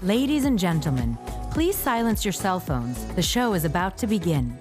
Ladies and gentlemen, please silence your cell phones. The show is about to begin.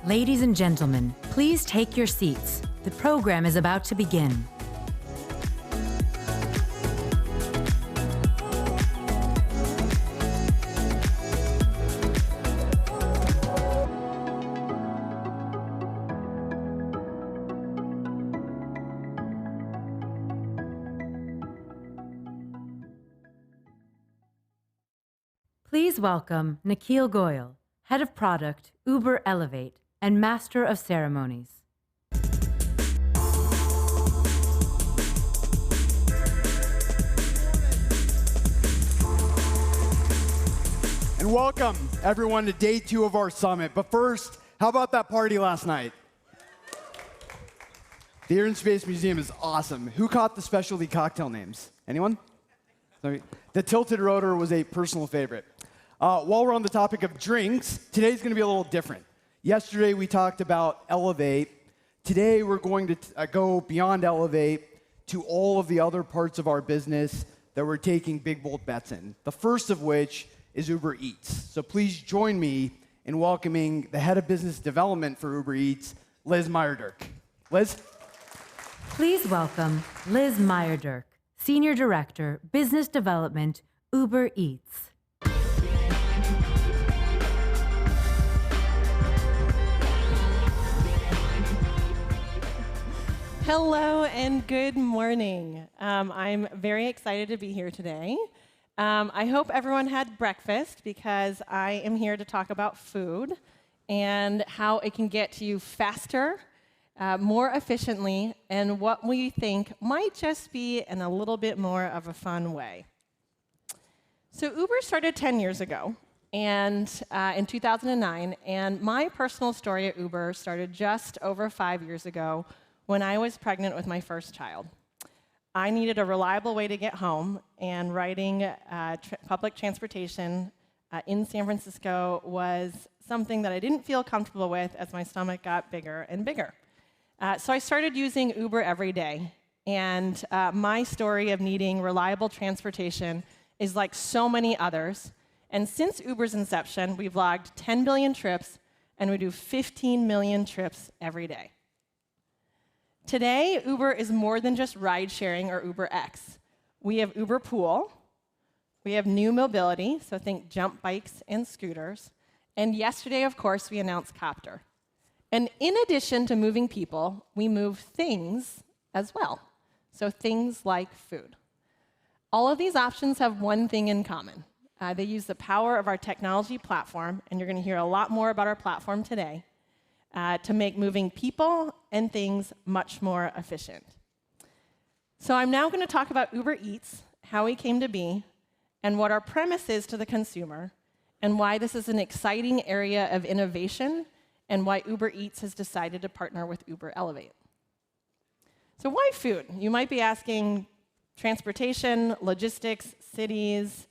Ladies and gentlemen, please take your seats. The program is about to begin. Please welcome Nikhil Goyal, Head of Product, Uber Elevate, and Master of Ceremonies. And welcome, everyone, to day 2 of our summit. But first, how about that party last night? The Air and Space Museum is awesome. Who caught the specialty cocktail names? Anyone? Sorry. The Tilted Rotor was a personal favorite. While we're on the topic of drinks, today's going to be a little different. Yesterday, we talked about Elevate. Today, we're going to go beyond Elevate to all of the other parts of our business that we're taking big, bold bets in. The first of which is Uber Eats. So please join me in welcoming the Head of Business Development for Uber Eats, Liz Meyerdirk. Liz? Please welcome Liz Meyerdirk, Senior Director, Business Development, Uber Eats. Hello and good morning. I'm very excited to be here today. I hope everyone had breakfast because I am here to talk about food and how it can get to you faster, more efficiently, and what we think might just be in a little bit more of a fun way. So Uber started 10 years ago, and in 2009, and my personal story at Uber started just over 5 years ago when I was pregnant with my first child. I needed a reliable way to get home, and riding public transportation in San Francisco was something that I didn't feel comfortable with as my stomach got bigger and bigger. So I started using Uber every day, and my story of needing reliable transportation is like so many others. And since Uber's inception, we've logged 10 billion trips, and we do 15 million trips every day. Today, Uber is more than just ride-sharing or UberX. We have Uber Pool. We have new mobility, so think jump bikes and scooters. And yesterday, of course, we announced Copter. And in addition to moving people, we move things as well. So things like food. All of these options have one thing in common. They use the power of our technology platform, and you're going to hear a lot more about our platform today, to make moving people and things much more efficient. So I'm now going to talk about Uber Eats, how we came to be, and what our premise is to the consumer, and why this is an exciting area of innovation, and why Uber Eats has decided to partner with Uber Elevate. So why food? You might be asking, transportation, logistics, cities,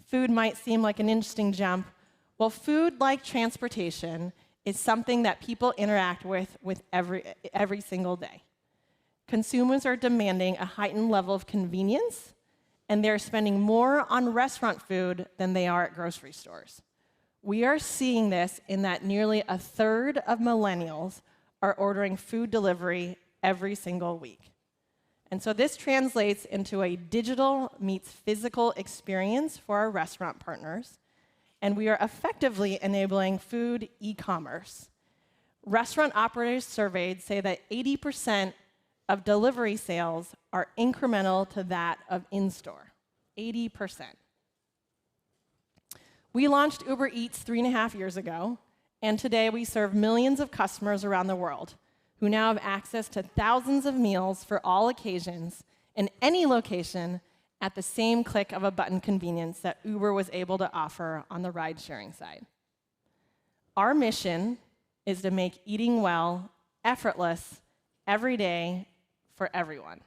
food might seem like an interesting jump. Well, food, like transportation, is something that people interact with every single day. Consumers are demanding a heightened level of convenience, and they're spending more on restaurant food than they are at grocery stores. We are seeing this in that nearly a third of millennials are ordering food delivery every single week. And so this translates into a digital meets physical experience for our restaurant partners, and we are effectively enabling food e-commerce. Restaurant operators surveyed say that 80% of delivery sales are incremental to that of in-store. 80%. We launched Uber Eats 3.5 years ago, and today we serve millions of customers around the world who now have access to thousands of meals for all occasions in any location at the same click of a button convenience that Uber was able to offer on the ride-sharing side. Our mission is to make eating well effortless every day for everyone.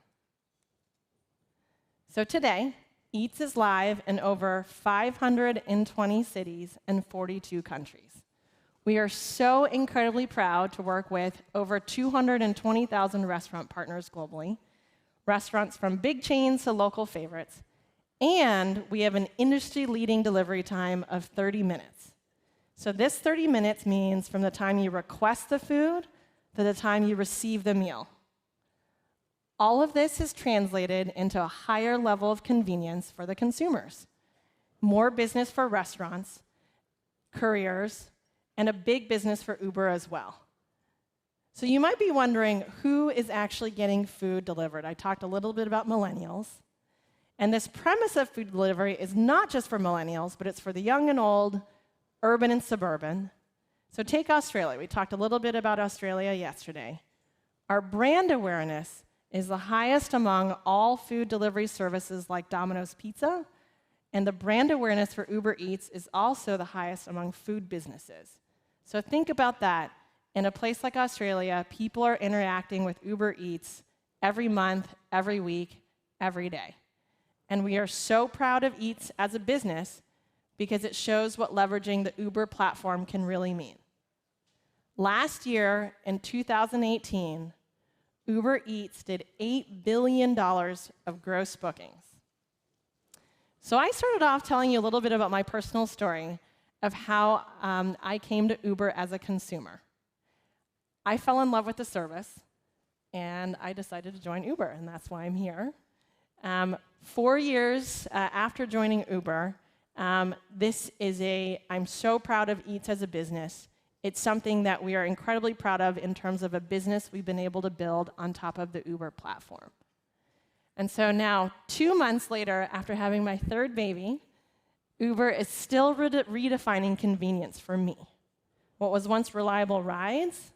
So today, Eats is live in over 520 cities and 42 countries. We are so incredibly proud to work with over 220,000 restaurant partners globally, restaurants from big chains to local favorites, and we have an industry-leading delivery time of 30 minutes. So this 30 minutes means from the time you request the food to the time you receive the meal. All of this is translated into a higher level of convenience for the consumers, more business for restaurants, couriers, and a big business for Uber as well. So you might be wondering who is actually getting food delivered. I talked a little bit about millennials. And this premise of food delivery is not just for millennials, but it's for the young and old, urban and suburban. So take Australia. We talked a little bit about Australia yesterday. Our brand awareness is the highest among all food delivery services like Domino's Pizza, and the brand awareness for Uber Eats is also the highest among food businesses. So think about that. In a place like Australia, people are interacting with Uber Eats every month, every week, every day. And we are so proud of Eats as a business because it shows what leveraging the Uber platform can really mean. Last year, in 2018, Uber Eats did $8 billion of gross bookings. So I started off telling you a little bit about my personal story of how I came to Uber as a consumer. I fell in love with the service, and I decided to join Uber, and that's why I'm here. 4 years after joining Uber, I'm so proud of Eats as a business. It's something that we are incredibly proud of in terms of a business we've been able to build on top of the Uber platform. And so now, 2 months later, after having my third baby, Uber is still redefining convenience for me. What was once reliable rides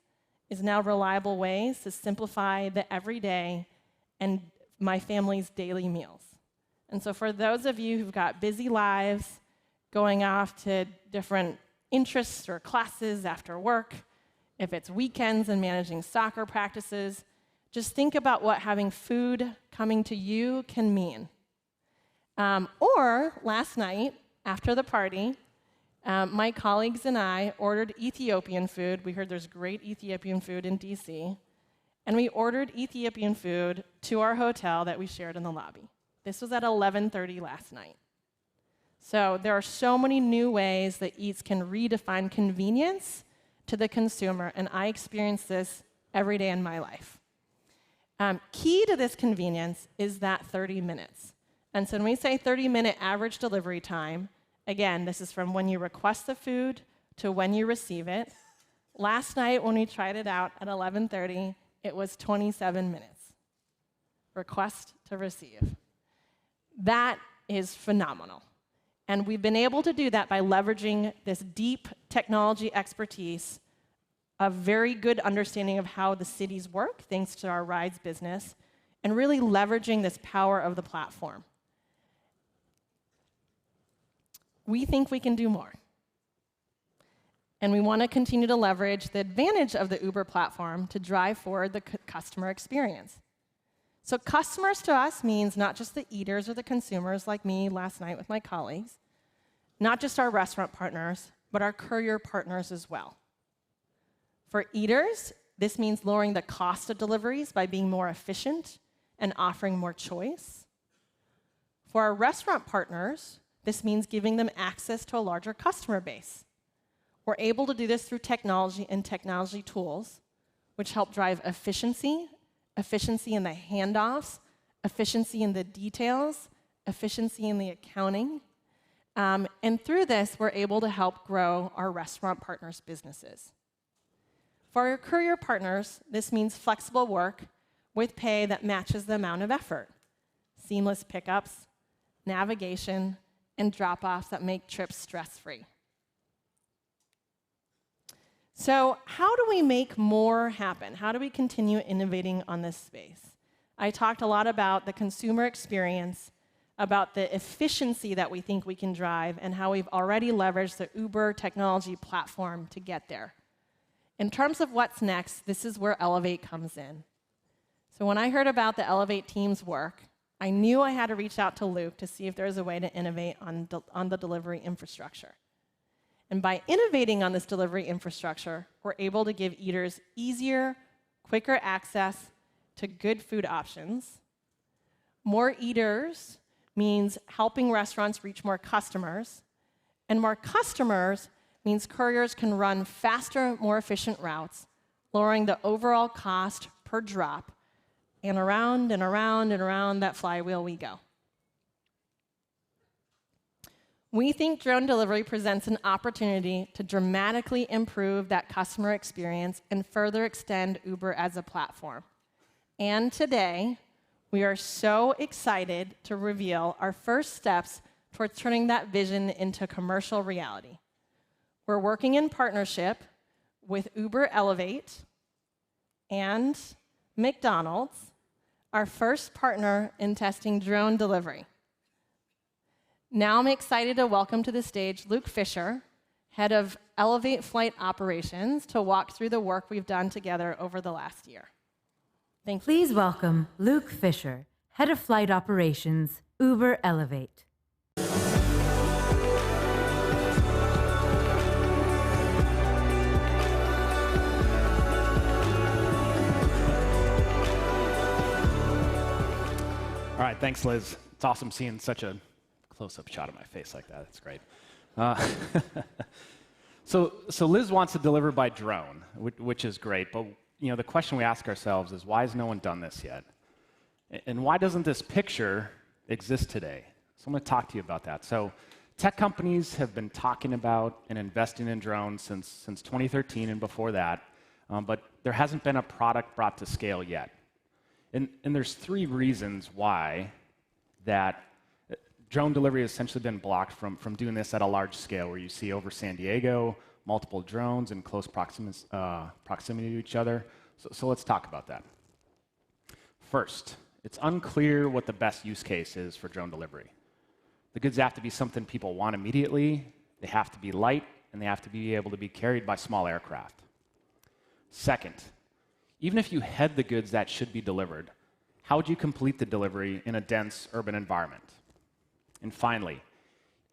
is now reliable ways to simplify the everyday and my family's daily meals. And so for those of you who've got busy lives, going off to different interests or classes after work, if it's weekends and managing soccer practices, just think about what having food coming to you can mean. Or last night, after the party, my colleagues and I ordered Ethiopian food. We heard there's great Ethiopian food in DC. And we ordered Ethiopian food to our hotel that we shared in the lobby. This was at 11:30 last night. So there are so many new ways that Eats can redefine convenience to the consumer, and I experience this every day in my life. Key to this convenience is that 30 minutes. And so when we say 30-minute average delivery time, again, this is from when you request the food to when you receive it. Last night when we tried it out at 11:30, it was 27 minutes. Request to receive. That is phenomenal. And we've been able to do that by leveraging this deep technology expertise, a very good understanding of how the cities work, thanks to our rides business, and really leveraging this power of the platform. We think we can do more. And we want to continue to leverage the advantage of the Uber platform to drive forward the customer experience. So customers to us means not just the eaters or the consumers like me last night with my colleagues, not just our restaurant partners, but our courier partners as well. For eaters, this means lowering the cost of deliveries by being more efficient and offering more choice. For our restaurant partners, this means giving them access to a larger customer base. We're able to do this through technology and technology tools, which help drive efficiency in the handoffs, efficiency in the details, efficiency in the accounting. And through this, we're able to help grow our restaurant partners' businesses. For our courier partners, this means flexible work with pay that matches the amount of effort, seamless pickups, navigation, and drop-offs that make trips stress-free. So how do we make more happen? How do we continue innovating on this space? I talked a lot about the consumer experience, about the efficiency that we think we can drive, and how we've already leveraged the Uber technology platform to get there. In terms of what's next, this is where Elevate comes in. So when I heard about the Elevate team's work, I knew I had to reach out to Luke to see if there was a way to innovate on the delivery infrastructure. And by innovating on this delivery infrastructure, we're able to give eaters easier, quicker access to good food options. More eaters means helping restaurants reach more customers. And more customers means couriers can run faster, more efficient routes, lowering the overall cost per drop. And around and around and around that flywheel we go. We think drone delivery presents an opportunity to dramatically improve that customer experience and further extend Uber as a platform. And today, we are so excited to reveal our first steps towards turning that vision into commercial reality. We're working in partnership with Uber Elevate and McDonald's, our first partner in testing drone delivery. Now I'm excited to welcome to the stage Luke Fisher, head of Elevate Flight Operations, to walk through the work we've done together over the last year. Thank you. Please welcome Luke Fisher, head of flight operations, Uber Elevate. All right, thanks, Liz. It's awesome seeing such a close-up shot of my face like that. It's great. So Liz wants to deliver by drone, which is great. But the question we ask ourselves is, why has no one done this yet? And why doesn't this picture exist today? So I'm going to talk to you about that. So tech companies have been talking about and investing in drones since 2013 and before that, but there hasn't been a product brought to scale yet. And there's three reasons why that drone delivery has essentially been blocked from doing this at a large scale, where you see over San Diego, multiple drones in close proximity to each other. So let's talk about that. First, it's unclear what the best use case is for drone delivery. The goods have to be something people want immediately, they have to be light, and they have to be able to be carried by small aircraft. Second, even if you had the goods that should be delivered, how would you complete the delivery in a dense urban environment? And finally,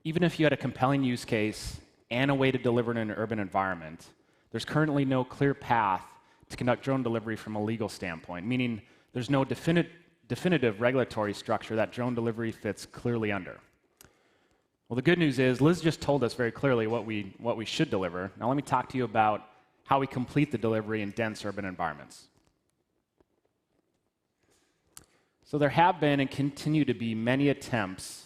even if you had a compelling use case and a way to deliver in an urban environment, there's currently no clear path to conduct drone delivery from a legal standpoint, meaning there's no definitive regulatory structure that drone delivery fits clearly under. Well, the good news is Liz just told us very clearly what we should deliver. Now let me talk to you about how we complete the delivery in dense urban environments. So there have been and continue to be many attempts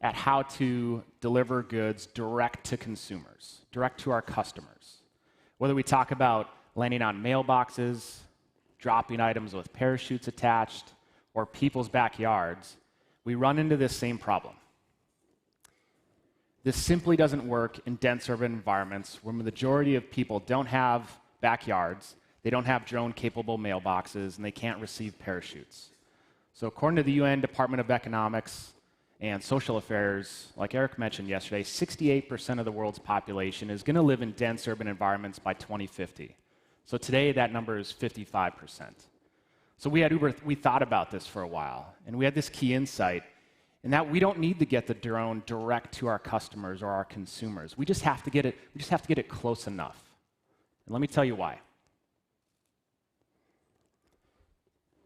at how to deliver goods direct to consumers, direct to our customers. Whether we talk about landing on mailboxes, dropping items with parachutes attached, or people's backyards, we run into this same problem. This simply doesn't work in dense urban environments where the majority of people don't have backyards, they don't have drone-capable mailboxes, and they can't receive parachutes. So according to the UN Department of Economics and Social Affairs, like Eric mentioned yesterday, 68% of the world's population is going to live in dense urban environments by 2050. So today, that number is 55%. So we at Uber, we thought about this for a while, and we had this key insight in that we don't need to get the drone direct to our customers or our consumers. We just have to get it close enough. And let me tell you why.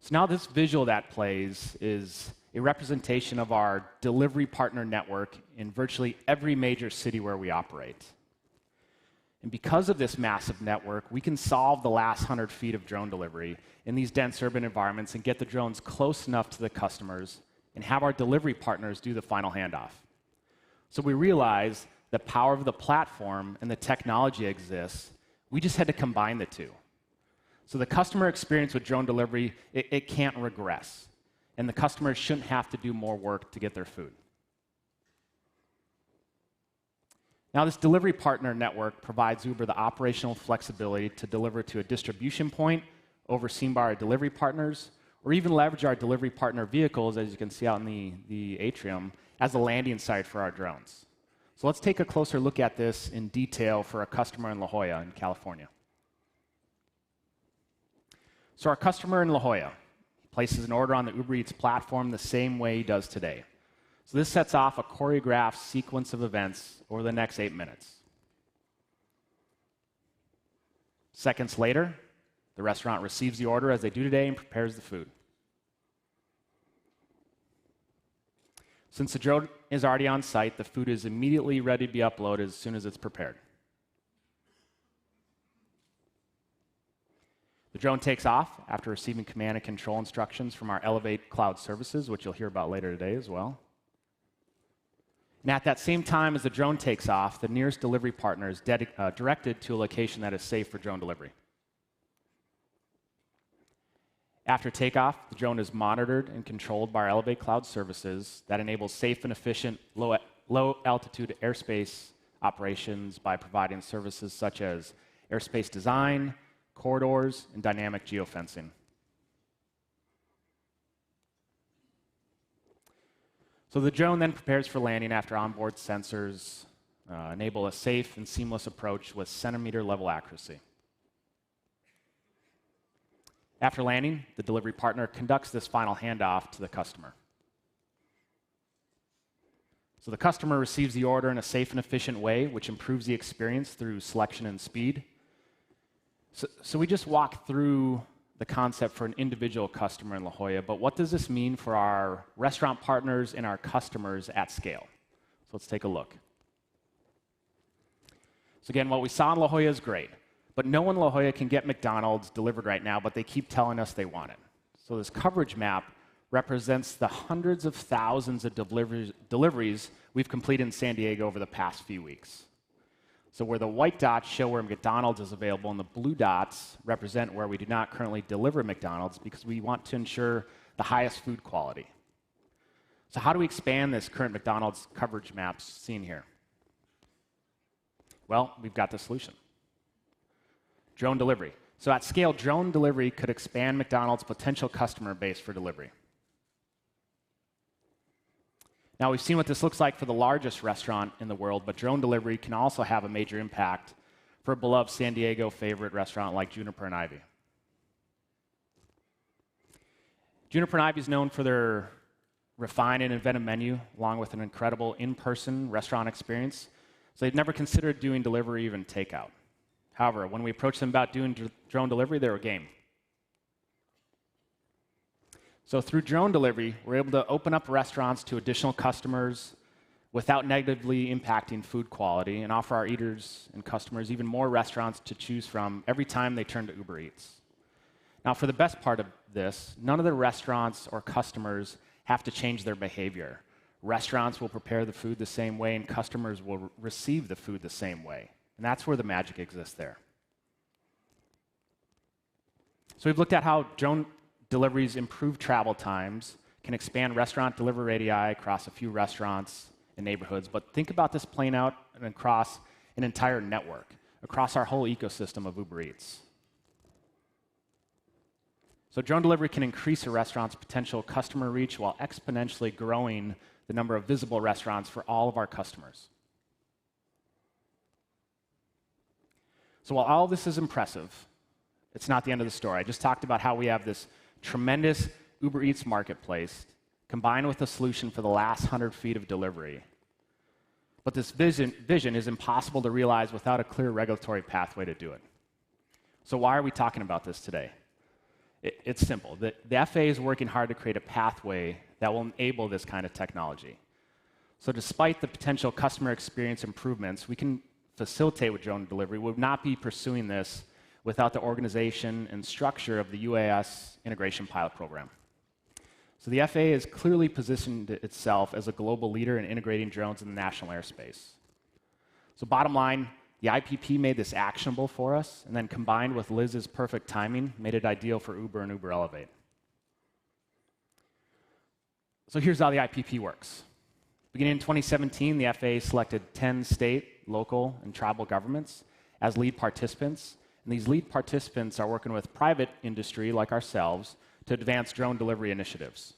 So now this visual that plays is a representation of our delivery partner network in virtually every major city where we operate. And because of this massive network, we can solve the last 100 feet of drone delivery in these dense urban environments and get the drones close enough to the customers and have our delivery partners do the final handoff. So we realized the power of the platform and the technology exists. We just had to combine the two. So the customer experience with drone delivery, it can't regress. And the customers shouldn't have to do more work to get their food. Now, this delivery partner network provides Uber the operational flexibility to deliver to a distribution point overseen by our delivery partners, or even leverage our delivery partner vehicles, as you can see out in the atrium, as a landing site for our drones. So let's take a closer look at this in detail for a customer in La Jolla, in California. So our customer in La Jolla places an order on the Uber Eats platform the same way he does today. So this sets off a choreographed sequence of events over the next 8 minutes. Seconds later, the restaurant receives the order as they do today and prepares the food. Since the drone is already on site, the food is immediately ready to be uploaded as soon as it's prepared. The drone takes off after receiving command and control instructions from our Elevate cloud services, which you'll hear about later today as well. And at that same time as the drone takes off, the nearest delivery partner is directed to a location that is safe for drone delivery. After takeoff, the drone is monitored and controlled by our Elevate cloud services that enables safe and efficient low-altitude airspace operations by providing services such as airspace design, corridors, and dynamic geofencing. So the drone then prepares for landing after onboard sensors enable a safe and seamless approach with centimeter-level accuracy. After landing, the delivery partner conducts this final handoff to the customer. So the customer receives the order in a safe and efficient way, which improves the experience through selection and speed. So we just walked through the concept for an individual customer in La Jolla, but what does this mean for our restaurant partners and our customers at scale? So let's take a look. So again, what we saw in La Jolla is great, but no one in La Jolla can get McDonald's delivered right now, but they keep telling us they want it. So this coverage map represents the hundreds of thousands of deliveries we've completed in San Diego over the past few weeks. So where the white dots show where McDonald's is available, and the blue dots represent where we do not currently deliver McDonald's because we want to ensure the highest food quality. So how do we expand this current McDonald's coverage maps seen here? Well, we've got the solution. Drone delivery. So at scale, drone delivery could expand McDonald's potential customer base for delivery. Now, we've seen what this looks like for the largest restaurant in the world, but drone delivery can also have a major impact for a beloved San Diego favorite restaurant like Juniper and Ivy. Juniper and Ivy is known for their refined and inventive menu, along with an incredible in-person restaurant experience. So they'd never considered doing delivery, even takeout. However, when we approached them about doing drone delivery, they were game. So through drone delivery, we're able to open up restaurants to additional customers without negatively impacting food quality and offer our eaters and customers even more restaurants to choose from every time they turn to Uber Eats. Now, for the best part of this, none of the restaurants or customers have to change their behavior. Restaurants will prepare the food the same way, and customers will receive the food the same way. And that's where the magic exists there. So we've looked at how drone deliveries improve travel times, can expand restaurant delivery radii across a few restaurants and neighborhoods, but think about this playing out across an entire network, across our whole ecosystem of Uber Eats. So drone delivery can increase a restaurant's potential customer reach while exponentially growing the number of visible restaurants for all of our customers. So while all this is impressive, it's not the end of the story. I just talked about how we have this tremendous Uber Eats marketplace combined with a solution for the last 100 feet of delivery. But this vision is impossible to realize without a clear regulatory pathway to do it. So why are we talking about this today? It's simple. The FAA is working hard to create a pathway that will enable this kind of technology. So despite the potential customer experience improvements we can facilitate with drone delivery, we would not be pursuing this without the organization and structure of the UAS Integration Pilot Program. So the FAA has clearly positioned itself as a global leader in integrating drones in the national airspace. So bottom line, the IPP made this actionable for us, and then combined with Liz's perfect timing, made it ideal for Uber and Uber Elevate. So here's how the IPP works. Beginning in 2017, the FAA selected 10 state, local, and tribal governments as lead participants. And these lead participants are working with private industry like ourselves to advance drone delivery initiatives.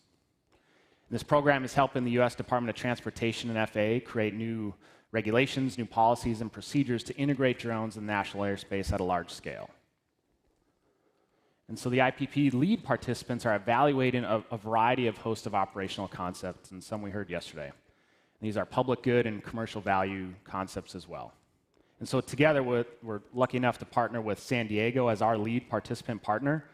And this program is helping the U.S. Department of Transportation and FAA create new regulations, new policies, and procedures to integrate drones in the national airspace at a large scale. And so the IPP lead participants are evaluating a variety of host of operational concepts, and some we heard yesterday. And these are public good and commercial value concepts as well. And so together, we're lucky enough to partner with San Diego as our lead participant partner.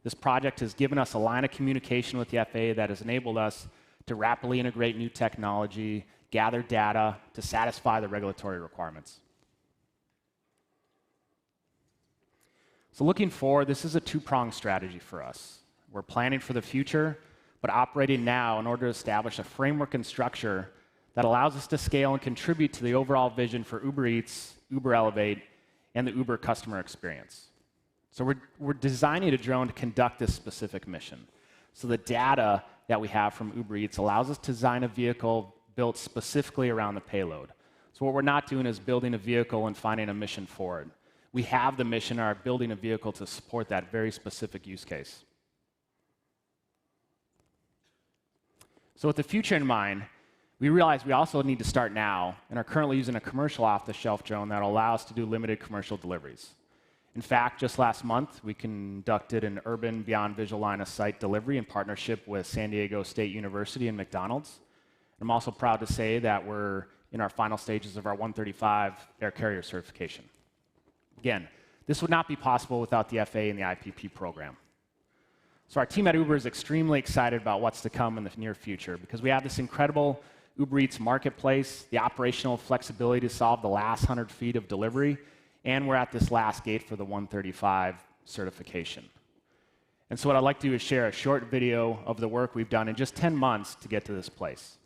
This project has given us a line of communication with the FAA that has enabled us to rapidly integrate new technology, gather data to satisfy the regulatory requirements. So looking forward, this is a two-pronged strategy for us. We're planning for the future, but operating now in order to establish a framework and structure that allows us to scale and contribute to the overall vision for Uber Eats, Uber Elevate, and the Uber customer experience. So we're designing a drone to conduct this specific mission. So the data that we have from Uber Eats allows us to design a vehicle built specifically around the payload. So what we're not doing is building a vehicle and finding a mission for it. We have the mission and are building a vehicle to support that very specific use case. So with the future in mind, we realize we also need to start now and are currently using a commercial off-the-shelf drone that will allow us to do limited commercial deliveries. In fact, just last month, we conducted an urban beyond visual line of sight delivery in partnership with San Diego State University and McDonald's. I'm also proud to say that we're in our final stages of our 135 air carrier certification. Again, this would not be possible without the FAA and the IPP program. So our team at Uber is extremely excited about what's to come in the near future because we have this incredible Uber Eats marketplace, the operational flexibility to solve the last 100 feet of delivery, and we're at this last gate for the 135 certification. And so what I'd like to do is share a short video of the work we've done in just 10 months to get to this place.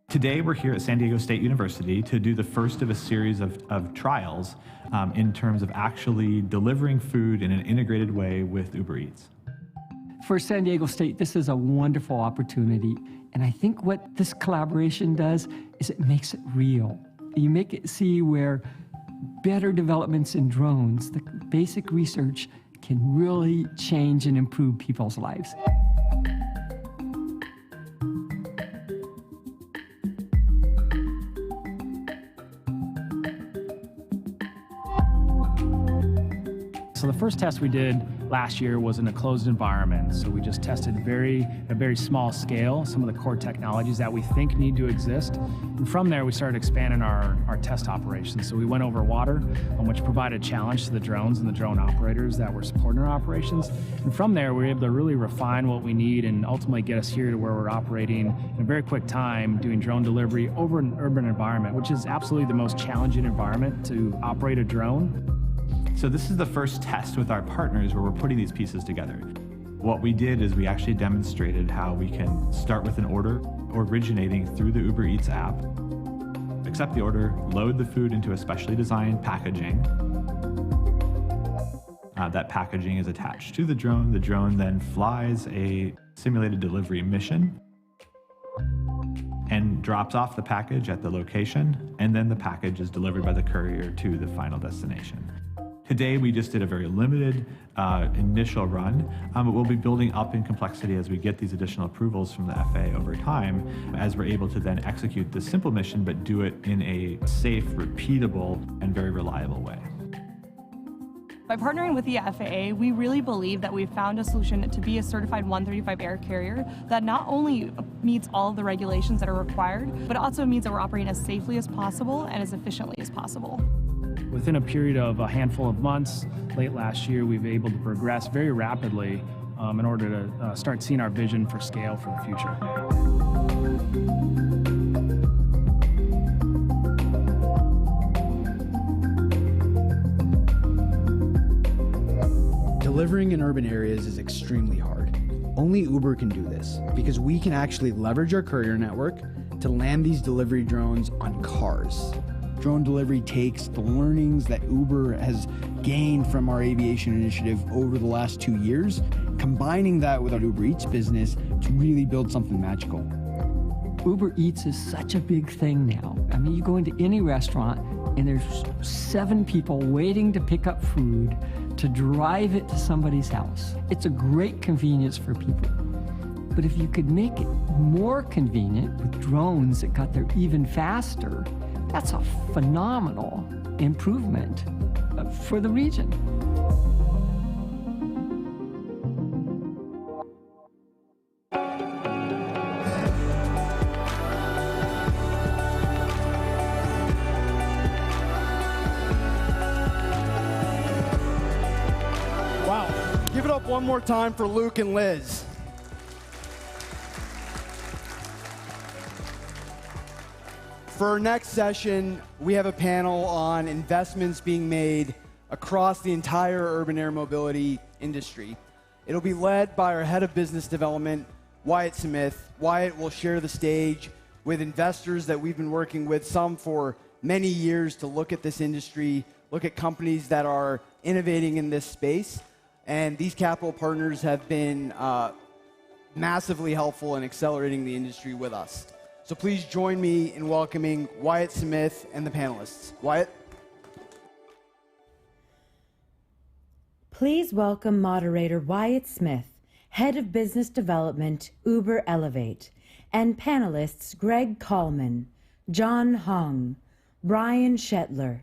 Today, we're here at San Diego State University to do the first of a series of trials in terms of actually delivering food in an integrated way with Uber Eats. For San Diego State, this is a wonderful opportunity. And I think what this collaboration does is it makes it real. You make it see where better developments in drones, the basic research, can really change and improve people's lives. So the first test we did last year was in a closed environment. So we just tested at a very small scale some of the core technologies that we think need to exist. And from there, we started expanding our test operations. So we went over water, which provided a challenge to the drones and the drone operators that were supporting our operations. And from there, we were able to really refine what we need and ultimately get us here to where we're operating in a very quick time, doing drone delivery over an urban environment, which is absolutely the most challenging environment to operate a drone. So this is the first test with our partners where we're putting these pieces together. What we did is we actually demonstrated how we can start with an order originating through the Uber Eats app, accept the order, load the food into a specially designed packaging. That packaging is attached to the drone. The drone then flies a simulated delivery mission and drops off the package at the location, and then the package is delivered by the courier to the final destination. Today, we just did a very limited initial run, but we'll be building up in complexity as we get these additional approvals from the FAA over time, as we're able to then execute this simple mission, but do it in a safe, repeatable, and very reliable way. By partnering with the FAA, we really believe that we've found a solution to be a certified 135 air carrier that not only meets all of the regulations that are required, but also means that we're operating as safely as possible and as efficiently as possible. Within a period of a handful of months, late last year, we've been able to progress very rapidly in order to start seeing our vision for scale for the future. Delivering in urban areas is extremely hard. Only Uber can do this because we can actually leverage our courier network to land these delivery drones on cars. Drone delivery takes the learnings that Uber has gained from our aviation initiative over the last 2 years, combining that with our Uber Eats business to really build something magical. Uber Eats is such a big thing now. I mean, you go into any restaurant and there's 7 people waiting to pick up food to drive it to somebody's house. It's a great convenience for people. But if you could make it more convenient with drones that got there even faster, that's a phenomenal improvement for the region. Wow. Give it up one more time for Luke and Liz. For our next session, we have a panel on investments being made across the entire urban air mobility industry. It'll be led by our head of business development, Wyatt Smith. Wyatt will share the stage with investors that we've been working with, some for many years, to look at this industry, look at companies that are innovating in this space. And these capital partners have been massively helpful in accelerating the industry with us. So please join me in welcoming Wyatt Smith and the panelists. Wyatt? Please welcome moderator Wyatt Smith, Head of Business Development, Uber Elevate, and panelists Greg Coleman, John Hong, Brian Shetler,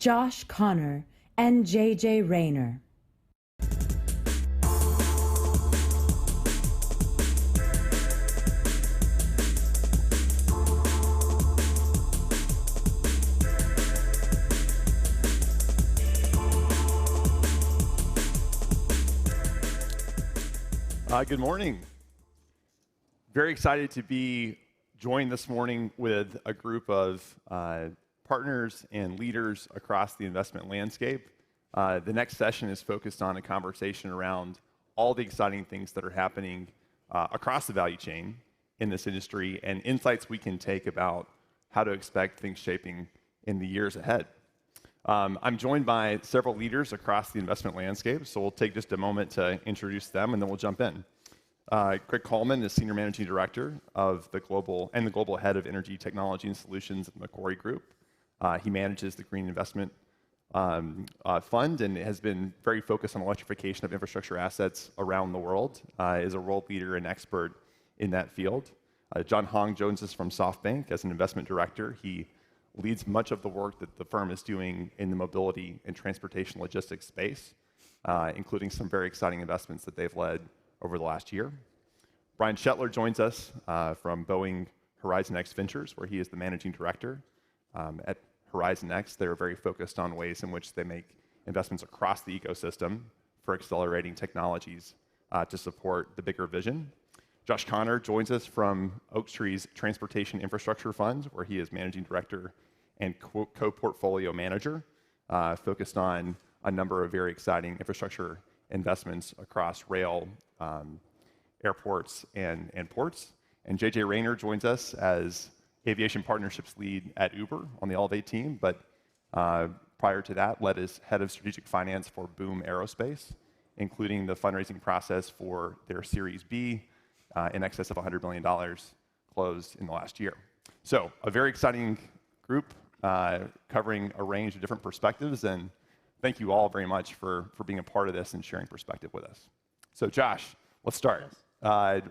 Josh Connor, and JJ Rayner. Good morning. Very excited to be joined this morning with a group of partners and leaders across the investment landscape. The next session is focused on a conversation around all the exciting things that are happening across the value chain in this industry and insights we can take about how to expect things shaping in the years ahead. I'm joined by several leaders across the investment landscape, so we'll take just a moment to introduce them and then we'll jump in. Greg Coleman is Senior Managing Director of the Global Head of Energy Technology and Solutions at the Macquarie Group. He manages the Green Investment Fund and has been very focused on electrification of infrastructure assets around the world, is a world leader and expert in that field. John Hong joins us from SoftBank as an investment director. He leads much of the work that the firm is doing in the mobility and transportation logistics space, including some very exciting investments that they've led over the last year. Brian Shetler joins us from Boeing Horizon X Ventures, where he is the managing director. At Horizon X, they're very focused on ways in which they make investments across the ecosystem for accelerating technologies to support the bigger vision. Josh Connor joins us from Oaktree's Transportation Infrastructure Fund, where he is managing director and co-portfolio manager, focused on a number of very exciting infrastructure investments across rail, airports, and ports. And JJ Rayner joins us as aviation partnerships lead at Uber on the Elevate team, but prior to that, led as head of strategic finance for Boom Aerospace, including the fundraising process for their Series B in excess of $100 million closed in the last year. So a very exciting group covering a range of different perspectives, and thank you all very much for being a part of this and sharing perspective with us. So Josh, let's start.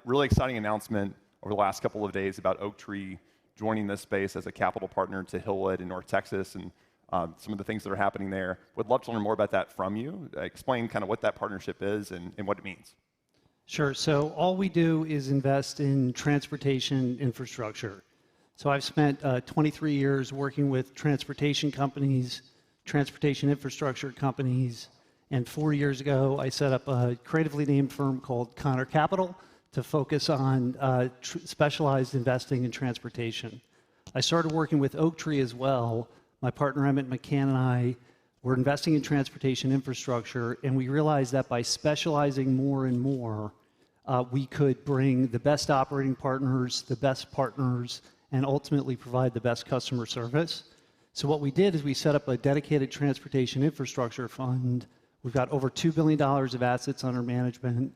Really exciting announcement over the last couple of days about Oaktree joining this space as a capital partner to Hillwood in North Texas, and some of the things that are happening there. Would love to learn more about that from you. Explain kind of what that partnership is and what it means. Sure. So all we do is invest in transportation infrastructure. So I've spent 23 years working with transportation companies, transportation infrastructure companies, and 4 years ago I set up a creatively named firm called Connor Capital to focus on specialized investing in transportation. I started working with Oaktree as well. My partner Emmett McCann and I were investing in transportation infrastructure, and we realized that by specializing more and more, we could bring the best operating partners, the best partners, and ultimately provide the best customer service. So what we did is we set up a dedicated transportation infrastructure fund. We've got over $2 billion of assets under management.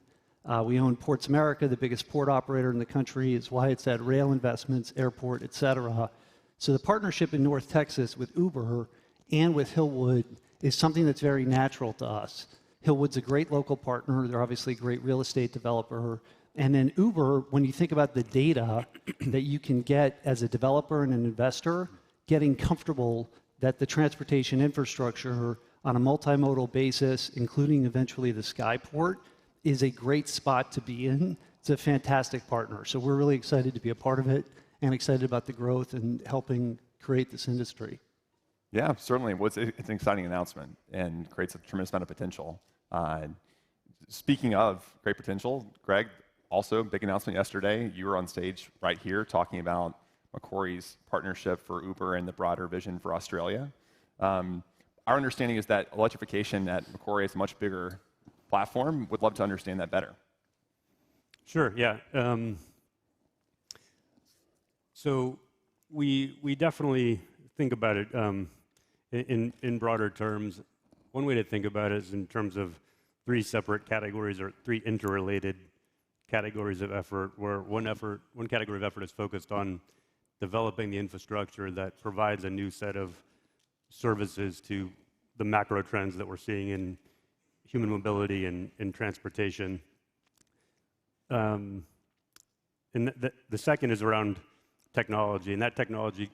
We own Ports America, the biggest port operator in the country. It's why it's at rail investments, airport, et cetera. So the partnership in North Texas with Uber and with Hillwood is something that's very natural to us. Hillwood's a great local partner. They're obviously a great real estate developer. And then Uber, when you think about the data that you can get as a developer and an investor, getting comfortable that the transportation infrastructure on a multimodal basis, including eventually the Skyport, is a great spot to be in. It's a fantastic partner. So we're really excited to be a part of it and excited about the growth and helping create this industry. Yeah, certainly. Well, it's an exciting announcement and creates a tremendous amount of potential. Speaking of great potential, Greg, also big announcement yesterday. You were on stage right here talking about Macquarie's partnership for Uber and the broader vision for Australia. Our understanding is that electrification at Macquarie is a much bigger platform. Would love to understand that better. Sure, yeah. So we definitely think about it in broader terms. One way to think about it is in terms of three separate categories or three interrelated categories of effort, where one category of effort is focused on developing the infrastructure that provides a new set of services to the macro trends that we're seeing in human mobility and in transportation. And the second is around technology, and that technology,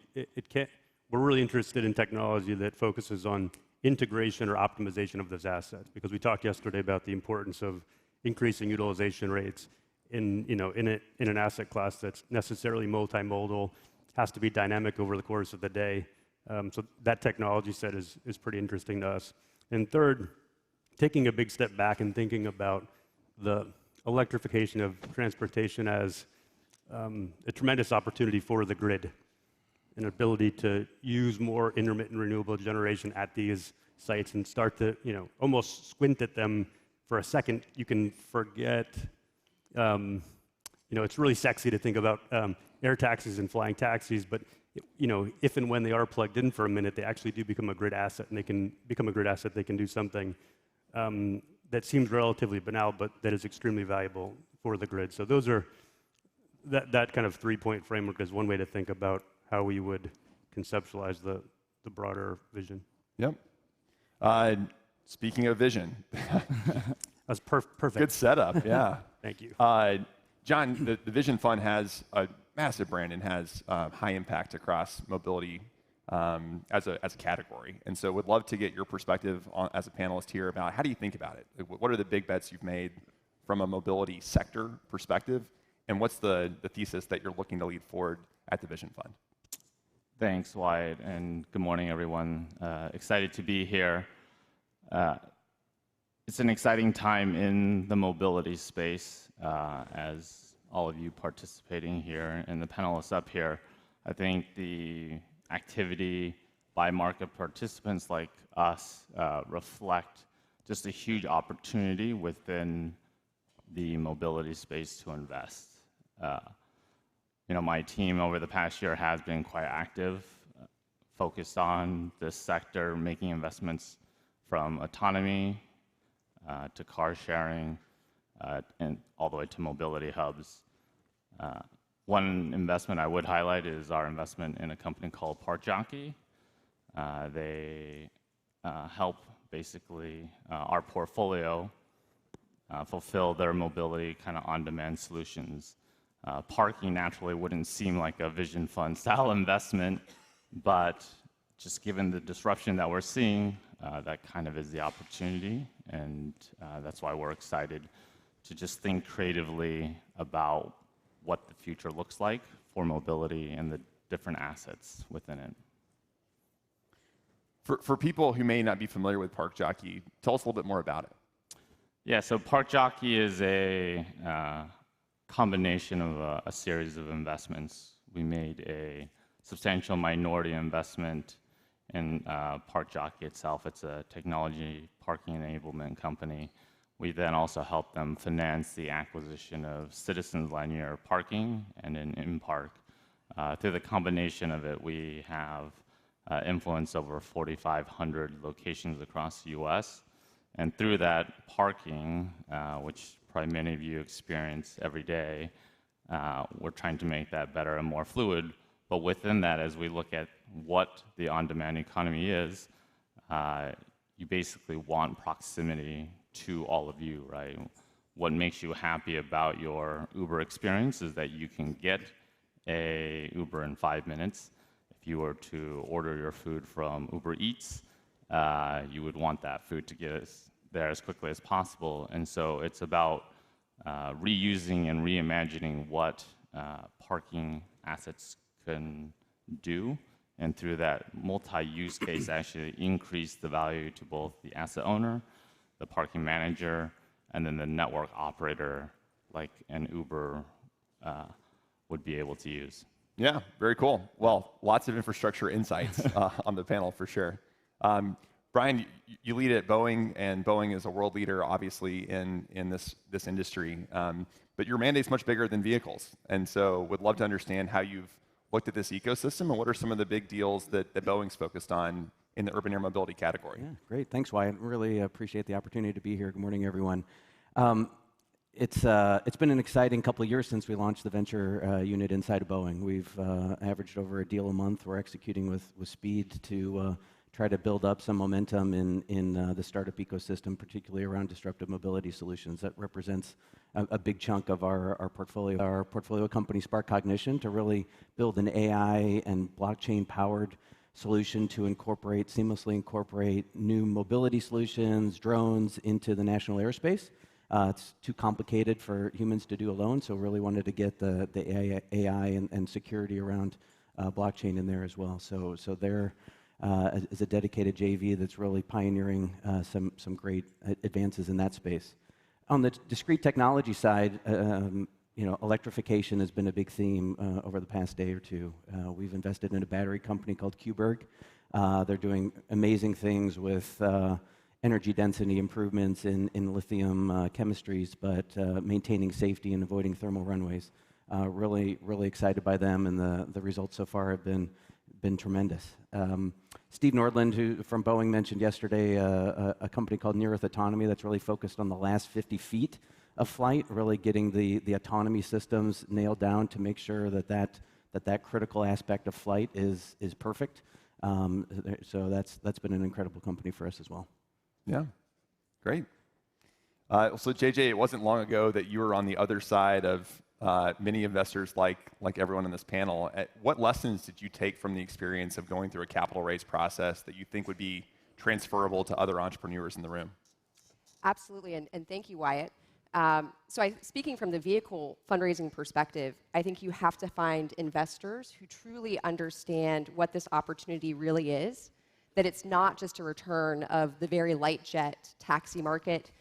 we're really interested in technology that focuses on integration or optimization of those assets, because we talked yesterday about the importance of increasing utilization rates in an asset class that's necessarily multimodal, has to be dynamic over the course of the day. So that technology set is pretty interesting to us. And third, taking a big step back and thinking about the electrification of transportation as a tremendous opportunity for the grid, an ability to use more intermittent renewable generation at these sites and start to, almost squint at them for a second. You can forget, it's really sexy to think about air taxis and flying taxis, but if and when they are plugged in for a minute, they actually do become a grid asset, and they can become a grid asset. They can do something that seems relatively banal, but that is extremely valuable for the grid. So those are that kind of three-point framework is one way to think about how we would conceptualize the broader vision. Yep. Speaking of vision. That's perfect. Good setup, yeah. Thank you. John, the Vision Fund has a massive brand and has high impact across mobility as a category. And so would love to get your perspective as a panelist here about how do you think about it? What are the big bets you've made from a mobility sector perspective? And what's the thesis that you're looking to lead forward at the Vision Fund? Thanks, Wyatt, and good morning, everyone. Excited to be here. It's an exciting time in the mobility space, as all of you participating here and the panelists up here. I think the activity by market participants like us reflect just a huge opportunity within the mobility space to invest. My team over the past year has been quite active, focused on this sector, making investments from autonomy to car sharing and all the way to mobility hubs. One investment I would highlight is our investment in a company called Park Jockey. They help basically our portfolio fulfill their mobility kind of on-demand solutions. Parking naturally wouldn't seem like a Vision Fund style investment, but just given the disruption that we're seeing, that kind of is the opportunity, and that's why we're excited to just think creatively about what the future looks like for mobility and the different assets within it. For people who may not be familiar with Park Jockey, tell us a little bit more about it. Yeah, so Park Jockey is a combination of a series of investments. We made a substantial minority investment in Park Jockey itself. It's a technology parking enablement company. We then also helped them finance the acquisition of Citizens Linear Parking and an InPark. Through the combination of it, we have influence over 4,500 locations across the US. And through that parking, which probably many of you experience every day, we're trying to make that better and more fluid. But within that, as we look at what the on-demand economy is, you basically want proximity to all of you, right? What makes you happy about your Uber experience is that you can get a Uber in 5 minutes. If you were to order your food from Uber Eats, you would want that food to get there as quickly as possible. And so it's about reusing and reimagining what parking assets can do, and through that multi-use case actually increase the value to both the asset owner, the parking manager, and then the network operator like an Uber would be able to use. Yeah, very cool. Well, lots of infrastructure insights on the panel for sure. Brian, you lead at Boeing, and Boeing is a world leader, obviously, in this industry. But your mandate's much bigger than vehicles, and so would love to understand how you've looked at this ecosystem and what are some of the big deals that Boeing's focused on in the urban air mobility category. Yeah, great. Thanks, Wyatt. Really appreciate the opportunity to be here. Good morning, everyone. It's been an exciting couple of years since we launched the venture unit inside of Boeing. We've averaged over a deal a month. We're executing with speed to try to build up some momentum in the startup ecosystem, particularly around disruptive mobility solutions. That represents a big chunk of our portfolio. Our portfolio company, Spark Cognition, to really build an AI and blockchain-powered solution to seamlessly incorporate new mobility solutions, drones into the national airspace. It's too complicated for humans to do alone, so really wanted to get the AI and security around blockchain in there as well. So there is a dedicated JV that's really pioneering some great advances in that space. On the discrete technology side, electrification has been a big theme over the past day or two. We've invested in a battery company called Qberg. They're doing amazing things with energy density improvements in lithium chemistries, but maintaining safety and avoiding thermal runways. Really excited by them, and the results so far have been tremendous. Steve Nordland, who from Boeing, mentioned yesterday a company called Near Earth Autonomy that's really focused on the last 50 feet of flight, really getting the autonomy systems nailed down to make sure that critical aspect of flight is perfect. So that's been an incredible company for us as well. Yeah, great. So JJ, it wasn't long ago that you were on the other side of many investors like everyone on this panel. What lessons did you take from the experience of going through a capital raise process that you think would be transferable to other entrepreneurs in the room? Absolutely, and thank you, Wyatt. Speaking from the vehicle fundraising perspective, I think you have to find investors who truly understand what this opportunity really is, that it's not just a return of the very light jet taxi market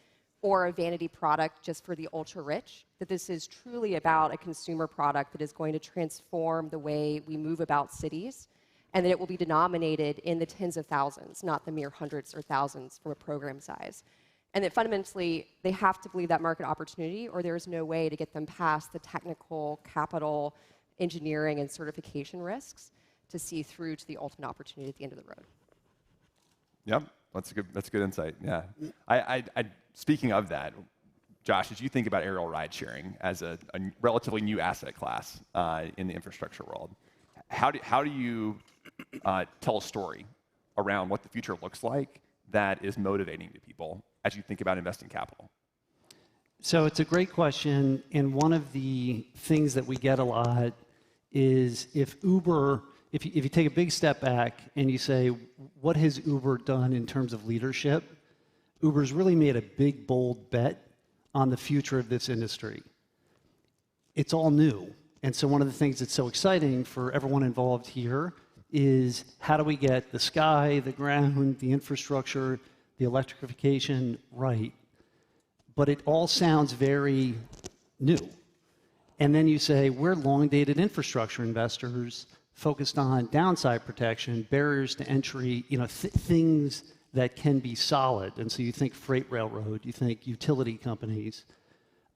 or a vanity product just for the ultra-rich, that this is truly about a consumer product that is going to transform the way we move about cities, and that it will be denominated in the tens of thousands, not the mere hundreds or thousands from a program size. And that fundamentally, they have to believe that market opportunity, or there is no way to get them past the technical, capital, engineering, and certification risks to see through to the ultimate opportunity at the end of the road. Yep, that's good insight. Yeah, I speaking of that, Josh, as you think about aerial ride sharing as a relatively new asset class in the infrastructure world, how do you tell a story around what the future looks like that is motivating to people as you think about investing capital? So it's a great question, and one of the things that we get a lot is if Uber if you take a big step back and you say, what has Uber done in terms of leadership? Uber's really made a big, bold bet on the future of this industry. It's all new. And so one of the things that's so exciting for everyone involved here is how do we get the sky, the ground, the infrastructure, the electrification right? But it all sounds very new. And then you say, we're long-dated infrastructure investors focused on downside protection, barriers to entry, things that can be solid. And so you think freight railroad, you think utility companies.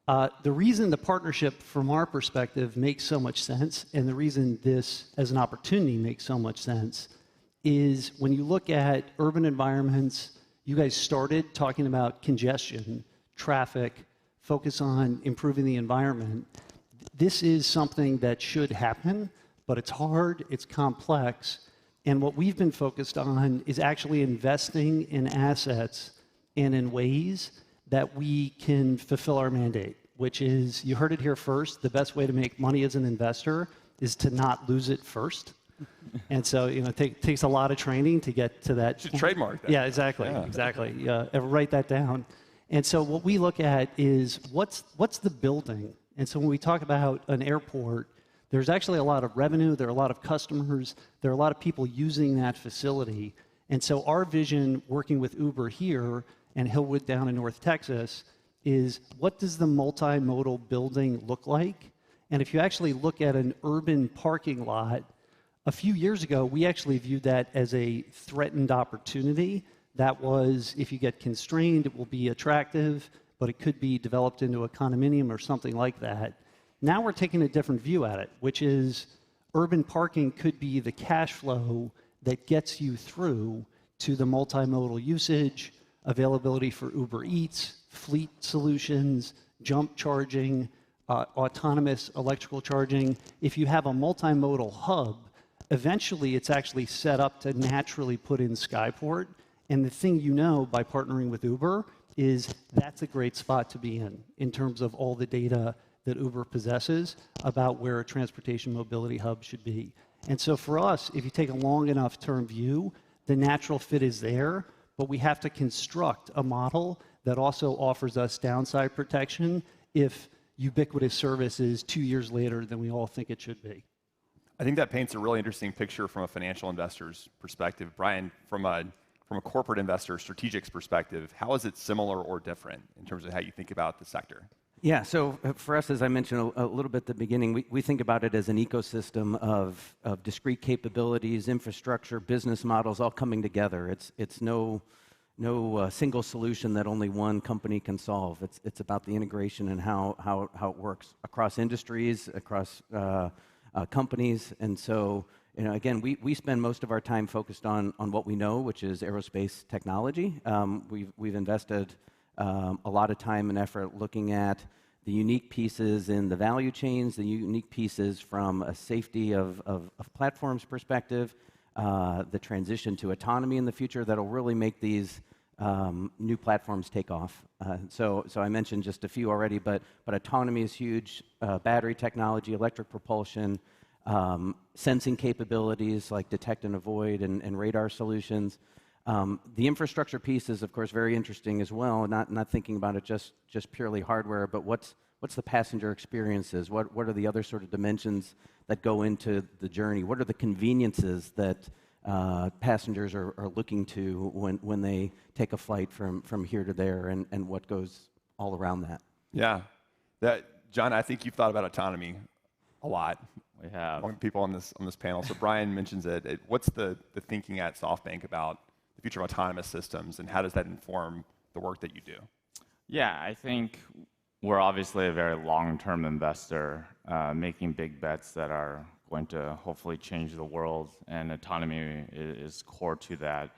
The reason the partnership from our perspective makes so much sense, and the reason this as an opportunity makes so much sense, is when you look at urban environments, you guys started talking about congestion, traffic, focus on improving the environment. This is something that should happen, but it's hard, it's complex, and what we've been focused on is actually investing in assets and in ways that we can fulfill our mandate, which is, you heard it here first, the best way to make money as an investor is to not lose it first. And so, it takes a lot of training to get to that. You should trademark that. Yeah, exactly. Write that down. And so what we look at is what's the building? And so when we talk about an airport, there's actually a lot of revenue, there are a lot of customers, there are a lot of people using that facility. And so our vision working with Uber here and Hillwood down in North Texas is, what does the multimodal building look like? And if you actually look at an urban parking lot, a few years ago, we actually viewed that as a threatened opportunity. That was, if you get constrained, it will be attractive, but it could be developed into a condominium or something like that. Now we're taking a different view at it, which is urban parking could be the cash flow that gets you through to the multimodal usage, availability for Uber Eats, fleet solutions, jump charging, autonomous electrical charging. If you have a multimodal hub, eventually it's actually set up to naturally put in Skyport. And the thing by partnering with Uber is that's a great spot to be in terms of all the data that Uber possesses about where a transportation mobility hub should be. And so for us, if you take a long enough term view, the natural fit is there, but we have to construct a model that also offers us downside protection if ubiquitous service is 2 years later than we all think it should be. I think that paints a really interesting picture from a financial investor's perspective. Brian, from a corporate investor, strategic's perspective, how is it similar or different in terms of how you think about the sector? Yeah, so for us, as I mentioned a little bit at the beginning, we think about it as an ecosystem of discrete capabilities, infrastructure, business models all coming together. It's no single solution that only one company can solve. It's about the integration and how it works across industries, across companies. And so, again, we spend most of our time focused on what we know, which is aerospace technology. We've invested a lot of time and effort looking at the unique pieces in the value chains, the unique pieces from a safety of platforms perspective, the transition to autonomy in the future that'll really make these new platforms take off. So I mentioned just a few already, but autonomy is huge, battery technology, electric propulsion, sensing capabilities like detect and avoid and radar solutions. The infrastructure piece is, of course, very interesting as well, not thinking about it just purely hardware, but what's the passenger experiences? What are the other sort of dimensions that go into the journey? What are the conveniences that passengers are looking to when they take a flight from here to there, and what goes all around that? Yeah. John, I think you've thought about autonomy a lot. We have. Among people on this panel. So Brian mentions it. What's the thinking at SoftBank about the future of autonomous systems, and how does that inform the work that you do? Yeah, I think we're obviously a very long-term investor, making big bets that are going to hopefully change the world, and autonomy is core to that.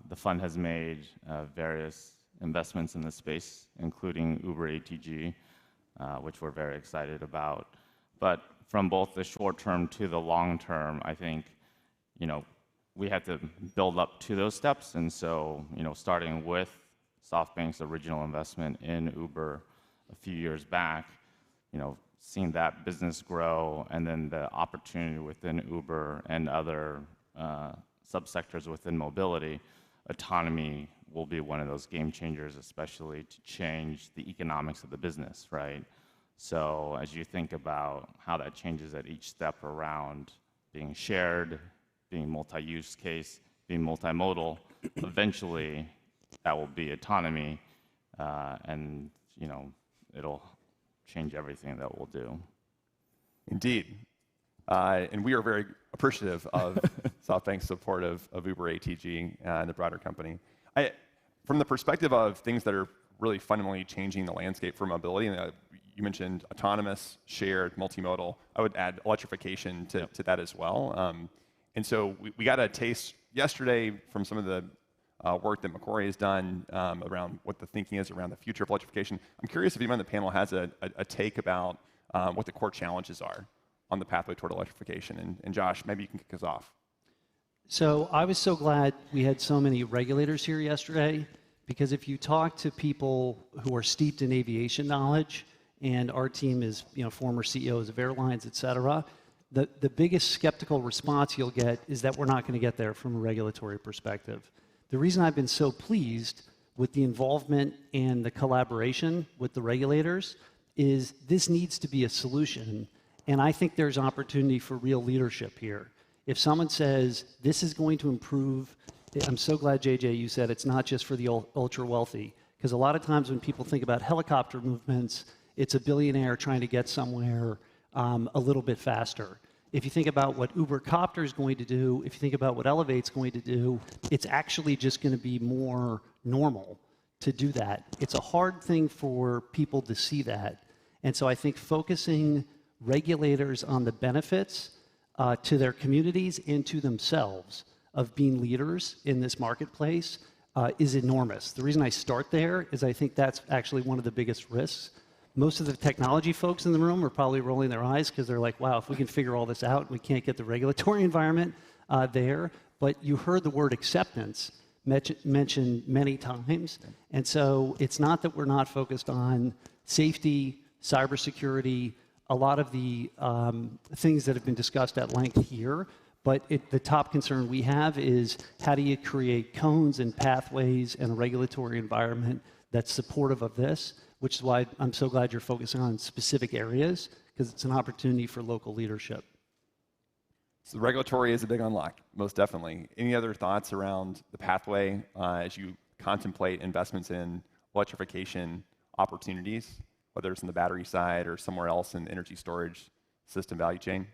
The fund has made various investments in the space, including Uber ATG, which we're very excited about. But from both the short term to the long term, I think, we had to build up to those steps. And so, starting with SoftBank's original investment in Uber a few years back, seeing that business grow, and then the opportunity within Uber and other subsectors within mobility, autonomy will be one of those game changers, especially to change the economics of the business, right? So as you think about how that changes at each step around being shared, being multi-use case, being multimodal, eventually that will be autonomy, and it'll change everything that we'll do. Indeed. And we are very appreciative of SoftBank's support of Uber ATG and the broader company. From the perspective of things that are really fundamentally changing the landscape for mobility, and you mentioned autonomous, shared, multimodal. I would add electrification to that as well. And so we got a taste yesterday from some of the work that Macquarie has done around what the thinking is around the future of electrification. I'm curious if anyone on the panel has a take about what the core challenges are on the pathway toward electrification. And Josh, maybe you can kick us off. So I was so glad we had so many regulators here yesterday, because if you talk to people who are steeped in aviation knowledge, and our team is former CEOs of airlines, et cetera, the biggest skeptical response you'll get is that we're not going to get there from a regulatory perspective. The reason I've been so pleased with the involvement and the collaboration with the regulators is this needs to be a solution, and I think there's opportunity for real leadership here. If someone says, this is going to improve, I'm so glad, JJ, you said it's not just for the ultra-wealthy, because a lot of times when people think about helicopter movements, it's a billionaire trying to get somewhere a little bit faster. If you think about what Uber Copter is going to do, if you think about what Elevate's going to do, it's actually just going to be more normal to do that. It's a hard thing for people to see that. And so I think focusing regulators on the benefits to their communities and to themselves of being leaders in this marketplace is enormous. The reason I start there is I think that's actually one of the biggest risks. Most of the technology folks in the room are probably rolling their eyes because they're like, wow, if we can figure all this out, we can't get the regulatory environment there. But you heard the word acceptance mentioned many times. And so it's not that we're not focused on safety, cybersecurity, a lot of the things that have been discussed at length here. But the top concern we have is how do you create cones and pathways and a regulatory environment that's supportive of this, which is why I'm so glad you're focusing on specific areas, because it's an opportunity for local leadership. So the regulatory is a big unlock, most definitely. Any other thoughts around the pathway as you contemplate investments in electrification opportunities, whether it's in the battery side or somewhere else in the energy storage system value chain?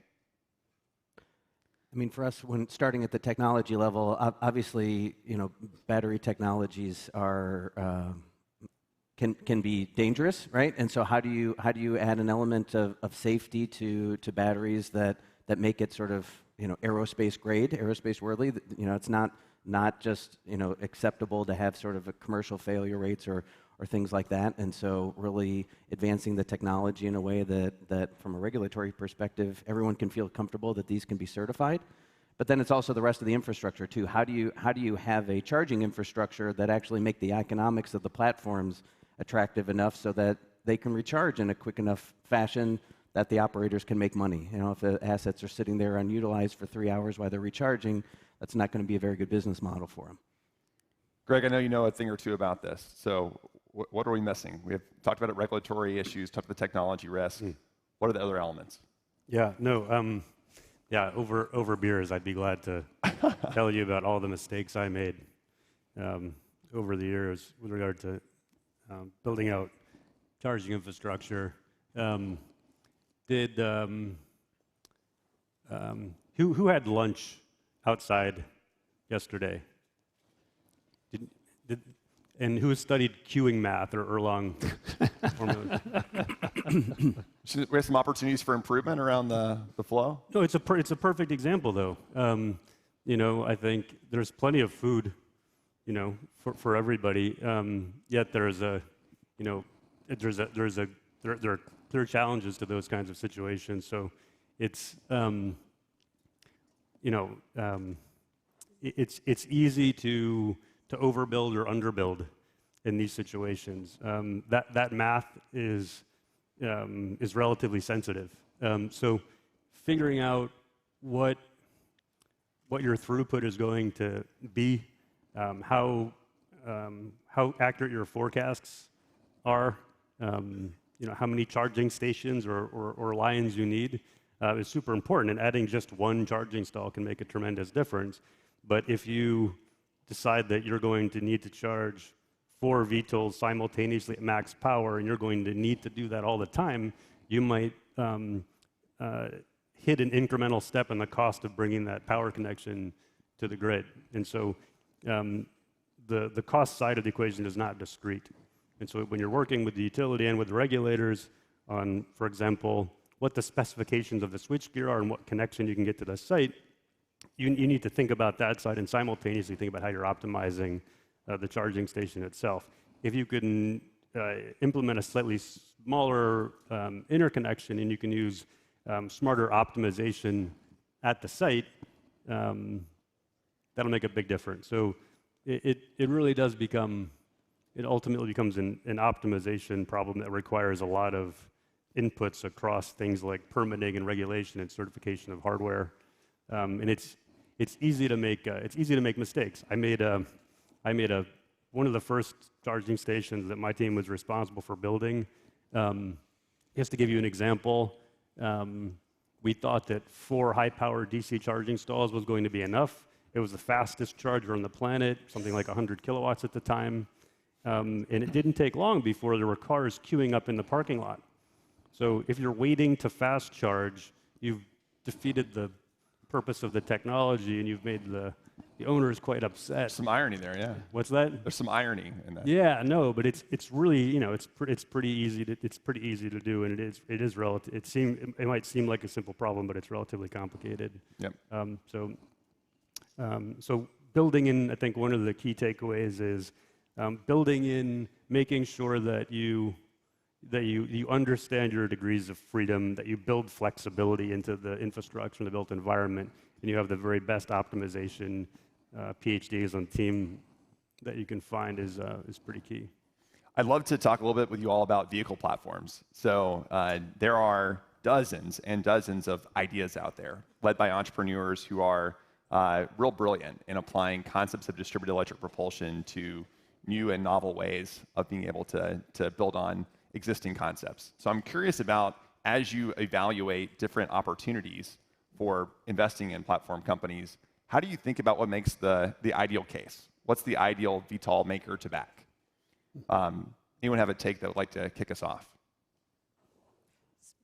I mean, for us, when starting at the technology level, obviously, battery technologies are can be dangerous, right? And so how do you add an element of safety to batteries that make it sort of aerospace grade, aerospace worthy? It's not just acceptable to have sort of a commercial failure rates or things like that. And so really advancing the technology in a way that from a regulatory perspective, everyone can feel comfortable that these can be certified. But then it's also the rest of the infrastructure too. How do you have a charging infrastructure that actually make the economics of the platforms attractive enough so that they can recharge in a quick enough fashion that the operators can make money? If the assets are sitting there unutilized for 3 hours while they're recharging, that's not going to be a very good business model for them. Greg, I know you know a thing or two about this. So what are we missing? We have talked about regulatory issues, talked about the technology risk. What are the other elements? Over beers, I'd be glad to tell you about all the mistakes I made over the years with regard to building out charging infrastructure. Who had lunch outside yesterday? And who has studied queuing math or Erlang formulas? We have some opportunities for improvement around the flow? No, it's a perfect example, though. I think there's plenty of food, for everybody. Yet there are clear challenges to those kinds of situations. So it's it's easy to overbuild or underbuild in these situations. That math is is relatively sensitive. So figuring out what your throughput is going to be, how accurate your forecasts are, how many charging stations or lines you need is super important. And adding just one charging stall can make a tremendous difference. But if you decide that you're going to need to charge 4 VTOLs simultaneously at max power, and you're going to need to do that all the time, you might hit an incremental step in the cost of bringing that power connection to the grid. And so the cost side of the equation is not discrete. And so when you're working with the utility and with the regulators on, for example, what the specifications of the switchgear are and what connection you can get to the site, you need to think about that side and simultaneously think about how you're optimizing the charging station itself. If you can implement a slightly smaller interconnection and you can use smarter optimization at the site, that'll make a big difference. So it really does become, it ultimately becomes an optimization problem that requires a lot of inputs across things like permitting and regulation and certification of hardware. And it's easy to make mistakes. I made one of the first charging stations that my team was responsible for building. Just to give you an example, we thought that 4 high-power DC charging stalls was going to be enough. It was the fastest charger on the planet, something like 100 kilowatts at the time. And it didn't take long before there were cars queuing up in the parking lot. So if you're waiting to fast charge, you've defeated the purpose of the technology, and you've made the owners quite upset. There's some irony there, yeah. What's that? There's some irony in that. Yeah, no, but it's really, it's pretty easy to do, and it is relative. It might seem like a simple problem, but it's relatively complicated. Yep. So building in, I think one of the key takeaways is building in, making sure that you understand your degrees of freedom, that you build flexibility into the infrastructure and the built environment, and you have the very best optimization PhDs on the team that you can find is pretty key. I'd love to talk a little bit with you all about vehicle platforms. So there are dozens and dozens of ideas out there, led by entrepreneurs who are real brilliant in applying concepts of distributed electric propulsion to new and novel ways of being able to build on existing concepts. So I'm curious about, as you evaluate different opportunities for investing in platform companies, how do you think about what makes the ideal case? What's the ideal VTOL maker to back? Anyone have a take that would like to kick us off?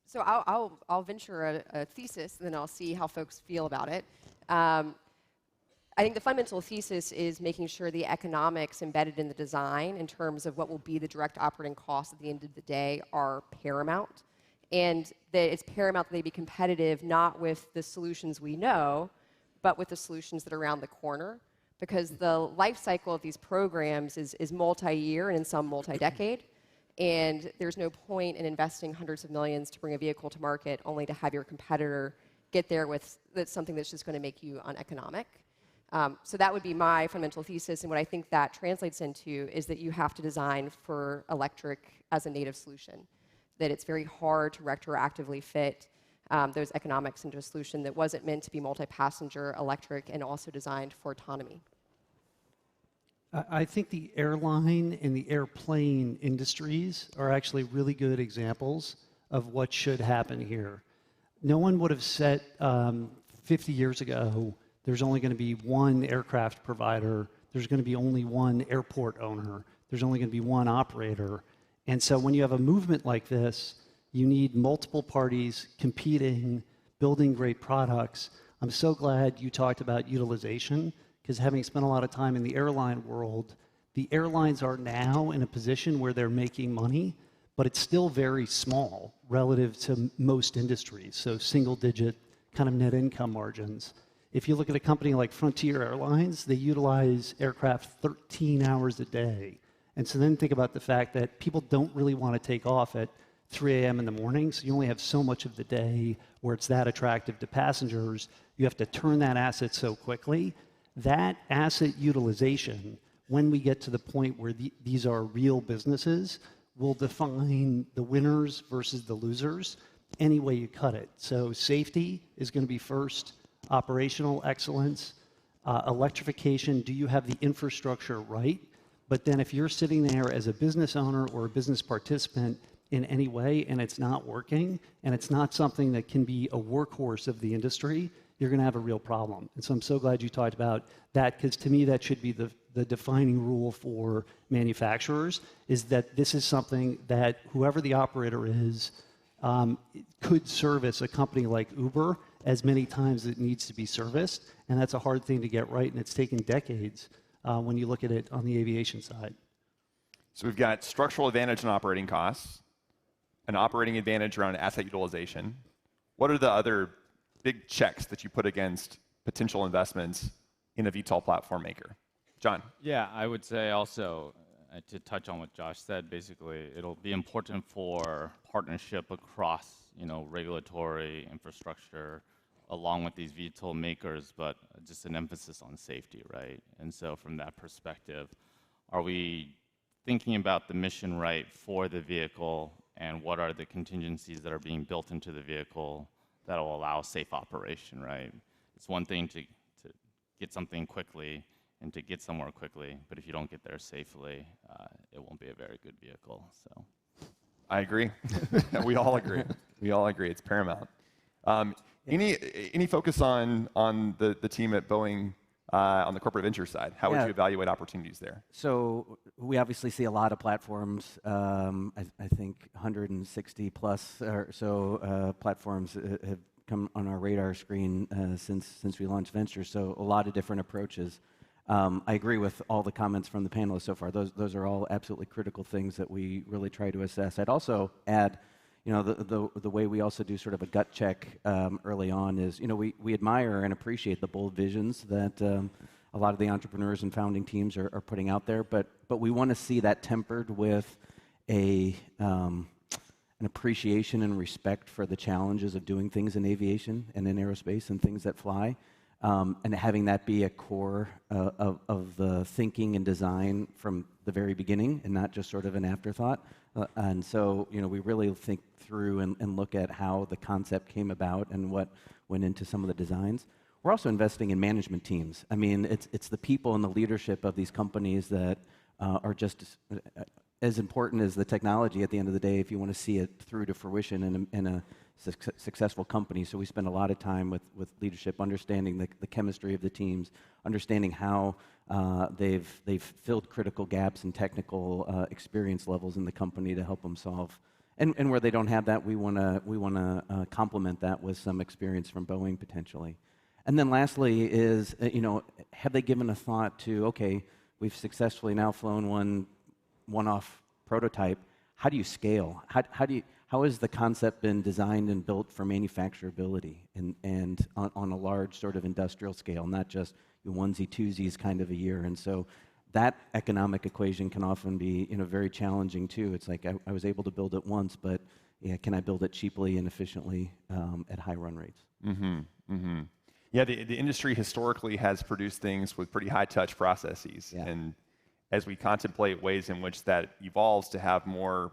So I'll venture a thesis, and then I'll see how folks feel about it. I think the fundamental thesis is making sure the economics embedded in the design in terms of what will be the direct operating costs at the end of the day are paramount. And that it's paramount that they be competitive not with the solutions we know, but with the solutions that are around the corner. Because the life cycle of these programs is multi-year and in some multi-decade. And there's no point in investing hundreds of millions to bring a vehicle to market only to have your competitor get there with something that's just going to make you uneconomic. So that would be my fundamental thesis, and what I think that translates into is that you have to design for electric as a native solution, that it's very hard to retroactively fit those economics into a solution that wasn't meant to be multi-passenger electric and also designed for autonomy. I think the airline and the airplane industries are actually really good examples of what should happen here. No one would have said 50 years ago there's only going to be one aircraft provider, there's going to be only one airport owner, there's only going to be one operator. And so when you have a movement like this, you need multiple parties competing, building great products. I'm so glad you talked about utilization, because having spent a lot of time in the airline world, the airlines are now in a position where they're making money, but it's still very small relative to most industries, so single-digit kind of net income margins. If you look at a company like Frontier Airlines, they utilize aircraft 13 hours a day. And so then think about the fact that people don't really want to take off at 3 a.m. in the morning, so you only have so much of the day where it's that attractive to passengers. You have to turn that asset so quickly. That asset utilization, when we get to the point where these are real businesses, will define the winners versus the losers any way you cut it. So safety is going to be first, operational excellence, electrification, do you have the infrastructure right? But then if you're sitting there as a business owner or a business participant in any way and it's not working and it's not something that can be a workhorse of the industry, you're going to have a real problem. And so I'm so glad you talked about that, because to me that should be the defining rule for manufacturers, is that this is something that whoever the operator is could service a company like Uber as many times as it needs to be serviced. And that's a hard thing to get right, and it's taken decades when you look at it on the aviation side. So we've got structural advantage in operating costs, an operating advantage around asset utilization. What are the other big checks that you put against potential investments in a VTOL platform maker? John? Yeah, I would say also, to touch on what Josh said, basically, it'll be important for partnership across, regulatory infrastructure, along with these VTOL makers, but just an emphasis on safety, right? And so from that perspective, are we thinking about the mission right for the vehicle, and what are the contingencies that are being built into the vehicle that will allow safe operation, right? It's one thing to get something quickly and to get somewhere quickly, but if you don't get there safely, it won't be a very good vehicle. So, I agree. We all agree. We all agree. It's paramount. Any focus on the team at Boeing on the corporate venture side? How would you evaluate opportunities there? So we obviously see a lot of platforms. I think 160 plus or so platforms have come on our radar screen since we launched Venture. So a lot of different approaches. I agree with all the comments from the panelists so far. Those are all absolutely critical things that we really try to assess. I'd also add, the way we also do sort of a gut check early on is, we admire and appreciate the bold visions that a lot of the entrepreneurs and founding teams are putting out there, but we want to see that tempered with an appreciation and respect for the challenges of doing things in aviation and in aerospace and things that fly. And having that be a core of the thinking and design from the very beginning and not just sort of an afterthought. And so, we really think through and look at how the concept came about and what went into some of the designs. We're also investing in management teams. I mean, it's the people and the leadership of these companies that are just as important as the technology at the end of the day if you want to see it through to fruition in a successful company. So we spend a lot of time with leadership, understanding the chemistry of the teams, understanding how they've filled critical gaps in technical experience levels in the company to help them solve. And where they don't have that, we want to complement that with some experience from Boeing potentially. And then lastly is, have they given a thought to, okay, we've successfully now flown one-off prototype. How do you scale? How has the concept been designed and built for manufacturability and on a large sort of industrial scale, not just onesie twosies kind of a year? And so that economic equation can often be very challenging too. It's like I was able to build it once, but can I build it cheaply and efficiently at high run rates? Mm-hmm. Mm-hmm. Yeah, the industry historically has produced things with pretty high touch processes, and as we contemplate ways in which that evolves to have more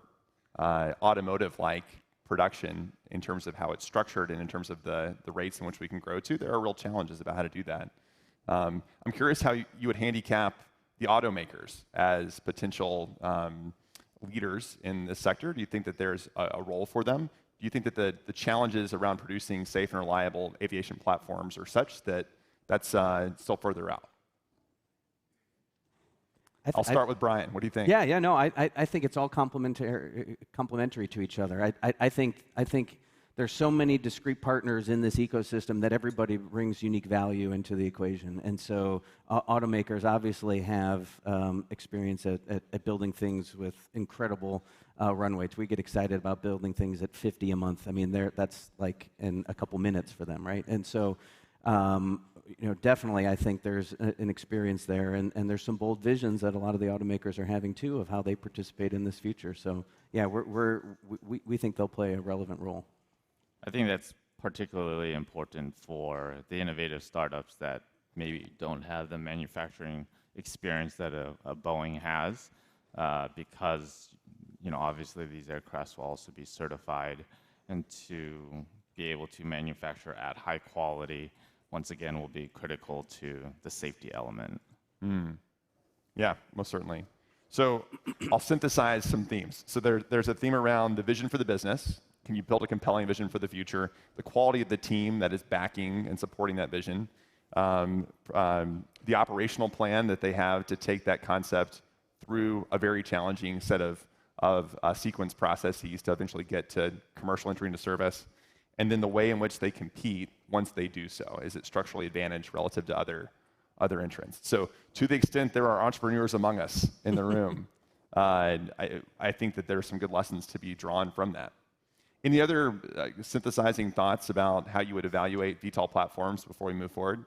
automotive-like production in terms of how it's structured and in terms of the rates in which we can grow to, there are real challenges about how to do that. I'm curious how you would handicap the automakers as potential leaders in this sector. Do you think that there's a role for them? Do you think that the challenges around producing safe and reliable aviation platforms are such that that's still further out? I'll start with Brian. What do you think? I think it's all complementary to each other. I think there's so many discrete partners in this ecosystem that everybody brings unique value into the equation. And so automakers obviously have experience at building things with incredible run rates. We get excited about building things at 50 a month. I mean, that's like in a couple minutes for them, right? And so definitely I think there's an experience there, and there's some bold visions that a lot of the automakers are having too of how they participate in this future. So yeah, we think they'll play a relevant role. I think that's particularly important for the innovative startups that maybe don't have the manufacturing experience that a Boeing has, because obviously these aircrafts will also be certified, and to be able to manufacture at high quality, once again, will be critical to the safety element. Yeah, most certainly. So I'll synthesize some themes. So there's a theme around the vision for the business. Can you build a compelling vision for the future? The quality of the team that is backing and supporting that vision. The operational plan that they have to take that concept through a very challenging set of sequence processes to eventually get to commercial entry into service. And then the way in which they compete once they do so. Is it structurally advantaged relative to other entrants? So to the extent there are entrepreneurs among us in the room, I think that there are some good lessons to be drawn from that. Any other synthesizing thoughts about how you would evaluate VTOL platforms before we move forward?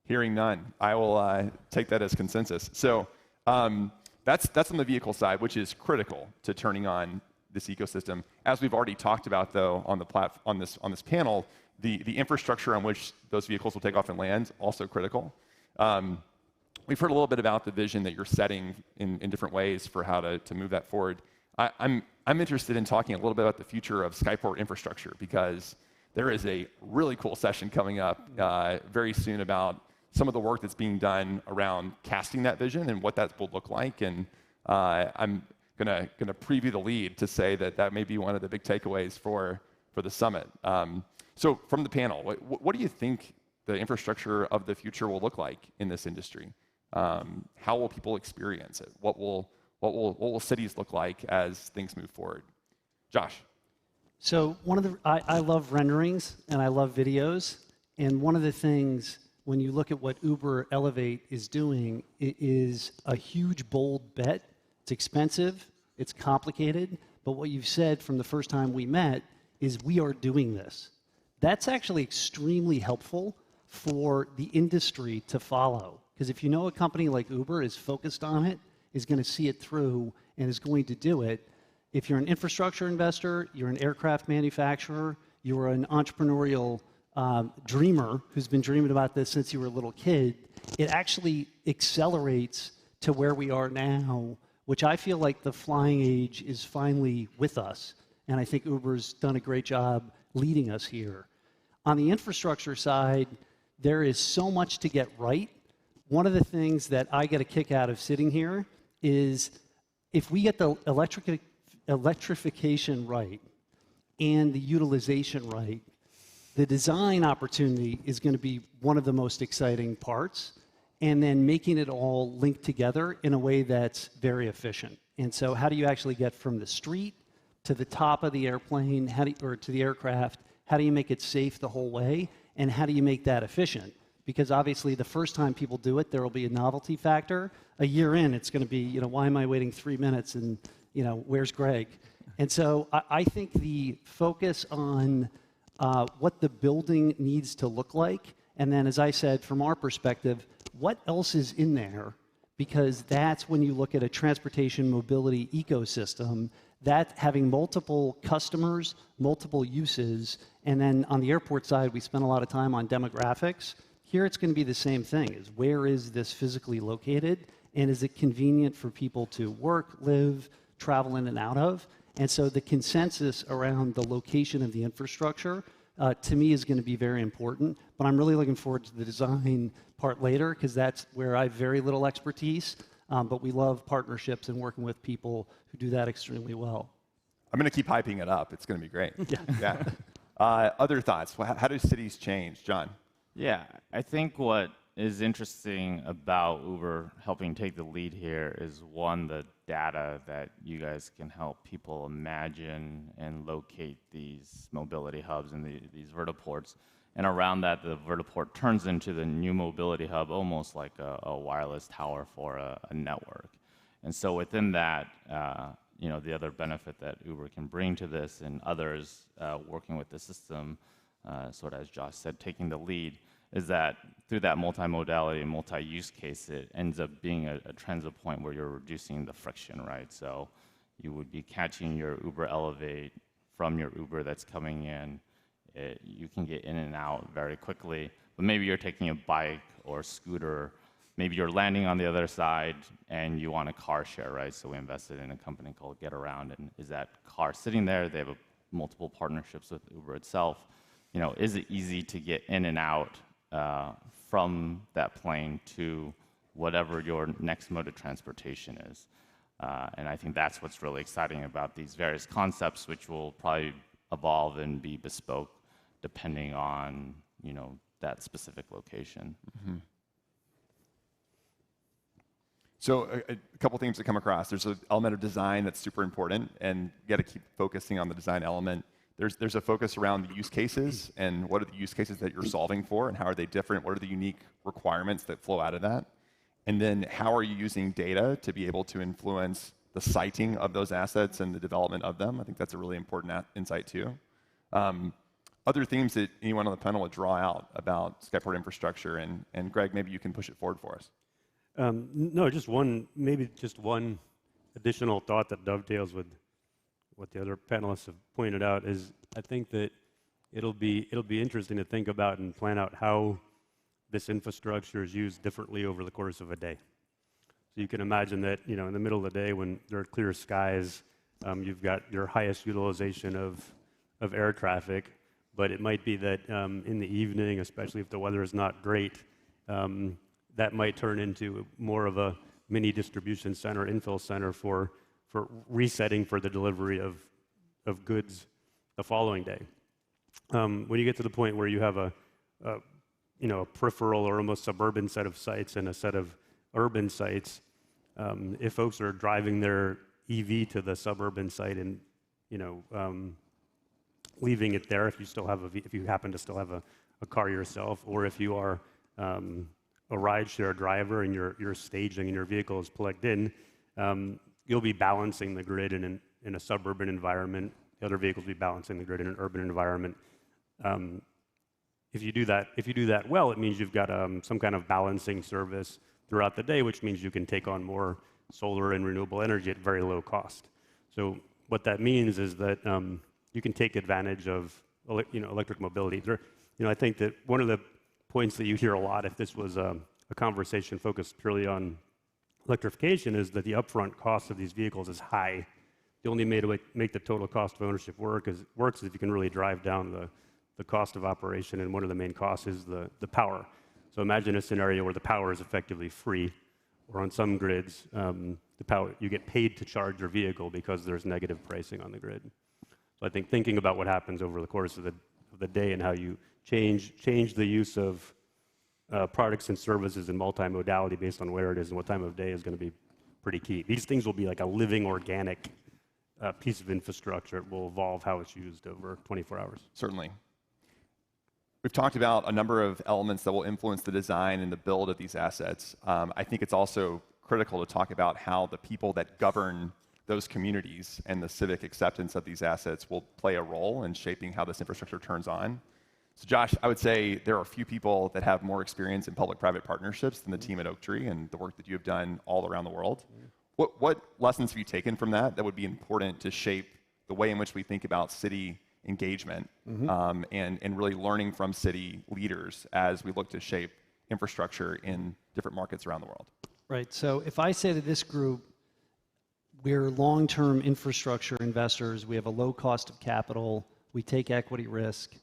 Hearing none, I will take that as consensus. So that's on the vehicle side, which is critical to turning on this ecosystem. As we've already talked about, though, on this panel, the infrastructure on which those vehicles will take off and land also critical. We've heard a little bit about the vision that you're setting in different ways for how to move that forward. I'm interested in talking a little bit about the future of Skyport infrastructure, because there is a really cool session coming up very soon about some of the work that's being done around casting that vision and what that will look like. And I'm gonna preview the lead to say that may be one of the big takeaways for the summit. So from the panel, what do you think the infrastructure of the future will look like in this industry? How will people experience it? What will cities look like as things move forward? Josh. So I love renderings and I love videos. And one of the things when you look at what Uber Elevate is doing, it is a huge, bold bet. It's expensive, it's complicated, but what you've said from the first time we met is we are doing this. That's actually extremely helpful for the industry to follow. Because if you know a company like Uber is focused on it, is going to see it through, and is going to do it, if you're an infrastructure investor, you're an aircraft manufacturer, you're an entrepreneurial dreamer who's been dreaming about this since you were a little kid, it actually accelerates to where we are now, which I feel like the flying age is finally with us. And I think Uber's done a great job leading us here. On the infrastructure side, there is so much to get right. One of the things that I get a kick out of sitting here is if we get the electrification right and the utilization right, the design opportunity is going to be one of the most exciting parts, and then making it all link together in a way that's very efficient. And so how do you actually get from the street to the top of the airplane, or to the aircraft? How do you make it safe the whole way? And how do you make that efficient? Because obviously the first time people do it, there will be a novelty factor. A year in, it's going to be, why am I waiting 3 minutes and, where's Greg? And so I think the focus on what the building needs to look like, and then, as I said, from our perspective, what else is in there? Because that's when you look at a transportation mobility ecosystem, that having multiple customers, multiple uses, and then on the airport side, we spend a lot of time on demographics. Here it's going to be the same thing, is where is this physically located, and is it convenient for people to work, live, travel in and out of? And so the consensus around the location of the infrastructure, to me, is going to be very important. But I'm really looking forward to the design part later, because that's where I have very little expertise. But we love partnerships and working with people who do that extremely well. I'm going to keep hyping it up. It's going to be great. Yeah. Other thoughts? How do cities change? John? Yeah, I think what is interesting about Uber helping take the lead here is, one, the data that you guys can help people imagine and locate these mobility hubs and these vertiports. And around that, the vertiport turns into the new mobility hub, almost like a wireless tower for a network. And so within that, the other benefit that Uber can bring to this, and others working with the system, sort of as Josh said, taking the lead, is that through that multimodality and multi-use case, it ends up being a transit point where you're reducing the friction, right? So you would be catching your Uber Elevate from your Uber that's coming in. You can get in and out very quickly, but maybe you're taking a bike or scooter maybe you're landing on the other side and you want a car share, right? So we invested in a company called Get Around, and is that car sitting there? They have multiple partnerships with Uber itself. Is it easy to get in and out from that plane to whatever your next mode of transportation is? And I think that's what's really exciting about these various concepts, which will probably evolve and be bespoke depending on that specific location. Mm-hmm. So a couple themes that come across. There's an element of design that's super important, and you got to keep focusing on the design element. There's a focus around the use cases and what are the use cases that you're solving for, and how are they different? What are the unique requirements that flow out of that? And then how are you using data to be able to influence the siting of those assets and the development of them? I think that's a really important insight too. Other themes that anyone on the panel would draw out about Skyport infrastructure, and Greg, maybe you can push it forward for us. No, maybe just one additional thought that dovetails with what the other panelists have pointed out is I think that it'll be interesting to think about and plan out how this infrastructure is used differently over the course of a day. So you can imagine that in the middle of the day when there are clear skies, you've got your highest utilization of air traffic, but it might be that in the evening, especially if the weather is not great, that might turn into more of a mini distribution center, infill center for resetting for the delivery of goods the following day. When you get to the point where you have a peripheral or almost suburban set of sites and a set of urban sites, if folks are driving their EV to the suburban site and leaving it there, if you happen to still have a car yourself, or if you are a rideshare driver and your staging and your vehicle is plugged in, you'll be balancing the grid in a suburban environment. The other vehicles will be balancing the grid in an urban environment. If you do that well, it means you've got some kind of balancing service throughout the day, which means you can take on more solar and renewable energy at very low cost. So what that means is that you can take advantage of electric mobility. I think that one of the points that you hear a lot, if this was a conversation focused purely on electrification, is that the upfront cost of these vehicles is high. The only way to make the total cost of ownership works is if you can really drive down the cost of operation, and one of the main costs is the power. So imagine a scenario where the power is effectively free, or on some grids, you get paid to charge your vehicle because there's negative pricing on the grid. So I think thinking about what happens over the course of the day and how you change the use of products and services and multimodality based on where it is and what time of day is going to be pretty key. These things will be like a living, organic piece of infrastructure. It will evolve how it's used over 24 hours. Certainly. We've talked about a number of elements that will influence the design and the build of these assets. I think it's also critical to talk about how the people that govern those communities and the civic acceptance of these assets will play a role in shaping how this infrastructure turns on. So Josh, I would say there are a few people that have more experience in public-private partnerships than the team at Oaktree and the work that you have done all around the world. What lessons have you taken from that would be important to shape the way in which we think about city engagement, and really learning from city leaders as we look to shape infrastructure in different markets around the world? Right. So if I say to this group, we're long-term infrastructure investors, we have a low cost of capital, we take equity risk,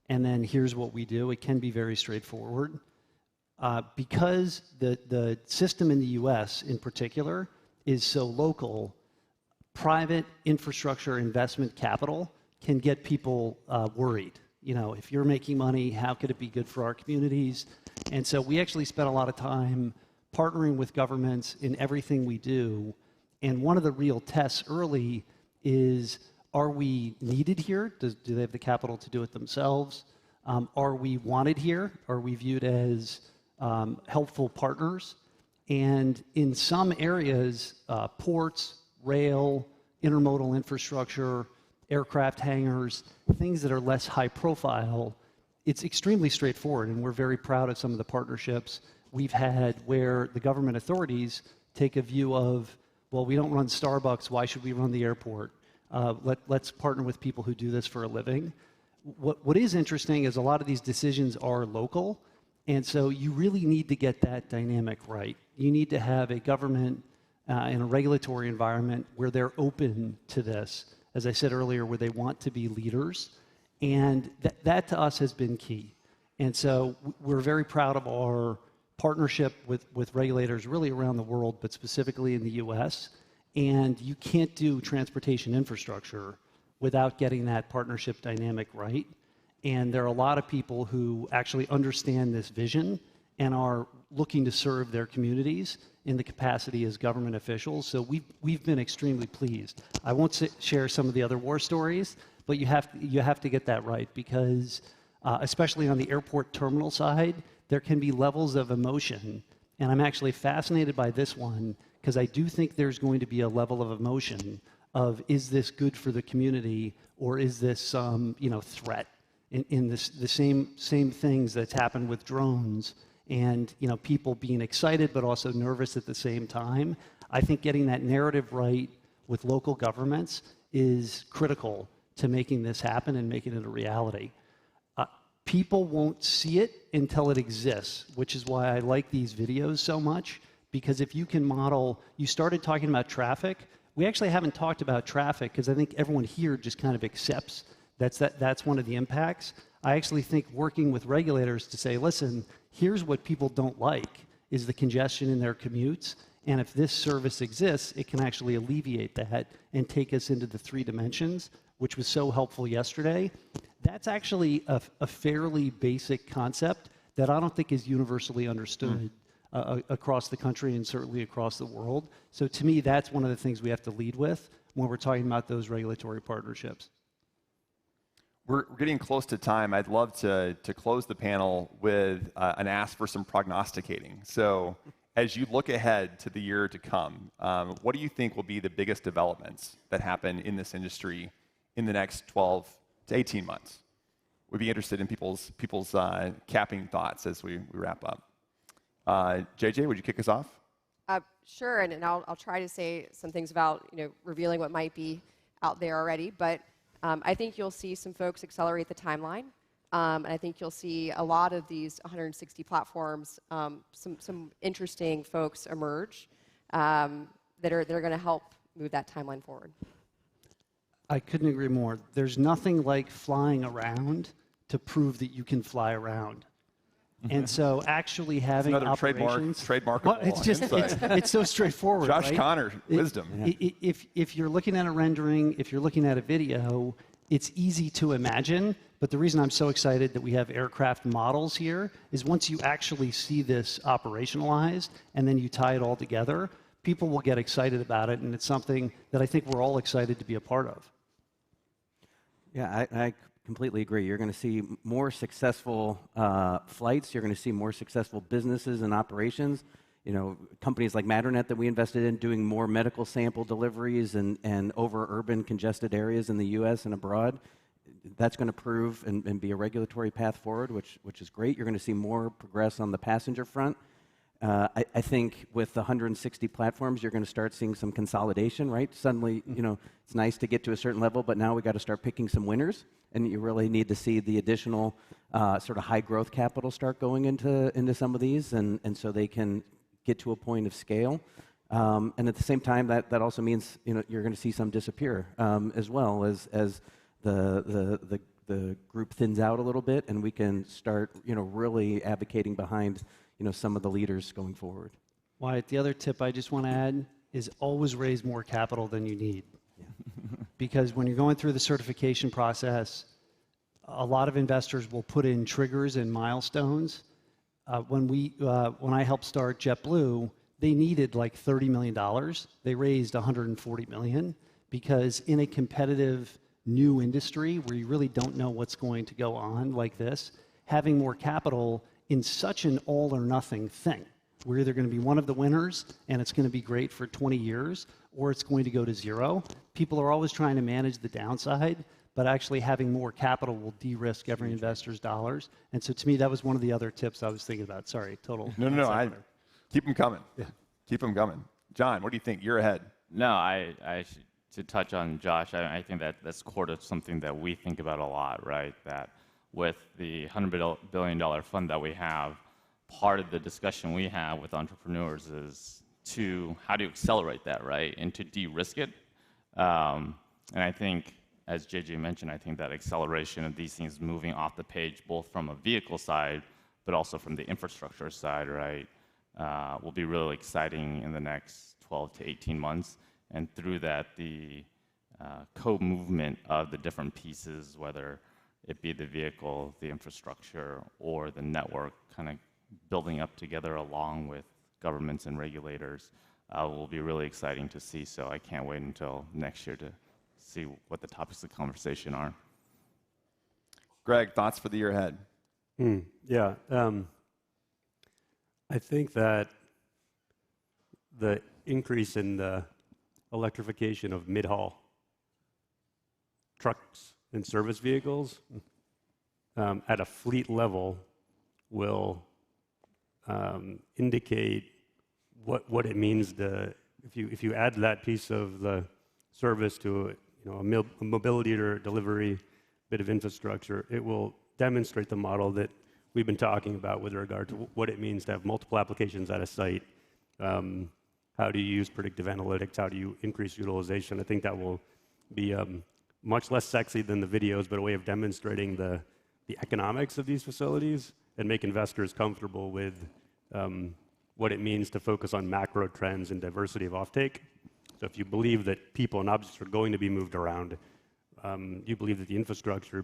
and then here's what we do, it can be very straightforward. Because the system in the US in particular is so local, private infrastructure investment capital can get people worried. If you're making money, how could it be good for our communities? And so we actually spend a lot of time partnering with governments in everything we do. And one of the real tests early is, are we needed here? Do they have the capital to do it themselves? Are we wanted here? Are we viewed as helpful partners? And in some areas, ports, rail, intermodal infrastructure, aircraft hangars, things that are less high profile, it's extremely straightforward, and we're very proud of some of the partnerships we've had where the government authorities take a view of, well, we don't run Starbucks, why should we run the airport? Let's partner with people who do this for a living. What is interesting is a lot of these decisions are local, And so you really need to get that dynamic right. You need to have a government in a regulatory environment where they're open to this, as I said earlier, where they want to be leaders. And that to us has been key. And so we're very proud of our partnership with regulators really around the world, but specifically in the US. And you can't do transportation infrastructure without getting that partnership dynamic right. And there are a lot of people who actually understand this vision and are looking to serve their communities in the capacity as government officials. So we've been extremely pleased. I won't share some of the other war stories, but you have to get that right, because especially on the airport terminal side, there can be levels of emotion. And I'm actually fascinated by this one, because I do think there's going to be a level of emotion of, is this good for the community, or is this some threat? In the same things that's happened with drones, and people being excited but also nervous at the same time. I think getting that narrative right with local governments is critical to making this happen and making it a reality. People won't see it until it exists, which is why I like these videos so much, because if you can model, you started talking about traffic. We actually haven't talked about traffic because I think everyone here just kind of accepts that's one of the impacts. I actually think working with regulators to say, listen, here's what people don't like, is the congestion in their commutes. And if this service exists, it can actually alleviate that and take us into the 3 dimensions, which was so helpful yesterday. That's actually a fairly basic concept that I don't think is universally understood across the country and certainly across the world. So to me, that's one of the things we have to lead with when we're talking about those regulatory partnerships. We're getting close to time. I'd love to close the panel with an ask for some prognosticating. So as you look ahead to the year to come, what do you think will be the biggest developments that happen in this industry in the next 12 to 18 months? We'd be interested in people's capping thoughts as we wrap up. JJ, would you kick us off? Sure, and I'll try to say some things about revealing what might be out there already, but I think you'll see some folks accelerate the timeline, and I think you'll see a lot of these 160 platforms, some interesting folks emerge that are going to help move that timeline forward. I couldn't agree more. There's nothing like flying around to prove that you can fly around. And so actually having another operations... trademarkable well, it's so straightforward, Josh right? Connor, wisdom. If you're looking at a rendering, if you're looking at a video, it's easy to imagine. But the reason I'm so excited that we have aircraft models here is once you actually see this operationalized and then you tie it all together, people will get excited about it. And it's something that I think we're all excited to be a part of. Yeah, I completely agree. You're going to see more successful flights. You're going to see more successful businesses and operations. Companies like Matternet that we invested in doing more medical sample deliveries and over urban congested areas in the U.S. and abroad. That's going to prove and be a regulatory path forward, which is great. You're going to see more progress on the passenger front. I think with the 160 platforms, you're going to start seeing some consolidation, right? Suddenly, it's nice to get to a certain level, but now we got to start picking some winners, and you really need to see the additional sort of high growth capital start going into some of these, and so they can get to a point of scale. And at the same time, that also means you're going to see some disappear as well as the group thins out a little bit, and we can start really advocating behind some of the leaders going forward. Wyatt, the other tip I just want to add is always raise more capital than you need. Yeah. Because when you're going through the certification process, a lot of investors will put in triggers and milestones. When I helped start JetBlue, they needed like $30 million. They raised $140 million because in a competitive new industry where you really don't know what's going to go on like this, having more capital in such an all or nothing thing. We're either going to be one of the winners and it's going to be great for 20 years, or it's going to go to zero. People are always trying to manage the downside, but actually having more capital will de-risk every investor's dollars. And so to me, that was one of the other tips I was thinking about. Sorry, total. No, keep them coming. Yeah. Keep them coming. John, what do you think? You're ahead. No, to touch on Josh, I think that's core to something that we think about a lot, right? That with the $100 billion fund that we have, part of the discussion we have with entrepreneurs is to how do you accelerate that, right, and to de-risk it. And I think, as JJ mentioned, I think that acceleration of these things moving off the page, both from a vehicle side, but also from the infrastructure side, right, will be really exciting in the next 12 to 18 months. And through that, the co-movement of the different pieces, whether it be the vehicle, the infrastructure, or the network, kind of building up together along with governments and regulators, will be really exciting to see. So I can't wait until next year to see what the topics of conversation are. Greg, thoughts for the year ahead? Yeah. I think that the increase in the electrification of mid-haul trucks and service vehicles at a fleet level will indicate what it means to, if you add that piece of the service to a mobility or delivery bit of infrastructure, it will demonstrate the model that we've been talking about with regard to what it means to have multiple applications at a site. How do you use predictive analytics? How do you increase utilization? I think that will be much less sexy than the videos, but a way of demonstrating the economics of these facilities and make investors comfortable with what it means to focus on macro trends and diversity of offtake. So if you believe that people and objects are going to be moved around, you believe that the infrastructure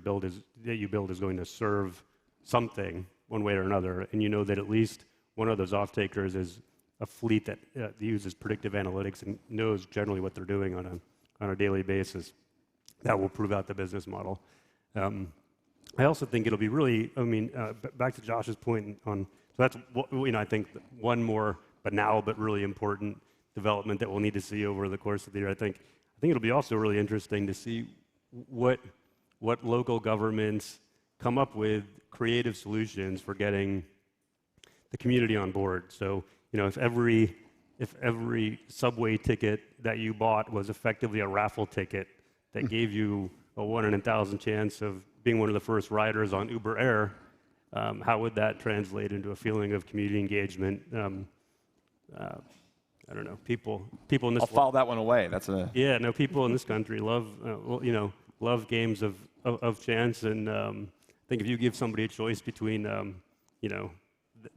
that you build is going to serve something one way or another, and you know that at least one of those off-takers is a fleet that uses predictive analytics and knows generally what they're doing on a daily basis, that will prove out the business model. I also think it'll be really, back to Josh's point on, so that's, I think one more banal but really important development that we'll need to see over the course of the year. I think it'll be also really interesting to see what local governments come up with creative solutions for getting the community on board. So, if every subway ticket that you bought was effectively a raffle ticket that gave you a 1 in 1,000 chance of being one of the first riders on Uber Air, how would that translate into a feeling of community engagement? I don't know. People in this. I'll file that one away. People in this country love games of chance, and I think if you give somebody a choice between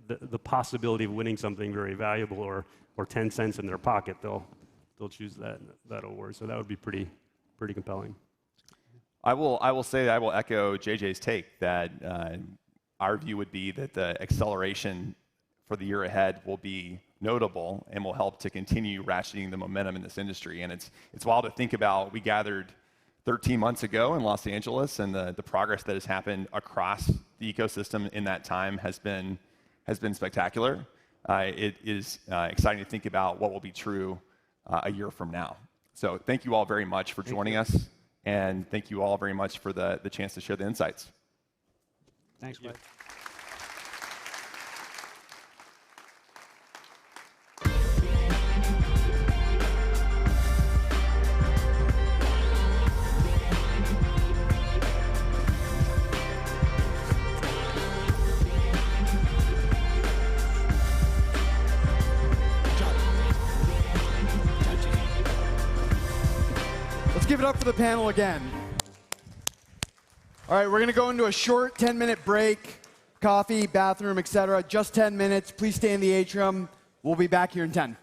the possibility of winning something very valuable or 10 cents in their pocket, they'll choose that award. So that would be pretty compelling. I will echo JJ's take that our view would be that the acceleration for the year ahead will be notable and will help to continue ratcheting the momentum in this industry. And it's wild to think about. We gathered 13 months ago in Los Angeles, and the progress that has happened across the ecosystem in that time has been spectacular. It is exciting to think about what will be true a year from now. So thank you all very much for joining us, and thank you all very much for the chance to share the insights. Thanks, Mike. Give it up for the panel again. All right, we're going to go into a short 10-minute break. Coffee, bathroom, etc. Just 10 minutes. Please stay in the atrium. We'll be back here in 10.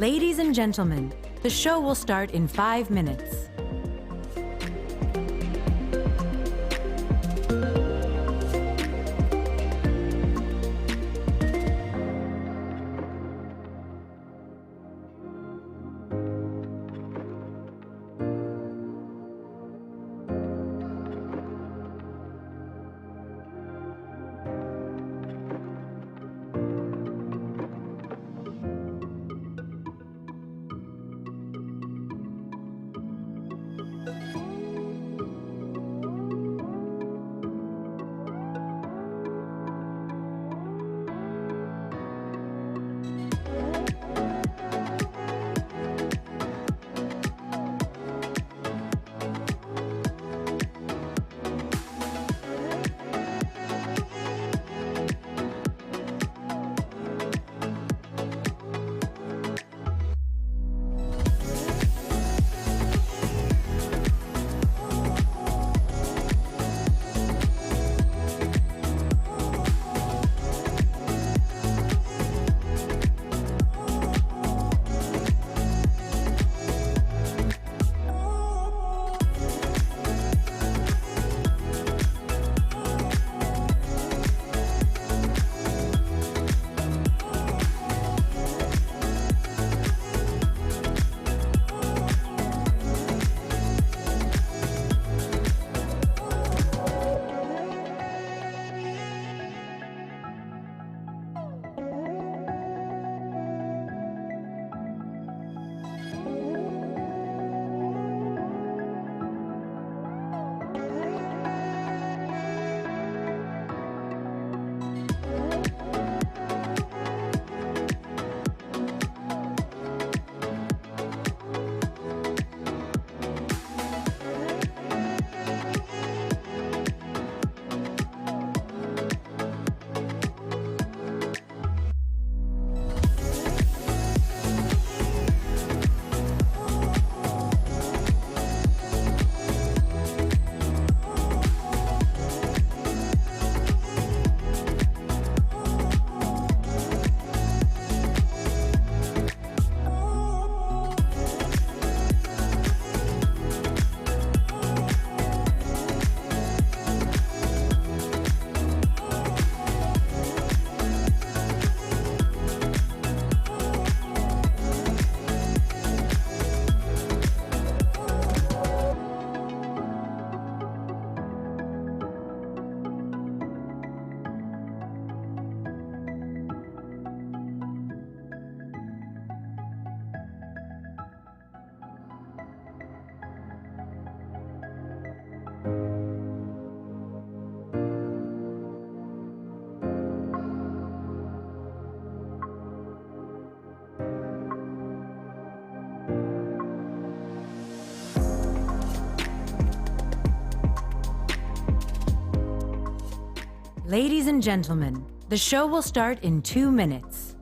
Ladies and gentlemen, the show will start in 5 minutes. Ladies and gentlemen, the show will start in 2 minutes.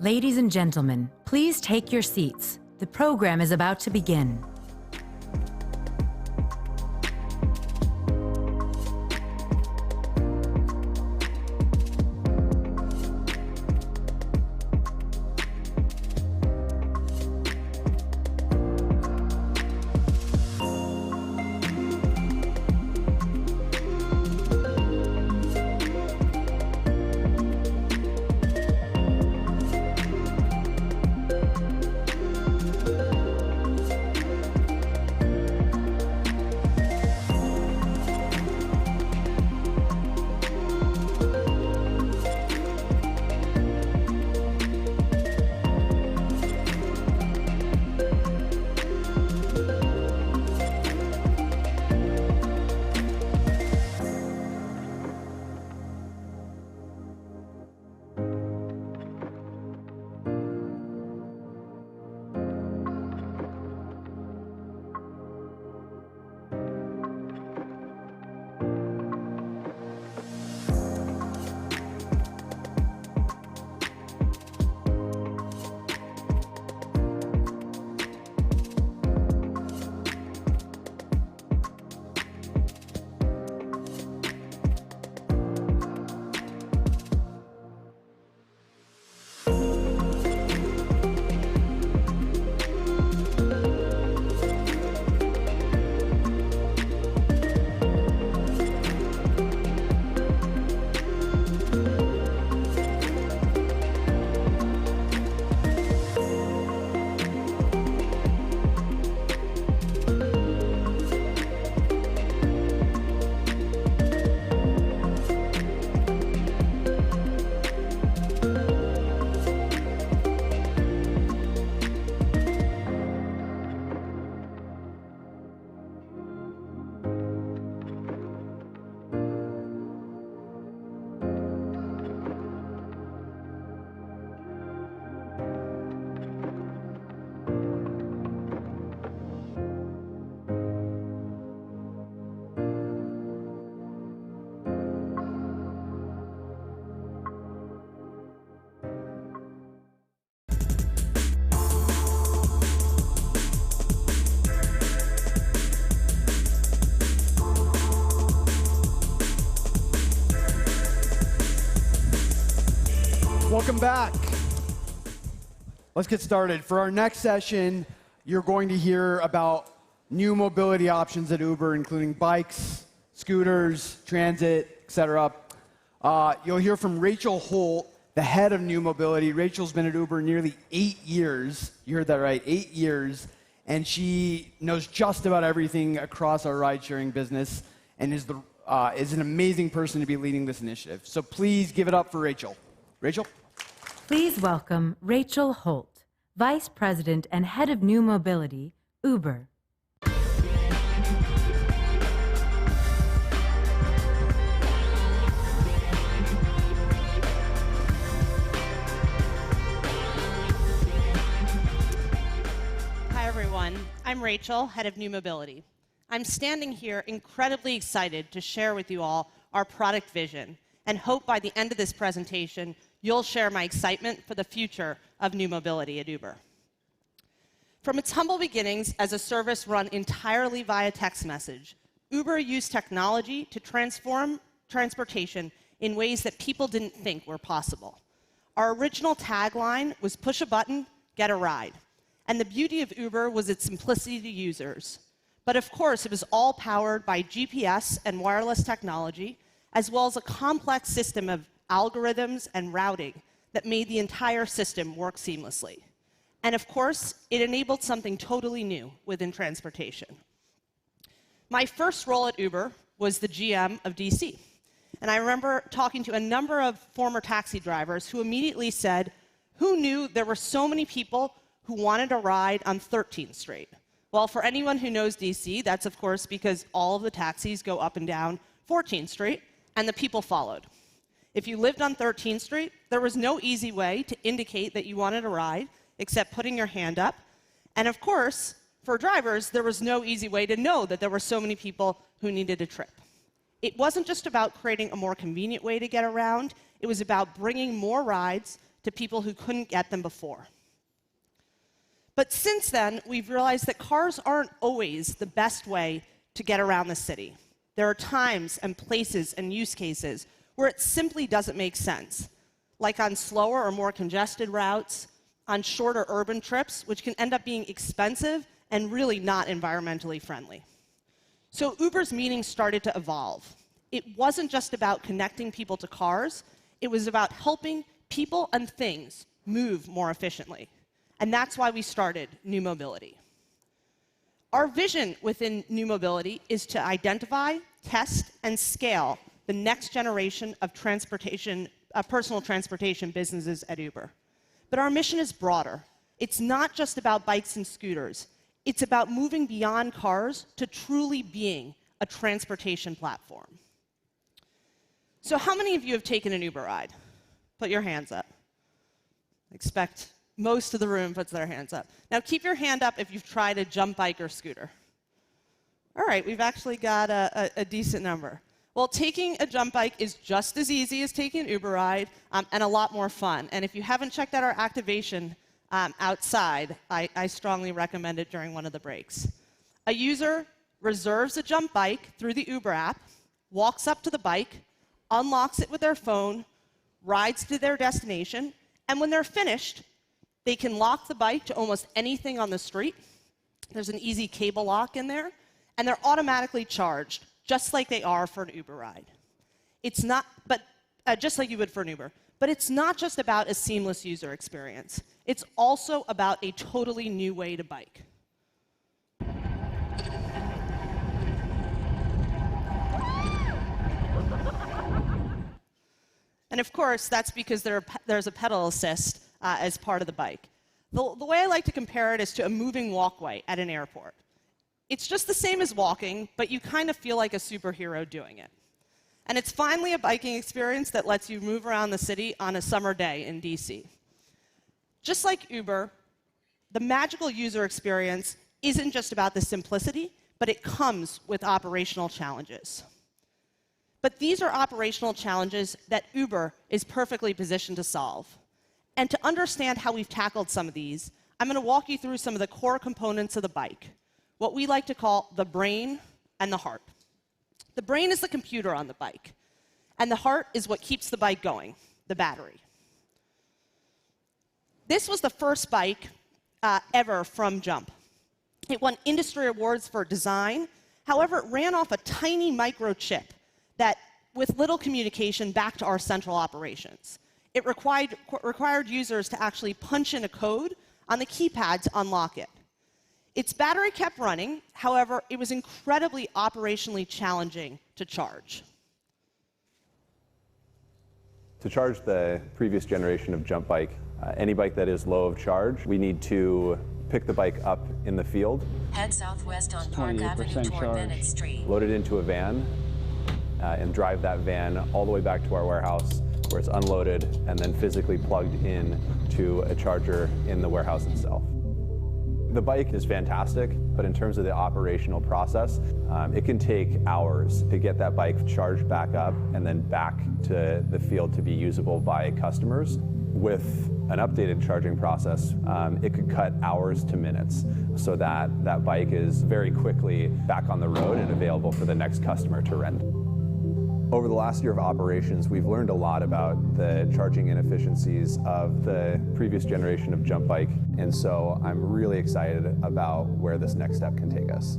Ladies and gentlemen, please take your seats. The program is about to begin. Welcome back. Let's get started. For our next session, you're going to hear about new mobility options at Uber, including bikes, scooters, transit, etc. You'll hear from Rachel Holt, the head of new mobility. Rachel's been at Uber nearly 8 years. You heard that right, 8 years. And she knows just about everything across our ride-sharing business and is an amazing person to be leading this initiative. So please give it up for Rachel. Rachel? Please welcome Rachel Holt, Vice President and Head of New Mobility, Uber. Hi, everyone. I'm Rachel, Head of New Mobility. I'm standing here incredibly excited to share with you all our product vision and hope by the end of this presentation, you'll share my excitement for the future of new mobility at Uber. From its humble beginnings as a service run entirely via text message, Uber used technology to transform transportation in ways that people didn't think were possible. Our original tagline was push a button, get a ride. And the beauty of Uber was its simplicity to users. But of course, it was all powered by GPS and wireless technology, as well as a complex system of algorithms and routing that made the entire system work seamlessly. And of course, it enabled something totally new within transportation. My first role at Uber was the GM of DC. And I remember talking to a number of former taxi drivers who immediately said, who knew there were so many people who wanted a ride on 13th Street? Well, for anyone who knows DC, that's of course because all of the taxis go up and down 14th Street, and the people followed. If you lived on 13th Street, there was no easy way to indicate that you wanted a ride except putting your hand up. And of course, for drivers, there was no easy way to know that there were so many people who needed a trip. It wasn't just about creating a more convenient way to get around. It was about bringing more rides to people who couldn't get them before. But since then, we've realized that cars aren't always the best way to get around the city. There are times and places and use cases where it simply doesn't make sense, like on slower or more congested routes, on shorter urban trips, which can end up being expensive and really not environmentally friendly. So Uber's meaning started to evolve. It wasn't just about connecting people to cars, it was about helping people and things move more efficiently. And that's why we started New Mobility. Our vision within New Mobility is to identify, test, and scale the next generation of transportation, personal transportation businesses at Uber. But our mission is broader. It's not just about bikes and scooters. It's about moving beyond cars to truly being a transportation platform. So how many of you have taken an Uber ride? Put your hands up. I expect most of the room puts their hands up. Now keep your hand up if you've tried a jump bike or scooter. All right, we've actually got a decent number. Well, taking a jump bike is just as easy as taking an Uber ride and a lot more fun. And if you haven't checked out our activation outside, I strongly recommend it during one of the breaks. A user reserves a jump bike through the Uber app, walks up to the bike, unlocks it with their phone, rides to their destination, and when they're finished, they can lock the bike to almost anything on the street. There's an easy cable lock in there, and they're automatically charged, just like they are for an Uber ride. It's not, but just like you would for an Uber. But it's not just about a seamless user experience. It's also about a totally new way to bike. And of course, that's because there's a pedal assist as part of the bike. The way I like to compare it is to a moving walkway at an airport. It's just the same as walking, but you kind of feel like a superhero doing it. And it's finally a biking experience that lets you move around the city on a summer day in DC. Just like Uber, the magical user experience isn't just about the simplicity, but it comes with operational challenges. But these are operational challenges that Uber is perfectly positioned to solve. And to understand how we've tackled some of these, I'm going to walk you through some of the core components of the bike, what we like to call the brain and the heart. The brain is the computer on the bike, and the heart is what keeps the bike going, the battery. This was the first bike ever from Jump. It won industry awards for design. However, it ran off a tiny microchip that, with little communication back to our central operations. It required users to actually punch in a code on the keypad to unlock it. Its battery kept running. However, it was incredibly operationally challenging to charge. To charge the previous generation of Jump bike, any bike that is low of charge, we need to pick the bike up in the field, head southwest on Park Avenue toward Bennett Street, load it into a van, and drive that van all the way back to our warehouse where it's unloaded and then physically plugged in to a charger in the warehouse itself. The bike is fantastic, but in terms of the operational process, it can take hours to get that bike charged back up and then back to the field to be usable by customers. With an updated charging process, it could cut hours to minutes so that that bike is very quickly back on the road and available for the next customer to rent. Over the last year of operations, we've learned a lot about the charging inefficiencies of the previous generation of Jump bike, and so I'm really excited about where this next step can take us.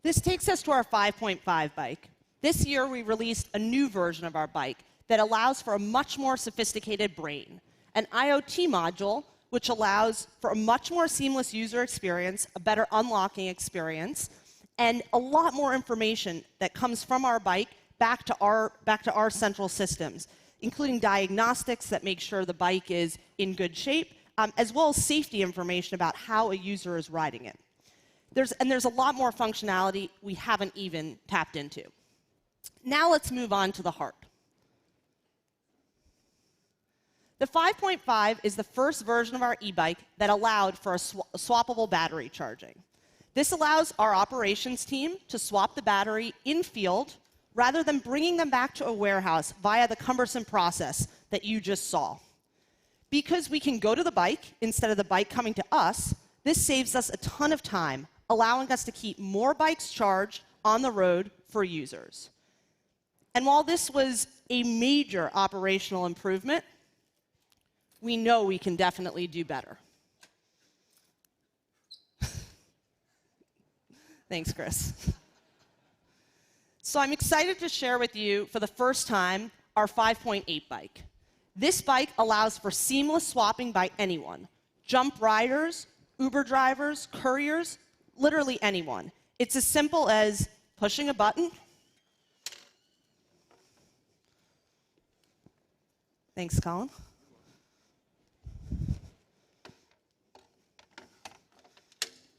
This takes us to our 5.5 bike. This year, we released a new version of our bike that allows for a much more sophisticated brain, an IoT module which allows for a much more seamless user experience, a better unlocking experience, and a lot more information that comes from our bike back to our central systems, including diagnostics that make sure the bike is in good shape, as well as safety information about how a user is riding it. There's a lot more functionality we haven't even tapped into. Now let's move on to the heart. The 5.5 is the first version of our e-bike that allowed for a swappable battery charging. This allows our operations team to swap the battery in field rather than bringing them back to a warehouse via the cumbersome process that you just saw. Because we can go to the bike instead of the bike coming to us, this saves us a ton of time, allowing us to keep more bikes charged on the road for users. And while this was a major operational improvement, we know we can definitely do better. Thanks, Chris. So I'm excited to share with you, for the first time, our 5.8 bike. This bike allows for seamless swapping by anyone. Jump riders, Uber drivers, couriers, literally anyone. It's as simple as pushing a button. Thanks, Colin.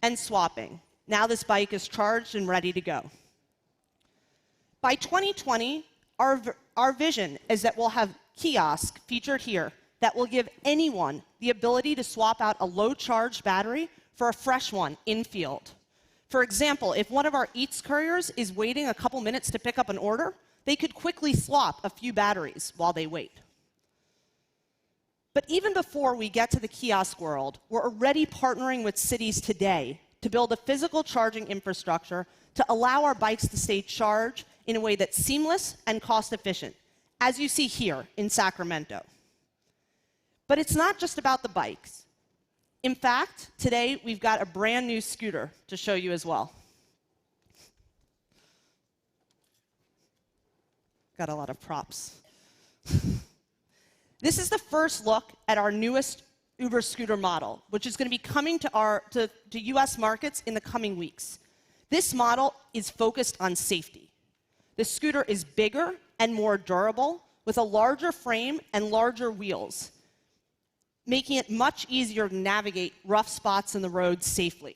And swapping. Now this bike is charged and ready to go. By 2020, our vision is that we'll have kiosks featured here that will give anyone the ability to swap out a low-charged battery for a fresh one in field. For example, if one of our Eats couriers is waiting a couple minutes to pick up an order, they could quickly swap a few batteries while they wait. But even before we get to the kiosk world, we're already partnering with cities today to build a physical charging infrastructure to allow our bikes to stay charged in a way that's seamless and cost-efficient, as you see here in Sacramento. But it's not just about the bikes. In fact, today we've got a brand new scooter to show you as well. Got a lot of props. This is the first look at our newest Uber scooter model, which is going to be coming to US markets in the coming weeks. This model is focused on safety. The scooter is bigger and more durable, with a larger frame and larger wheels, making it much easier to navigate rough spots in the road safely.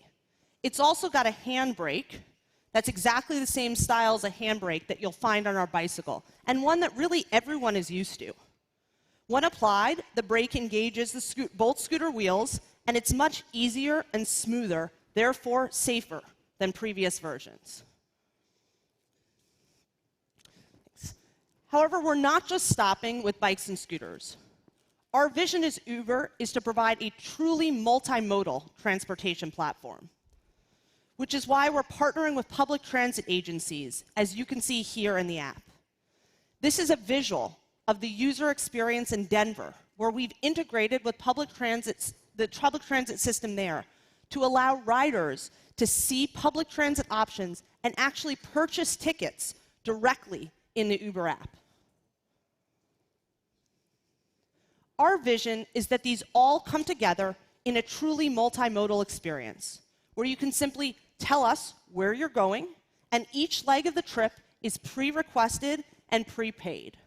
It's also got a handbrake that's exactly the same style as a handbrake that you'll find on our bicycle, and one that really everyone is used to. When applied, the brake engages both scooter wheels, and it's much easier and smoother, therefore safer than previous versions. However, we're not just stopping with bikes and scooters. Our vision as Uber is to provide a truly multimodal transportation platform, which is why we're partnering with public transit agencies, as you can see here in the app. This is a visual of the user experience in Denver, where we've integrated with the public transit system there to allow riders to see public transit options and actually purchase tickets directly in the Uber app. Our vision is that these all come together in a truly multimodal experience, where you can simply tell us where you're going, and each leg of the trip is pre-requested and prepaid.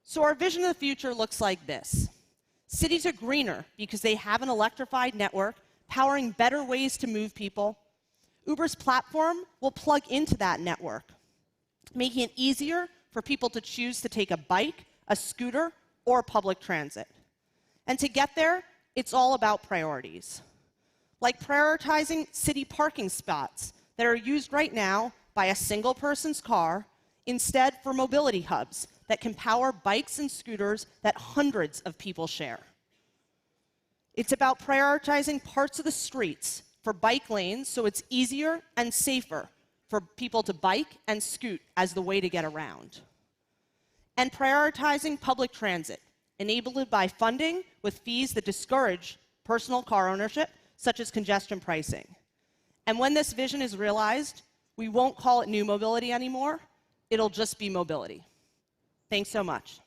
So our vision of the future looks like this. Cities are greener because they have an electrified network powering better ways to move people. Uber's platform will plug into that network, making it easier for people to choose to take a bike, a scooter, or public transit. And to get there, it's all about priorities, like prioritizing city parking spots that are used right now by a single person's car, instead for mobility hubs that can power bikes and scooters that hundreds of people share. It's about prioritizing parts of the streets for bike lanes so it's easier and safer for people to bike and scoot as the way to get around. And prioritizing public transit, enabled by funding with fees that discourage personal car ownership, such as congestion pricing. And when this vision is realized, we won't call it new mobility anymore. It'll just be mobility. Thanks so much.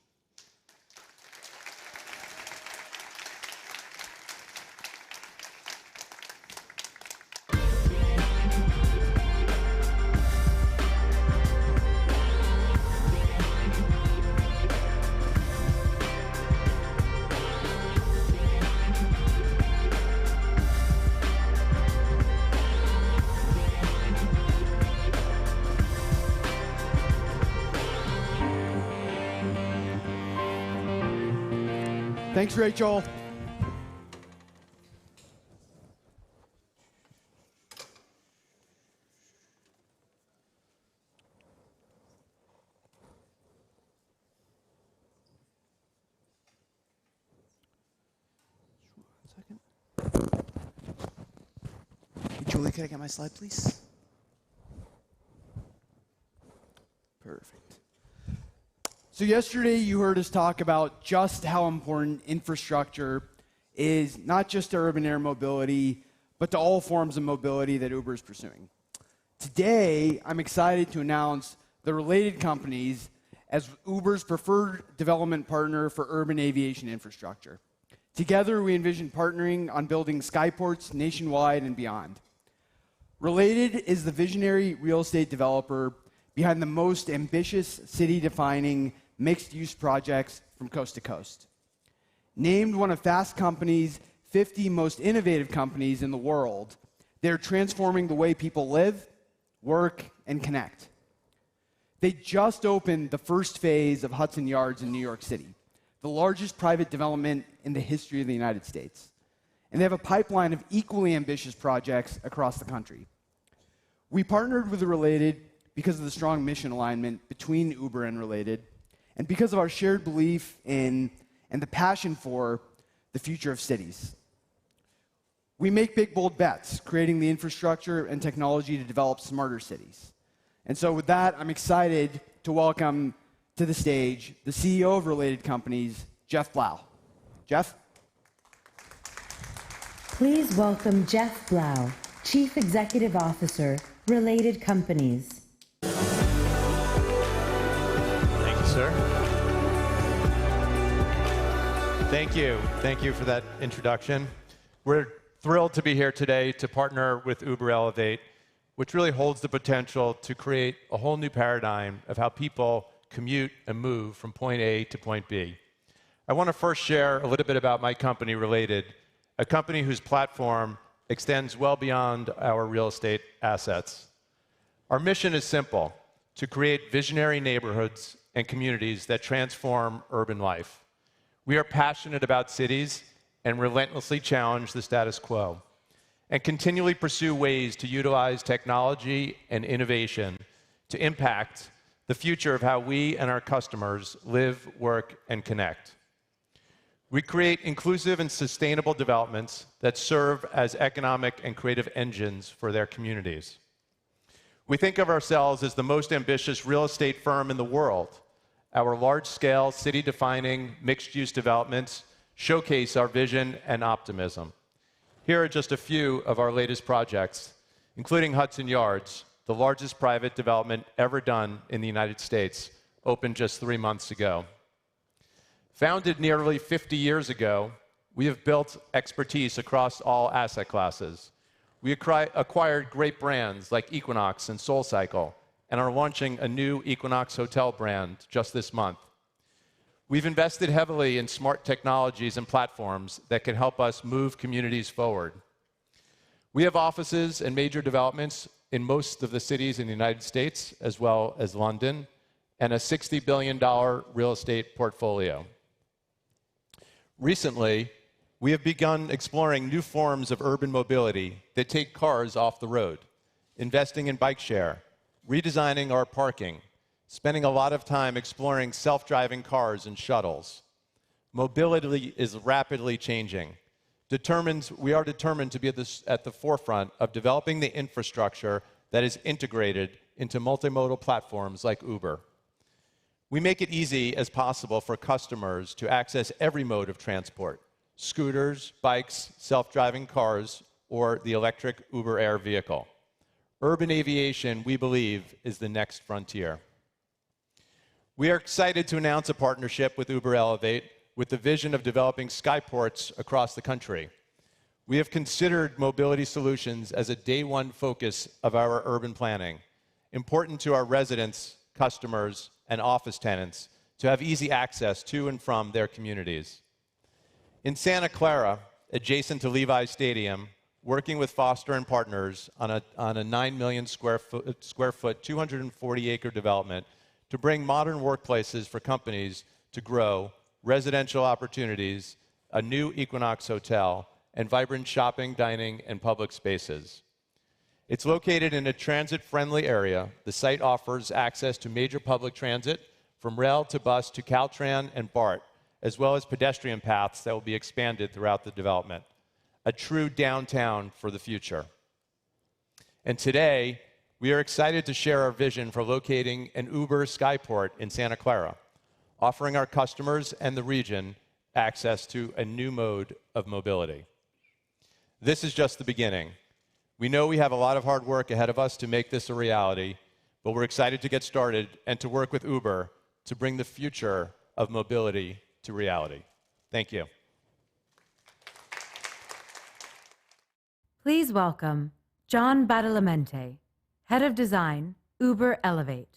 Thanks, Rachel. Julie, could I get my slide, please? Perfect. So yesterday you heard us talk about just how important infrastructure is, not just to urban air mobility, but to all forms of mobility that Uber is pursuing. Today, I'm excited to announce the Related Companies as Uber's preferred development partner for urban aviation infrastructure. Together, we envision partnering on building skyports nationwide and beyond. Related is the visionary real estate developer behind the most ambitious city-defining mixed-use projects from coast to coast. Named one of Fast Company's 50 most innovative companies in the world, they're transforming the way people live, work, and connect. They just opened the first phase of Hudson Yards in New York City, the largest private development in the history of the United States. And they have a pipeline of equally ambitious projects across the country. We partnered with Related because of the strong mission alignment between Uber and Related, and because of our shared belief in and the passion for the future of cities. We make big, bold bets, creating the infrastructure and technology to develop smarter cities. And so with that, I'm excited to welcome to the stage the CEO of Related Companies, Jeff Blau. Jeff? Please welcome Jeff Blau, Chief Executive Officer, Related Companies. Thank you, sir. Thank you. Thank you for that introduction. We're thrilled to be here today to partner with Uber Elevate, which really holds the potential to create a whole new paradigm of how people commute and move from point A to point B. I want to first share a little bit about my company, Related, a company whose platform extends well beyond our real estate assets. Our mission is simple: to create visionary neighborhoods and communities that transform urban life. We are passionate about cities and relentlessly challenge the status quo, and continually pursue ways to utilize technology and innovation to impact the future of how we and our customers live, work, and connect. We create inclusive and sustainable developments that serve as economic and creative engines for their communities. We think of ourselves as the most ambitious real estate firm in the world. Our large-scale, city-defining, mixed-use developments showcase our vision and optimism. Here are just a few of our latest projects, including Hudson Yards, the largest private development ever done in the United States, opened just 3 months ago. Founded nearly 50 years ago, we have built expertise across all asset classes. We acquired great brands like Equinox and SoulCycle, and are launching a new Equinox Hotel brand just this month. We've invested heavily in smart technologies and platforms that can help us move communities forward. We have offices and major developments in most of the cities in the United States, as well as London, and a $60 billion real estate portfolio. Recently, we have begun exploring new forms of urban mobility that take cars off the road, investing in bike share, redesigning our parking, spending a lot of time exploring self-driving cars and shuttles. Mobility is rapidly changing. We are determined to be at the forefront of developing the infrastructure that is integrated into multimodal platforms like Uber. We make it easy as possible for customers to access every mode of transport: scooters, bikes, self-driving cars, or the electric Uber Air vehicle. Urban aviation, we believe, is the next frontier. We are excited to announce a partnership with Uber Elevate with the vision of developing skyports across the country. We have considered mobility solutions as a day one focus of our urban planning, important to our residents, customers, and office tenants to have easy access to and from their communities. In Santa Clara, adjacent to Levi's Stadium, working with Foster and Partners on a 9 million square foot, 240-acre development to bring modern workplaces for companies to grow, residential opportunities, a new Equinox Hotel, and vibrant shopping, dining, and public spaces. It's located in a transit-friendly area. The site offers access to major public transit, from rail to bus to Caltran and BART, as well as pedestrian paths that will be expanded throughout the development. A true downtown for the future. And today, we are excited to share our vision for locating an Uber Skyport in Santa Clara, offering our customers and the region access to a new mode of mobility. This is just the beginning. We know we have a lot of hard work ahead of us to make this a reality, but we're excited to get started and to work with Uber to bring the future of mobility to reality. Thank you. Please welcome John Badalamenti, Head of Design, Uber Elevate.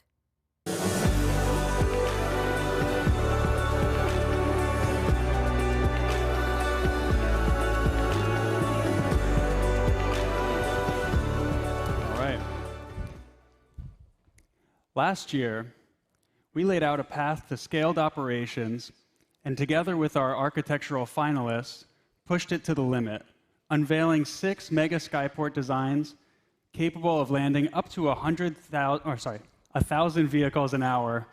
Last year, we laid out a path to scaled operations, and together with our architectural finalists, pushed it to the limit, unveiling 6 mega Skyport designs capable of landing up to 1,000 vehicles an hour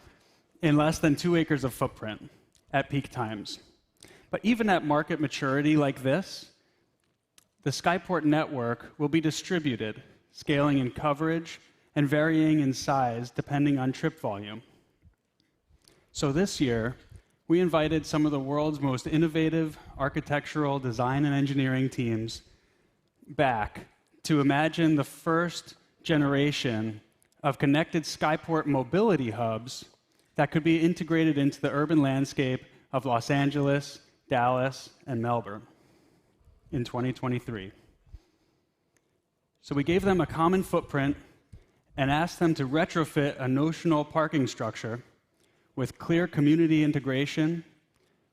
in less than 2 acres of footprint at peak times. But even at market maturity like this, the Skyport network will be distributed, scaling in coverage and varying in size depending on trip volume. So this year, we invited some of the world's most innovative architectural design and engineering teams back to imagine the first generation of connected Skyport mobility hubs that could be integrated into the urban landscape of Los Angeles, Dallas, and Melbourne in 2023. So we gave them a common footprint and asked them to retrofit a notional parking structure with clear community integration,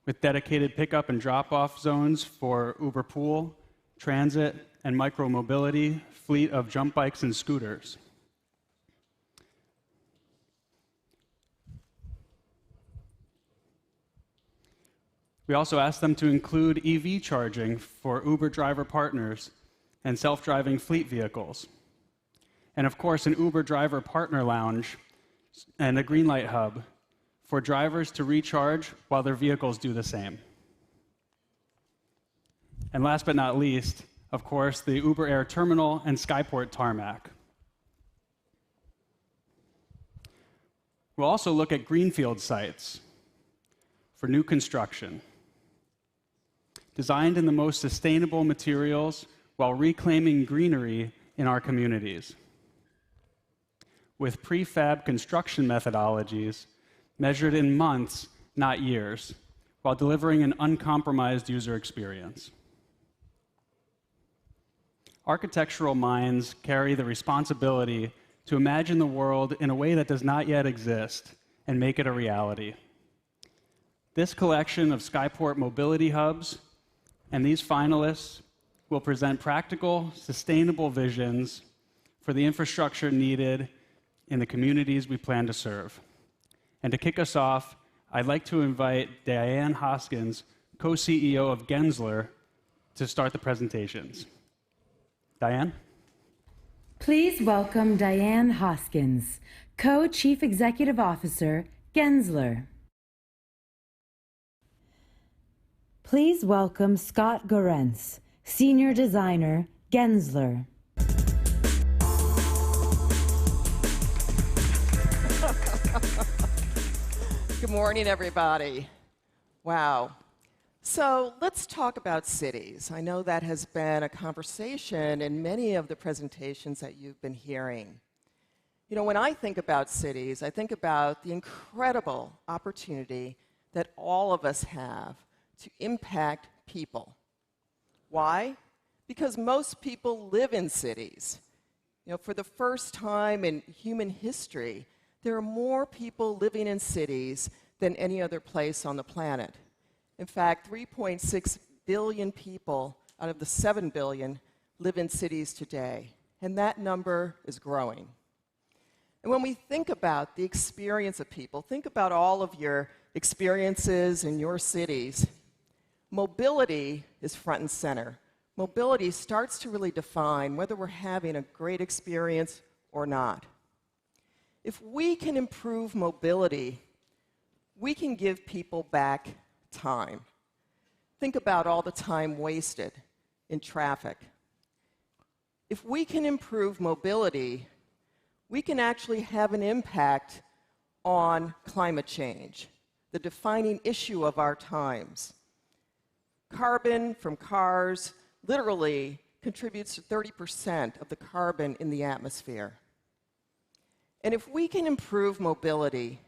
with dedicated pickup and drop-off zones for Uber Pool, transit, and micro-mobility fleet of jump bikes and scooters. We also asked them to include EV charging for Uber driver partners and self-driving fleet vehicles. And of course, an Uber driver partner lounge and a Greenlight hub for drivers to recharge while their vehicles do the same. And last but not least, of course, the Uber Air Terminal and Skyport tarmac. We'll also look at greenfield sites for new construction, designed in the most sustainable materials while reclaiming greenery in our communities, with prefab construction methodologies measured in months, not years, while delivering an uncompromised user experience. Architectural minds carry the responsibility to imagine the world in a way that does not yet exist and make it a reality. This collection of Skyport mobility hubs and these finalists will present practical, sustainable visions for the infrastructure needed in the communities we plan to serve. And to kick us off, I'd like to invite Diane Hoskins, co-CEO of Gensler, to start the presentations. Diane? Please welcome Diane Hoskins, Co-Chief Executive Officer, Gensler. Please welcome Scott Gorenz, Senior Designer, Gensler. Good morning, everybody. Wow. So let's talk about cities. I know that has been a conversation in many of the presentations that you've been hearing. You know, when I think about cities, I think about the incredible opportunity that all of us have to impact people. Why? Because most people live in cities. You know, for the first time in human history, there are more people living in cities than any other place on the planet. In fact, 3.6 billion people out of the 7 billion live in cities today, and that number is growing. And when we think about the experience of people, think about all of your experiences in your cities, mobility is front and center. Mobility starts to really define whether we're having a great experience or not. If we can improve mobility, we can give people back time. Think about all the time wasted in traffic. if we can improve mobility, we can actually have an impact on climate change, the defining issue of our times. Carbon from cars literally contributes to 30% of the carbon in the atmosphere. And if we can improve mobility,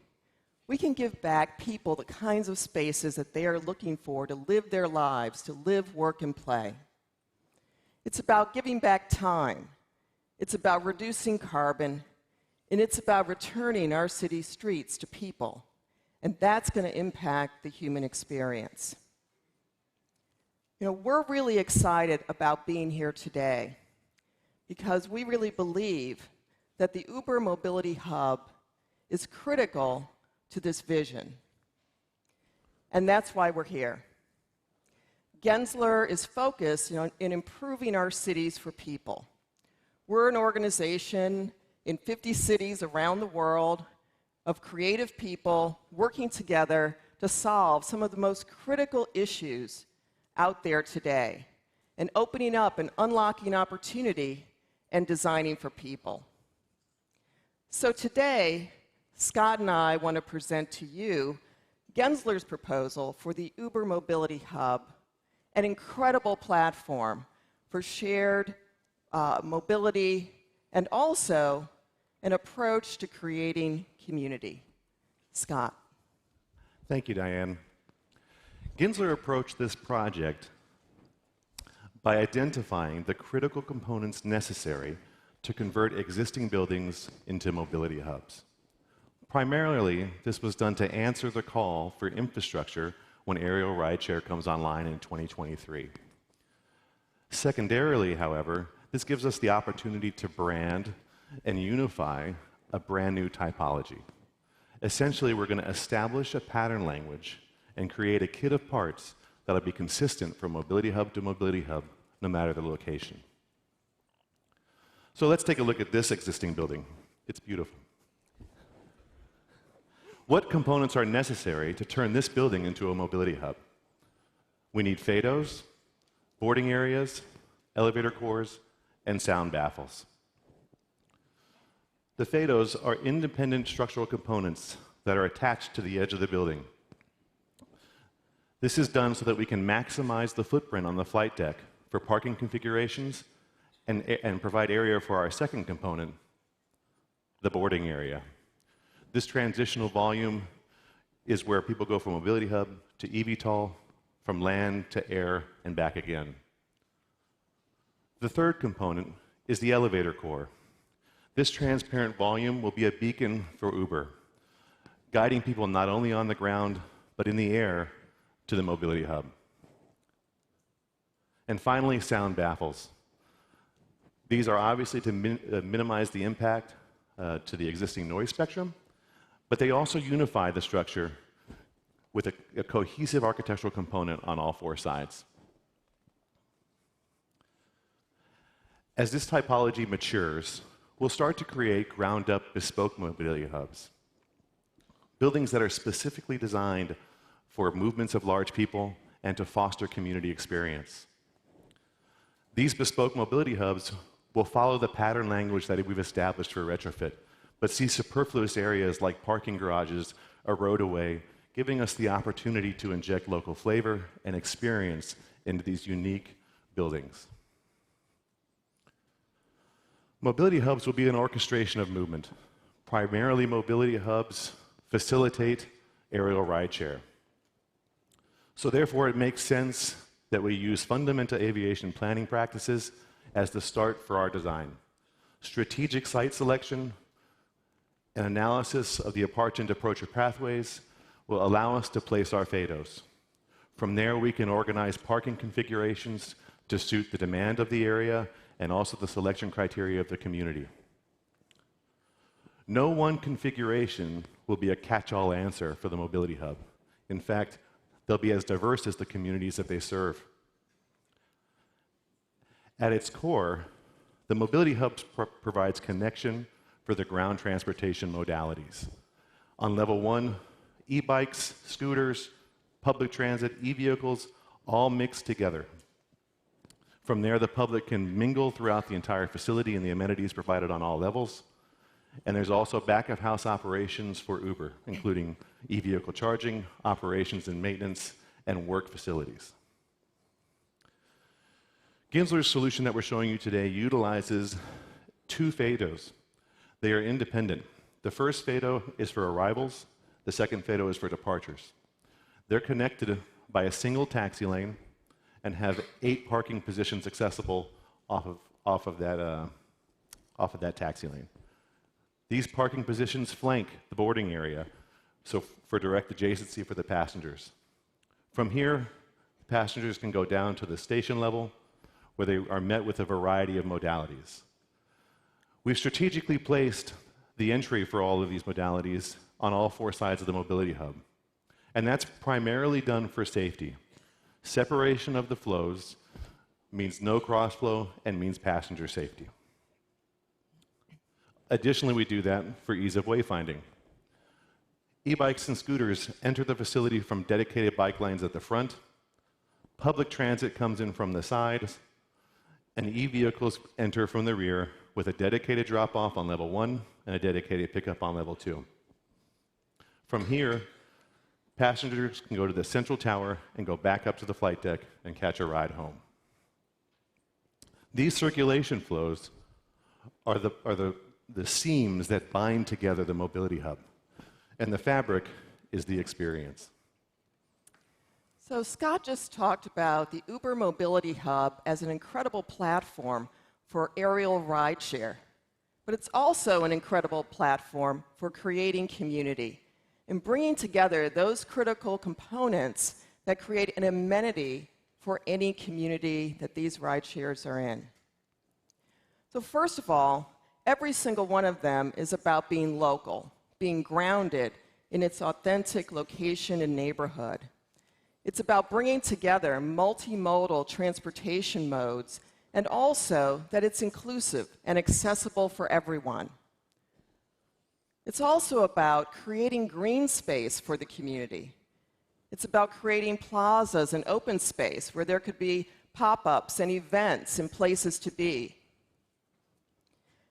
we can give back people the kinds of spaces that they are looking for to live their lives, to live, work, and play. It's about giving back time. It's about reducing carbon. And it's about returning our city streets to people. And that's going to impact the human experience. You know, we're really excited about being here today because we really believe that the Uber Mobility Hub is critical to this vision. And that's why we're here. Gensler is focused in improving our cities for people. We're an organization in 50 cities around the world of creative people working together to solve some of the most critical issues out there today, and opening up and unlocking opportunity and designing for people. So today, Scott and I want to present to you Gensler's proposal for the Uber Mobility Hub, an incredible platform for shared mobility and also an approach to creating community. Scott. Thank you, Diane. Gensler approached this project by identifying the critical components necessary to convert existing buildings into mobility hubs. Primarily, this was done to answer the call for infrastructure when aerial rideshare comes online in 2023. Secondarily, however, this gives us the opportunity to brand and unify a brand new typology. Essentially, we're going to establish a pattern language and create a kit of parts that'll be consistent from mobility hub to mobility hub, no matter the location. So let's take a look at this existing building. It's beautiful. What components are necessary to turn this building into a mobility hub? We need FADOs, boarding areas, elevator cores, and sound baffles. The FADOs are independent structural components that are attached to the edge of the building. This is done so that we can maximize the footprint on the flight deck for parking configurations and provide area for our second component, the boarding area. This transitional volume is where people go from mobility hub to eVTOL, from land to air, and back again. The third component is the elevator core. This transparent volume will be a beacon for Uber, guiding people not only on the ground, but in the air to the mobility hub. And finally, sound baffles. These are obviously to minimize the impact to the existing noise spectrum, but they also unify the structure with a cohesive architectural component on all four sides. As this typology matures, we'll start to create ground-up bespoke mobility hubs, buildings that are specifically designed for movements of large people and to foster community experience. These bespoke mobility hubs will follow the pattern language that we've established for retrofit, but see superfluous areas like parking garages erode away, giving us the opportunity to inject local flavor and experience into these unique buildings. Mobility hubs will be an orchestration of movement. Primarily, mobility hubs facilitate aerial rideshare. So therefore, it makes sense that we use fundamental aviation planning practices as the start for our design. Strategic site selection and analysis of the approach and approach pathways will allow us to place our FADOs. From there, we can organize parking configurations to suit the demand of the area and also the selection criteria of the community. No one configuration will be a catch-all answer for the mobility hub. In fact, they'll be as diverse as the communities that they serve. At its core, the mobility hub provides connection for the ground transportation modalities. On level 1, e-bikes, scooters, public transit, e-vehicles, all mixed together. From there, the public can mingle throughout the entire facility and the amenities provided on all levels. And there's also back-of-house operations for Uber, including e-vehicle charging, operations and maintenance, and work facilities. Gensler's solution that we're showing you today utilizes 2 FADOs. They are independent. The first FADO is for arrivals. The second FADO is for departures. They're connected by a single taxi lane and have 8 parking positions accessible off of that taxi lane. These parking positions flank the boarding area, so for direct adjacency for the passengers. From here, passengers can go down to the station level, where they are met with a variety of modalities. We've strategically placed the entry for all of these modalities on all 4 sides of the mobility hub. And that's primarily done for safety. Separation of the flows means no crossflow and means passenger safety. Additionally, we do that for ease of wayfinding. E-bikes and scooters enter the facility from dedicated bike lanes at the front. Public transit comes in from the sides, and e-vehicles enter from the rear with a dedicated drop-off on level 1 and a dedicated pickup on level 2. From here, passengers can go to the central tower and go back up to the flight deck and catch a ride home. These circulation flows are the seams that bind together the mobility hub, and the fabric is the experience. So Scott just talked about the Uber Mobility Hub as an incredible platform for aerial rideshare, but it's also an incredible platform for creating community and bringing together those critical components that create an amenity for any community that these rideshares are in. So first of all, every single one of them is about being local, being grounded in its authentic location and neighborhood. It's about bringing together multimodal transportation modes, and also that it's inclusive and accessible for everyone. It's also about creating green space for the community. It's about creating plazas and open space where there could be pop-ups and events and places to be.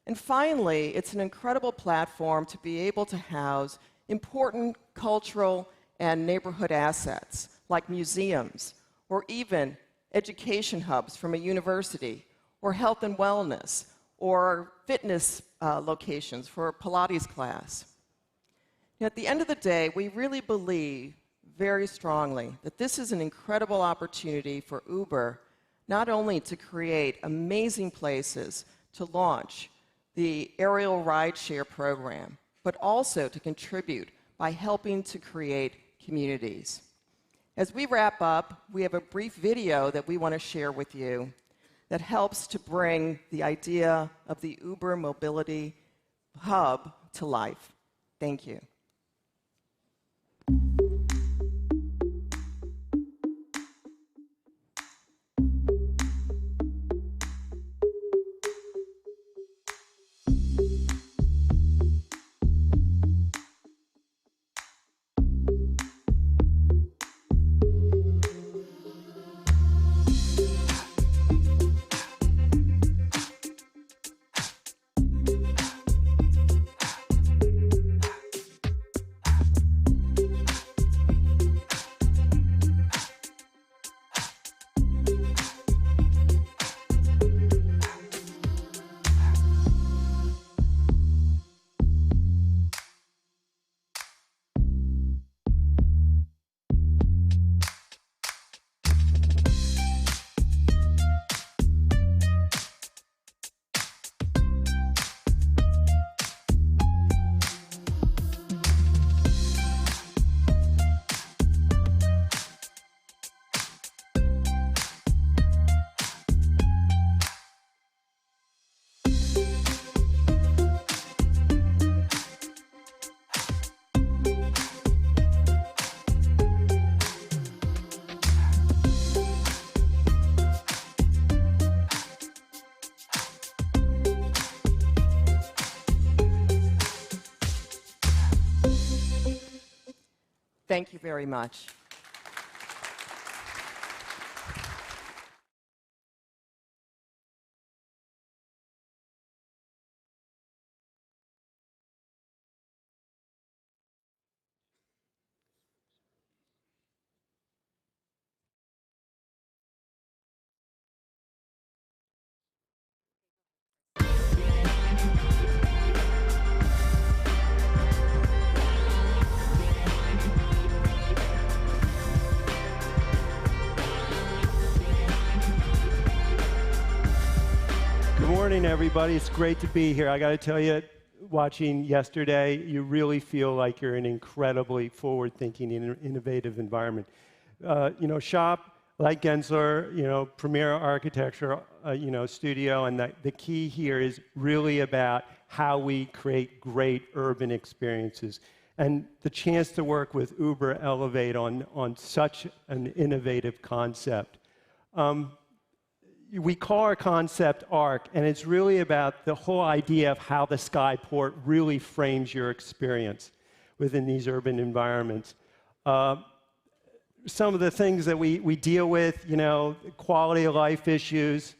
And finally, it's an incredible platform to be able to house important cultural and neighborhood assets like museums, or even education hubs from a university, or health and wellness, or fitness locations for a Pilates class. At the end of the day, we really believe very strongly that this is an incredible opportunity for Uber, not only to create amazing places to launch the aerial rideshare program, but also to contribute by helping to create communities. As we wrap up, we have a brief video that we want to share with you that helps to bring the idea of the Uber Mobility Hub to life. Thank you. Thank you very much. morning, everybody. It's great to be here. I got to tell you, watching yesterday, you really feel like you're in an incredibly forward-thinking and innovative environment. Shop, like Gensler, premier architecture, studio, and the key here is really about how we create great urban experiences. And the chance to work with Uber Elevate on such an innovative concept. We call our concept ARC, and it's really about the whole idea of how the Skyport really frames your experience within these urban environments. Some of the things that we deal with, quality of life issues,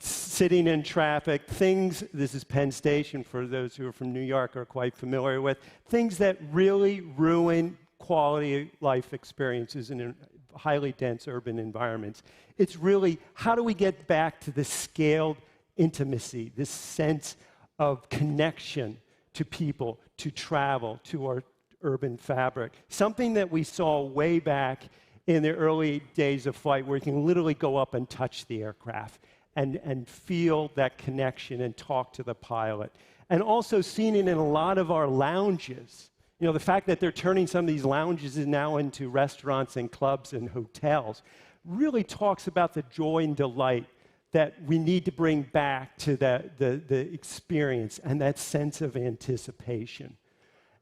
sitting in traffic, this is Penn Station for those who are from New York are quite familiar with, things that really ruin quality of life experiences in highly dense urban environments. It's really, how do we get back to this scaled intimacy, this sense of connection to people, to travel, to our urban fabric? Something that we saw way back in the early days of flight, where you can literally go up and touch the aircraft and feel that connection and talk to the pilot. And also seen it in a lot of our lounges. The fact that they're turning some of these lounges now into restaurants and clubs and hotels really talks about the joy and delight that we need to bring back to the experience and that sense of anticipation.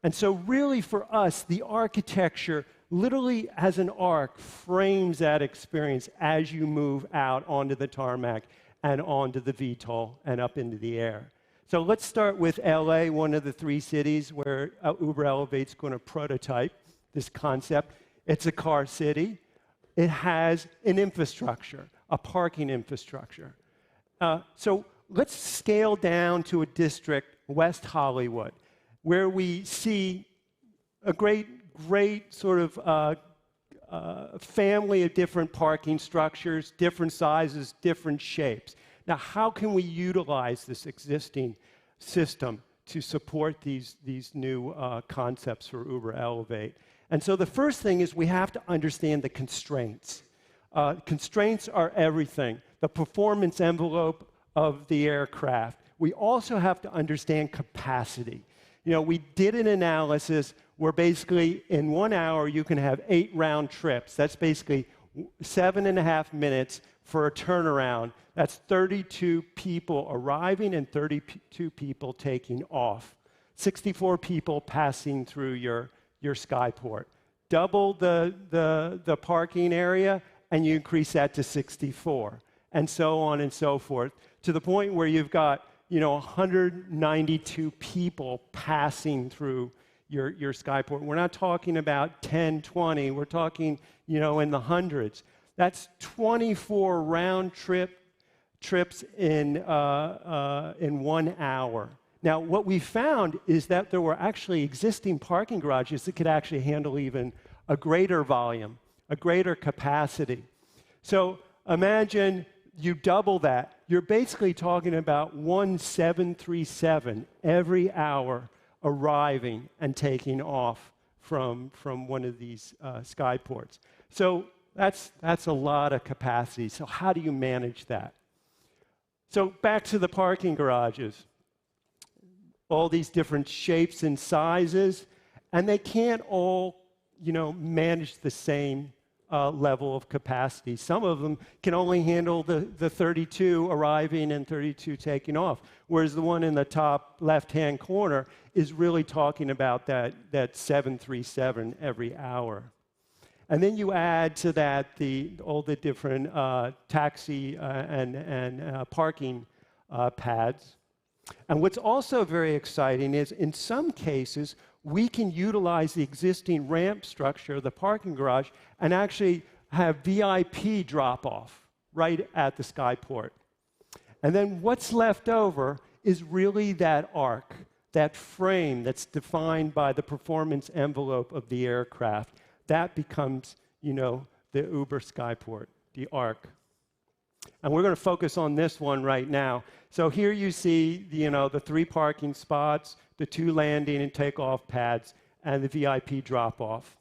And so really for us, the architecture literally as an arc frames that experience as you move out onto the tarmac and onto the VTOL and up into the air. So let's start with LA, one of the 3 cities where Uber Elevate's going to prototype this concept. It's a car city. It has an infrastructure, a parking infrastructure. So let's scale down to a district, West Hollywood, where we see a great sort of family of different parking structures, different sizes, different shapes. Now, how can we utilize this existing system to support these new concepts for Uber Elevate? And so the first thing is we have to understand the constraints. Constraints are everything. The performance envelope of the aircraft. We also have to understand capacity. We did an analysis where basically in 1 hour you can have 8 round trips. That's basically 7.5 minutes for a turnaround. That's 32 people arriving and 32 people taking off. 64 people passing through your Skyport. Double the parking area, and you increase that to 64, and so on and so forth, to the point where you've got 192 people passing through your Skyport. We're not talking about 10, 20. We're talking, in the hundreds. That's 24 round trips in 1 hour. Now, what we found is that there were actually existing parking garages that could actually handle even a greater volume, a greater capacity. So imagine you double that. You're basically talking about 1 737 every hour arriving and taking off from one of these Skyports. So that's a lot of capacity. So how do you manage that? So back to the parking garages. All these different shapes and sizes, and they can't all, manage the same level of capacity. Some of them can only handle the 32 arriving and 32 taking off, whereas the one in the top left-hand corner is really talking about that 737 every hour. And then you add to that all the different taxi and parking pads. And what's also very exciting is, in some cases, we can utilize the existing ramp structure of the parking garage and actually have VIP drop-off right at the Skyport. And then what's left over is really that arc, that frame that's defined by the performance envelope of the aircraft. That becomes, the Uber Skyport, the arc. And we're going to focus on this one right now. So here you see the 3 parking spots, the 2 landing and takeoff pads, and the VIP drop-off.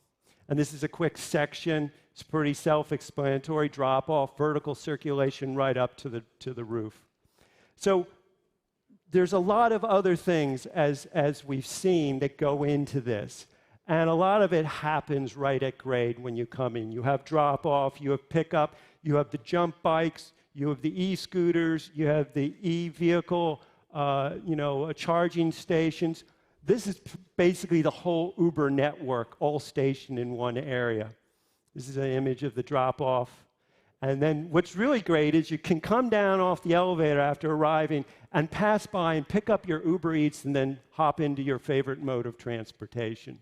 And this is a quick section. It's pretty self-explanatory. Drop-off, vertical circulation right up to the roof. So there's a lot of other things, as we've seen, that go into this. And a lot of it happens right at grade when you come in. You have drop-off, you have pickup, you have the jump bikes, you have the e-scooters, you have the e-vehicle, charging stations. This is basically the whole Uber network, all stationed in one area. This is an image of the drop-off. And then what's really great is you can come down off the elevator after arriving and pass by and pick up your Uber Eats and then hop into your favorite mode of transportation.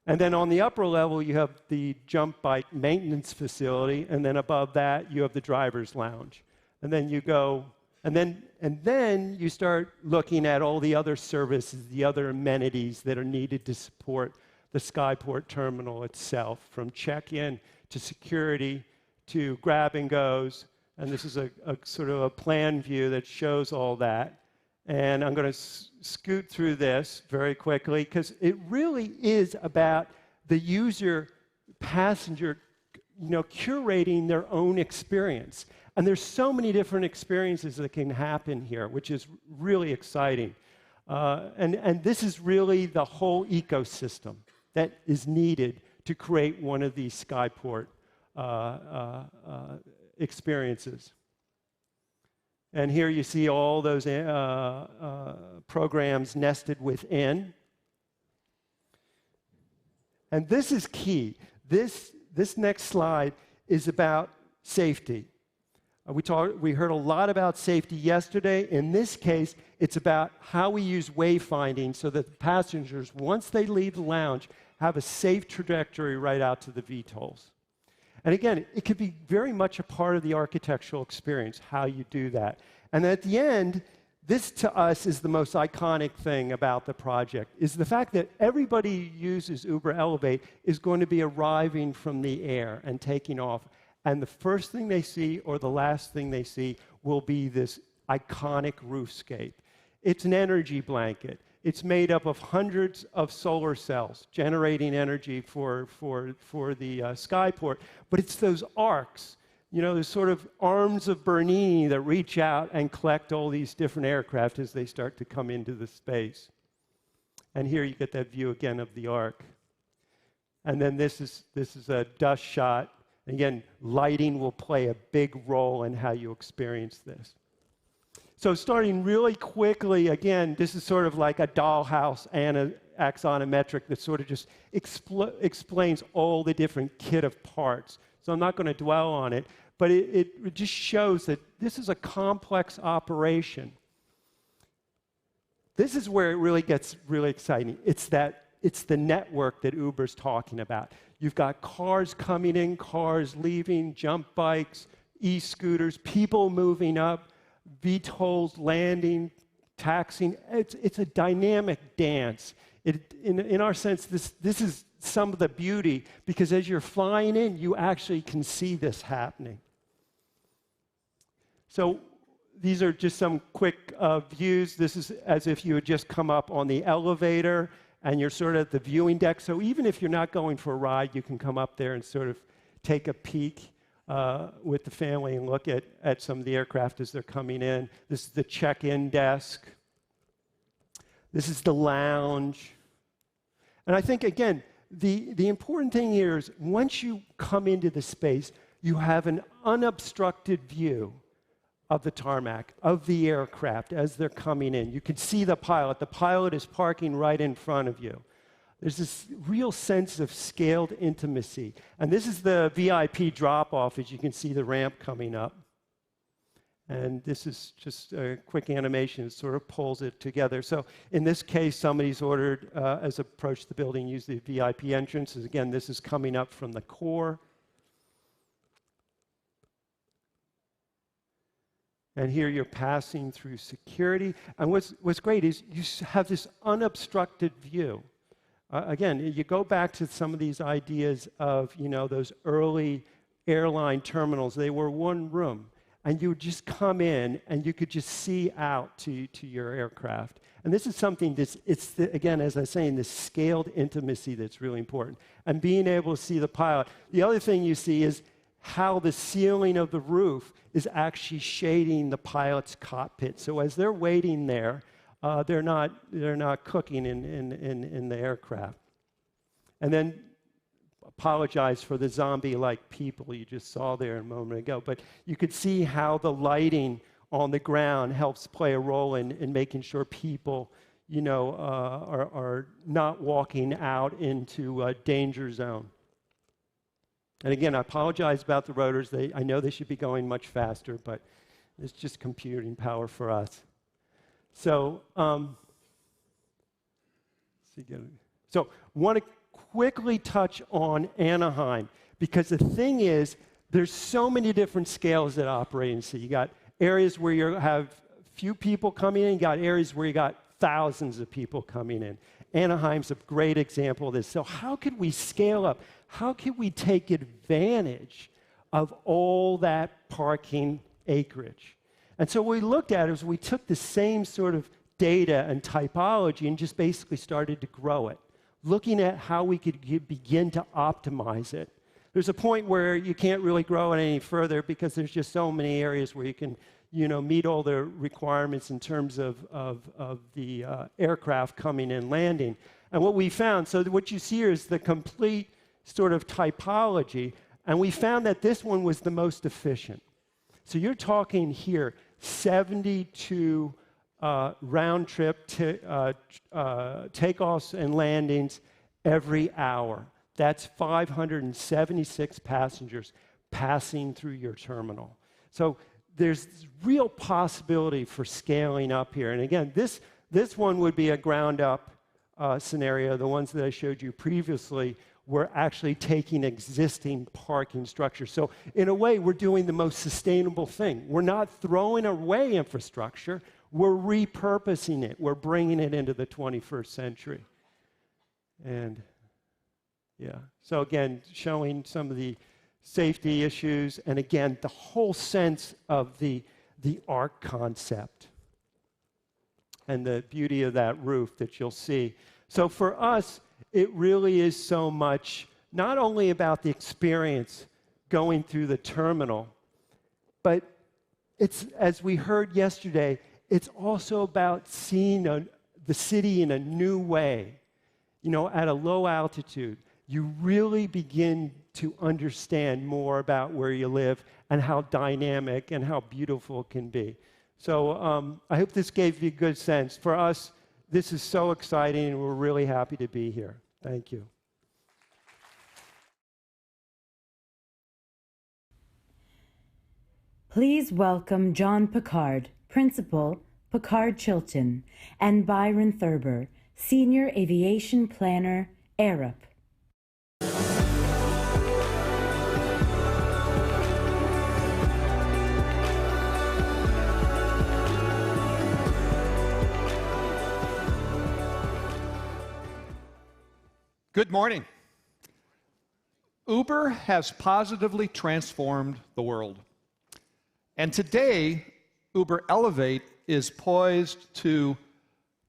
And then on the upper level, you have the jump bike maintenance facility, and then above that, you have the driver's lounge. And then you go, and then you start looking at all the other services, the other amenities that are needed to support the Skyport terminal itself, from check-in to security to grab and goes. And this is a sort of a plan view that shows all that. And I'm going to scoot through this very quickly because it really is about the user, passenger, curating their own experience. And there's so many different experiences that can happen here, which is really exciting. And this is really the whole ecosystem that is needed to create one of these Skyport experiences. And here you see all those programs nested within. And this is key. This next slide is about safety. We heard a lot about safety yesterday. In this case, it's about how we use wayfinding so that the passengers, once they leave the lounge, have a safe trajectory right out to the VTOLs. And again, it could be very much a part of the architectural experience, how you do that. And at the end, this to us is the most iconic thing about the project, is the fact that everybody who uses Uber Elevate is going to be arriving from the air and taking off. And the first thing they see or the last thing they see will be this iconic roofscape. It's an energy blanket. It's made up of hundreds of solar cells generating energy for the Skyport. But it's those arcs, those sort of arms of Bernini that reach out and collect all these different aircraft as they start to come into the space. And here you get that view again of the arc. And then this is a dust shot. Again, lighting will play a big role in how you experience this. So starting really quickly, again, this is sort of like a dollhouse and axonometric that sort of just explains all the different kit of parts. So I'm not going to dwell on it, but it just shows that this is a complex operation. This is where it really gets really exciting. It's the network that Uber's talking about. You've got cars coming in, cars leaving, jump bikes, e-scooters, people moving up, VTOLs landing, taxiing. It's a dynamic dance. In our sense, this is some of the beauty, because as you're flying in, you actually can see this happening. So these are just some quick views. This is as if you had just come up on the elevator and you're sort of at the viewing deck. So even if you're not going for a ride, you can come up there and sort of take a peek with the family and look at some of the aircraft as they're coming in. This is the check-in desk. This is the lounge. And I think, again, the important thing here is once you come into the space, you have an unobstructed view of the tarmac, of the aircraft as they're coming in. You can see the pilot. The pilot is parking right in front of you. There's this real sense of scaled intimacy. And this is the VIP drop-off, as you can see the ramp coming up. And this is just a quick animation that sort of pulls it together. So in this case, somebody's ordered, as approach the building, use the VIP entrances. Again, this is coming up from the core. And here you're passing through security. And what's great is you have this unobstructed view. Again, you go back to some of these ideas of, those early airline terminals. They were one room. And you would just come in, and you could just see out to your aircraft. And this is something again, as I was saying, this scaled intimacy that's really important. And being able to see the pilot. The other thing you see is how the ceiling of the roof is actually shading the pilot's cockpit. So as they're waiting there, they're not cooking in the aircraft. And then apologize for the zombie-like people you just saw there a moment ago, but you could see how the lighting on the ground helps play a role in making sure people, you know, are not walking out into a danger zone. And again, I apologize about the rotors. I know they should be going much faster, but it's just computing power for us. So, want to quickly touch on Anaheim, because the thing is, there's so many different scales that operate in the city. You got areas where you have few people coming in, you got areas where you got thousands of people coming in. Anaheim's a great example of this. So how could we scale up? How could we take advantage of all that parking acreage? And so what we looked at is we took the same sort of data and typology and just basically started to grow it, looking at how we could begin to optimize it. There's a point where you can't really grow it any further because there's just so many areas where you can, you know, meet all the requirements in terms of the aircraft coming and landing. And what we found, so what you see here is the complete sort of typology, and we found that this one was the most efficient. So you're talking here 72 round-trip takeoffs and landings every hour. That's 576 passengers passing through your terminal. So there's real possibility for scaling up here. And again, this one would be a ground-up scenario. The ones that I showed you previously were actually taking existing parking structure. So in a way, we're doing the most sustainable thing. We're not throwing away infrastructure. We're repurposing it. We're bringing it into the 21st century. And yeah, so again, showing some of the safety issues, and again, the whole sense of the ARC concept and the beauty of that roof that you'll see. So for us, it really is so much not only about the experience going through the terminal, but it's, as we heard yesterday, it's also about seeing the city in a new way. You know, at a low altitude, you really begin to understand more about where you live and how dynamic and how beautiful it can be. So I hope this gave you a good sense. For us, this is so exciting, and we're really happy to be here. Thank you. Please welcome John Picard, Principal, Picard Chilton, and Byron Thurber, Senior Aviation Planner, Arup. Good morning. Uber has positively transformed the world. And today, Uber Elevate is poised to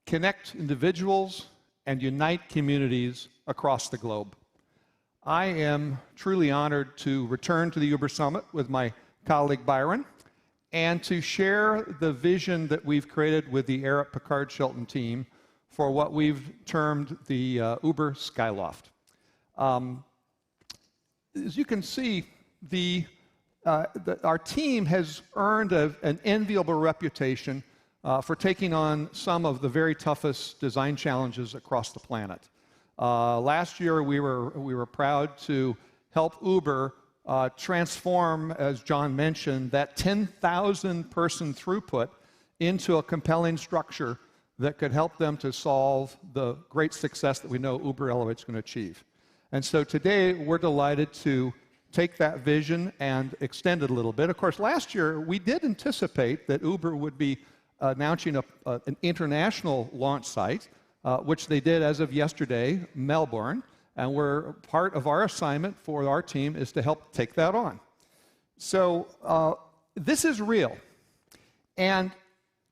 connect individuals and unite communities across the globe. I am truly honored to return to the Uber Summit with my colleague Byron and to share the vision that we've created with the Arup Picard Chilton team for what we've termed the Uber Skyloft. As you can see, our team has earned an enviable reputation for taking on some of the very toughest design challenges across the planet. Last year, we were proud to help Uber transform, as John mentioned, that 10,000-person throughput into a compelling structure that could help them to solve the great success that we know Uber Elevate's going to achieve. And so today, we're delighted to take that vision and extend it a little bit. Of course, last year, we did anticipate that Uber would be announcing an international launch site, which they did as of yesterday, Melbourne. And part of our assignment for our team is to help take that on. So this is real. And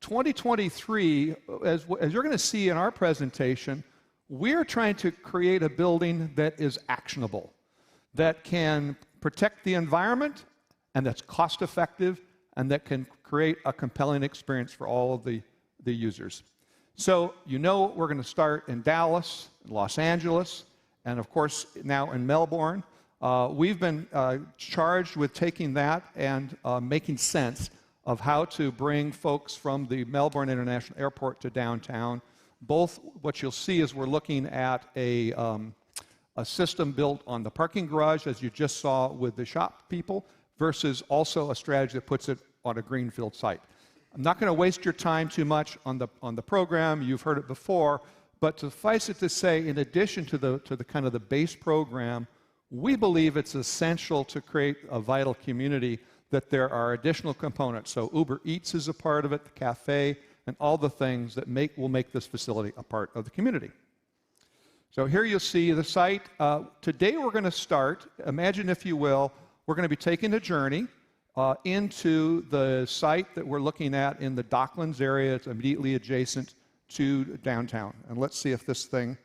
2023, as you're going to see in our presentation, we're trying to create a building that is actionable, that can protect the environment, and that's cost effective, and that can create a compelling experience for all of the users. So you know we're going to start in Dallas, Los Angeles, and of course now in Melbourne. We've been charged with taking that and making sense of how to bring folks from the Melbourne International Airport to downtown. Both what you'll see is we're looking at a system built on the parking garage, as you just saw with the shop people, versus also a strategy that puts it on a greenfield site. I'm not going to waste your time too much on the program. You've heard it before, but suffice it to say, in addition to the kind of the base program, we believe it's essential to create a vital community that there are additional components. So Uber Eats is a part of it, the cafe, and all the things that will make this facility a part of the community. So here you'll see the site. Today we're going to start, imagine if you will, we're going to be taking a journey into the site that we're looking at in the Docklands area. It's immediately adjacent to downtown. And let's see if this thing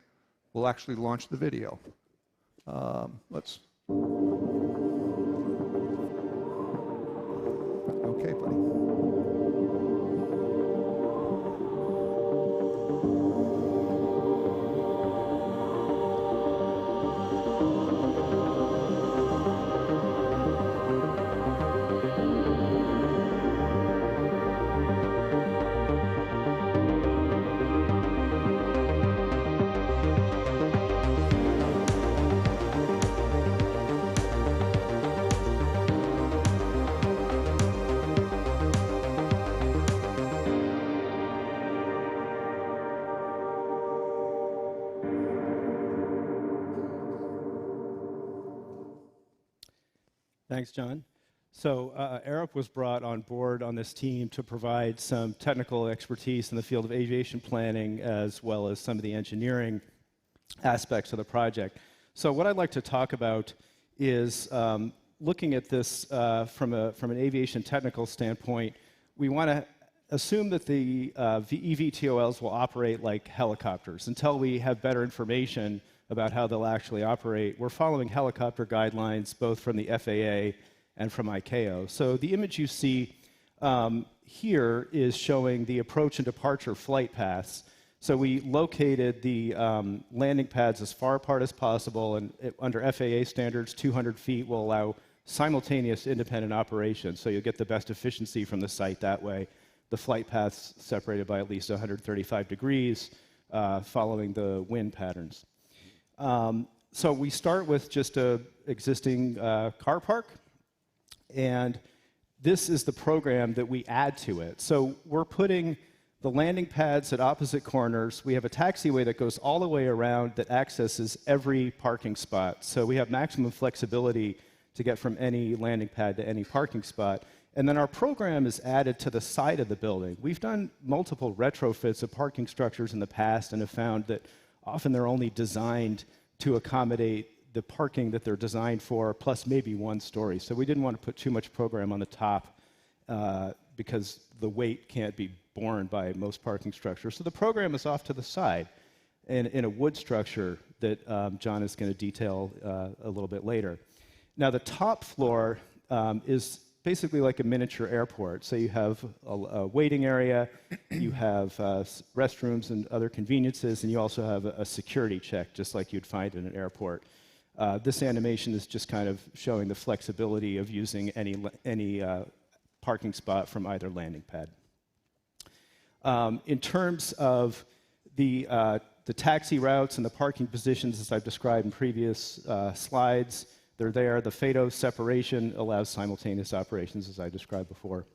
will actually launch the video. Let's. Okay, buddy. Thanks, John. So Arup was brought on board on this team to provide some technical expertise in the field of aviation planning, as well as some of the engineering aspects of the project. So what I'd like to talk about is looking at this from an aviation technical standpoint. We want to assume that the eVTOLs will operate like helicopters. Until we have better information about how they'll actually operate, we're following helicopter guidelines both from the FAA and from ICAO. So the image you see here is showing the approach and departure flight paths. So we located the landing pads as far apart as possible, and under FAA standards, 200 feet will allow simultaneous independent operation, so you'll get the best efficiency from the site that way. The flight paths separated by at least 135 degrees, following the wind patterns. So we start with just an existing car park, and this is the program that we add to it. So we're putting the landing pads at opposite corners. We have a taxiway that goes all the way around that accesses every parking spot. So we have maximum flexibility to get from any landing pad to any parking spot. And then our program is added to the side of the building. We've done multiple retrofits of parking structures in the past and have found that often they're only designed to accommodate the parking that they're designed for, plus maybe one story. So we didn't want to put too much program on the top because the weight can't be borne by most parking structures. So the program is off to the side in a wood structure that John is going to detail a little bit later. Now the top floor is basically like a miniature airport. So you have a waiting area, you have restrooms and other conveniences, and you also have a security check, just like you'd find in an airport. This animation is just kind of showing the flexibility of using any parking spot from either landing pad. In terms of the taxi routes and the parking positions, as I've described in previous slides, they're there. The FATO separation allows simultaneous operations, as I described before.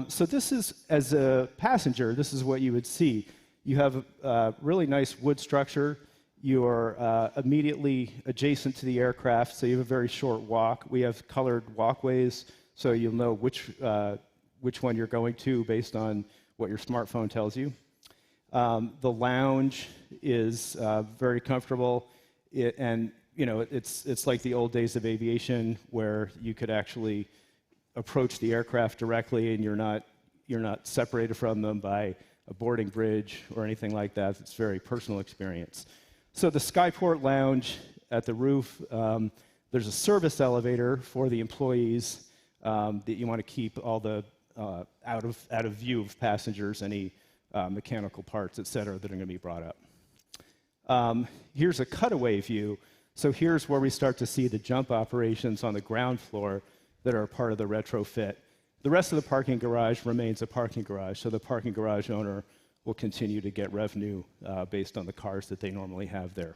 So this is, as a passenger, this is what you would see. You have a really nice wood structure. You're immediately adjacent to the aircraft, so you have a very short walk. We have colored walkways, so you'll know which one you're going to based on what your smartphone tells you. The lounge is very comfortable, and you know, it's like the old days of aviation where you could actually approach the aircraft directly and you're not separated from them by a boarding bridge or anything like that. It's a very personal experience. So the Skyport Lounge at the roof, There's a service elevator for the employees that you want to keep all the out of view of passengers, any mechanical parts, et cetera, that are going to be brought up. Here's a cutaway view. So here's where we start to see the jump operations on the ground floor that are part of the retrofit. The rest of the parking garage remains a parking garage, so the parking garage owner will continue to get revenue based on the cars that they normally have there.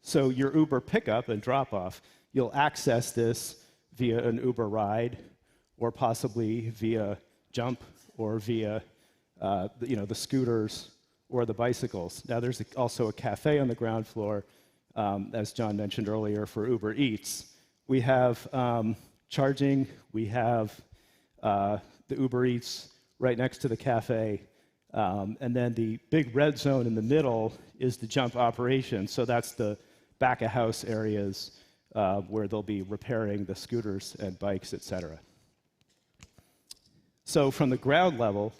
So your Uber pickup and drop-off, you'll access this via an Uber ride, or possibly via Jump, or via the scooters or the bicycles. Now there's also a cafe on the ground floor, as John mentioned earlier, for Uber Eats. We have charging, we have the Uber Eats right next to the cafe, and then the big red zone in the middle is the Jump operation. So that's the back-of-house areas where they'll be repairing the scooters and bikes, et cetera. So from the ground level,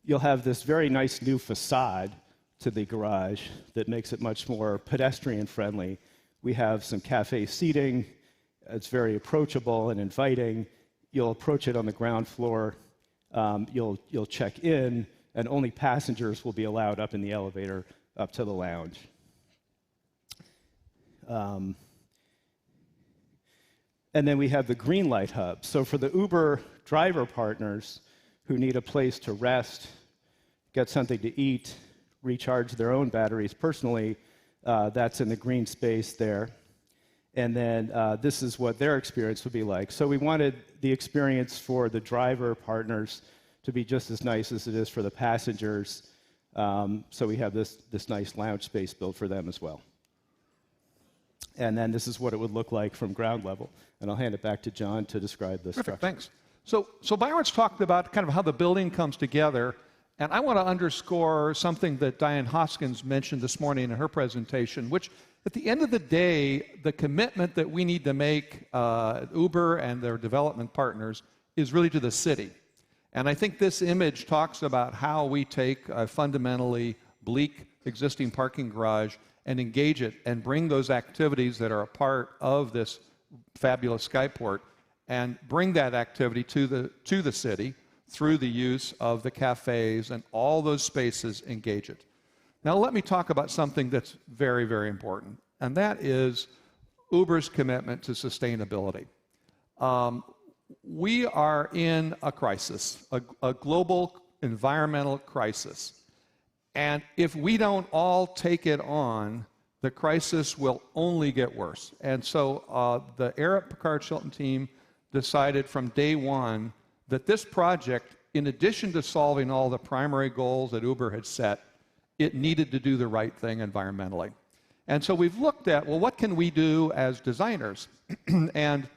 you'll have this very nice new facade to the garage that makes it much more pedestrian-friendly. We have some cafe seating. It's very approachable and inviting. You'll approach it on the ground floor. You'll check in, and only passengers will be allowed up in the elevator up to the lounge. And then we have the green light hub. So for the Uber driver partners who need a place to rest, get something to eat, recharge their own batteries personally, that's in the green space there. And then this is what their experience would be like. So we wanted the experience for the driver partners to be just as nice as it is for the passengers. So we have this nice lounge space built for them as well. And then this is what it would look like from ground level. And I'll hand it back to John to describe the structure. Thanks. So Byron's talked about kind of how the building comes together. And I want to underscore something that Diane Hoskins mentioned this morning in her presentation, which at the end of the day, the commitment that we need to make Uber and their development partners is really to the city. And I think this image talks about how we take a fundamentally bleak existing parking garage and engage it and bring those activities that are a part of this fabulous skyport and bring that activity to the city through the use of the cafes and all those spaces, engage it. Now let me talk about something that's very, very important, and that is Uber's commitment to sustainability. We are in a crisis, a global environmental crisis. And if we don't all take it on, the crisis will only get worse. And so the Arup Picard Chilton team decided from day one that this project, in addition to solving all the primary goals that Uber had set, it needed to do the right thing environmentally. And so we've looked at, well, what can we do as designers? And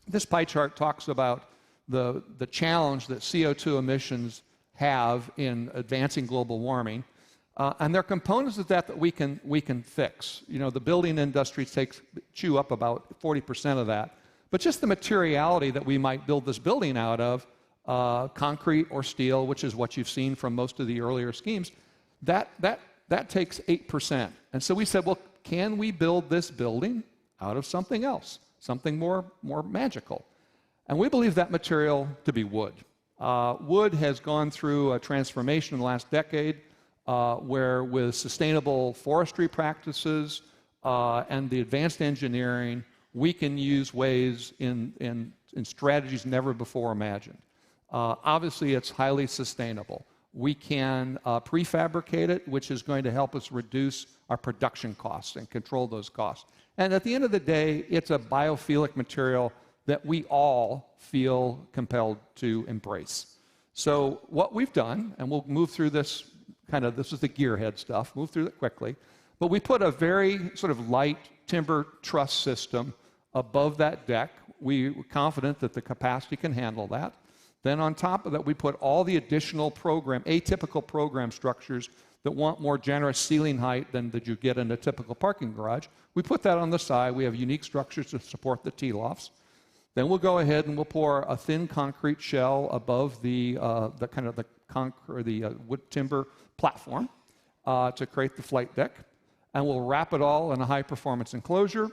this pie chart talks about the challenge that CO2 emissions have in advancing global warming. And there are components of that we can fix. You know, the building industry chew up about 40% of that. But just the materiality that we might build this building out of, concrete or steel, which is what you've seen from most of the earlier schemes, that takes 8%. And so we said, well, can we build this building out of something else, something more magical? And we believe that material to be wood. Wood has gone through a transformation in the last decade where with sustainable forestry practices and the advanced engineering, we can use ways in strategies never before imagined. Obviously, it's highly sustainable. We can prefabricate it, which is going to help us reduce our production costs and control those costs. And at the end of the day, it's a biophilic material that we all feel compelled to embrace. So what we've done, and we'll move through this this is the gearhead stuff, move through it quickly, but we put a very sort of light timber truss system above that deck. We're confident that the capacity can handle that. Then on top of that, we put all the additional atypical program structures that want more generous ceiling height than that you get in a typical parking garage. We put that on the side. We have unique structures to support the T-lofts. Then we'll go ahead and we'll pour a thin concrete shell above the wood timber platform to create the flight deck. and we'll wrap it all in a high-performance enclosure.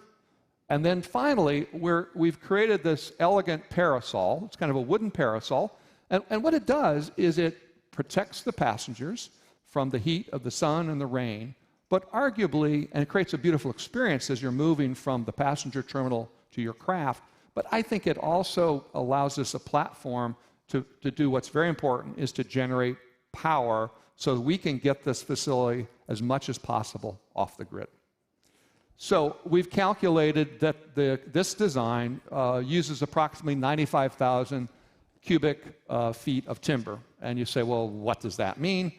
And then finally, we've created this elegant parasol. It's kind of a wooden parasol. And what it does is it protects the passengers from the heat of the sun and the rain, but arguably, and it creates a beautiful experience as you're moving from the passenger terminal to your craft, but I think it also allows us a platform to do what's very important, is to generate power so that we can get this facility as much as possible off the grid. So we've calculated that this design uses approximately 95,000 cubic feet of timber. And you say, well, what does that mean?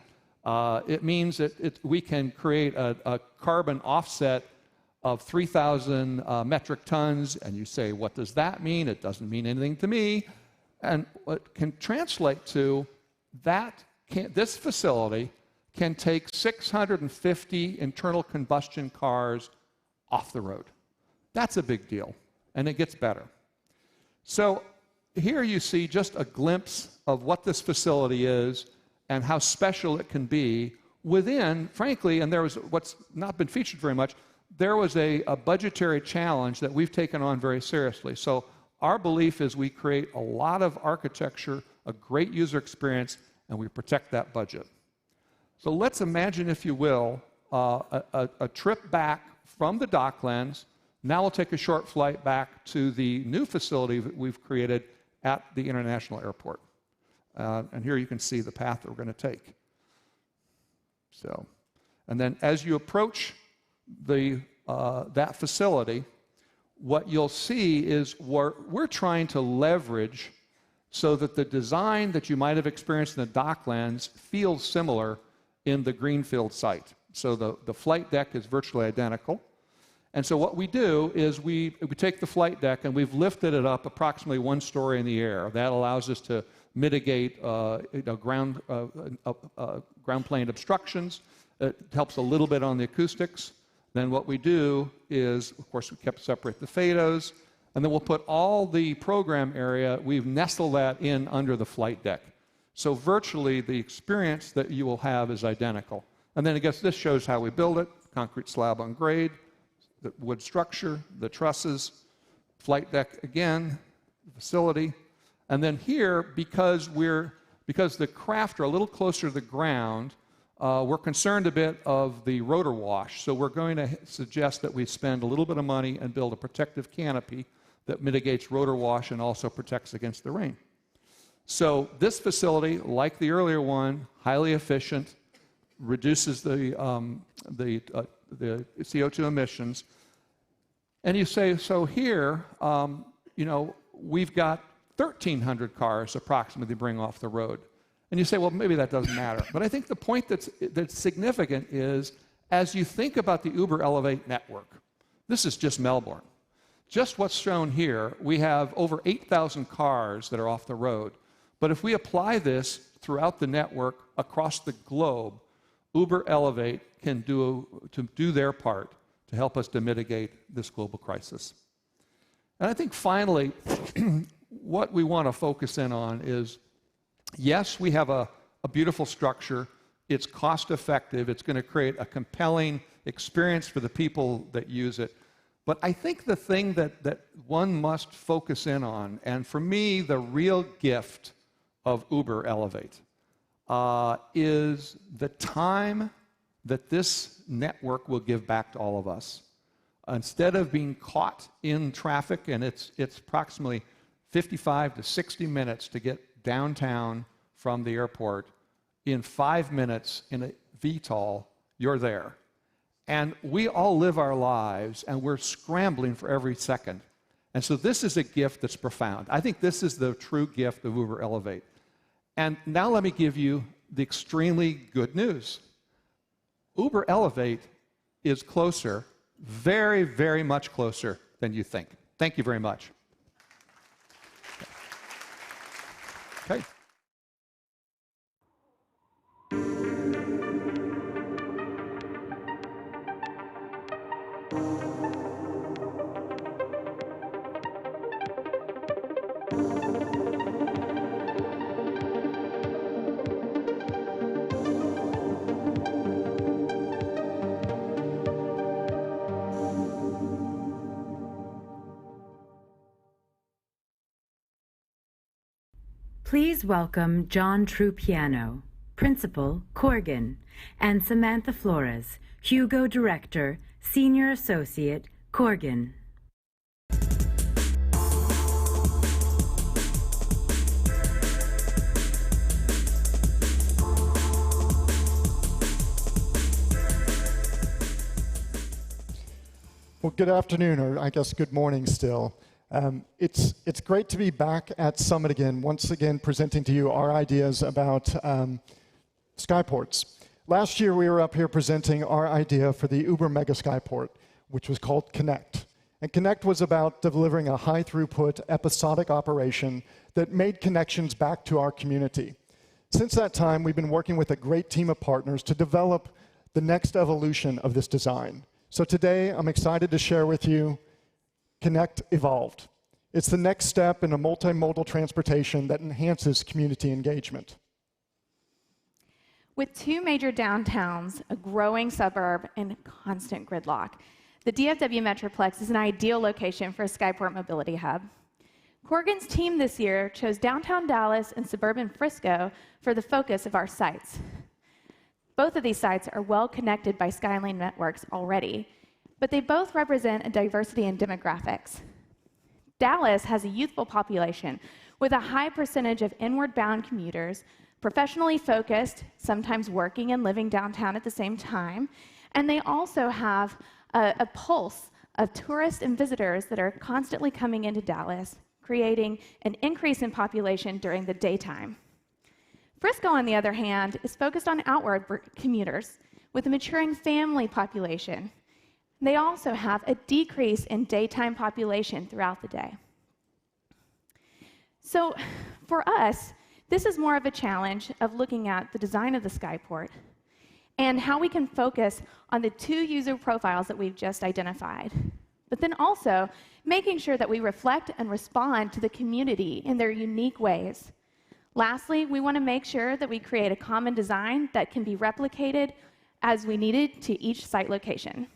It means that we can create a carbon offset of 3,000 metric tons. And you say, what does that mean? It doesn't mean anything to me. And what can translate to that, this facility can take 650 internal combustion cars off the road. That's a big deal, and it gets better. So here you see just a glimpse of what this facility is and how special it can be within, frankly, and there was what's not been featured very much, there was a budgetary challenge that we've taken on very seriously. So our belief is we create a lot of architecture, a great user experience, and we protect that budget. So let's imagine, if you will, a trip back from the Docklands. Now we'll take a short flight back to the new facility that we've created at the International Airport. And here you can see the path that we're going to take. So, and then as you approach that facility, what you'll see is we're trying to leverage so that the design that you might have experienced in the Docklands feels similar in the Greenfield site. So the flight deck is virtually identical. And so what we do is we take the flight deck and we've lifted it up approximately 1 story in the air. That allows us to mitigate ground plane obstructions. It helps a little bit on the acoustics. Then what we do is, of course, we kept separate the FADOs, and then we'll put all the program area, we've nestled that in under the flight deck. So virtually the experience that you will have is identical. And then I guess this shows how we build it: concrete slab on grade, the wood structure, the trusses, flight deck again, facility. And then here, because the craft are a little closer to the ground, we're concerned a bit of the rotor wash. So we're going to suggest that we spend a little bit of money and build a protective canopy that mitigates rotor wash and also protects against the rain. So this facility, like the earlier one, highly efficient, reduces the CO2 emissions. And you say, so here, we've got 1,300 cars approximately to bring off the road. And you say, well, maybe that doesn't matter. But I think the point that's significant is, as you think about the Uber Elevate network, this is just Melbourne. Just what's shown here, we have over 8,000 cars that are off the road. But if we apply this throughout the network across the globe, Uber Elevate can do their part to help us to mitigate this global crisis. And I think finally, what we want to focus in on is, yes, we have a beautiful structure. It's cost effective. It's going to create a compelling experience for the people that use it. But I think the thing that one must focus in on, and for me, the real gift of Uber Elevate, is the time that this network will give back to all of us. Instead of being caught in traffic, and it's approximately 55 to 60 minutes to get downtown from the airport, in 5 minutes in a VTOL, you're there. And we all live our lives, and we're scrambling for every second. And so this is a gift that's profound. I think this is the true gift of Uber Elevate. And now let me give you the extremely good news. Uber Elevate is closer, very, very much closer than you think. Thank you very much. Okay. Please welcome John Trupiano, Principal, Corgan, and Samantha Flores, Hugo Director, Senior Associate, Corgan. Well, good afternoon, or I guess good morning still. It's great to be back at Summit again, once again presenting to you our ideas about skyports. Last year we were up here presenting our idea for the Uber Mega Skyport, which was called Connect. And Connect was about delivering a high throughput episodic operation that made connections back to our community. Since that time, we've been working with a great team of partners to develop the next evolution of this design. So today, I'm excited to share with you Connect Evolved. It's the next step in a multimodal transportation that enhances community engagement. With two major downtowns, a growing suburb, and constant gridlock, the DFW Metroplex is an ideal location for a Skyport mobility hub. Corgan's team this year chose downtown Dallas and suburban Frisco for the focus of our sites. Both of these sites are well connected by Skylane networks already, but they both represent a diversity in demographics. Dallas has a youthful population with a high percentage of inward-bound commuters, professionally focused, sometimes working and living downtown at the same time, and they also have a pulse of tourists and visitors that are constantly coming into Dallas, creating an increase in population during the daytime. Frisco, on the other hand, is focused on outward commuters with a maturing family population. They also have a decrease in daytime population throughout the day. So for us, this is more of a challenge of looking at the design of the Skyport and how we can focus on the two user profiles that we've just identified, but then also making sure that we reflect and respond to the community in their unique ways. Lastly, we want to make sure that we create a common design that can be replicated as we need it to each site location.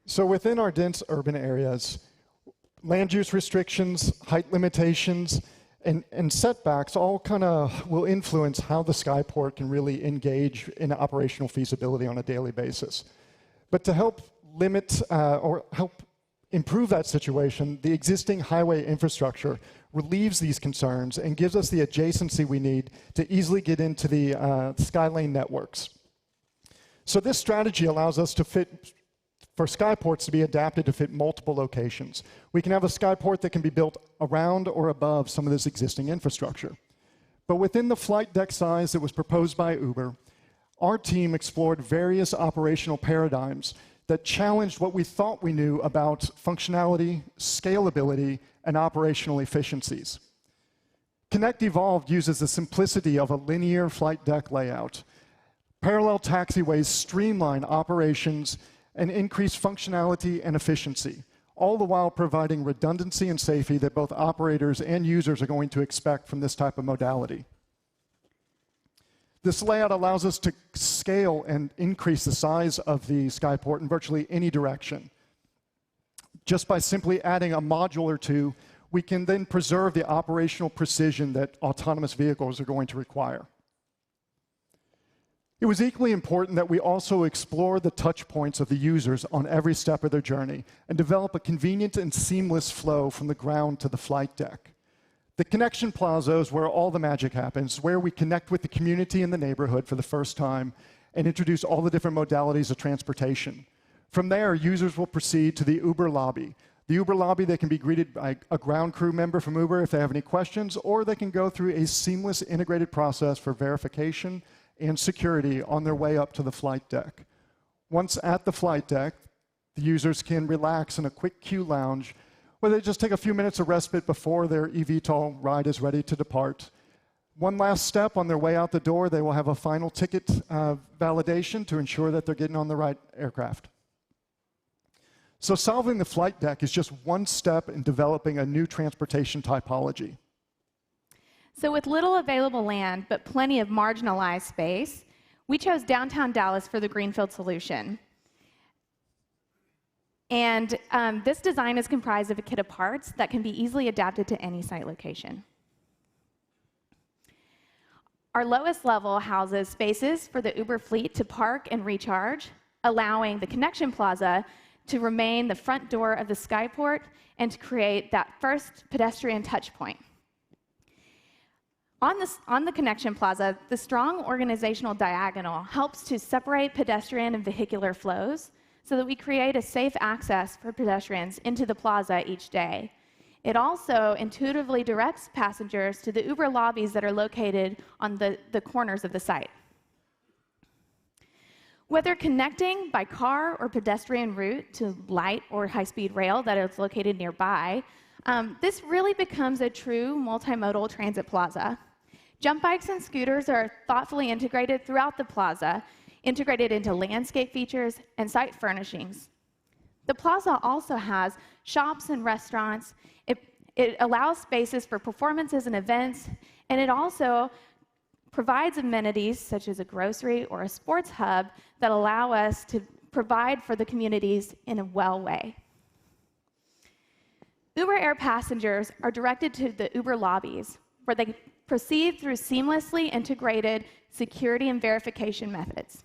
So within our dense urban areas, land use restrictions, height limitations, and setbacks all kind of will influence how the Skyport can really engage in operational feasibility on a daily basis. But to help limit or help improve that situation, the existing highway infrastructure relieves these concerns and gives us the adjacency we need to easily get into the Skylane networks. So this strategy allows us to for Skyports to be adapted to fit multiple locations. We can have a Skyport that can be built around or above some of this existing infrastructure. But within the flight deck size that was proposed by Uber, our team explored various operational paradigms that challenged what we thought we knew about functionality, scalability, and operational efficiencies. Connect Evolved uses the simplicity of a linear flight deck layout. Parallel taxiways streamline operations and increase functionality and efficiency, all the while providing redundancy and safety that both operators and users are going to expect from this type of modality. This layout allows us to scale and increase the size of the Skyport in virtually any direction. Just by simply adding a module or two, we can then preserve the operational precision that autonomous vehicles are going to require. It was equally important that we also explore the touch points of the users on every step of their journey and develop a convenient and seamless flow from the ground to the flight deck. The connection plaza is where all the magic happens, where we connect with the community and the neighborhood for the first time and introduce all the different modalities of transportation. From there, users will proceed to the Uber lobby. The Uber lobby, they can be greeted by a ground crew member from Uber if they have any questions, or they can go through a seamless integrated process for verification and security on their way up to the flight deck. Once at the flight deck, the users can relax in a quick queue lounge where they just take a few minutes of respite before their eVTOL ride is ready to depart. One last step on their way out the door, they will have a final ticket validation to ensure that they're getting on the right aircraft. So solving the flight deck is just one step in developing a new transportation typology. So with little available land, but plenty of marginalized space, we chose downtown Dallas for the greenfield solution. And this design is comprised of a kit of parts that can be easily adapted to any site location. Our lowest level houses spaces for the Uber fleet to park and recharge, allowing the connection plaza to remain the front door of the Skyport and to create that first pedestrian touch point. On the connection plaza, the strong organizational diagonal helps to separate pedestrian and vehicular flows so that we create a safe access for pedestrians into the plaza each day. It also intuitively directs passengers to the Uber lobbies that are located on the corners of the site. Whether connecting by car or pedestrian route to light or high-speed rail that is located nearby, this really becomes a true multimodal transit plaza. Jump bikes and scooters are thoughtfully integrated throughout the plaza, integrated into landscape features and site furnishings. The plaza also has shops and restaurants. It allows spaces for performances and events, and it also provides amenities such as a grocery or a sports hub that allow us to provide for the communities in a well way. Uber Air passengers are directed to the Uber lobbies, where they proceed through seamlessly integrated security and verification methods.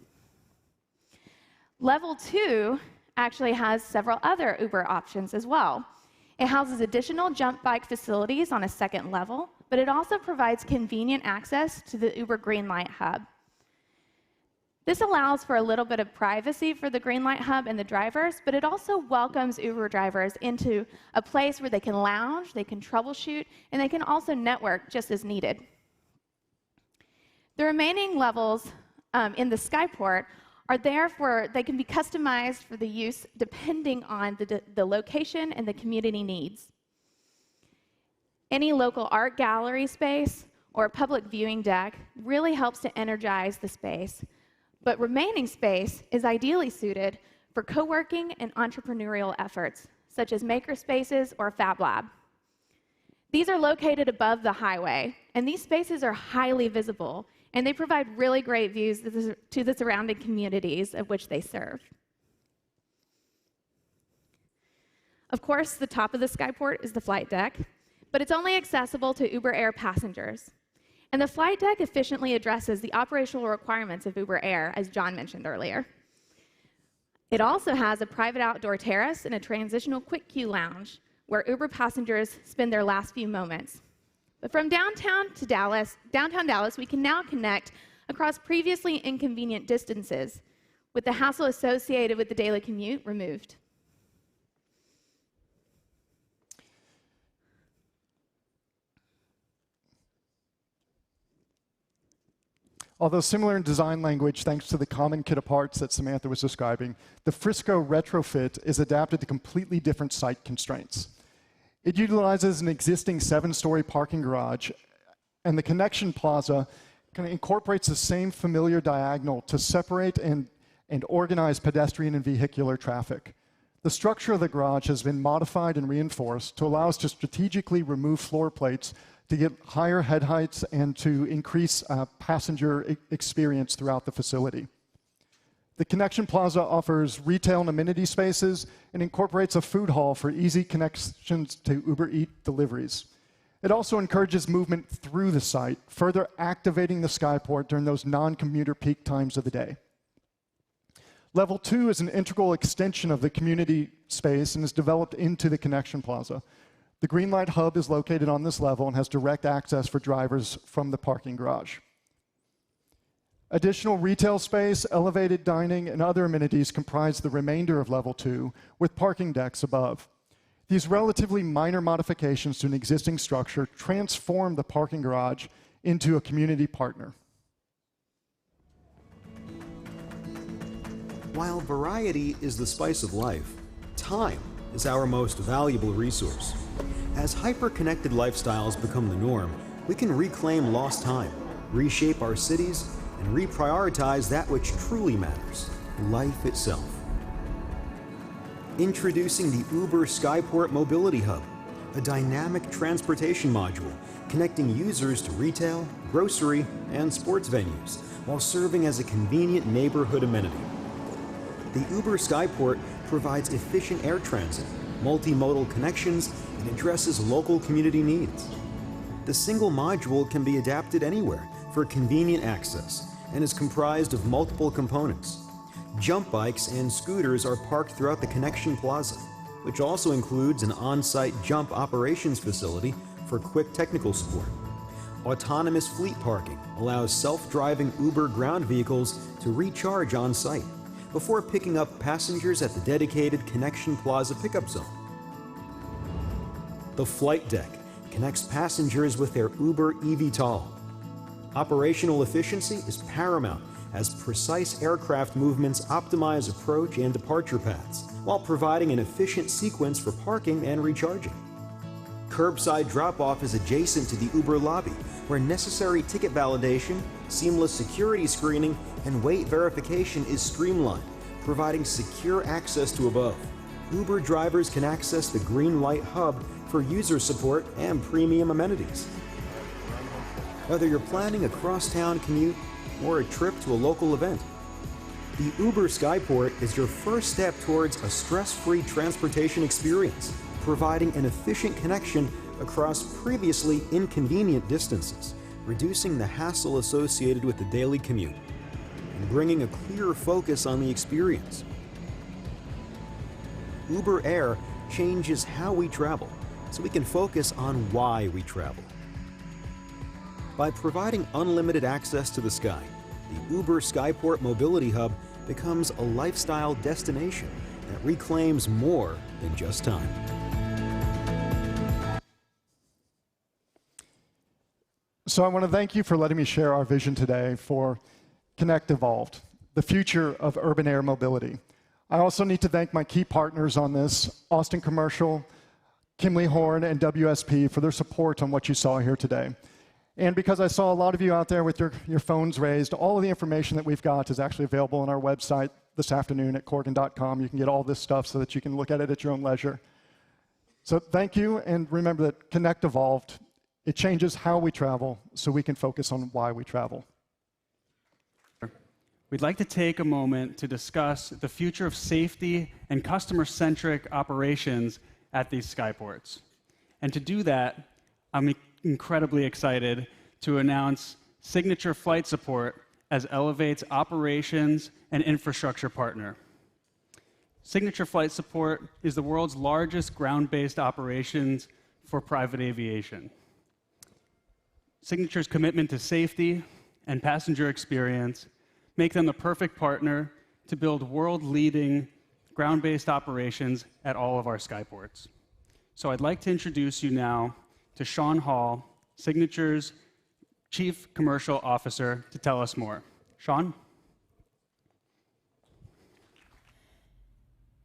Level 2 actually has several other Uber options as well. It houses additional jump bike facilities on a second level, but it also provides convenient access to the Uber Greenlight Hub. This allows for a little bit of privacy for the Greenlight Hub and the drivers, but it also welcomes Uber drivers into a place where they can lounge, they can troubleshoot, and they can also network just as needed. The remaining levels in the Skyport are there they can be customized for the use depending on the location and the community needs. Any local art gallery space or a public viewing deck really helps to energize the space, but remaining space is ideally suited for co-working and entrepreneurial efforts, such as maker spaces or Fab Lab. These are located above the highway, and these spaces are highly visible, and they provide really great views to the surrounding communities of which they serve. Of course, the top of the Skyport is the flight deck, but it's only accessible to Uber Air passengers. And the flight deck efficiently addresses the operational requirements of Uber Air, as John mentioned earlier. It also has a private outdoor terrace and a transitional quick queue lounge where Uber passengers spend their last few moments. But from downtown Dallas, we can now connect across previously inconvenient distances with the hassle associated with the daily commute removed. Although similar in design language, thanks to the common kit of parts that Samantha was describing, the Frisco retrofit is adapted to completely different site constraints. It utilizes an existing 7-story parking garage, and the connection plaza kind of incorporates the same familiar diagonal to separate and organize pedestrian and vehicular traffic. The structure of the garage has been modified and reinforced to allow us to strategically remove floor plates to get higher head heights and to increase passenger experience throughout the facility. The Connection Plaza offers retail and amenity spaces and incorporates a food hall for easy connections to Uber Eats deliveries. It also encourages movement through the site, further activating the Skyport during those non-commuter peak times of the day. Level 2 is an integral extension of the community space and is developed into the Connection Plaza. The Greenlight Hub is located on this level and has direct access for drivers from the parking garage. Additional retail space, elevated dining, and other amenities comprise the remainder of Level 2, with parking decks above. These relatively minor modifications to an existing structure transform the parking garage into a community partner. While variety is the spice of life, time is our most valuable resource. As hyper-connected lifestyles become the norm, we can reclaim lost time, reshape our cities, and reprioritize that which truly matters, life itself. Introducing the Uber Skyport Mobility Hub, a dynamic transportation module connecting users to retail, grocery, and sports venues, while serving as a convenient neighborhood amenity. The Uber Skyport provides efficient air transit, multimodal connections, and addresses local community needs. The single module can be adapted anywhere for convenient access and is comprised of multiple components. Jump bikes and scooters are parked throughout the Connection Plaza, which also includes an on-site jump operations facility for quick technical support. Autonomous fleet parking allows self-driving Uber ground vehicles to recharge on-site before picking up passengers at the dedicated Connection Plaza pickup zone. The flight deck connects passengers with their Uber eVTOL. Operational efficiency is paramount as precise aircraft movements optimize approach and departure paths while providing an efficient sequence for parking and recharging. Curbside drop-off is adjacent to the Uber lobby, where necessary ticket validation, seamless security screening, and weight verification is streamlined, providing secure access to above. Uber drivers can access the Green Light Hub for user support and premium amenities. Whether you're planning a cross-town commute or a trip to a local event, the Uber Skyport is your first step towards a stress-free transportation experience, providing an efficient connection across previously inconvenient distances, reducing the hassle associated with the daily commute, and bringing a clearer focus on the experience. Uber Air changes how we travel, so we can focus on why we travel. By providing unlimited access to the sky, the Uber Skyport Mobility Hub becomes a lifestyle destination that reclaims more than just time. So I want to thank you for letting me share our vision today for Connect Evolved, the future of urban air mobility. I also need to thank my key partners on this, Austin Commercial, Kimley Horn, and WSP for their support on what you saw here today. And because I saw a lot of you out there with your phones raised, all of the information that we've got is actually available on our website this afternoon at Corgan.com. You can get all this stuff so that you can look at it at your own leisure. So thank you, and remember that Connect Evolved, it changes how we travel so we can focus on why we travel. We'd like to take a moment to discuss the future of safety and customer-centric operations at these skyports. And to do that, I'm incredibly excited to announce Signature Flight Support as Elevate's operations and infrastructure partner. Signature Flight Support is the world's largest ground-based operations for private aviation. Signature's commitment to safety and passenger experience make them the perfect partner to build world-leading ground-based operations at all of our skyports. So I'd like to introduce you now to Sean Hall, Signature's Chief Commercial Officer, to tell us more. Sean?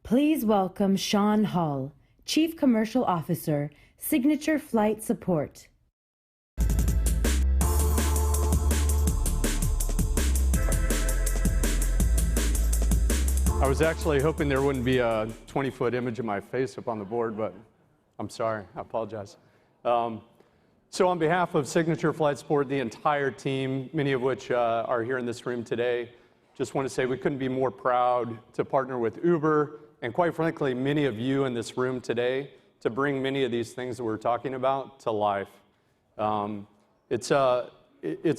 Please welcome Sean Hall, Chief Commercial Officer, Signature Flight Support. I was actually hoping there wouldn't be a 20-foot image of my face up on the board, but I'm sorry. I apologize. So on behalf of Signature Flight Support, the entire team, many of which are here in this room today, just want to say we couldn't be more proud to partner with Uber and, quite frankly, many of you in this room today to bring many of these things that we're talking about to life. It's a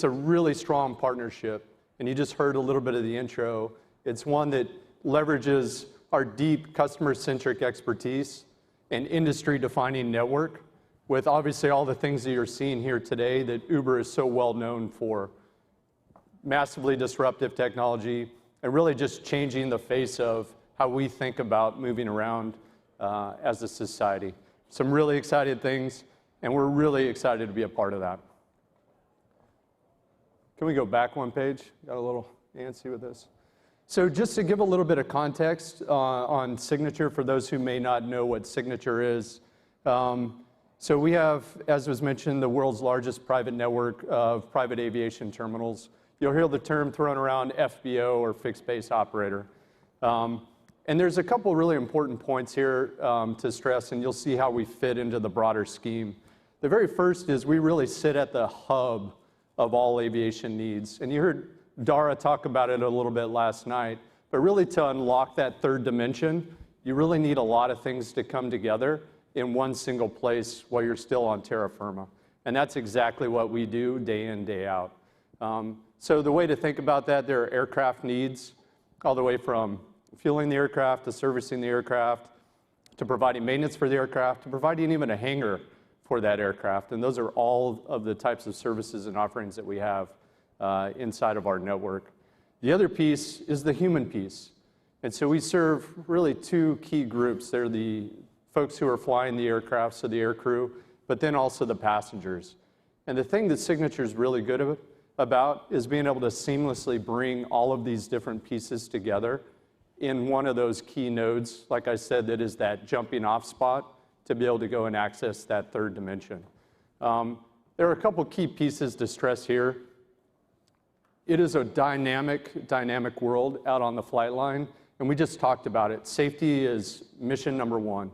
really strong partnership, and you just heard a little bit of the intro. It's one that leverages our deep customer-centric expertise and industry-defining network with obviously all the things that you're seeing here today that Uber is so well known for. Massively disruptive technology and really just changing the face of how we think about moving around as a society. Some really exciting things, and we're really excited to be a part of that. Can we go back one page? Got a little antsy with this. So just to give a little bit of context on Signature for those who may not know what Signature is. So we have, as was mentioned, the world's largest private network of private aviation terminals. You'll hear the term thrown around FBO or fixed base operator. And there's a couple really important points here to stress, and you'll see how we fit into the broader scheme. The very first is we really sit at the hub of all aviation needs. And you heard Dara talk about it a little bit last night, but really to unlock that third dimension, you really need a lot of things to come together in one single place while you're still on terra firma. And that's exactly what we do day in, day out. So the way to think about that, there are aircraft needs all the way from fueling the aircraft to servicing the aircraft to providing maintenance for the aircraft to providing even a hangar for that aircraft. And those are all of the types of services and offerings that we have inside of our network. The other piece is the human piece. And so we serve really two key groups. They're the folks who are flying the aircraft, so the air crew, but then also the passengers. And the thing that Signature is really good about is being able to seamlessly bring all of these different pieces together in one of those key nodes, like I said, that is that jumping off spot to be able to go and access that third dimension. There are a couple key pieces to stress here. It is a dynamic world out on the flight line, and we just talked about it. Safety is mission number one.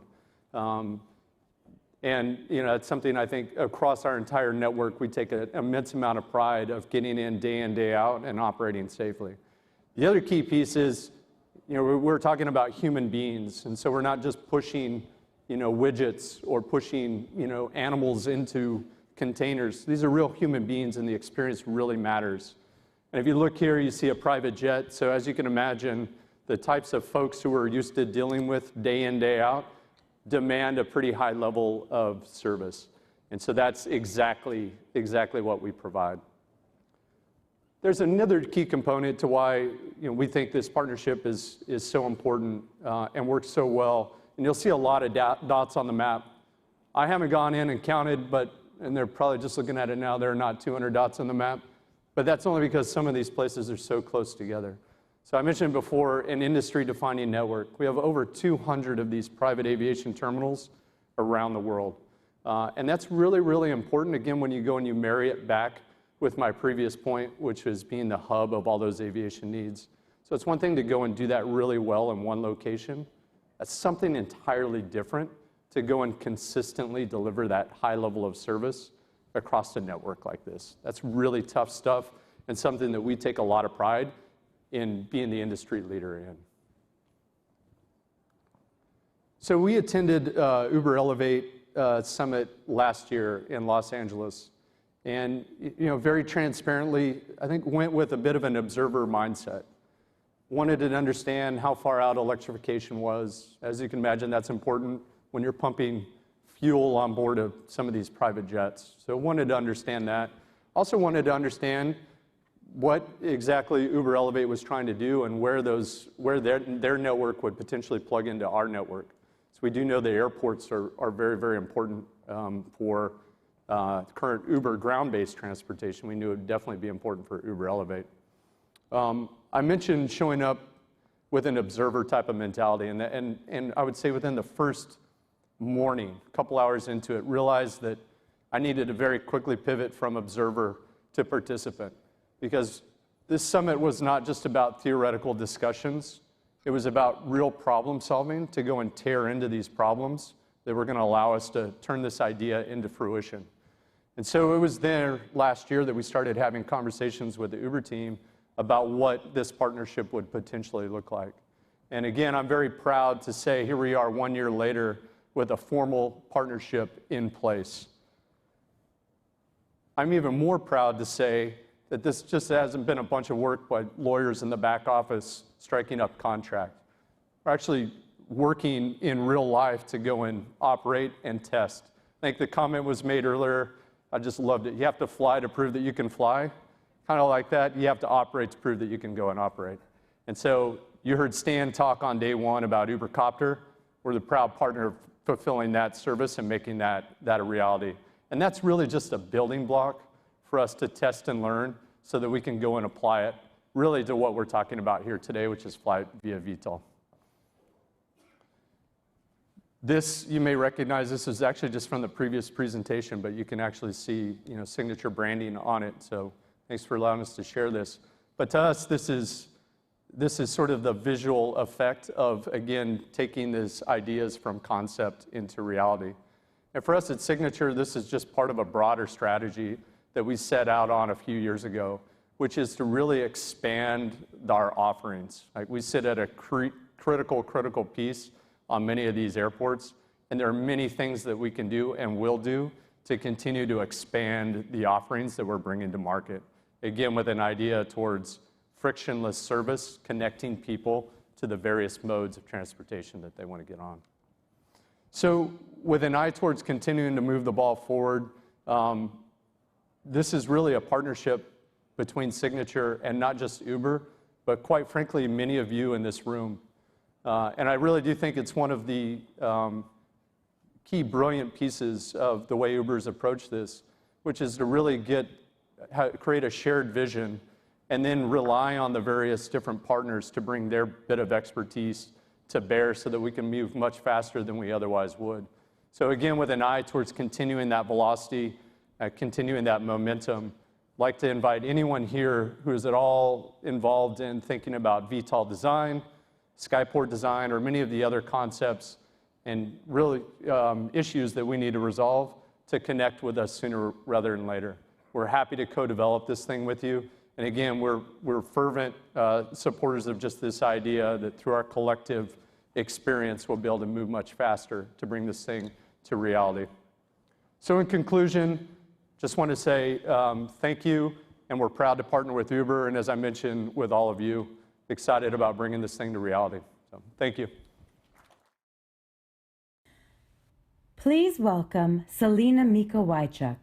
And it's something I think across our entire network, we take an immense amount of pride of getting in, day out, and operating safely. The other key piece is, we're talking about human beings, and so we're not just pushing, widgets or pushing, animals into containers. These are real human beings, and the experience really matters. And if you look here, you see a private jet. So as you can imagine, the types of folks who are used to dealing with day in, day out demand a pretty high level of service. And so that's exactly what we provide. There's another key component to why we think this partnership is so important and works so well. And you'll see a lot of dots on the map. I haven't gone in and counted, and they're probably just looking at it now, there are not 200 dots on the map. But that's only because some of these places are so close together. So I mentioned before an industry-defining network. We have over 200 of these private aviation terminals around the world. And that's really, really important, again, when you go and you marry it back with my previous point, which was being the hub of all those aviation needs. So it's one thing to go and do that really well in one location. That's something entirely different to go and consistently deliver that high level of service across a network like this. That's really tough stuff and something that we take a lot of pride in being the industry leader in. So we attended Uber Elevate Summit last year in Los Angeles. And very transparently, I think went with a bit of an observer mindset. Wanted to understand how far out electrification was. As you can imagine, that's important when you're pumping fuel on board of some of these private jets. So wanted to understand that. Also wanted to understand what exactly Uber Elevate was trying to do and where their network would potentially plug into our network. So we do know the airports are very, very important for current Uber ground-based transportation. We knew it would definitely be important for Uber Elevate. I mentioned showing up with an observer type of mentality, and I would say within the first morning, a couple hours into it, realized that I needed to very quickly pivot from observer to participant, because this summit was not just about theoretical discussions. It was about real problem solving to go and tear into these problems that were going to allow us to turn this idea into fruition. And so it was there last year that we started having conversations with the Uber team about what this partnership would potentially look like. And again, I'm very proud to say here we are 1 year later with a formal partnership in place. I'm even more proud to say that this just hasn't been a bunch of work by lawyers in the back office striking up contract. We're actually working in real life to go and operate and test. I think the comment was made earlier, I just loved it. You have to fly to prove that you can fly. Kind of like that, you have to operate to prove that you can go and operate. And so you heard Stan talk on day one about UberCopter. We're the proud partner of fulfilling that service and making that a reality. And that's really just a building block for us to test and learn so that we can go and apply it really to what we're talking about here today, which is flight via VTOL. This, you may recognize, this is actually just from the previous presentation, but you can actually see, signature branding on it. So thanks for allowing us to share this. But to us, this is sort of the visual effect of, again, taking these ideas from concept into reality. And for us at Signature, this is just part of a broader strategy that we set out on a few years ago, which is to really expand our offerings. Like, we sit at a critical piece on many of these airports, and there are many things that we can do and will do to continue to expand the offerings that we're bringing to market again, with an idea towards frictionless service, connecting people to the various modes of transportation that they want to get on. So with an eye towards continuing to move the ball forward, this is really a partnership between Signature and not just Uber, but quite frankly, many of you in this room. And I really do think it's one of the key brilliant pieces of the way Uber's approached this, which is to really create a shared vision and then rely on the various different partners to bring their bit of expertise to bear so that we can move much faster than we otherwise would. So again, with an eye towards continuing that velocity, continuing that momentum, I'd like to invite anyone here who is at all involved in thinking about VTOL design, Skyport design, or many of the other concepts and really issues that we need to resolve to connect with us sooner rather than later. We're happy to co-develop this thing with you. And again, we're fervent supporters of just this idea that through our collective experience, we'll be able to move much faster to bring this thing to reality. So in conclusion, just want to say thank you, and we're proud to partner with Uber, and as I mentioned, with all of you, excited about bringing this thing to reality. So thank you. Please welcome Selena Mikołajczuk,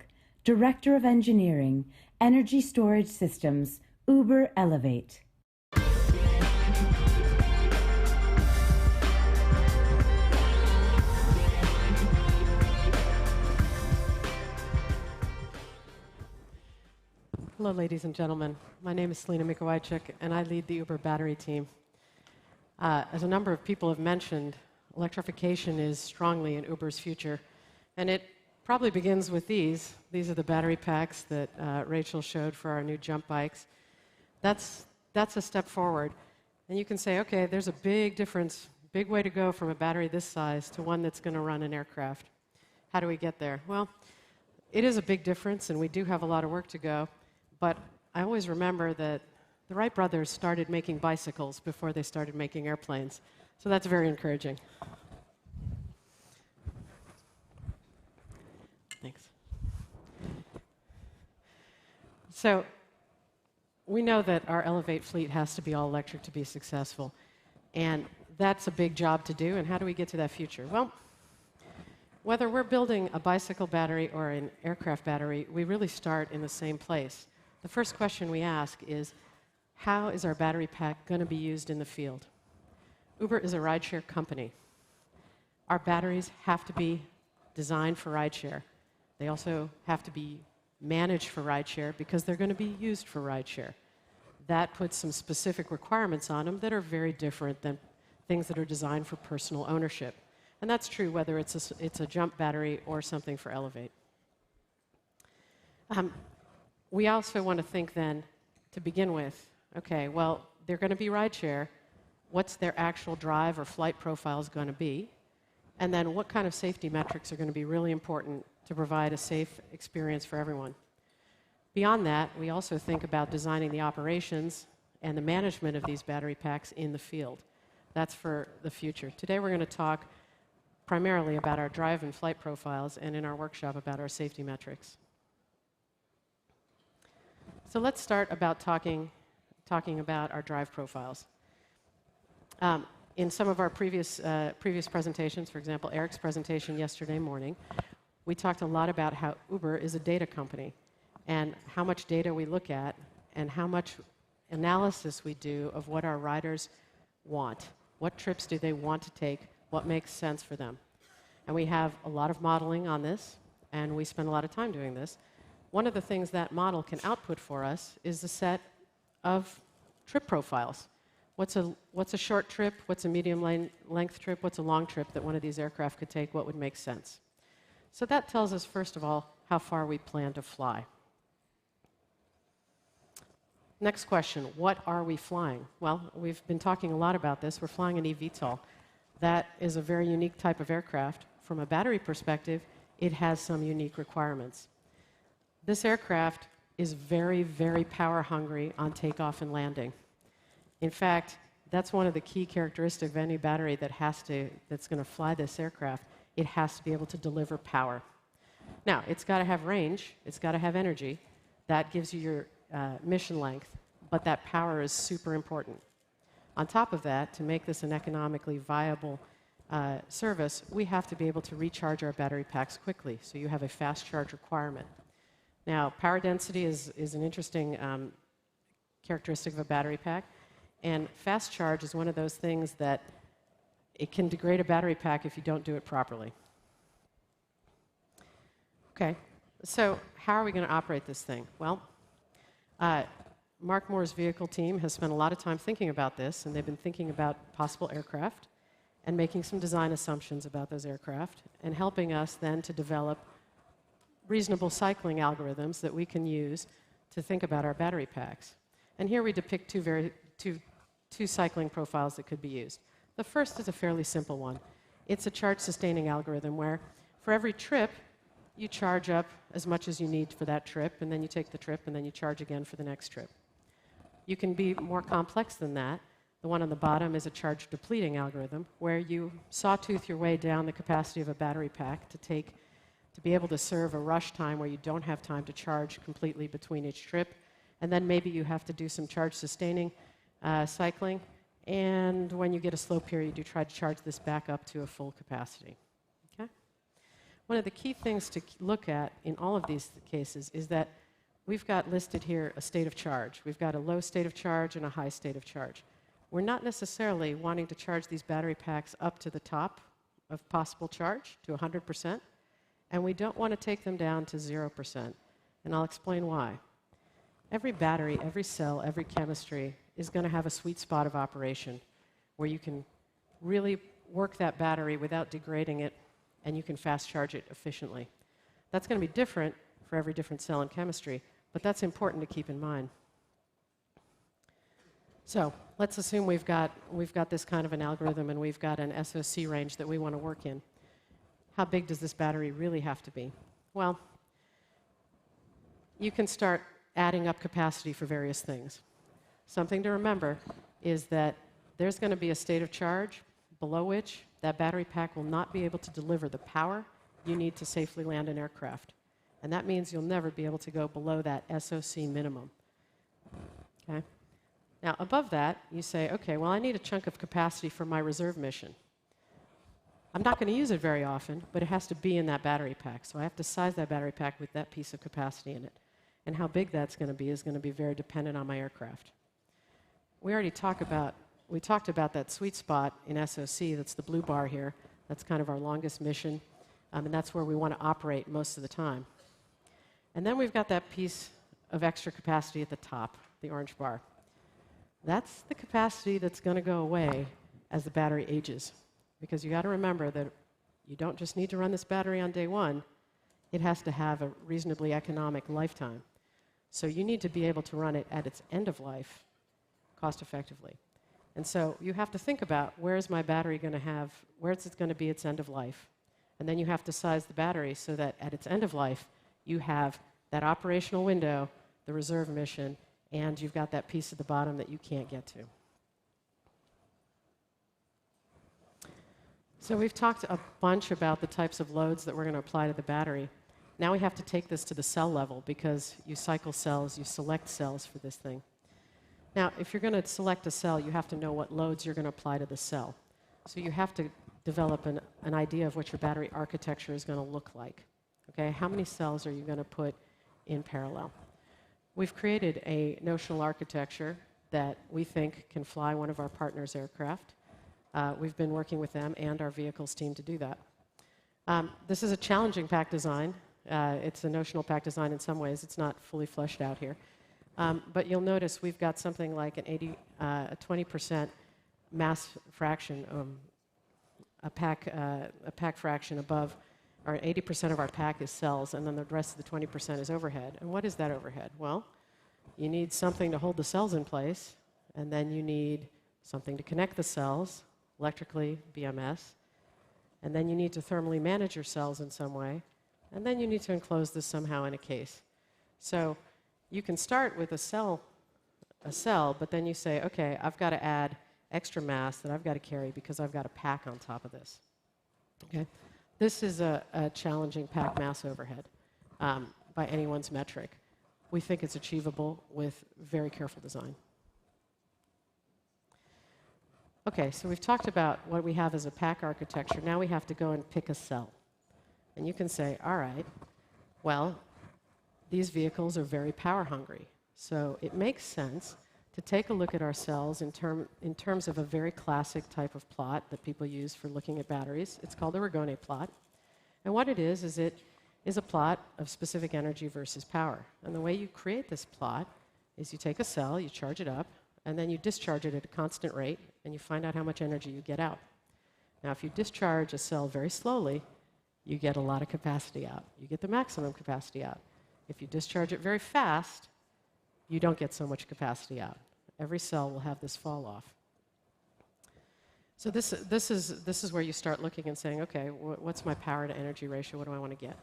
Director of Engineering, Energy Storage Systems, Uber Elevate. Hello, ladies and gentlemen. My name is Selena Mikołajczuk, and I lead the Uber battery team. As a number of people have mentioned, electrification is strongly in Uber's future, and it probably begins with these. These are the battery packs that Rachel showed for our new jump bikes. That's a step forward. And you can say, okay, there's a big difference, big way to go from a battery this size to one that's going to run an aircraft. How do we get there? Well, it is a big difference, and we do have a lot of work to go. But I always remember that the Wright brothers started making bicycles before they started making airplanes. So that's very encouraging. Thanks. So we know that our Elevate fleet has to be all electric to be successful. And that's a big job to do. And how do we get to that future? Well, whether we're building a bicycle battery or an aircraft battery, we really start in the same place. The first question we ask is, how is our battery pack going to be used in the field? Uber is a rideshare company. Our batteries have to be designed for rideshare. They also have to be managed for rideshare because they're going to be used for rideshare. That puts some specific requirements on them that are very different than things that are designed for personal ownership. And that's true whether it's a jump battery or something for Elevate. We also want to think then, to begin with, okay, well, they're going to be rideshare. What's their actual drive or flight profiles going to be? And then what kind of safety metrics are going to be really important to provide a safe experience for everyone? Beyond that, we also think about designing the operations and the management of these battery packs in the field. That's for the future. Today we're going to talk primarily about our drive and flight profiles, and in our workshop about our safety metrics. So let's start about talking about our drive profiles. In some of our previous presentations, for example, Eric's presentation yesterday morning, we talked a lot about how Uber is a data company and how much data we look at and how much analysis we do of what our riders want. What trips do they want to take? What makes sense for them? And we have a lot of modeling on this, and we spend a lot of time doing this. One of the things that model can output for us is a set of trip profiles. What's a short trip? What's a medium length trip? What's a long trip that one of these aircraft could take? What would make sense? So that tells us, first of all, how far we plan to fly. Next question, what are we flying? Well, we've been talking a lot about this. We're flying an eVTOL. That is a very unique type of aircraft. From a battery perspective, it has some unique requirements. This aircraft is very, very power hungry on takeoff and landing. In fact, that's one of the key characteristics of any battery that's going to fly this aircraft. It has to be able to deliver power. Now, it's got to have range. It's got to have energy. That gives you mission length, but that power is super important. On top of that, to make this an economically viable service, we have to be able to recharge our battery packs quickly, so you have a fast charge requirement. Now, power density is an interesting characteristic of a battery pack, and fast charge is one of those things that it can degrade a battery pack if you don't do it properly. Okay, so how are we going to operate this thing? Well, Mark Moore's vehicle team has spent a lot of time thinking about this, and they've been thinking about possible aircraft and making some design assumptions about those aircraft and helping us then to develop reasonable cycling algorithms that we can use to think about our battery packs. And here we depict two cycling profiles that could be used. The first is a fairly simple one. It's a charge sustaining algorithm where for every trip, you charge up as much as you need for that trip, and then you take the trip, and then you charge again for the next trip. You can be more complex than that. The one on the bottom is a charge depleting algorithm where you sawtooth your way down the capacity of a battery pack to be able to serve a rush time where you don't have time to charge completely between each trip, and then maybe you have to do some charge sustaining cycling, and when you get a slow period, you try to charge this back up to a full capacity. Okay? One of the key things to look at in all of these cases is that we've got listed here a state of charge. We've got a low state of charge and a high state of charge. We're not necessarily wanting to charge these battery packs up to the top of possible charge, to 100%, and we don't want to take them down to 0%, and I'll explain why. Every battery, every cell, every chemistry is going to have a sweet spot of operation where you can really work that battery without degrading it, and you can fast charge it efficiently. That's going to be different for every different cell and chemistry, but that's important to keep in mind. So let's assume we've got this kind of an algorithm and we've got an SOC range that we want to work in. How big does this battery really have to be? Well, you can start adding up capacity for various things. Something to remember is that there's going to be a state of charge below which that battery pack will not be able to deliver the power you need to safely land an aircraft. And that means you'll never be able to go below that SOC minimum. Okay? Now, above that, you say, okay, well, I need a chunk of capacity for my reserve mission. I'm not going to use it very often, but it has to be in that battery pack. So I have to size that battery pack with that piece of capacity in it. And how big that's going to be is going to be very dependent on my aircraft. We talked about that sweet spot in SOC, that's the blue bar here. That's kind of our longest mission, and that's where we want to operate most of the time. And then we've got that piece of extra capacity at the top, the orange bar. That's the capacity that's going to go away as the battery ages. Because you got to remember that you don't just need to run this battery on day one, it has to have a reasonably economic lifetime. So you need to be able to run it at its end of life cost effectively. And so you have to think about where's my battery going to have, where's it going to be its end of life. And then you have to size the battery so that at its end of life, you have that operational window, the reserve mission, and you've got that piece at the bottom that you can't get to. So we've talked a bunch about the types of loads that we're going to apply to the battery. Now we have to take this to the cell level because you cycle cells, you select cells for this thing. Now, if you're going to select a cell, you have to know what loads you're going to apply to the cell. So you have to develop an idea of what your battery architecture is going to look like. Okay? How many cells are you going to put in parallel? We've created a notional architecture that we think can fly one of our partners' aircraft. We've been working with them and our vehicles team to do that. This is a challenging pack design. It's a notional pack design in some ways. It's not fully fleshed out here. But you'll notice we've got something like a 20% mass fraction, a pack fraction above, or 80% of our pack is cells, and then the rest of the 20% is overhead. And what is that overhead? Well, you need something to hold the cells in place, and then you need something to connect the cells, electrically, BMS, and then you need to thermally manage your cells in some way, and then you need to enclose this somehow in a case. So you can start with a cell, but then you say, okay, I've got to add extra mass that I've got to carry because I've got a pack on top of this. Okay? This is a challenging pack mass overhead by anyone's metric. we think it's achievable with very careful design. Okay, so we've talked about what we have as a pack architecture. Now we have to go and pick a cell. And you can say, all right, well, these vehicles are very power hungry. So it makes sense to take a look at our cells in terms of a very classic type of plot that people use for looking at batteries. It's called the Ragone plot. And what it is it is a plot of specific energy versus power. And the way you create this plot is you take a cell, you charge it up, and then you discharge it at a constant rate, and you find out how much energy you get out. Now, if you discharge a cell very slowly, you get a lot of capacity out. You get the maximum capacity out. If you discharge it very fast, you don't get so much capacity out. Every cell will have this fall off. So this is where you start looking and saying, okay, what's my power to energy ratio? What do I want to get?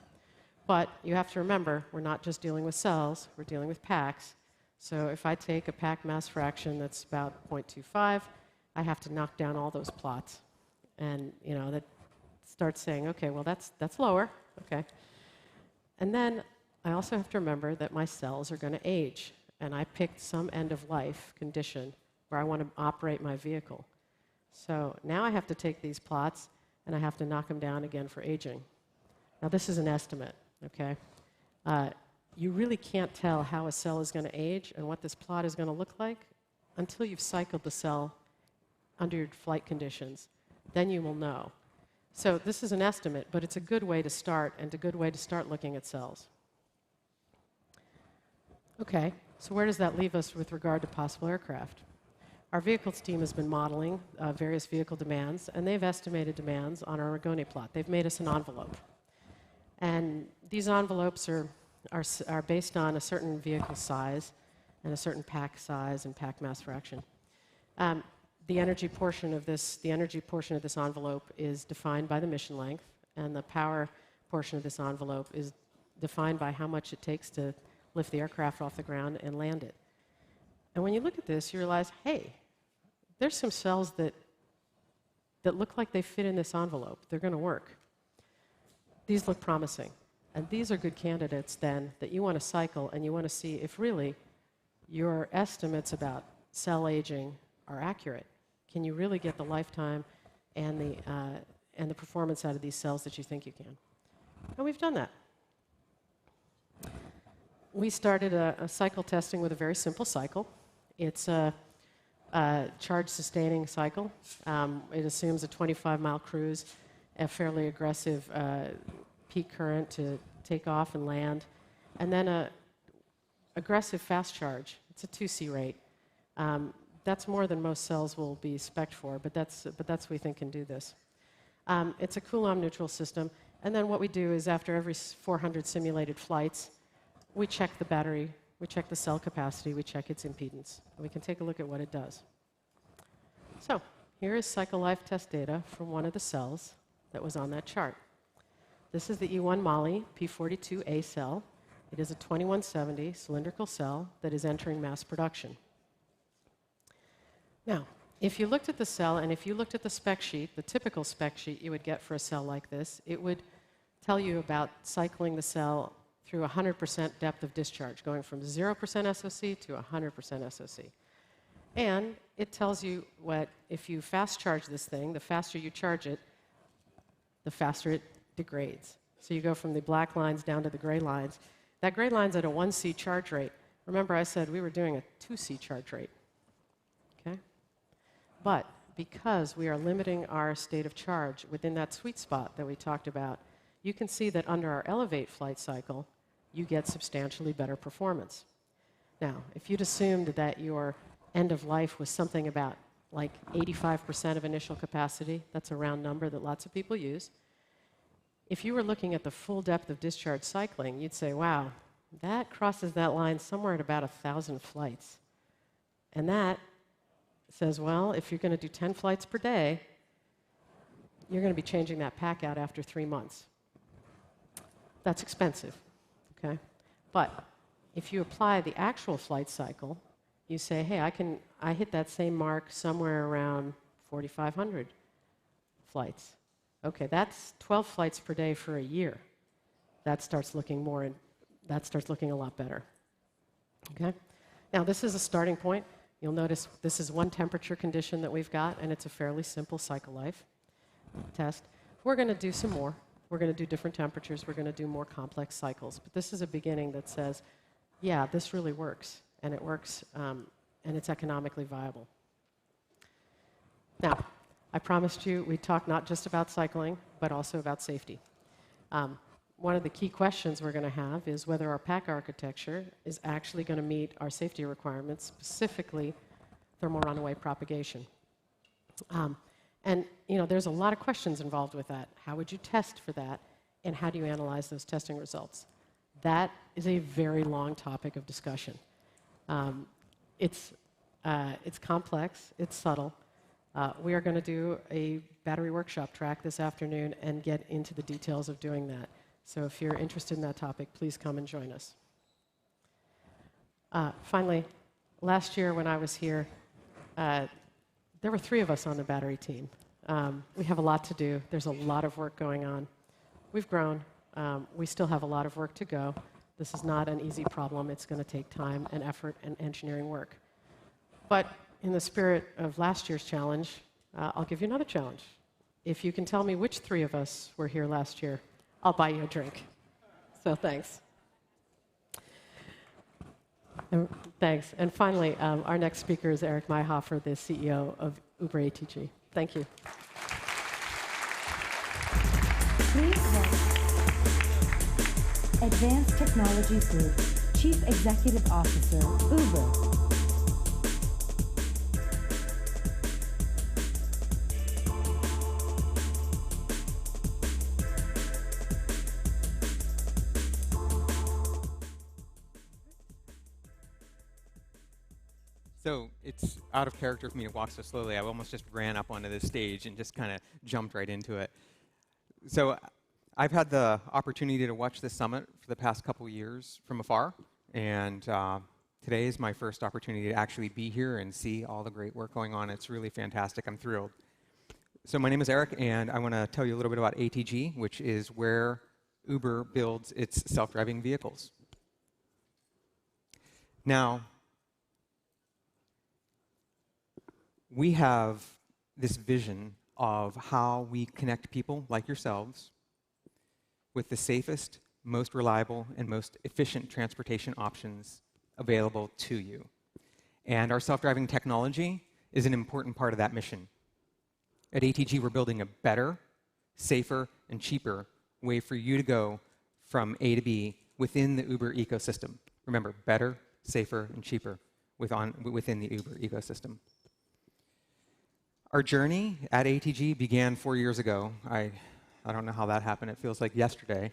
But you have to remember, we're not just dealing with cells, we're dealing with packs. So if I take a pack mass fraction that's about 0.25, I have to knock down all those plots. And that starts saying, okay, well that's lower, okay. And then I also have to remember that my cells are going to age. And I picked some end-of-life condition where I want to operate my vehicle. So now I have to take these plots and I have to knock them down again for aging. Now this is an estimate, okay? You really can't tell how a cell is going to age and what this plot is going to look like until you've cycled the cell under your flight conditions. Then you will know. So this is an estimate, but it's a good way to start and a good way to start looking at cells. Okay, so where does that leave us with regard to possible aircraft? Our vehicles team has been modeling various vehicle demands, and they've estimated demands on our Ragone plot. They've made us an envelope. And these envelopes are based on a certain vehicle size and a certain pack size and pack mass fraction. The energy portion of this envelope is defined by the mission length, and the power portion of this envelope is defined by how much it takes to lift the aircraft off the ground and land it. And when you look at this, you realize, hey, there's some cells that look like they fit in this envelope. They're going to work. These look promising. And these are good candidates then that you want to cycle and you want to see if really your estimates about cell aging are accurate. Can you really get the lifetime and the performance out of these cells that you think you can? And we've done that. We started a cycle testing with a very simple cycle. It's a charge-sustaining cycle. It assumes a 25-mile cruise, a fairly aggressive peak current to take off and land, and then an aggressive fast charge. It's a 2C rate. That's more than most cells will be spec'd for, but that's we think can do this. It's a Coulomb-neutral system, and then what we do is after every 400 simulated flights, we check the battery, we check the cell capacity, we check its impedance. And we can take a look at what it does. So here is cycle life test data from one of the cells that was on that chart. This is the E1 Moly P42A cell. It is a 2170 cylindrical cell that is entering mass production. Now, if you looked at the cell and if you looked at the spec sheet, the typical spec sheet you would get for a cell like this, it would tell you about cycling the cell through 100% depth of discharge, going from 0% SOC to 100% SOC. And it tells you what, if you fast charge this thing, the faster you charge it, the faster it degrades. So you go from the black lines down to the gray lines. That gray line's at a 1C charge rate. Remember I said we were doing a 2C charge rate. Okay? But because we are limiting our state of charge within that sweet spot that we talked about, you can see that under our Elevate flight cycle, you get substantially better performance. Now, if you'd assumed that your end of life was something about like 85% of initial capacity, that's a round number that lots of people use. If you were looking at the full depth of discharge cycling, you'd say, wow, that crosses that line somewhere at about 1,000 flights. And that says, well, if you're going to do 10 flights per day, you're going to be changing that pack out after 3 months. That's expensive, okay? But if you apply the actual flight cycle, you say, hey, I hit that same mark somewhere around 4,500 flights. Okay, that's 12 flights per day for a year. That starts looking a lot better. Okay? Now, this is a starting point. You'll notice this is one temperature condition that we've got, and it's a fairly simple cycle life test. We're going to do some more. We're going to do different temperatures. We're going to do more complex cycles. But this is a beginning that says, yeah, this really works, and it works, and it's economically viable. Now, I promised you we'd talk not just about cycling, but also about safety. One of the key questions we're going to have is whether our pack architecture is actually going to meet our safety requirements, specifically thermal runaway propagation. And there's a lot of questions involved with that. How would you test for that, and how do you analyze those testing results? That is a very long topic of discussion. It's complex, it's subtle. We are going to do a battery workshop track this afternoon and get into the details of doing that. So if you're interested in that topic, please come and join us. Finally, last year when I was here, there were 3 of us on the battery team. We have a lot to do. There's a lot of work going on. We've grown. We still have a lot of work to go. This is not an easy problem. It's going to take time and effort and engineering work. But in the spirit of last year's challenge, I'll give you another challenge. If you can tell me which 3 of us were here last year, I'll buy you a drink. So thanks. Thanks. And finally, our next speaker is Eric Mayhofer, the CEO of Uber ATG. Thank you. Please welcome Advanced Technologies Group Chief Executive Officer, Uber. So it's out of character for me to walk so slowly. I almost just ran up onto this stage and just kind of jumped right into it. So I've had the opportunity to watch this summit for the past couple years from afar, and today is my first opportunity to actually be here and see all the great work going on. It's really fantastic. I'm thrilled. So my name is Eric, and I want to tell you a little bit about ATG, which is where Uber builds its self-driving vehicles. Now, we have this vision of how we connect people like yourselves with the safest, most reliable, and most efficient transportation options available to you. And our self-driving technology is an important part of that mission. At ATG, we're building a better, safer, and cheaper way for you to go from A to B within the Uber ecosystem. Remember, better, safer, and cheaper within the Uber ecosystem. Our journey at ATG began 4 years ago. I don't know how that happened. It feels like yesterday.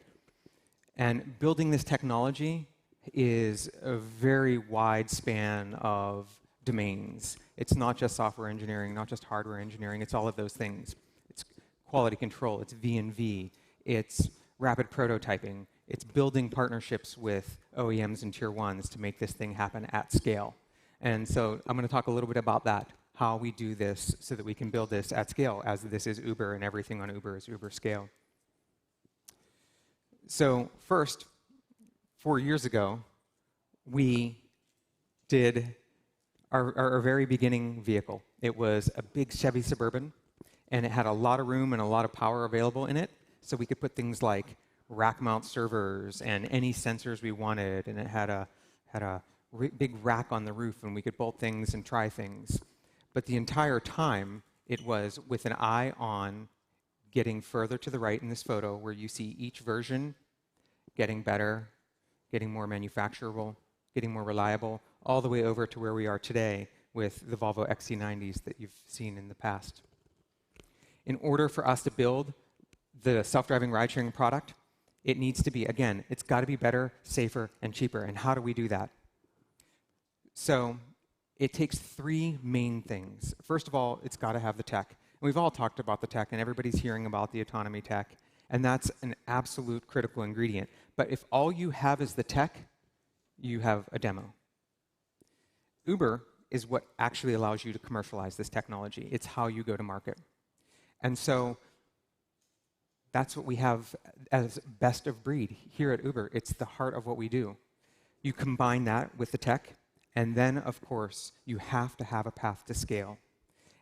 And building this technology is a very wide span of domains. It's not just software engineering, not just hardware engineering. It's all of those things. It's quality control. It's V&V. It's rapid prototyping. It's building partnerships with OEMs and Tier 1s to make this thing happen at scale. And so I'm going to talk a little bit about that, how we do this so that we can build this at scale, as this is Uber and everything on Uber is Uber scale. So first, 4 years ago, we did our very beginning vehicle. It was a big Chevy Suburban, and it had a lot of room and a lot of power available in it, so we could put things like rack mount servers and any sensors we wanted, and it had a big rack on the roof, and we could bolt things and try things. But the entire time, it was with an eye on getting further to the right in this photo, where you see each version getting better, getting more manufacturable, getting more reliable, all the way over to where we are today with the Volvo XC90s that you've seen in the past. In order for us to build the self-driving ride-sharing product, it needs to be, again, it's got to be better, safer, and cheaper. And how do we do that? So it takes 3 main things. First of all, it's got to have the tech. And we've all talked about the tech, and everybody's hearing about the autonomy tech, and that's an absolute critical ingredient. But if all you have is the tech, you have a demo. Uber is what actually allows you to commercialize this technology. It's how you go to market. And so that's what we have as best of breed here at Uber. It's the heart of what we do. You combine that with the tech, and then, of course, you have to have a path to scale.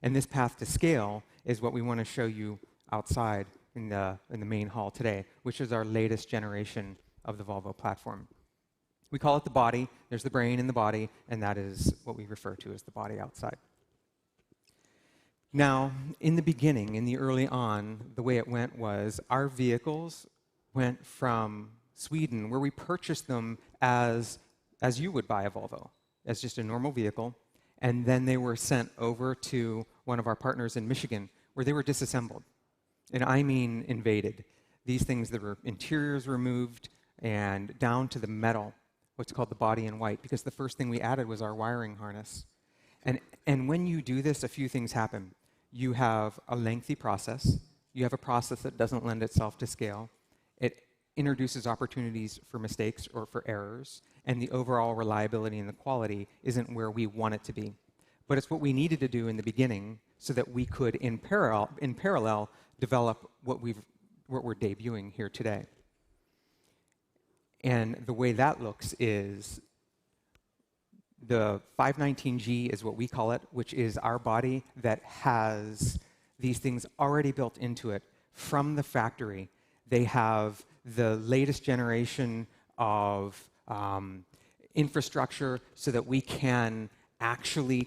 And this path to scale is what we want to show you outside in the main hall today, which is our latest generation of the Volvo platform. We call it the body. There's the brain in the body, and that is what we refer to as the body outside. Now, in the beginning, in the early on, the way it went was our vehicles went from Sweden, where we purchased them as you would buy a Volvo, as just a normal vehicle, and then they were sent over to one of our partners in Michigan, where they were disassembled. And I mean invaded. These things that were interiors removed and down to the metal, what's called the body in white, because the first thing we added was our wiring harness. And when you do this, a few things happen. You have a lengthy process. You have a process that doesn't lend itself to scale. It introduces opportunities for mistakes or for errors, and the overall reliability and the quality isn't where we want it to be. But it's what we needed to do in the beginning so that we could, in parallel, develop what we're debuting here today. And the way that looks is the 519G is what we call it, which is our body that has these things already built into it from the factory. They have the latest generation of infrastructure so that we can actually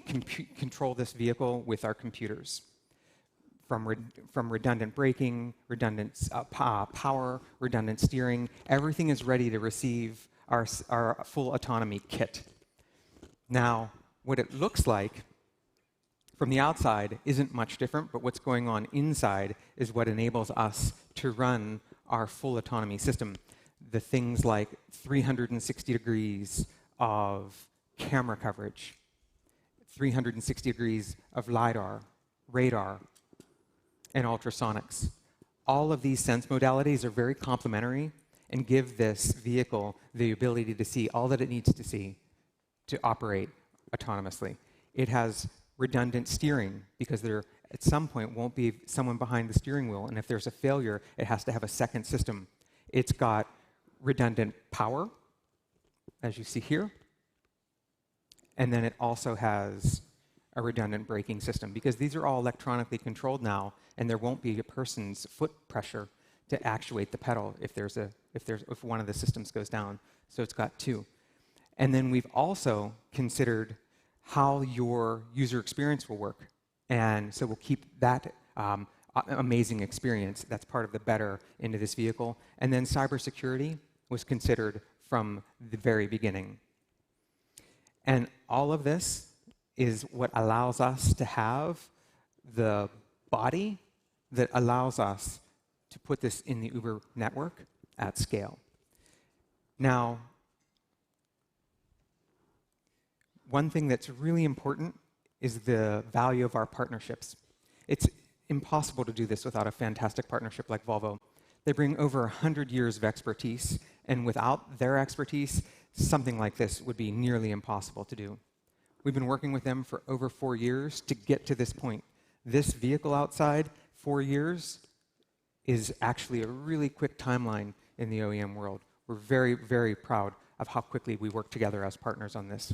control this vehicle with our computers. From redundant braking, redundant power, redundant steering, everything is ready to receive our full autonomy kit. Now, what it looks like from the outside isn't much different, but what's going on inside is what enables us to run our full autonomy system. The things like 360 degrees of camera coverage, 360 degrees of LiDAR, radar, and ultrasonics. All of these sense modalities are very complementary and give this vehicle the ability to see all that it needs to see to operate autonomously. It has redundant steering because there at some point won't be someone behind the steering wheel, and if there's a failure, it has to have a second system. It's got redundant power, as you see here, and then it also has a redundant braking system because these are all electronically controlled now, and there won't be a person's foot pressure to actuate the pedal if one of the systems goes down. So it's got two. And then we've also considered how your user experience will work. And so we'll keep that amazing experience that's part of the better into this vehicle. And then cybersecurity was considered from the very beginning. And all of this is what allows us to have the body that allows us to put this in the Uber network at scale. Now, one thing that's really important is the value of our partnerships. It's impossible to do this without a fantastic partnership like Volvo. They bring over 100 years of expertise, and without their expertise, something like this would be nearly impossible to do. We've been working with them for over 4 years to get to this point. This vehicle outside, 4 years, is actually a really quick timeline in the OEM world. We're very, very proud of how quickly we work together as partners on this.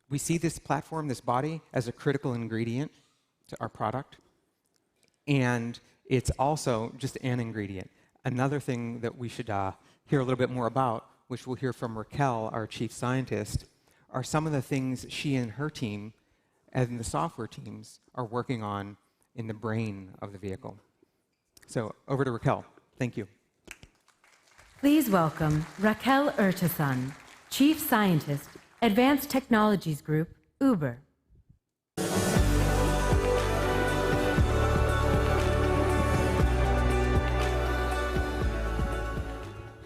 We see this platform, this body, as a critical ingredient to our product, and it's also just an ingredient. Another thing that we should hear a little bit more about, which we'll hear from Raquel, our chief scientist, are some of the things she and her team and the software teams are working on in the brain of the vehicle. So over to Raquel. Thank you. Please welcome Raquel Urtasun, Chief Scientist, Advanced Technologies Group, Uber.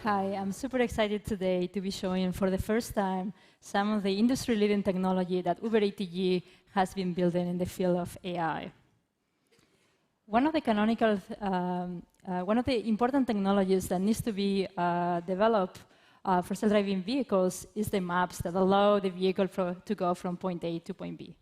Hi, I'm super excited today to be showing for the first time some of the industry-leading technology that Uber ATG has been building in the field of AI. One of the important technologies that needs to be developed for self-driving vehicles is the maps that allow the vehicle to go from point A to point B.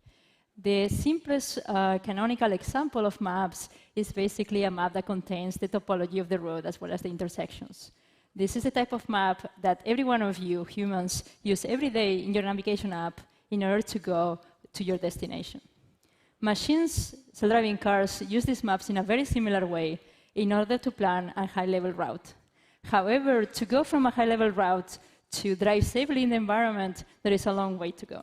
The simplest canonical example of maps is basically a map that contains the topology of the road as well as the intersections. This is the type of map that every one of you, humans, use every day in your navigation app in order to go to your destination. Machines, self-driving cars, use these maps in a very similar way in order to plan a high-level route. However, to go from a high-level route to drive safely in the environment, there is a long way to go.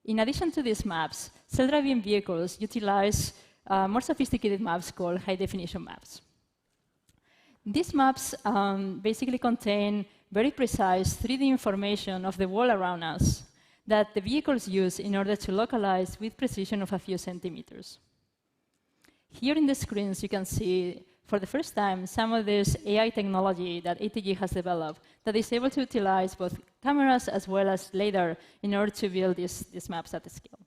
In addition to these maps, self-driving vehicles utilize more sophisticated maps called high-definition maps. These maps basically contain very precise 3D information of the world around us that the vehicles use in order to localize with precision of a few centimeters. Here in the screens, you can see, for the first time, some of this AI technology that ATG has developed that is able to utilize both cameras as well as LiDAR in order to build these maps at the scale.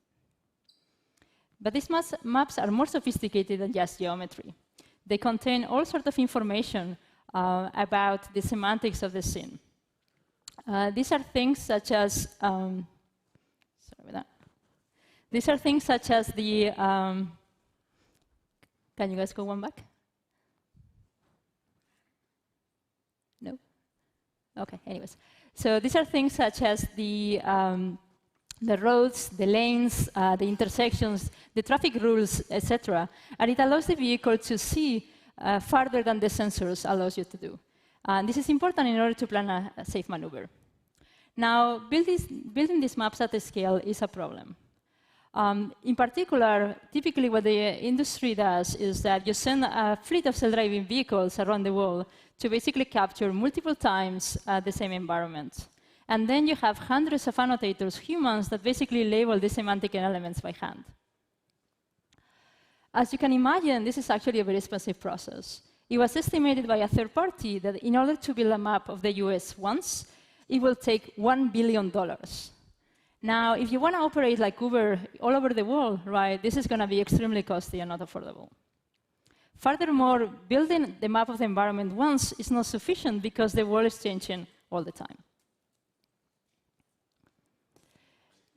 But these maps are more sophisticated than just geometry. They contain all sorts of information about the semantics of the scene. These are things such as these are things such as the can you guys go one back? No? OK, anyways. So these are things such as the roads, the lanes, the intersections, the traffic rules, etc. And it allows the vehicle to see farther than the sensors allows you to do. And this is important in order to plan a safe maneuver. Now, building these maps at the scale is a problem. In particular, typically what the industry does is that you send a fleet of self-driving vehicles around the world to basically capture multiple times the same environment. And then you have hundreds of annotators, humans, that basically label the semantic elements by hand. As you can imagine, this is actually a very expensive process. It was estimated by a third party that in order to build a map of the US once, it will take $1 billion. Now, if you want to operate like Uber all over the world, right, this is going to be extremely costly and not affordable. Furthermore, building the map of the environment once is not sufficient because the world is changing all the time.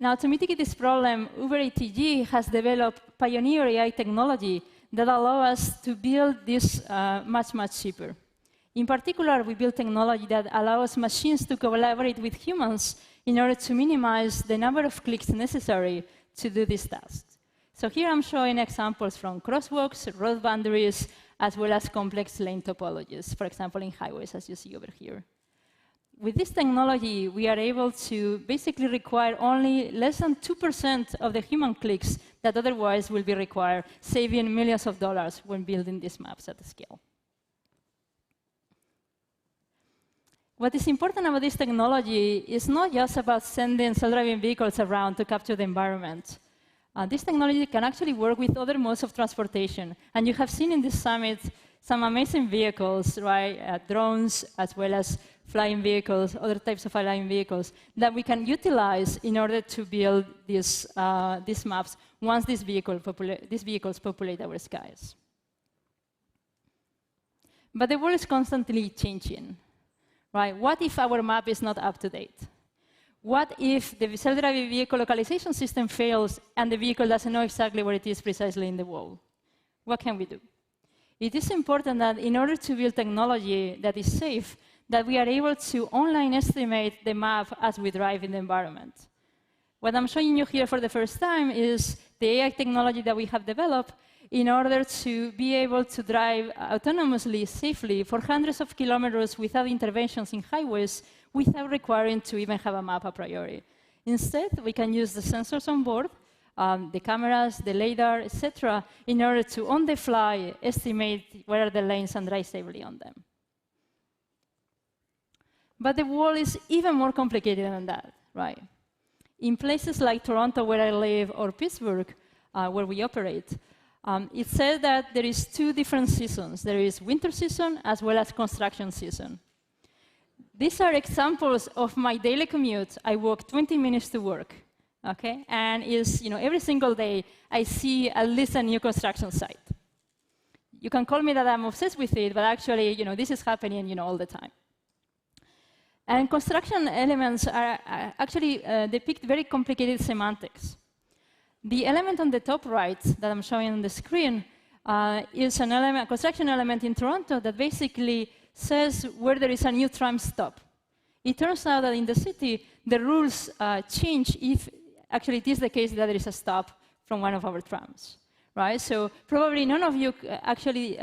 Now, to mitigate this problem, Uber ATG has developed pioneer AI technology that allows us to build this much, much cheaper. In particular, we build technology that allows machines to collaborate with humans in order to minimize the number of clicks necessary to do these tasks. So here I'm showing examples from crosswalks, road boundaries, as well as complex lane topologies, for example, in highways, as you see over here. With this technology, we are able to basically require only less than 2% of the human clicks that otherwise will be required, saving millions of dollars when building these maps at the scale. What is important about this technology is not just about sending self-driving vehicles around to capture the environment. This technology can actually work with other modes of transportation. And you have seen in this summit some amazing vehicles, right? Drones, as well as flying vehicles, other types of flying vehicles, that we can utilize in order to build these maps once these vehicles populate our skies. But the world is constantly changing. Right? What if our map is not up to date? What if the self-driving vehicle localization system fails and the vehicle doesn't know exactly where it is precisely in the world? What can we do? It is important that in order to build technology that is safe, that we are able to online estimate the map as we drive in the environment. What I'm showing you here for the first time is the AI technology that we have developed in order to be able to drive autonomously, safely, for hundreds of kilometers without interventions in highways, without requiring to even have a map a priori. Instead, we can use the sensors on board, the cameras, the LiDAR, etc., in order to, on the fly, estimate where are the lanes and drive safely on them. But the world is even more complicated than that, right? In places like Toronto, where I live, or Pittsburgh, where we operate, it says that there is two different seasons. There is winter season as well as construction season. These are examples of my daily commute. I walk 20 minutes to work, okay? And every single day, I see at least a new construction site. You can call me that I'm obsessed with it, but actually, this is happening, all the time. And construction elements are actually depict very complicated semantics. The element on the top right that I'm showing on the screen is an element, a construction element in Toronto that basically says where there is a new tram stop. It turns out that in the city, the rules change if actually it is the case that there is a stop from one of our trams, right? So probably none of you actually,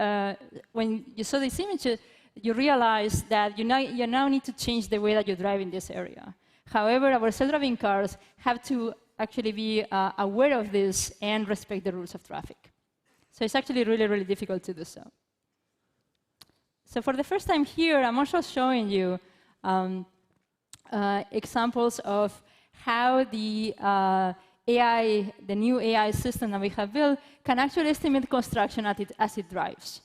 when you saw this image, you realize that you now need to change the way that you drive in this area. However, our self-driving cars have to actually be aware of this and respect the rules of traffic. So it's actually really, really difficult to do so. So for the first time here, I'm also showing you examples of how the AI, the new AI system that we have built, can actually estimate construction as it drives.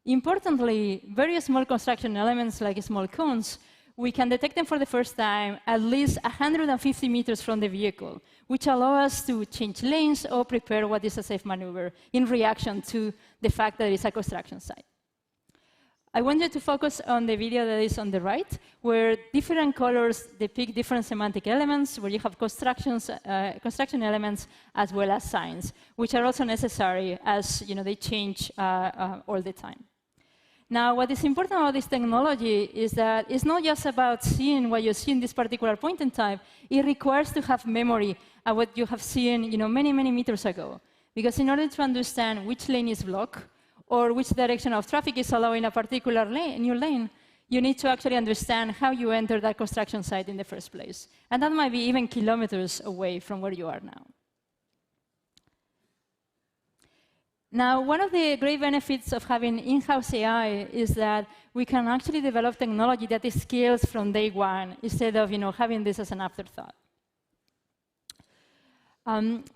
Importantly, very small construction elements like small cones, we can detect them for the first time at least 150 meters from the vehicle, which allow us to change lanes or prepare what is a safe maneuver in reaction to the fact that it's a construction site. I want you to focus on the video that is on the right, where different colors depict different semantic elements, where you have construction elements as well as signs, which are also necessary as they change all the time. Now, what is important about this technology is that it's not just about seeing what you see in this particular point in time. It requires to have memory of what you have seen many, many meters ago. Because in order to understand which lane is blocked, or which direction of traffic is allowing a particular new lane, you need to actually understand how you enter that construction site in the first place. And that might be even kilometers away from where you are now. Now, one of the great benefits of having in-house AI is that we can actually develop technology that scales from day one instead of having this as an afterthought.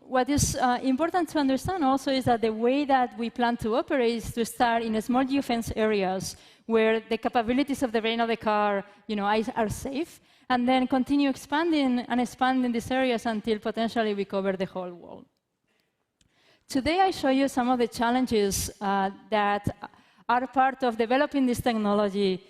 What is important to understand also is that the way that we plan to operate is to start in small geofence areas where the capabilities of the brain of the car are safe, and then continue expanding these areas until potentially we cover the whole world. Today, I show you some of the challenges that are part of developing this technology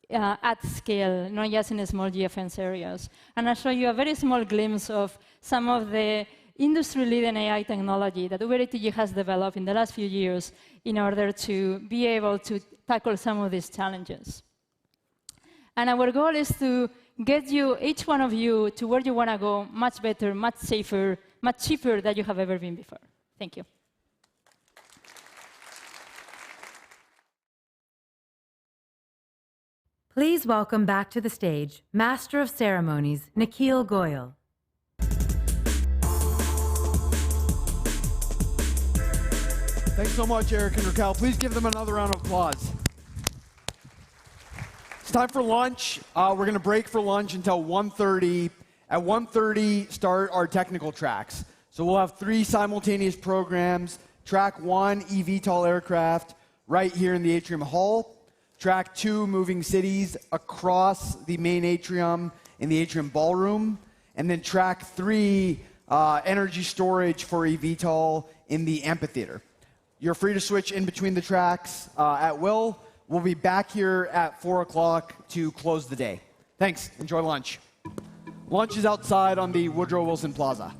at scale, not just in small geofence areas. And I'll show you a very small glimpse of some of the industry-leading AI technology that UberATG has developed in the last few years in order to be able to tackle some of these challenges. And our goal is to get you, each one of you, to where you want to go much better, much safer, much cheaper than you have ever been before. Thank you. Please welcome back to the stage Master of Ceremonies, Nikhil Goyal. Thanks so much, Eric and Raquel. Please give them another round of applause. It's time for lunch. We're going to break for lunch until 1:30. At 1:30, start our technical tracks. So we'll have 3 simultaneous programs. Track 1, eVTOL aircraft, right here in the atrium hall. Track 2, moving cities across the main atrium in the atrium ballroom. And then track 3, energy storage for eVTOL in the amphitheater. You're free to switch in between the tracks at will. We'll be back here at 4 o'clock to close the day. Thanks. Enjoy lunch. Lunch is outside on the Woodrow Wilson Plaza.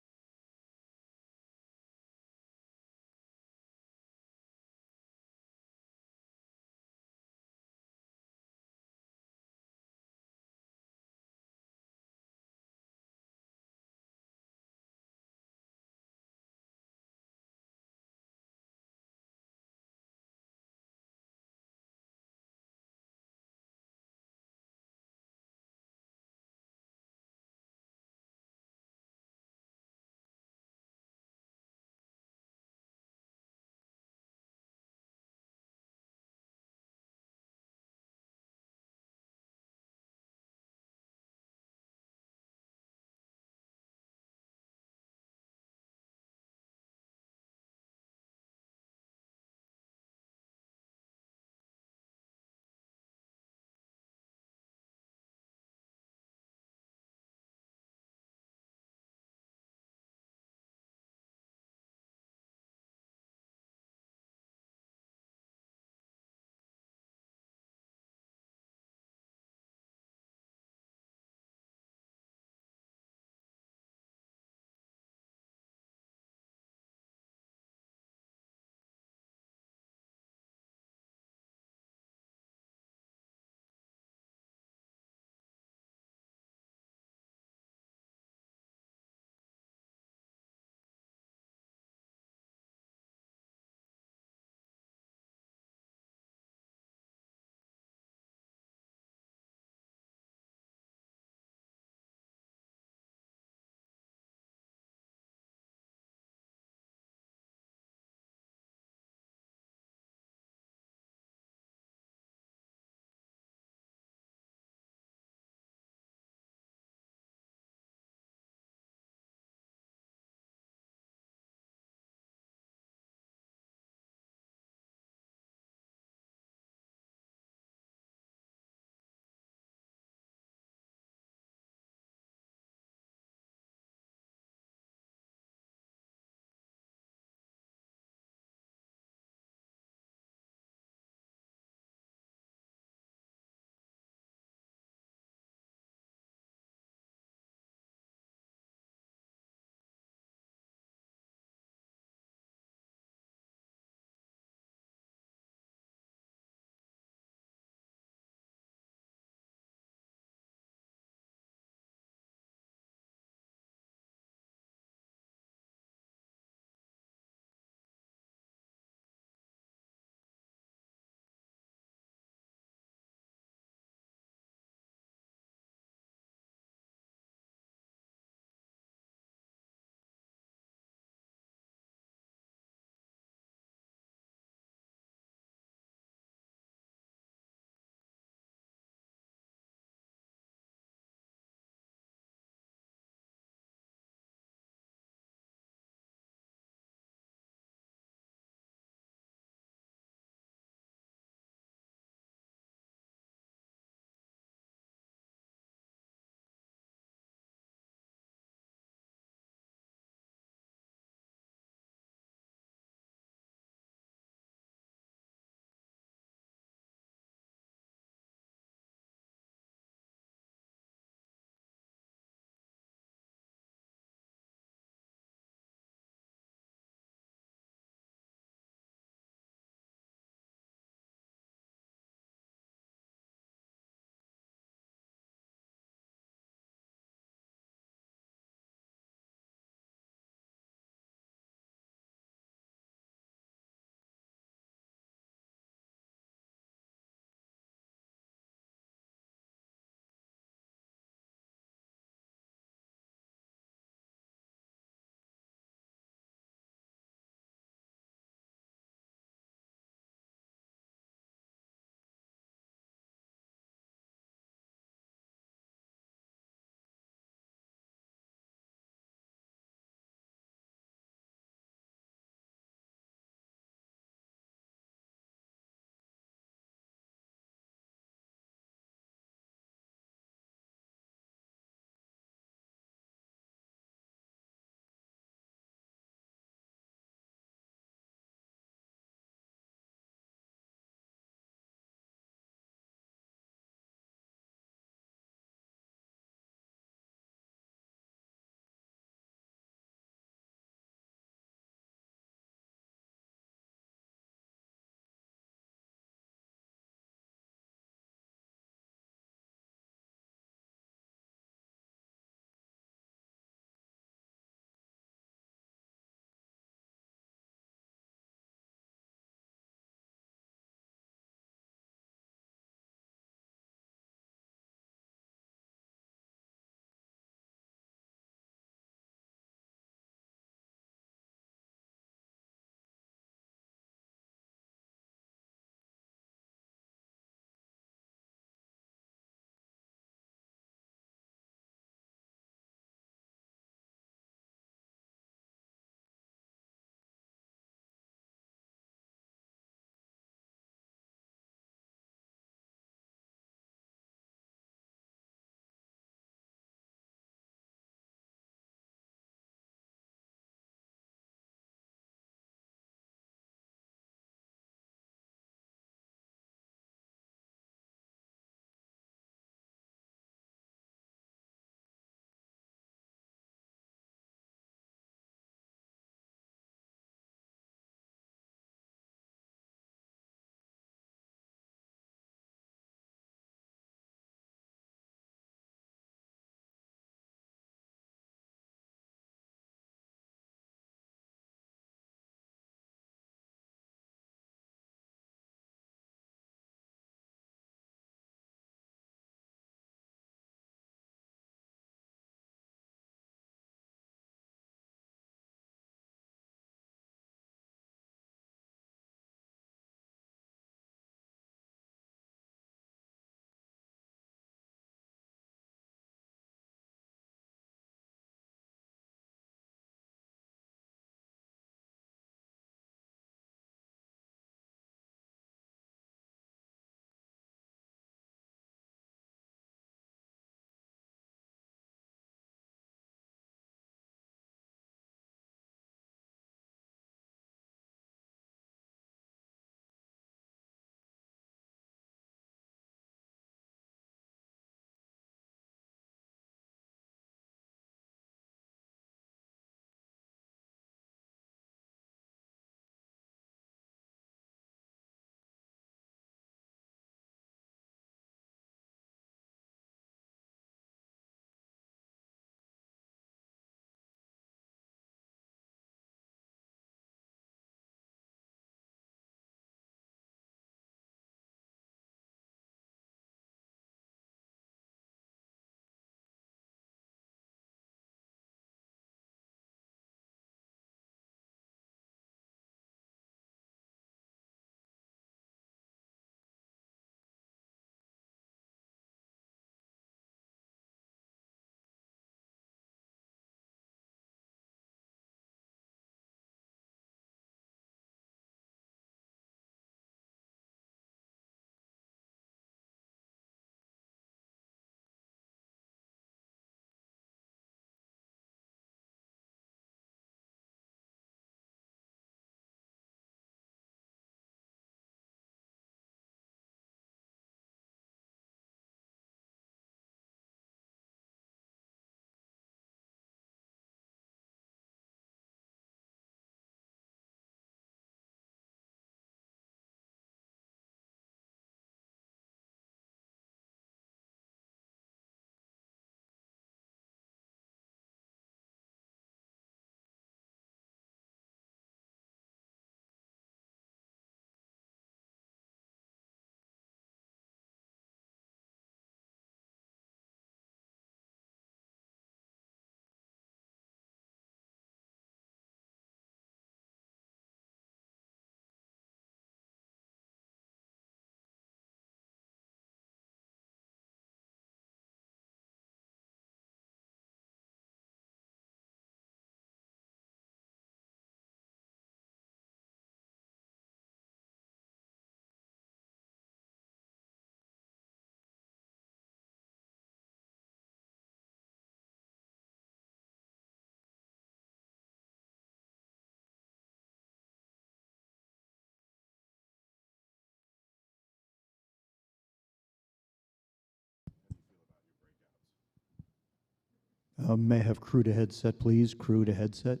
May I have crew to headset, please? Crew to headset.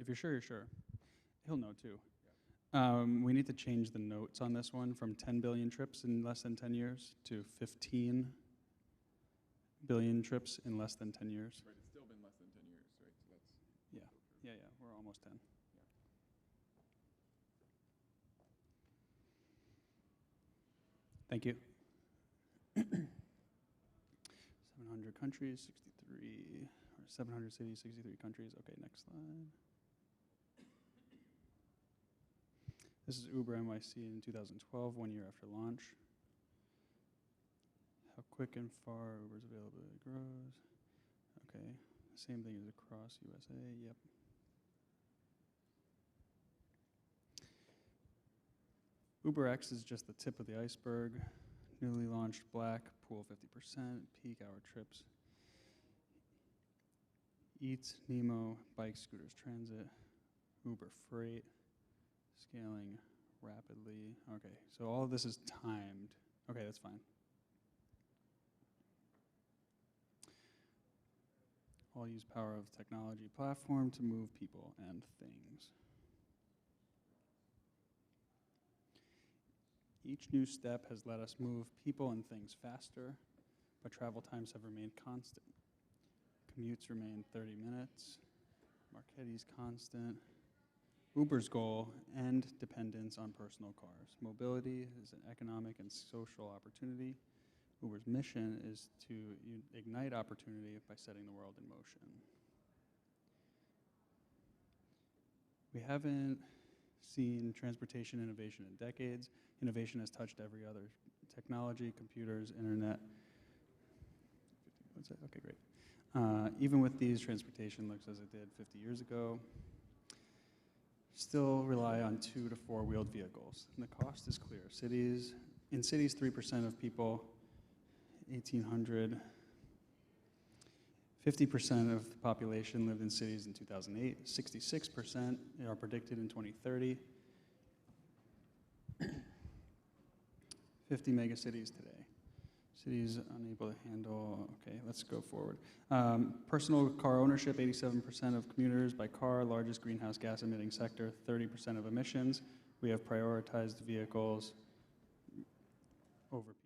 If you're sure, you're sure. He'll know too. We need to change the notes on this one from 10 billion trips in less than 10 years to 15 billion trips in less than 10 years. Right, it's still been less than 10 years, right? So that's Yeah, we're almost 10. Thank you. 700 countries, 63, or 700 cities, 63 countries. Okay, next slide. This is Uber NYC in 2012, 1 year after launch. How quick and far Uber's availability grows. Okay, same thing as across USA, yep. UberX is just the tip of the iceberg. Newly launched Black, Pool 50%, peak hour trips. Eats, Nemo, bikes, scooters, transit, Uber Freight, scaling rapidly. Okay, so all of this is timed. Okay, that's fine. All use power of technology platform to move people and things. Each new step has let us move people and things faster, but travel times have remained constant. Commutes remain 30 minutes. Marchetti's constant. Uber's goal, end dependence on personal cars. Mobility is an economic and social opportunity. Uber's mission is to ignite opportunity by setting the world in motion. We haven't seen transportation innovation in decades. Innovation has touched every other technology, computers, internet. What's that? Okay, great. Even with these, transportation looks as it did 50 years ago. Still rely on 2 to 4 wheeled vehicles. And the cost is clear. In cities, 3% of people, 1,800, 50% of the population lived in cities in 2008, 66% are predicted in 2030. 50 megacities today. Cities unable to handle, okay, let's go forward. Personal car ownership, 87% of commuters by car, largest greenhouse gas emitting sector, 30% of emissions. We have prioritized vehicles over people.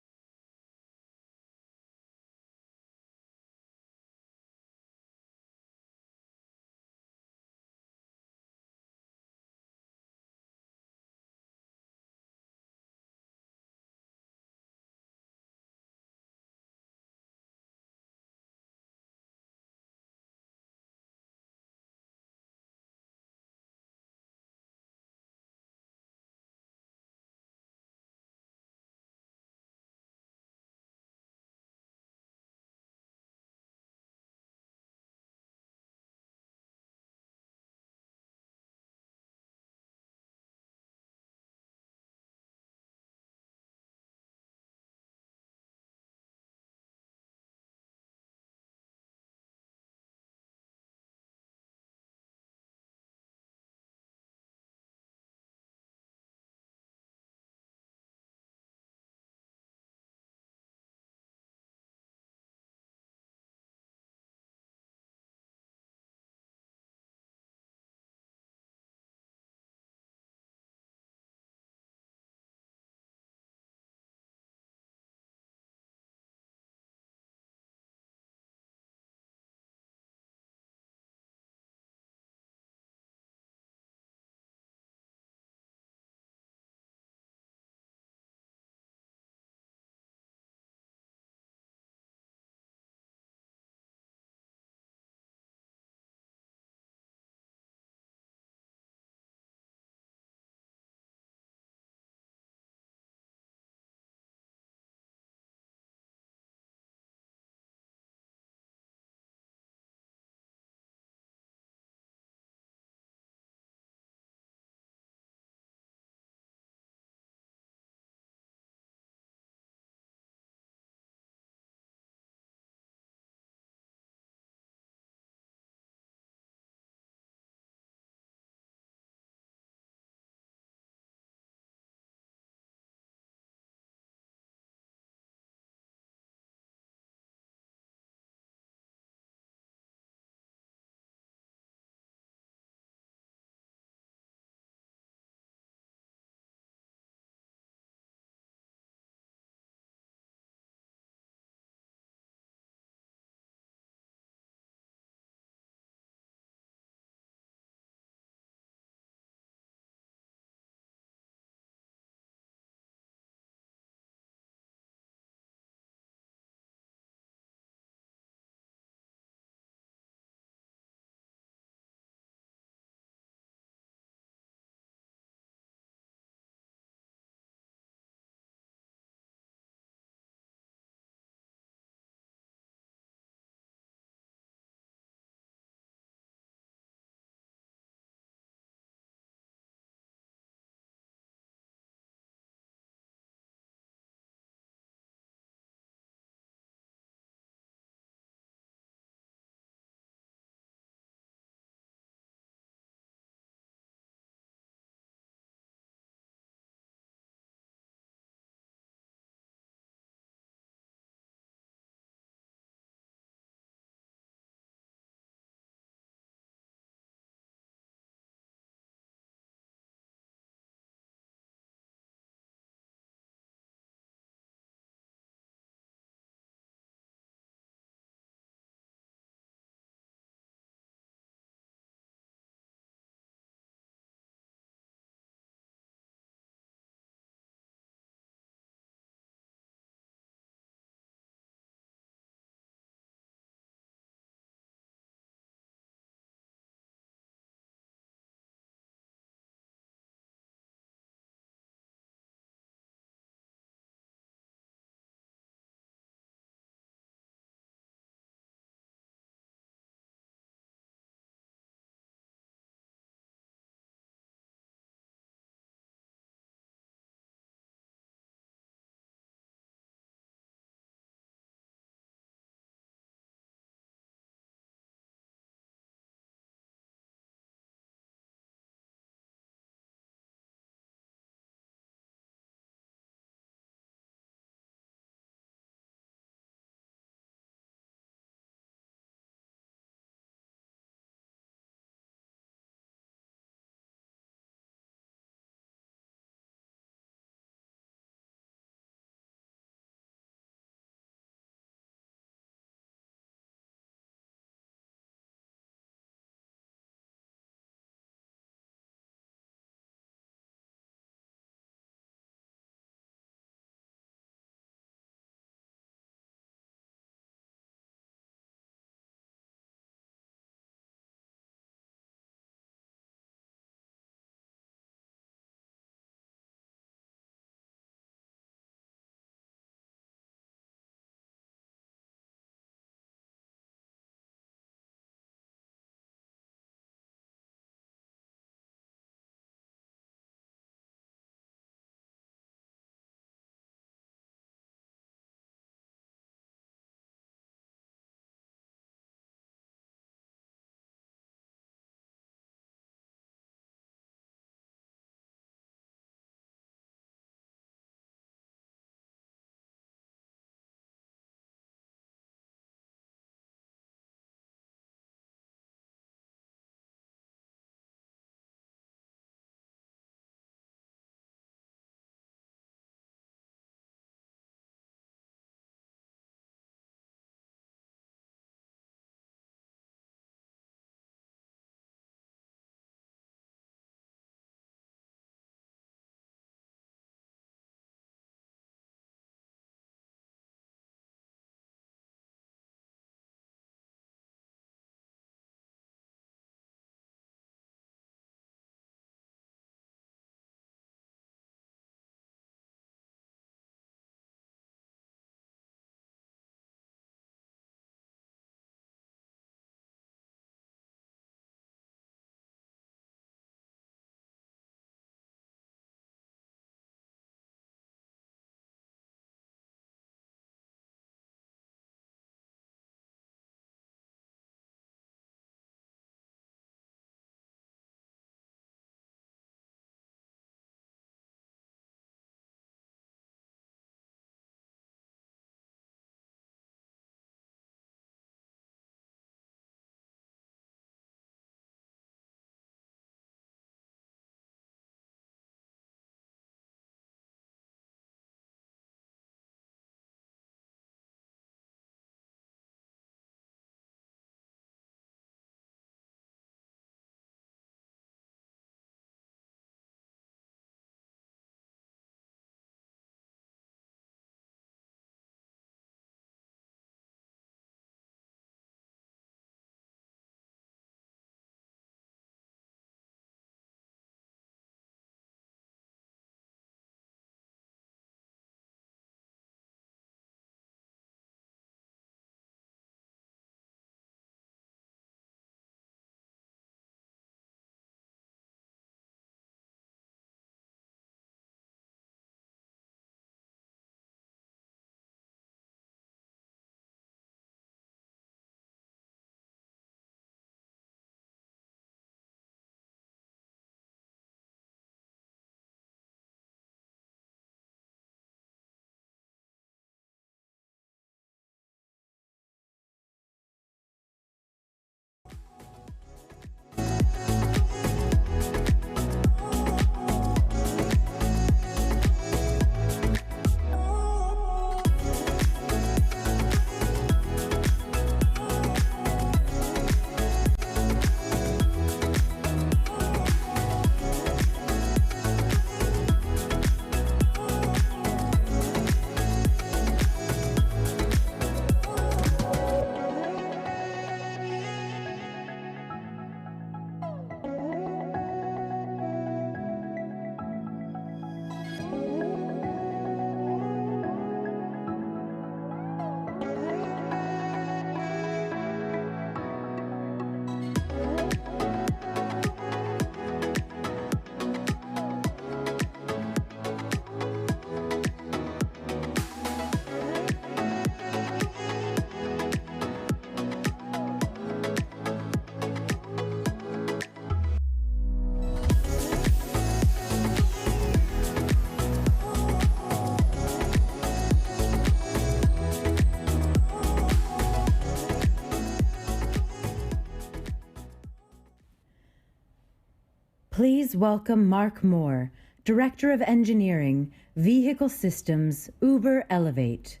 Please welcome Mark Moore, Director of Engineering, Vehicle Systems, Uber Elevate.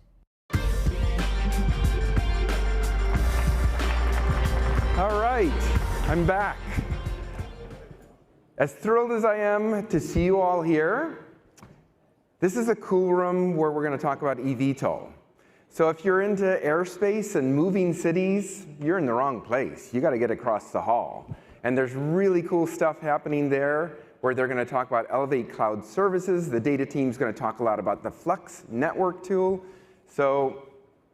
All right, I'm back. As thrilled as I am to see you all here, this is a cool room where we're going to talk about eVTOL. So if you're into airspace and moving cities, you're in the wrong place. You got to get across the hall. And there's really cool stuff happening there where they're going to talk about Elevate Cloud Services. The data team's going to talk a lot about the Flux network tool. So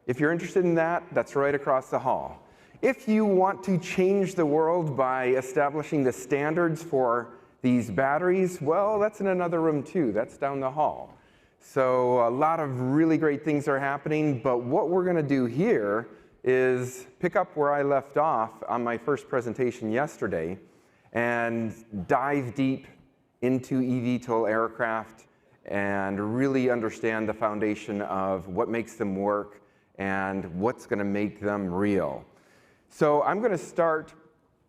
if you're interested in that, that's right across the hall. If you want to change the world by establishing the standards for these batteries, well, that's in another room too. That's down the hall. So a lot of really great things are happening, but what we're going to do here is pick up where I left off on my first presentation yesterday and dive deep into eVTOL aircraft and really understand the foundation of what makes them work and what's going to make them real. So I'm going to start,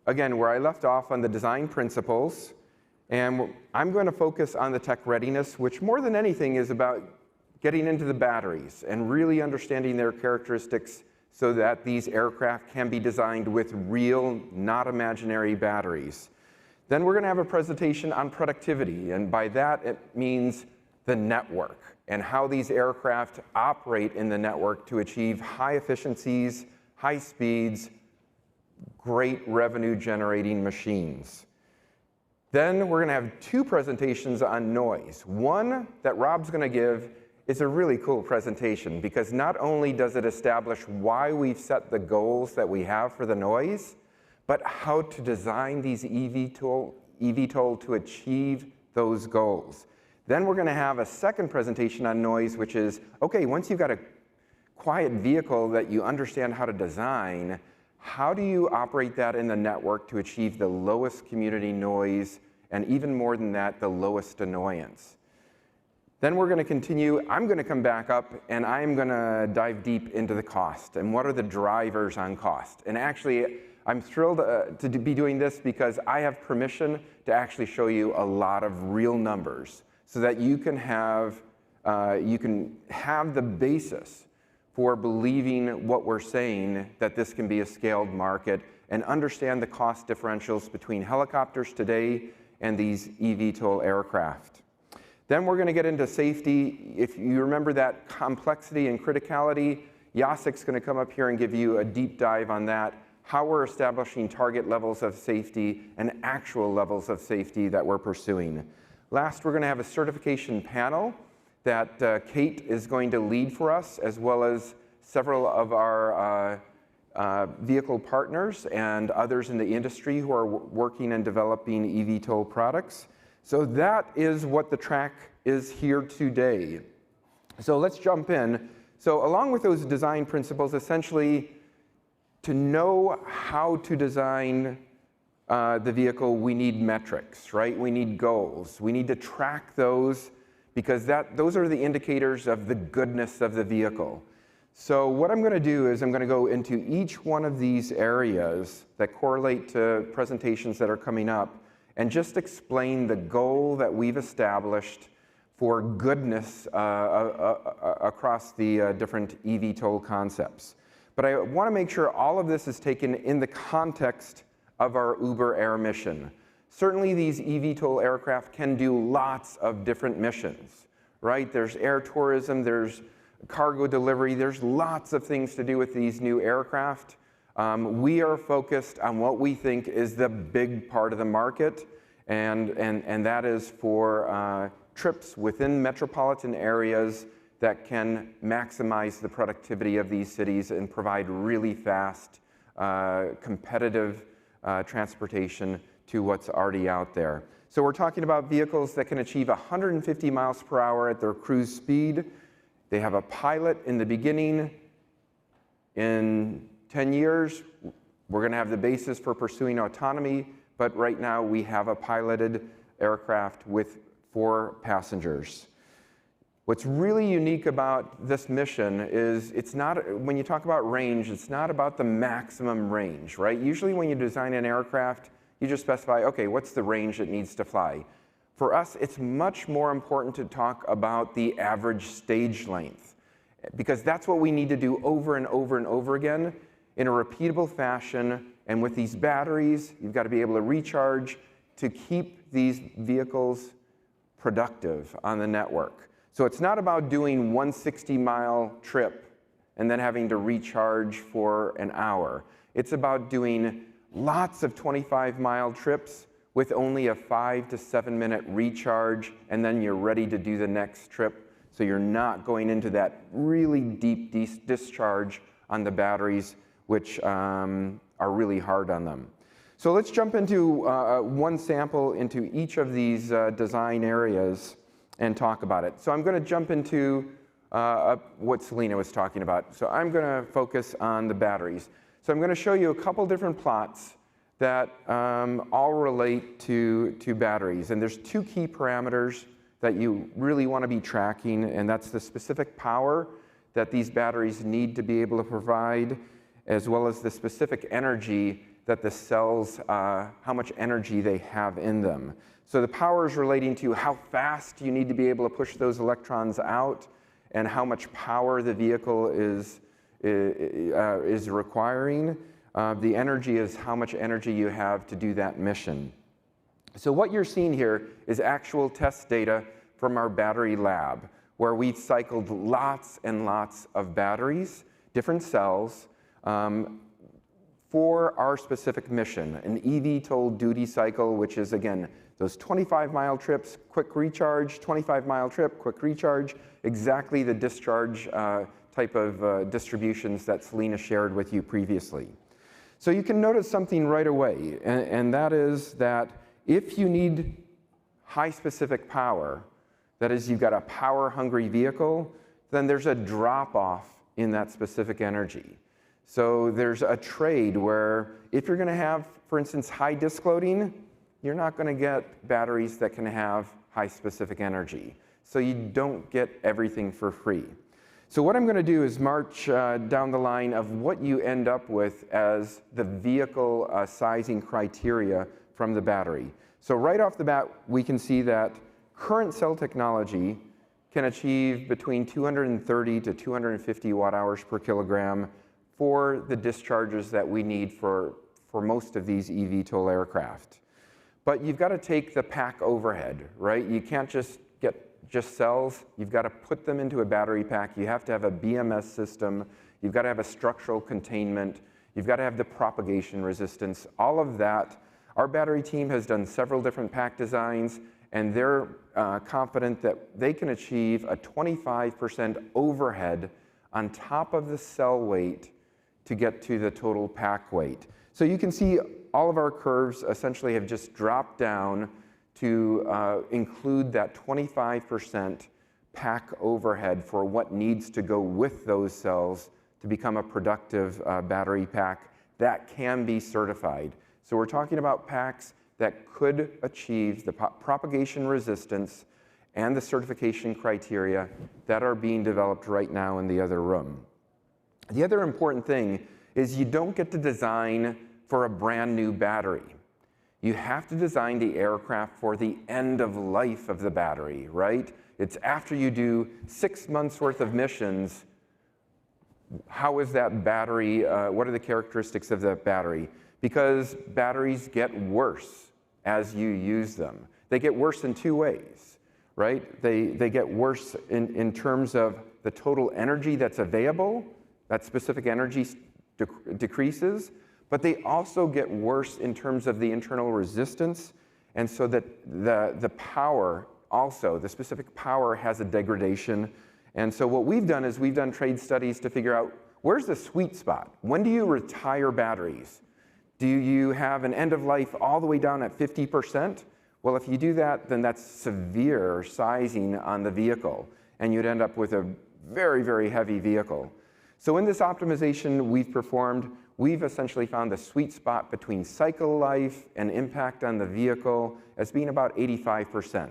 again, where I left off on the design principles, and I'm going to focus on the tech readiness, which more than anything is about getting into the batteries and really understanding their characteristics so that these aircraft can be designed with real, not imaginary batteries. Then we're going to have a presentation on productivity, and by that it means the network and how these aircraft operate in the network to achieve high efficiencies, high speeds, great revenue-generating machines. Then we're going to have two presentations on noise. One that Rob's going to give is a really cool presentation because not only does it establish why we've set the goals that we have for the noise, but how to design these eVTOL to achieve those goals. Then we're going to have a second presentation on noise, which is, okay, once you've got a quiet vehicle that you understand how to design, how do you operate that in the network to achieve the lowest community noise, and even more than that, the lowest annoyance? Then we're going to continue. I'm going to come back up, and I'm going to dive deep into the cost and what are the drivers on cost. And actually, I'm thrilled to be doing this because I have permission to actually show you a lot of real numbers so that you can have the basis for believing what we're saying, that this can be a scaled market, and understand the cost differentials between helicopters today and these eVTOL aircraft. Then we're going to get into safety. If you remember that complexity and criticality, Jasek's going to come up here and give you a deep dive on that, how we're establishing target levels of safety and actual levels of safety that we're pursuing. Last, we're going to have a certification panel that Kate is going to lead for us, as well as several of our vehicle partners and others in the industry who are working and developing eVTOL products. So that is what the track is here today. So let's jump in. So along with those design principles, essentially, to know how to design the vehicle, we need metrics, right? We need goals. We need to track those because those are the indicators of the goodness of the vehicle. So what I'm going to do is I'm going to go into each one of these areas that correlate to presentations that are coming up and just explain the goal that we've established for goodness across the different eVTOL concepts. But I want to make sure all of this is taken in the context of our Uber Air mission. Certainly these eVTOL aircraft can do lots of different missions, right? There's air tourism, there's cargo delivery, there's lots of things to do with these new aircraft. We are focused on what we think is the big part of the market, and that is for trips within metropolitan areas that can maximize the productivity of these cities and provide really fast, competitive transportation to what's already out there. So we're talking about vehicles that can achieve 150 miles per hour at their cruise speed. They have a pilot in the beginning. In 10 years, we're going to have the basis for pursuing autonomy, but right now we have a piloted aircraft with 4 passengers. What's really unique about this mission is it's not, when you talk about range, it's not about the maximum range, right? Usually when you design an aircraft, You just specify, okay, what's the range it needs to fly? For us, it's much more important to talk about the average stage length, because that's what we need to do over and over and over again in a repeatable fashion. And with these batteries, you've got to be able to recharge to keep these vehicles productive on the network. So it's not about doing one 60-mile trip and then having to recharge for an hour. It's about doing lots of 25-mile trips with only a 5 to 7 minute recharge, and then you're ready to do the next trip. So you're not going into that really deep discharge on the batteries, which are really hard on them. So let's jump into one sample into each of these design areas and talk about it. So I'm going to jump into what Selena was talking about. So I'm going to focus on the batteries. So I'm going to show you a couple different plots that all relate to batteries. And there's two key parameters that you really want to be tracking, and that's the specific power that these batteries need to be able to provide, as well as the specific energy that the cells, how much energy they have in them. So the power is relating to how fast you need to be able to push those electrons out and how much power the vehicle is requiring. The energy is how much energy you have to do that mission. So what you're seeing here is actual test data from our battery lab, where we've cycled lots and lots of batteries, different cells, for our specific mission, an eVTOL duty cycle, which is, again, those 25-mile trips, quick recharge, 25-mile trip, quick recharge, exactly the discharge type of distributions that Selena shared with you previously. So you can notice something right away, and that is that if you need high specific power, that is, you've got a power-hungry vehicle, then there's a drop-off in that specific energy. So there's a trade where if you're going to have, for instance, high disk loading, you're not going to get batteries that can have high specific energy. So you don't get everything for free. So what I'm going to do is march down the line of what you end up with as the vehicle sizing criteria from the battery. So right off the bat, we can see that current cell technology can achieve between 230 to 250 watt-hours per kilogram for the discharges that we need for most of these eVTOL aircraft. But you've got to take the pack overhead, right? You can't just get just cells. You've got to put them into a battery pack. You have to have a BMS system. You've got to have a structural containment. You've got to have the propagation resistance. All of that. Our battery team has done several different pack designs, and they're confident that they can achieve a 25% overhead on top of the cell weight to get to the total pack weight. So you can see all of our curves essentially have just dropped down to include that 25% pack overhead for what needs to go with those cells to become a productive battery pack that can be certified. So we're talking about packs that could achieve the propagation resistance and the certification criteria that are being developed right now in the other room. The other important thing is you don't get to design for a brand new battery. You have to design the aircraft for the end of life of the battery, right? It's after you do 6 months worth of missions, how is that battery, what are the characteristics of that battery? Because batteries get worse as you use them. They get worse in two ways, right? They get worse in terms of the total energy that's available, that specific energy decreases, but they also get worse in terms of the internal resistance, and so that the power also, the specific power has a degradation. And so what we've done is we've done trade studies to figure out where's the sweet spot? When do you retire batteries? Do you have an end of life all the way down at 50%? Well, if you do that, then that's severe sizing on the vehicle, and you'd end up with a very, very heavy vehicle. So in this optimization we've performed, we've essentially found the sweet spot between cycle life and impact on the vehicle as being about 85%.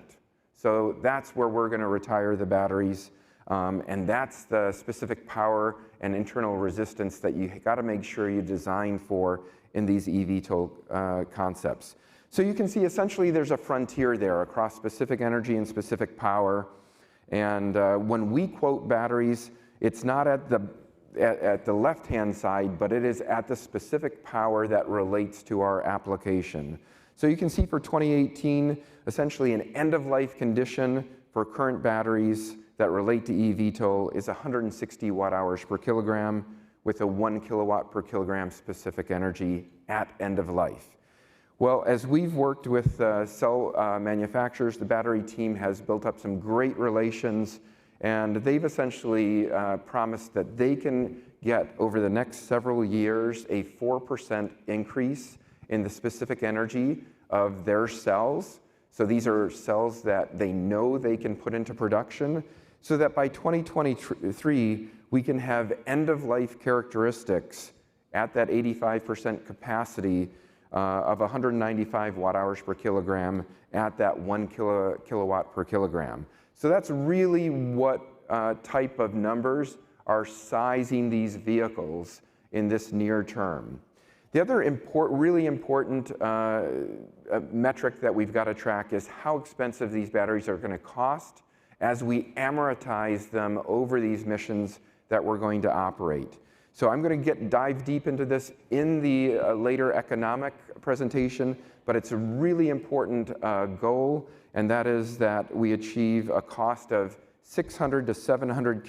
So that's where we're going to retire the batteries, and that's the specific power and internal resistance that you got to make sure you design for in these eVTOL concepts. So you can see essentially there's a frontier there across specific energy and specific power. And when we quote batteries, it's not at the left-hand side, but it is at the specific power that relates to our application. So you can see for 2018, essentially an end-of-life condition for current batteries that relate to eVTOL is 160 watt-hours per kilogram with a 1 kilowatt per kilogram specific energy at end of life. Well, as we've worked with cell manufacturers, the battery team has built up some great relations, and they've essentially promised that they can get, over the next several years, a 4% increase in the specific energy of their cells. So these are cells that they know they can put into production, so that by 2023, we can have end-of-life characteristics at that 85% capacity of 195 watt-hours per kilogram at that 1 kilowatt per kilogram. So that's really what type of numbers are sizing these vehicles in this near term. The other really important metric that we've got to track is how expensive these batteries are going to cost as we amortize them over these missions that we're going to operate. So I'm going to dive deep into this in the later economic presentation, but it's a really important goal, and that is that we achieve a cost of 600 to 700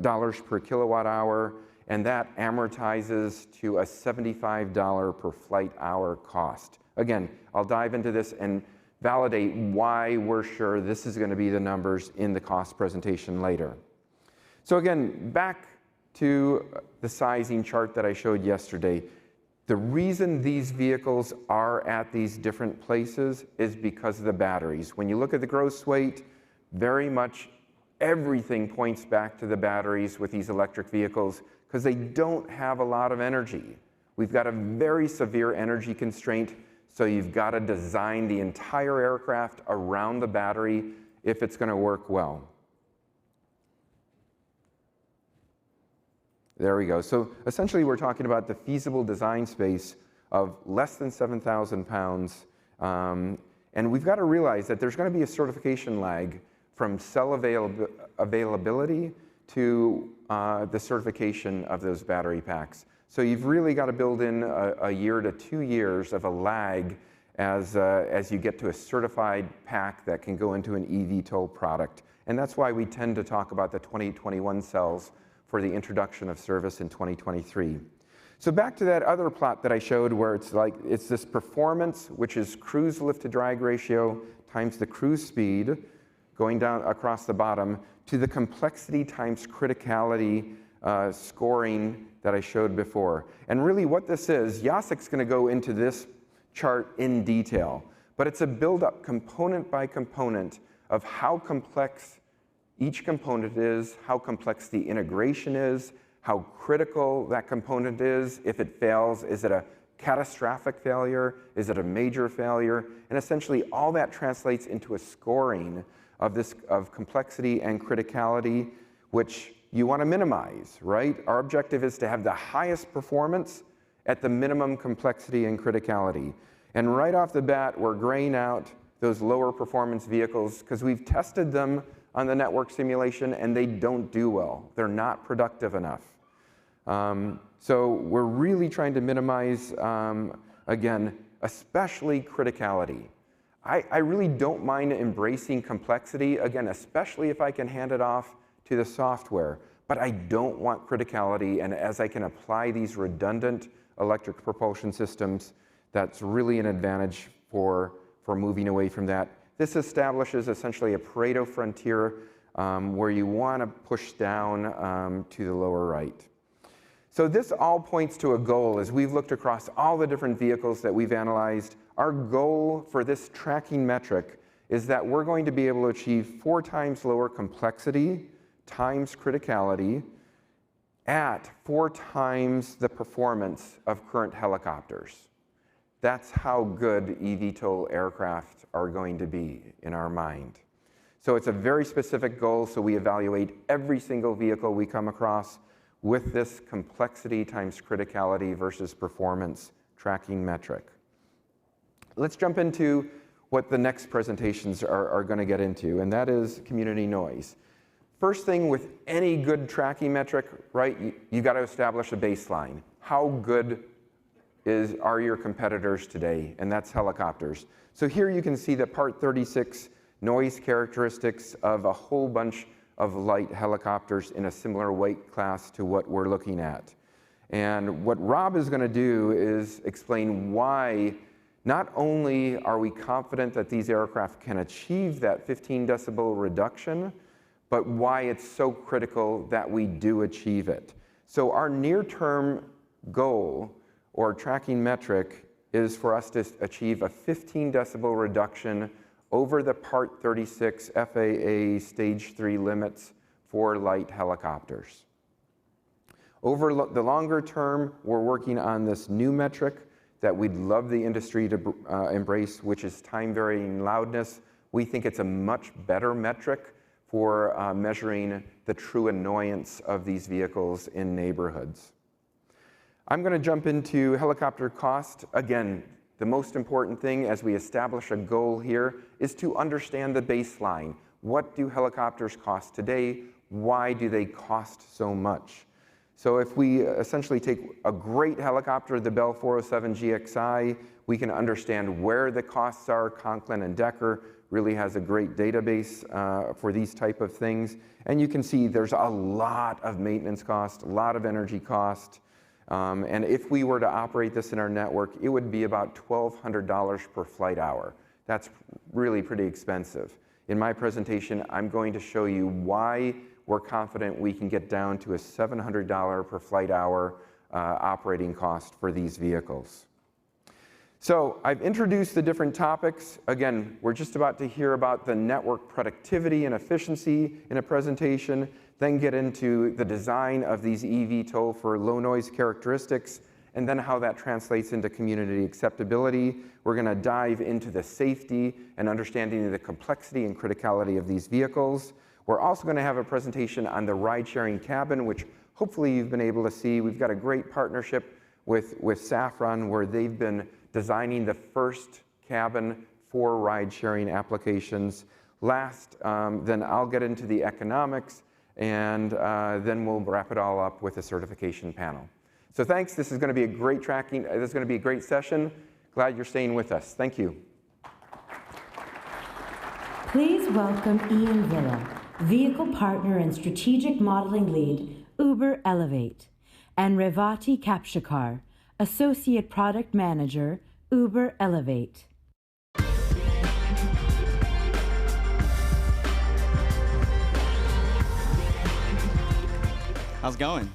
dollars per kilowatt hour, and that amortizes to a $75 per flight hour cost. Again, I'll dive into this and validate why we're sure this is going to be the numbers in the cost presentation later. So again, back to the sizing chart that I showed yesterday. The reason these vehicles are at these different places is because of the batteries. When you look at the gross weight, very much everything points back to the batteries with these electric vehicles because they don't have a lot of energy. We've got a very severe energy constraint, so you've got to design the entire aircraft around the battery if it's going to work well. There we go. So essentially, we're talking about the feasible design space of less than 7,000 pounds. And we've got to realize that there's going to be a certification lag from cell availability to the certification of those battery packs. So you've really got to build in a year to 2 years of a lag as you get to a certified pack that can go into an eVTOL product. And that's why we tend to talk about the 2021 cells for the introduction of service in 2023. So back to that other plot that I showed where it's this performance, which is cruise lift to drag ratio times the cruise speed going down across the bottom to the complexity times criticality scoring that I showed before. And really what this is, Jasek's going to go into this chart in detail, but it's a build-up component by component of how complex each component is, how complex the integration is, how critical that component is. If it fails, is it a catastrophic failure? Is it a major failure? And essentially all that translates into a scoring of complexity and criticality, which you want to minimize, right? Our objective is to have the highest performance at the minimum complexity and criticality. And right off the bat, we're graying out those lower performance vehicles because we've tested them on the network simulation and they don't do well. They're not productive enough. So we're really trying to minimize, again, especially criticality. I really don't mind embracing complexity, again, especially if I can hand it off to the software, but I don't want criticality, and as I can apply these redundant electric propulsion systems, that's really an advantage for moving away from that. This establishes essentially a Pareto frontier where you want to push down to the lower right. So this all points to a goal as we've looked across all the different vehicles that we've analyzed. Our goal for this tracking metric is that we're going to be able to achieve 4 times lower complexity times criticality at 4 times the performance of current helicopters. That's how good eVTOL aircraft are going to be in our mind. So it's a very specific goal, so we evaluate every single vehicle we come across. with this complexity times criticality versus performance tracking metric. Let's jump into what the next presentations are going to get into, and that is community noise. First thing with any good tracking metric, right, you got to establish a baseline. How good are your competitors today? And that's helicopters. So here you can see the Part 36 noise characteristics of a whole bunch of light helicopters in a similar weight class to what we're looking at. And what Rob is going to do is explain why not only are we confident that these aircraft can achieve that 15 decibel reduction, but why it's so critical that we do achieve it. So our near-term goal or tracking metric is for us to achieve a 15 decibel reduction over the Part 36 FAA Stage 3 limits for light helicopters. Over the longer term, we're working on this new metric that we'd love the industry to embrace, which is time varying loudness. We think it's a much better metric for measuring the true annoyance of these vehicles in neighborhoods. I'm going to jump into helicopter cost. Again, the most important thing as we establish a goal here is to understand the baseline. What do helicopters cost today? Why do they cost so much? So if we essentially take a great helicopter, the Bell 407 GXI, we can understand where the costs are. Conklin and Decker really has a great database for these type of things. And you can see there's a lot of maintenance cost, a lot of energy cost. And if we were to operate this in our network, it would be about $1,200 per flight hour. That's really pretty expensive. In my presentation, I'm going to show you why we're confident we can get down to a $700 per flight hour operating cost for these vehicles. So I've introduced the different topics. Again, we're just about to hear about the network productivity and efficiency in a presentation, then get into the design of these eVTOL for low noise characteristics, and then how that translates into community acceptability. We're going to dive into the safety and understanding of the complexity and criticality of these vehicles. We're also going to have a presentation on the ride-sharing cabin, which hopefully you've been able to see. We've got a great partnership with Safran, where they've been designing the first cabin for ride-sharing applications. Last, then I'll get into the economics, and then we'll wrap it all up with a certification panel. So thanks. This is going to be a great tracking. This is going to be a great session. Glad you're staying with us. Thank you. Please welcome Ian Villa, Vehicle Partner and Strategic Modeling Lead, Uber Elevate, and Revati Kapshakar, Associate Product Manager, Uber Elevate. How's it going?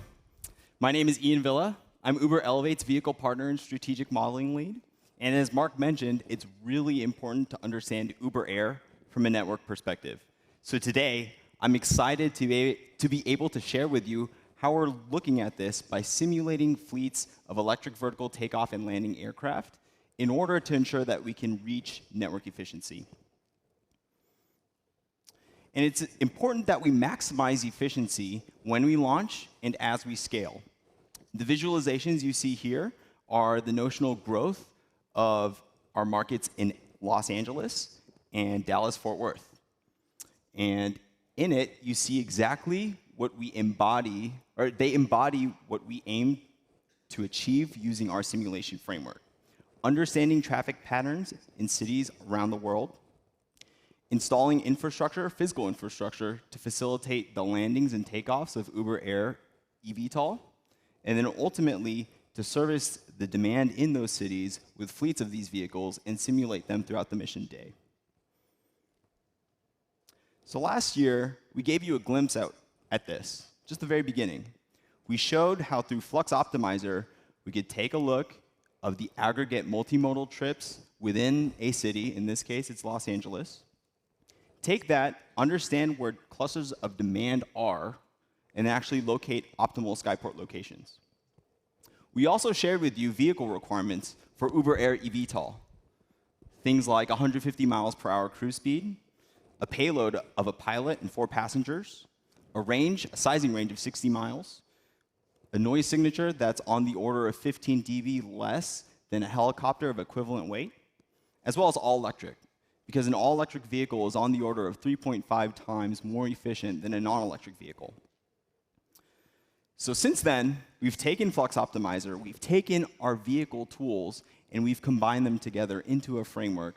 My name is Ian Villa. I'm Uber Elevate's Vehicle Partner and Strategic Modeling Lead. And as Mark mentioned, it's really important to understand Uber Air from a network perspective. So today, I'm excited to be able to share with you how we're looking at this by simulating fleets of electric vertical takeoff and landing aircraft in order to ensure that we can reach network efficiency. And it's important that we maximize efficiency when we launch and as we scale. The visualizations you see here are the notional growth of our markets in Los Angeles and Dallas-Fort Worth. And in it, you see exactly what we embody, or they embody what we aim to achieve using our simulation framework. Understanding traffic patterns in cities around the world, installing infrastructure, physical infrastructure, to facilitate the landings and takeoffs of Uber Air eVTOL, and then ultimately to service the demand in those cities with fleets of these vehicles and simulate them throughout the mission day. So last year, we gave you a glimpse at this, just the very beginning. We showed how through Flux Optimizer, we could take a look of the aggregate multimodal trips within a city, in this case, it's Los Angeles. Take that, understand where clusters of demand are, and actually locate optimal Skyport locations. We also shared with you vehicle requirements for Uber Air eVTOL. Things like 150 miles per hour cruise speed, a payload of a pilot and 4 passengers, a sizing range of 60 miles, a noise signature that's on the order of 15 dB less than a helicopter of equivalent weight, as well as all electric, because an all electric vehicle is on the order of 3.5 times more efficient than a non electric vehicle. So since then, we've taken Flux Optimizer, we've taken our vehicle tools, and we've combined them together into a framework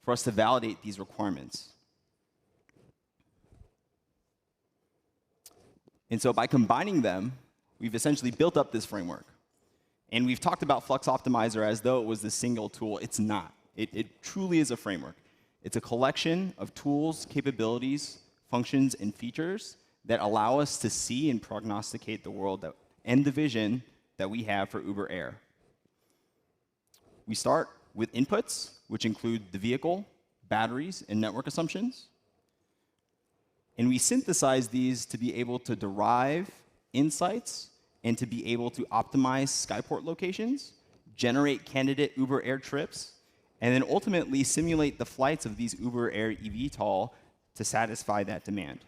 for us to validate these requirements. And so by combining them, we've essentially built up this framework. And we've talked about Flux Optimizer as though it was the single tool. It's not. It truly is a framework. It's a collection of tools, capabilities, functions, and features that allow us to see and prognosticate the world and the vision that we have for Uber Air. We start with inputs, which include the vehicle, batteries, and network assumptions. And we synthesize these to be able to derive insights and to be able to optimize Skyport locations, generate candidate Uber Air trips, and then ultimately simulate the flights of these Uber Air eVTOL to satisfy that demand.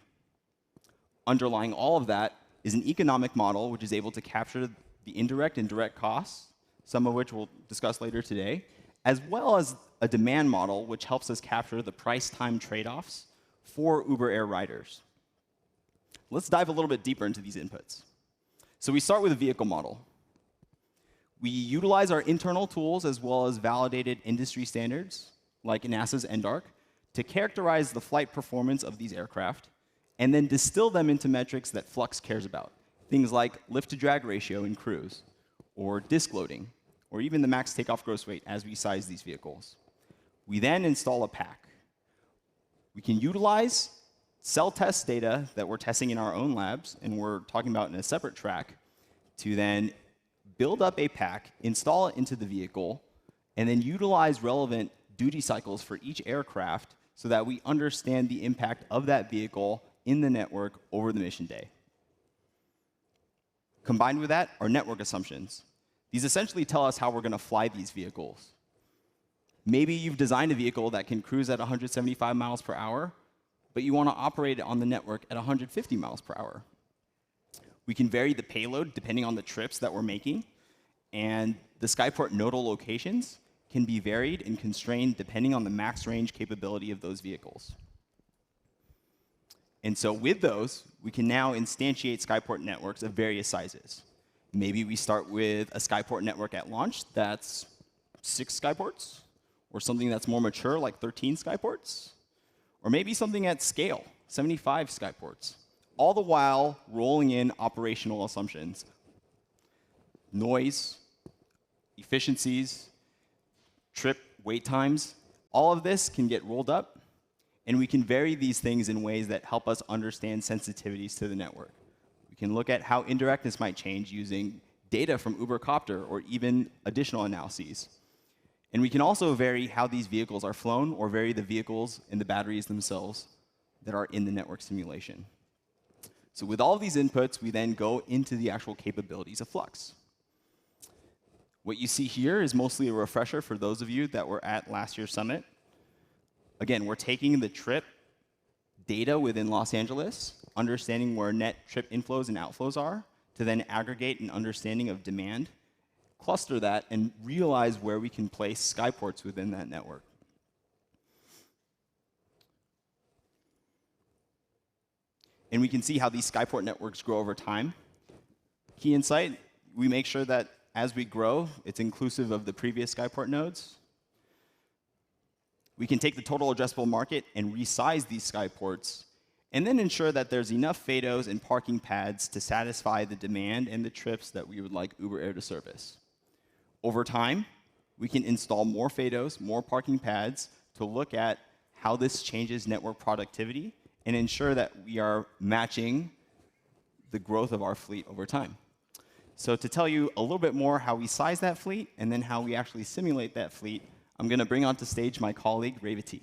Underlying all of that is an economic model which is able to capture the indirect and direct costs, some of which we'll discuss later today, as well as a demand model which helps us capture the price-time trade-offs for Uber Air riders. Let's dive a little bit deeper into these inputs. So we start with a vehicle model. We utilize our internal tools as well as validated industry standards, like NASA's NDARC, to characterize the flight performance of these aircraft, and then distill them into metrics that Flux cares about. Things like lift-to-drag ratio in cruise, or disk loading, or even the max takeoff gross weight as we size these vehicles. We then install a pack. We can utilize cell test data that we're testing in our own labs, and we're talking about in a separate track, to then build up a pack, install it into the vehicle, and then utilize relevant duty cycles for each aircraft so that we understand the impact of that vehicle in the network over the mission day. Combined with that are network assumptions. These essentially tell us how we're going to fly these vehicles. Maybe you've designed a vehicle that can cruise at 175 miles per hour, but you want to operate it on the network at 150 miles per hour. We can vary the payload depending on the trips that we're making, and the Skyport nodal locations can be varied and constrained depending on the max range capability of those vehicles. And so with those, we can now instantiate Skyport networks of various sizes. Maybe we start with a Skyport network at launch that's 6 Skyports, or something that's more mature like 13 Skyports, or maybe something at scale, 75 Skyports, all the while rolling in operational assumptions. Noise, efficiencies, trip wait times, all of this can get rolled up, and we can vary these things in ways that help us understand sensitivities to the network. We can look at how indirectness might change using data from Ubercopter or even additional analyses. And we can also vary how these vehicles are flown or vary the vehicles and the batteries themselves that are in the network simulation. So with all of these inputs, we then go into the actual capabilities of Flux. What you see here is mostly a refresher for those of you that were at last year's summit. Again, we're taking the trip data within Los Angeles, understanding where net trip inflows and outflows are, to then aggregate an understanding of demand, cluster that, and realize where we can place Skyports within that network. And we can see how these Skyport networks grow over time. Key insight, we make sure that as we grow, it's inclusive of the previous Skyport nodes. We can take the total addressable market and resize these Skyports, and then ensure that there's enough FADOs and parking pads to satisfy the demand and the trips that we would like Uber Air to service. Over time, we can install more FADOs, more parking pads, to look at how this changes network productivity and ensure that we are matching the growth of our fleet over time. So to tell you a little bit more how we size that fleet and then how we actually simulate that fleet, I'm going to bring onto stage my colleague, Revati.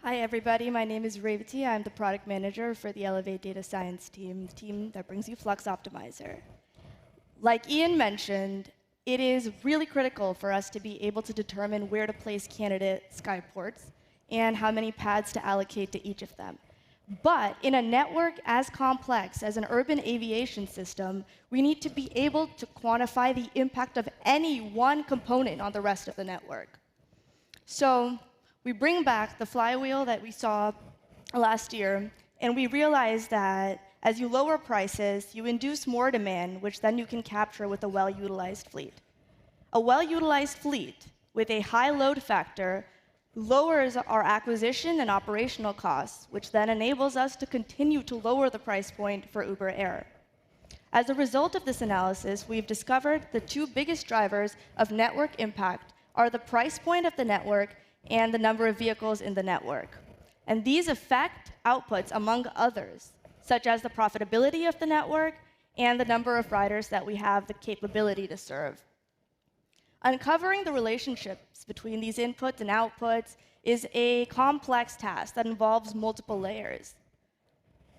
Hi, everybody. My name is Revati. I'm the product manager for the Elevate Data Science team, the team that brings you Flux Optimizer. Like Ian mentioned, it is really critical for us to be able to determine where to place candidate skyports and how many pads to allocate to each of them. But in a network as complex as an urban aviation system, we need to be able to quantify the impact of any one component on the rest of the network. So we bring back the flywheel that we saw last year, and we realize that as you lower prices, you induce more demand, which then you can capture with a well-utilized fleet. A well-utilized fleet with a high load factor lowers our acquisition and operational costs, which then enables us to continue to lower the price point for Uber Air. As a result of this analysis, we've discovered the two biggest drivers of network impact are the price point of the network and the number of vehicles in the network. And these affect outputs, among others, such as the profitability of the network and the number of riders that we have the capability to serve. Uncovering the relationships between these inputs and outputs is a complex task that involves multiple layers.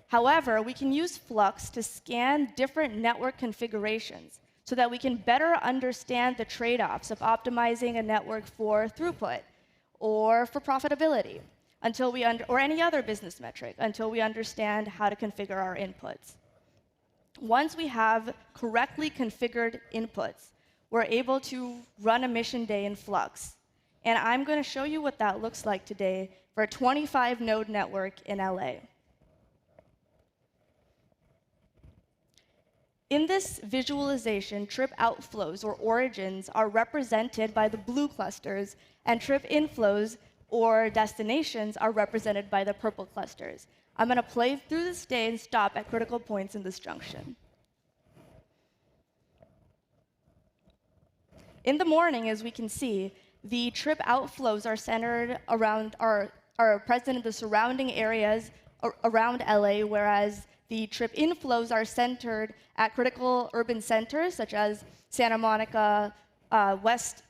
However, we can use Flux to scan different network configurations so that we can better understand the trade-offs of optimizing a network for throughput or for profitability, or any other business metric, until we understand how to configure our inputs. Once we have correctly configured inputs, we're able to run a mission day in Flux. And I'm going to show you what that looks like today for a 25-node network in LA. In this visualization, trip outflows, or origins, are represented by the blue clusters, and trip inflows, or destinations, are represented by the purple clusters. I'm going to play through this day and stop at critical points in this junction. In the morning, as we can see, the trip outflows are centered around, are present in the surrounding areas around LA, whereas the trip inflows are centered at critical urban centers such as Santa Monica, West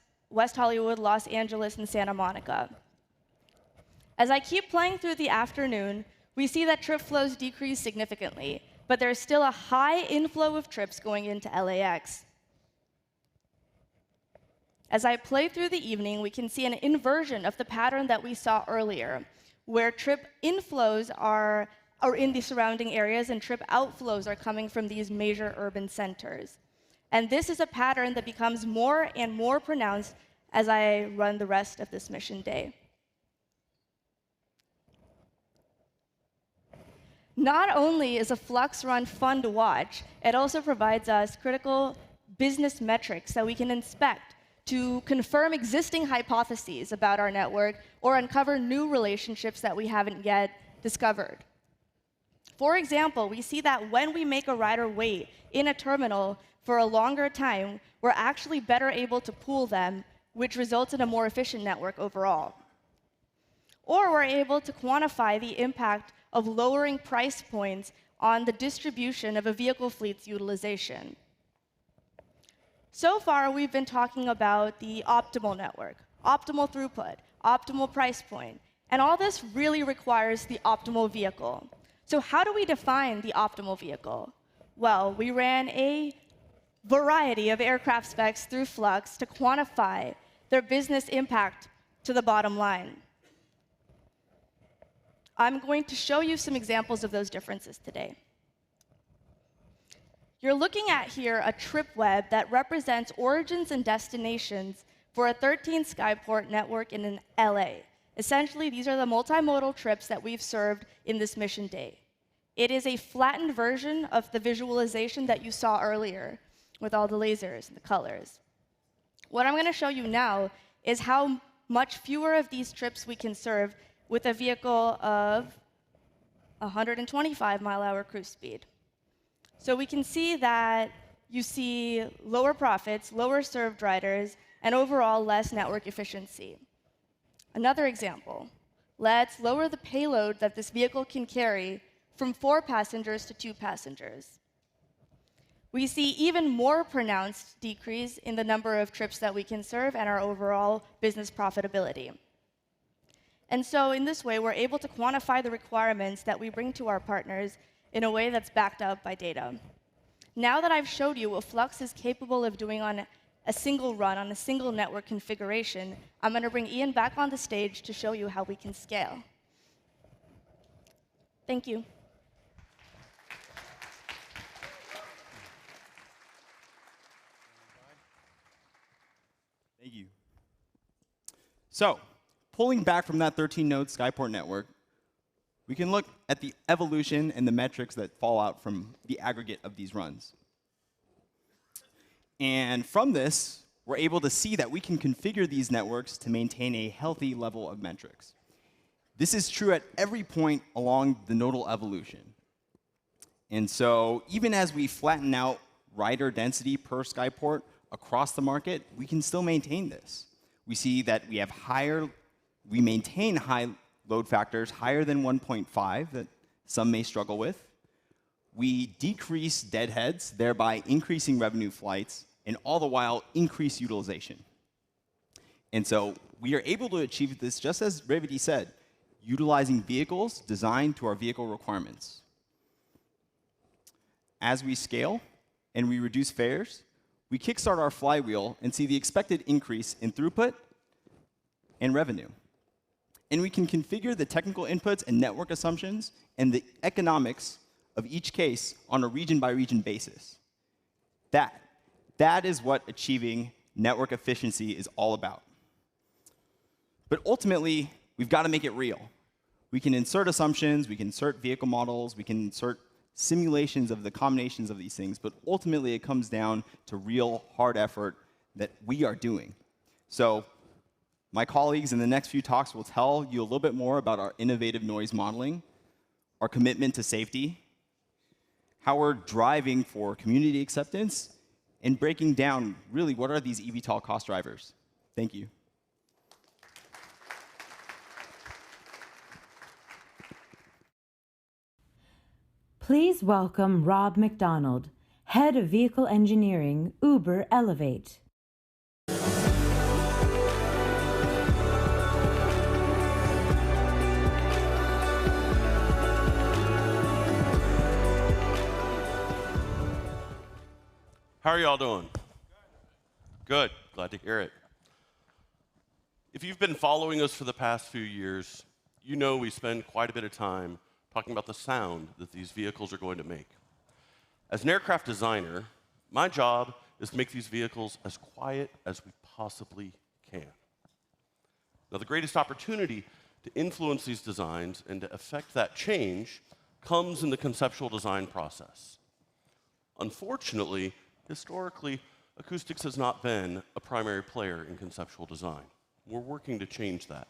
Hollywood, Los Angeles, and Santa Monica. As I keep playing through the afternoon, we see that trip flows decrease significantly, but there's still a high inflow of trips going into LAX. As I play through the evening, we can see an inversion of the pattern that we saw earlier, where trip inflows are in the surrounding areas and trip outflows are coming from these major urban centers. And this is a pattern that becomes more and more pronounced as I run the rest of this mission day. Not only is a Flux run fun to watch, it also provides us critical business metrics that we can inspect to confirm existing hypotheses about our network or uncover new relationships that we haven't yet discovered. For example, we see that when we make a rider wait in a terminal for a longer time, we're actually better able to pool them, which results in a more efficient network overall. Or we're able to quantify the impact of lowering price points on the distribution of a vehicle fleet's utilization. So far, we've been talking about the optimal network, optimal throughput, optimal price point, and all this really requires the optimal vehicle. So how do we define the optimal vehicle? Well, we ran a variety of aircraft specs through Flux to quantify their business impact to the bottom line. I'm going to show you some examples of those differences today. You're looking at here a trip web that represents origins and destinations for a 13 Skyport network in LA. Essentially, these are the multimodal trips that we've served in this mission day. It is a flattened version of the visualization that you saw earlier with all the lasers and the colors. What I'm going to show you now is how much fewer of these trips we can serve with a vehicle of 125-mile-hour cruise speed. So we can see that you see lower profits, lower served riders, and overall less network efficiency. Another example, let's lower the payload that this vehicle can carry from 4 passengers to 2 passengers. We see even more pronounced decrease in the number of trips that we can serve and our overall business profitability. And so in this way, we're able to quantify the requirements that we bring to our partners in a way that's backed up by data. Now that I've showed you what Flux is capable of doing on a single run on a single network configuration, I'm going to bring Ian back on the stage to show you how we can scale. Thank you. Thank you. So, pulling back from that 13-node Skyport network, we can look at the evolution and the metrics that fall out from the aggregate of these runs. And from this, we're able to see that we can configure these networks to maintain a healthy level of metrics. This is true at every point along the nodal evolution. And so even as we flatten out rider density per Skyport across the market, we can still maintain this. We see that we maintain high load factors higher than 1.5 that some may struggle with. We decrease deadheads, thereby increasing revenue flights, and all the while increase utilization. And so we are able to achieve this, just as Revathi said, utilizing vehicles designed to our vehicle requirements. As we scale and we reduce fares, we kickstart our flywheel and see the expected increase in throughput and revenue. And we can configure the technical inputs and network assumptions and the economics of each case on a region-by-region basis. That is what achieving network efficiency is all about. But ultimately, we've got to make it real. We can insert assumptions, we can insert vehicle models, we can insert simulations of the combinations of these things, but ultimately it comes down to real hard effort that we are doing. So my colleagues in the next few talks will tell you a little bit more about our innovative noise modeling, our commitment to safety, how we're driving for community acceptance, and breaking down really what are these eVTOL cost drivers. Thank you. Please welcome Rob McDonald, Head of Vehicle Engineering, Uber Elevate. How are y'all doing? Good. Glad to hear it. If you've been following us for the past few years, you know we spend quite a bit of time talking about the sound that these vehicles are going to make. As an aircraft designer, my job is to make these vehicles as quiet as we possibly can. Now, the greatest opportunity to influence these designs and to affect that change comes in the conceptual design process. Unfortunately, historically, acoustics has not been a primary player in conceptual design. We're working to change that.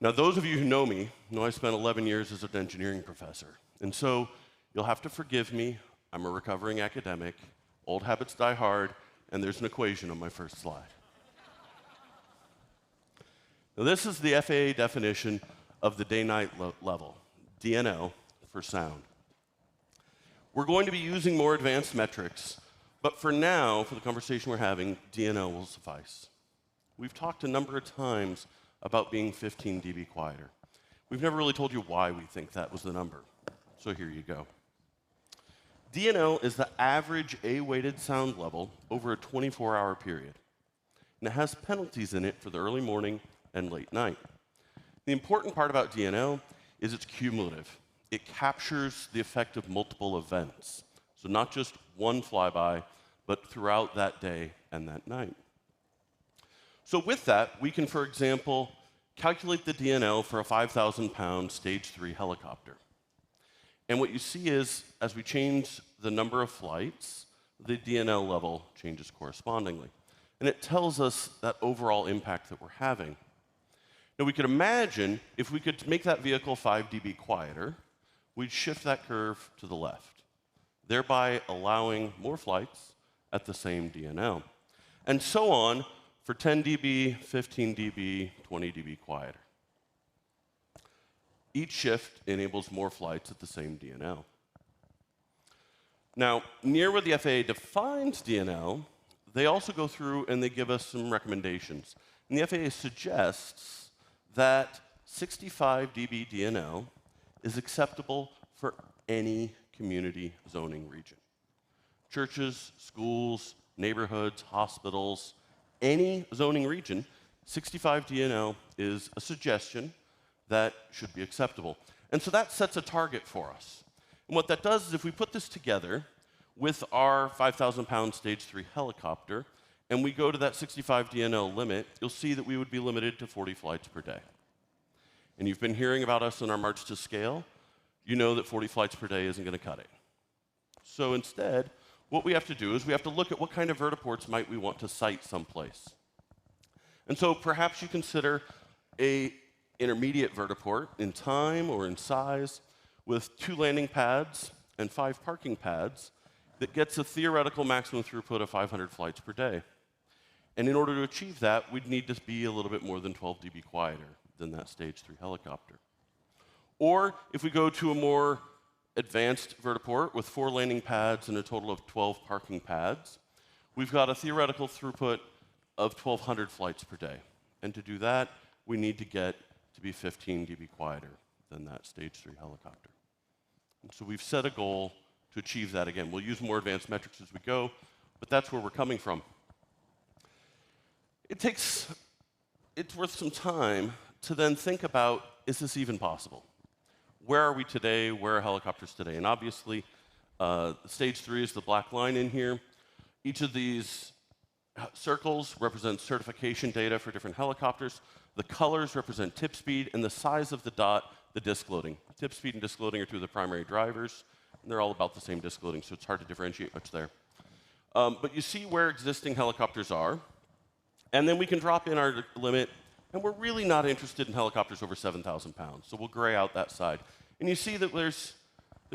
Now, those of you who know me know I spent 11 years as an engineering professor. And so you'll have to forgive me. I'm a recovering academic. Old habits die hard, and there's an equation on my first slide. Now, this is the FAA definition of the day-night level, DNO for sound. We're going to be using more advanced metrics, but for now, for the conversation we're having, DNO will suffice. We've talked a number of times about being 15 dB quieter. We've never really told you why we think that was the number, so here you go. DNO is the average A-weighted sound level over a 24-hour period, and it has penalties in it for the early morning and late night. The important part about DNO is it's cumulative. It captures the effect of multiple events. So not just one flyby, but throughout that day and that night. So with that, we can, for example, calculate the DNO for a 5,000-pound Stage 3 helicopter. And what you see is, as we change the number of flights, the DNO level changes correspondingly. And it tells us that overall impact that we're having. Now, we could imagine if we could make that vehicle 5 dB quieter, we'd shift that curve to the left, thereby allowing more flights at the same DNO. And so on for 10 dB, 15 dB, 20 dB quieter. Each shift enables more flights at the same DNO. Now, near where the FAA defines DNO, they also go through and they give us some recommendations. And the FAA suggests that 65 dB DNO is acceptable for any community zoning region. Churches, schools, neighborhoods, hospitals, any zoning region, 65 DNO is a suggestion that should be acceptable. And so that sets a target for us. And what that does is if we put this together with our 5,000-pound Stage 3 helicopter, and we go to that 65 DNO limit, you'll see that we would be limited to 40 flights per day. And you've been hearing about us in our march to scale. You know that 40 flights per day isn't going to cut it. So instead, what we have to do is we have to look at what kind of vertiports might we want to site someplace. And so perhaps you consider an intermediate vertiport in time or in size with 2 landing pads and 5 parking pads that gets a theoretical maximum throughput of 500 flights per day. And in order to achieve that, we'd need to be a little bit more than 12 dB quieter than that Stage 3 helicopter. Or if we go to a more advanced vertiport with 4 landing pads and a total of 12 parking pads, we've got a theoretical throughput of 1,200 flights per day. And to do that, we need to get to be 15 dB quieter than that Stage 3 helicopter. And so we've set a goal to achieve that again. We'll use more advanced metrics as we go, but that's where we're coming from. It's worth some time to then think about, is this even possible? Where are we today? Where are helicopters today? And obviously, Stage 3 is the black line in here. Each of these circles represents certification data for different helicopters. The colors represent tip speed, and the size of the dot, the disk loading. Tip speed and disk loading are 2 of the primary drivers, and they're all about the same disk loading, so it's hard to differentiate much there. But you see where existing helicopters are, and then we can drop in our limit, and we're really not interested in helicopters over 7,000 pounds, so we'll gray out that side. And you see that there's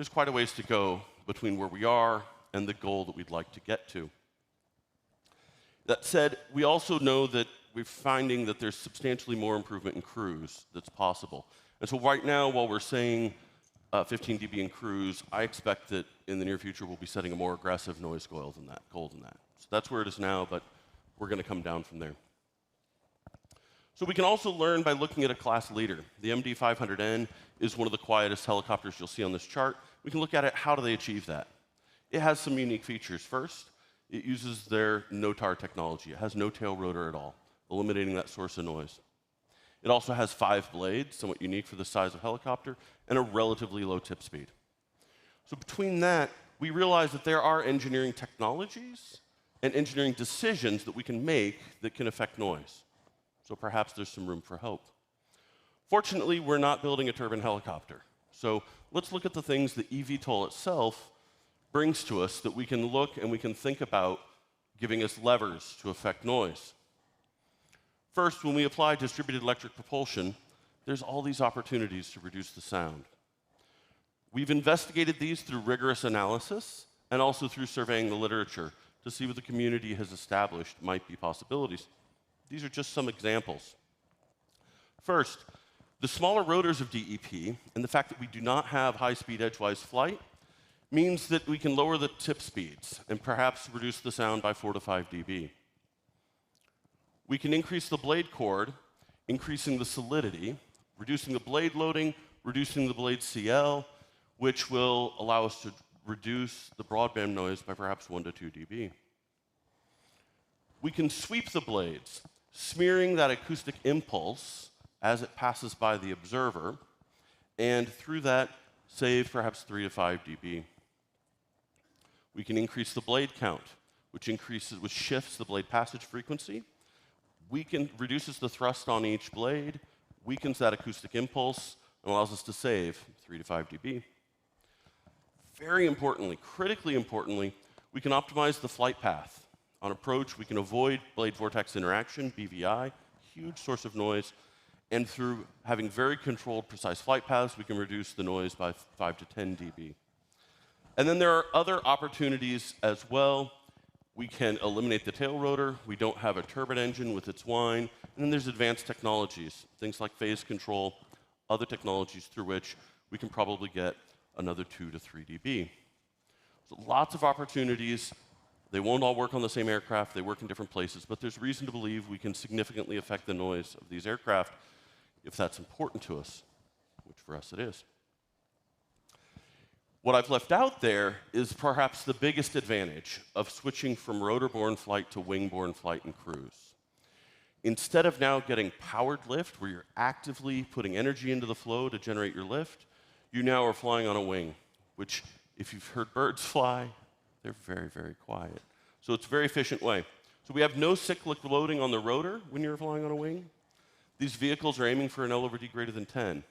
quite a ways to go between where we are and the goal that we'd like to get to. That said, we also know that we're finding that there's substantially more improvement in cruise that's possible. And so right now, while we're saying 15 dB in cruise, I expect that in the near future we'll be setting a more aggressive noise goal than that. So that's where it is now, but we're going to come down from there. So we can also learn by looking at a class leader. The MD-500N is one of the quietest helicopters you'll see on this chart. We can look at it, how do they achieve that? It has some unique features. First, it uses their NOTAR technology. It has no tail rotor at all, eliminating that source of noise. It also has 5 blades, somewhat unique for the size of helicopter, and a relatively low tip speed. So between that, we realize that there are engineering technologies and engineering decisions that we can make that can affect noise. So perhaps there's some room for hope. Fortunately, we're not building a turbine helicopter. So let's look at the things that eVTOL itself brings to us that we can look and we can think about giving us levers to affect noise. First, when we apply distributed electric propulsion, there's all these opportunities to reduce the sound. We've investigated these through rigorous analysis and also through surveying the literature to see what the community has established might be possibilities. These are just some examples. First, the smaller rotors of DEP and the fact that we do not have high-speed edgewise flight means that we can lower the tip speeds and perhaps reduce the sound by 4 to 5 dB. We can increase the blade chord, increasing the solidity, reducing the blade loading, reducing the blade CL, which will allow us to reduce the broadband noise by perhaps 1 to 2 dB. We can sweep the blades, smearing that acoustic impulse as it passes by the observer, and through that, save perhaps 3 to 5 dB. We can increase the blade count, which shifts the blade passage frequency, reduces the thrust on each blade, weakens that acoustic impulse, and allows us to save 3 to 5 dB. Very importantly, critically importantly, we can optimize the flight path. On approach, we can avoid blade vortex interaction, BVI, huge source of noise, and through having very controlled, precise flight paths, we can reduce the noise by 5 to 10 dB. And then there are other opportunities as well. We can eliminate the tail rotor. We don't have a turbine engine with its whine. And then there's advanced technologies, things like phase control, other technologies through which we can probably get another 2 to 3 dB. So lots of opportunities. They won't all work on the same aircraft. They work in different places. But there's reason to believe we can significantly affect the noise of these aircraft if that's important to us, which for us it is. What I've left out there is perhaps the biggest advantage of switching from rotor-borne flight to wing-borne flight and cruise. Instead of now getting powered lift, where you're actively putting energy into the flow to generate your lift, you now are flying on a wing, which, if you've heard birds fly, they're very, very quiet. So it's a very efficient way. So we have no cyclic loading on the rotor when you're flying on a wing. These vehicles are aiming for an L over D greater than 10.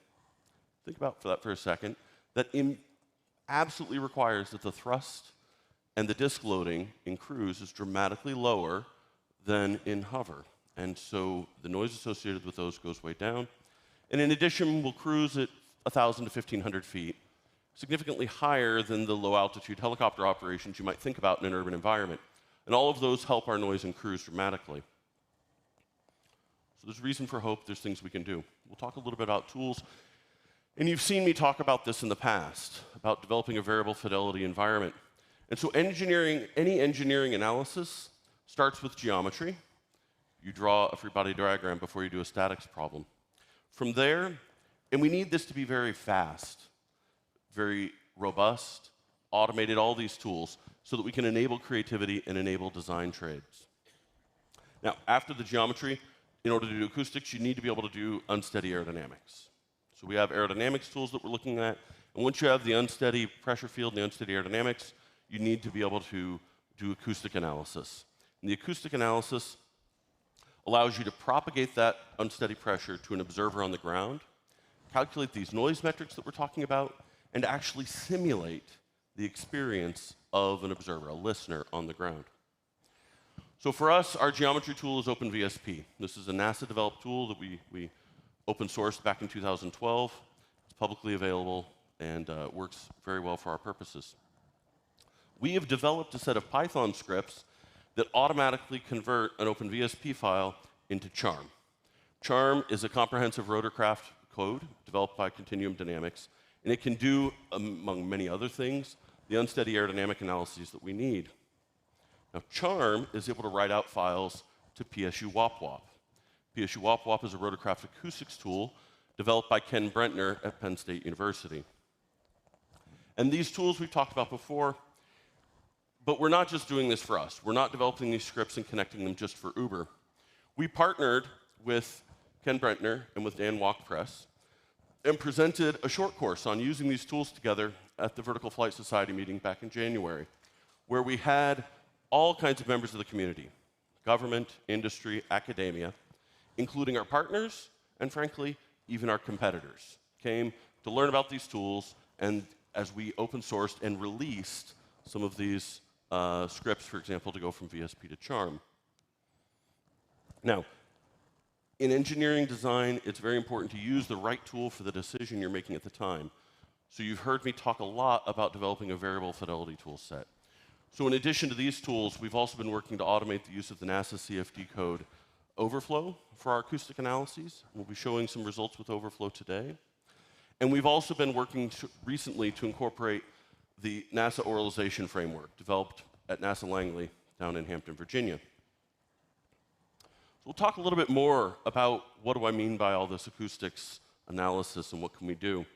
Think about that for a second. That absolutely requires that the thrust and the disk loading in cruise is dramatically lower than in hover. And so the noise associated with those goes way down. And in addition, we'll cruise at 1,000 to 1,500 feet, significantly higher than the low-altitude helicopter operations you might think about in an urban environment. And all of those help our noise and cruise dramatically. So there's reason for hope. There's things we can do. We'll talk a little bit about tools. And you've seen me talk about this in the past, about developing a variable fidelity environment. And so any engineering analysis starts with geometry. You draw a free body diagram before you do a statics problem. From there, and we need this to be very fast, very robust, automated, all these tools, so that we can enable creativity and enable design trades. Now, after the geometry, in order to do acoustics, you need to be able to do unsteady aerodynamics. So we have aerodynamics tools that we're looking at, and once you have the unsteady pressure field and the unsteady aerodynamics, you need to be able to do acoustic analysis. And the acoustic analysis allows you to propagate that unsteady pressure to an observer on the ground, calculate these noise metrics that we're talking about, and actually simulate the experience of an observer, a listener on the ground. So for us, our geometry tool is OpenVSP. This is a NASA-developed tool that we open-sourced back in 2012. It's publicly available and works very well for our purposes. We have developed a set of Python scripts that automatically convert an OpenVSP file into Charm. Charm is a comprehensive rotorcraft code developed by Continuum Dynamics, and it can do, among many other things, the unsteady aerodynamic analyses that we need. Now, Charm is able to write out files to PSU WOP-WOP. PSU WOP-WOP is a rotorcraft acoustics tool developed by Ken Brentner at Penn State University. And these tools we've talked about before, but we're not just doing this for us. We're not developing these scripts and connecting them just for Uber. We partnered with Ken Brentner and with Dan Wacht-Press and presented a short course on using these tools together at the Vertical Flight Society meeting back in January, where we had all kinds of members of the community, government, industry, academia, including our partners, and frankly, even our competitors, came to learn about these tools, and as we open sourced and released some of these scripts, for example, to go from VSP to Charm. Now, in engineering design, it's very important to use the right tool for the decision you're making at the time. So you've heard me talk a lot about developing a variable fidelity tool set. So in addition to these tools, we've also been working to automate the use of the NASA CFD code Overflow for our acoustic analyses. We'll be showing some results with Overflow today. And we've also been working recently to incorporate the NASA oralization framework developed at NASA Langley down in Hampton, Virginia. So we'll talk a little bit more about what do I mean by all this acoustics analysis and what can we do.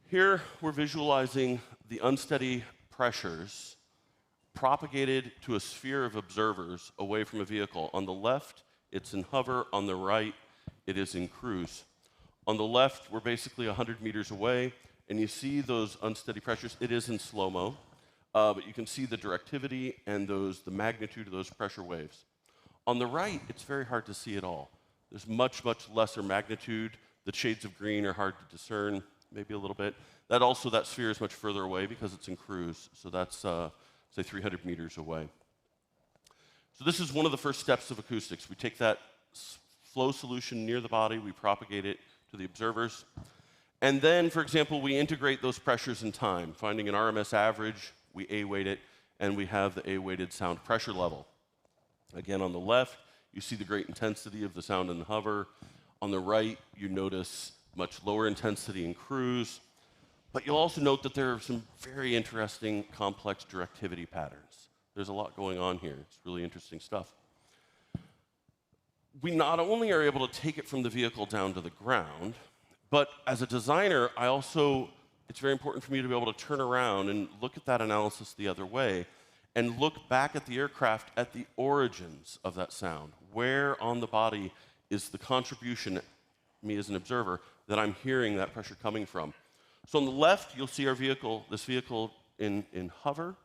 Here we're visualizing the unsteady pressures propagated to a sphere of observers away from a vehicle. On the left, it's in hover. On the right, it is in cruise. On the left, we're basically 100 meters away, and you see those unsteady pressures. It is in slow-mo, but you can see the directivity and the magnitude of those pressure waves. On the right, it's very hard to see at all. There's much, much lesser magnitude. The shades of green are hard to discern, maybe a little bit. That sphere is much further away because it's in cruise, so that's, say, 300 meters away. So this is one of the first steps of acoustics. We take that flow solution near the body, we propagate it to the observers, and then, for example, we integrate those pressures in time, finding an RMS average, we A-weight it, and we have the A-weighted sound pressure level. Again, on the left, you see the great intensity of the sound in hover. On the right, you notice much lower intensity in cruise. But you'll also note that there are some very interesting, complex directivity patterns. There's a lot going on here. It's really interesting stuff. We not only are able to take it from the vehicle down to the ground, but as a designer, I also it's very important for me to be able to turn around and look at that analysis the other way and look back at the aircraft at the origins of that sound. Where on the body is the contribution, me as an observer, that I'm hearing that pressure coming from? So on the left, you'll see our vehicle, this vehicle in hover,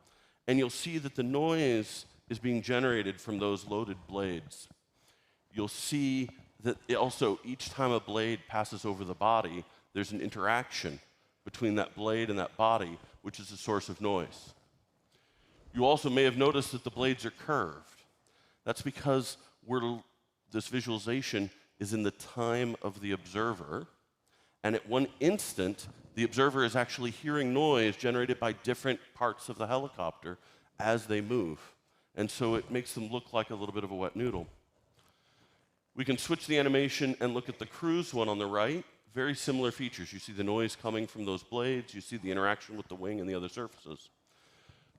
and you'll see that the noise is being generated from those loaded blades. You'll see that also each time a blade passes over the body, there's an interaction between that blade and that body, which is the source of noise. You also may have noticed that the blades are curved. That's because this visualization is in the time of the observer, and at one instant, the observer is actually hearing noise generated by different parts of the helicopter as they move. And so it makes them look like a little bit of a wet noodle. We can switch the animation and look at the cruise one on the right. Very similar features. You see the noise coming from those blades. You see the interaction with the wing and the other surfaces.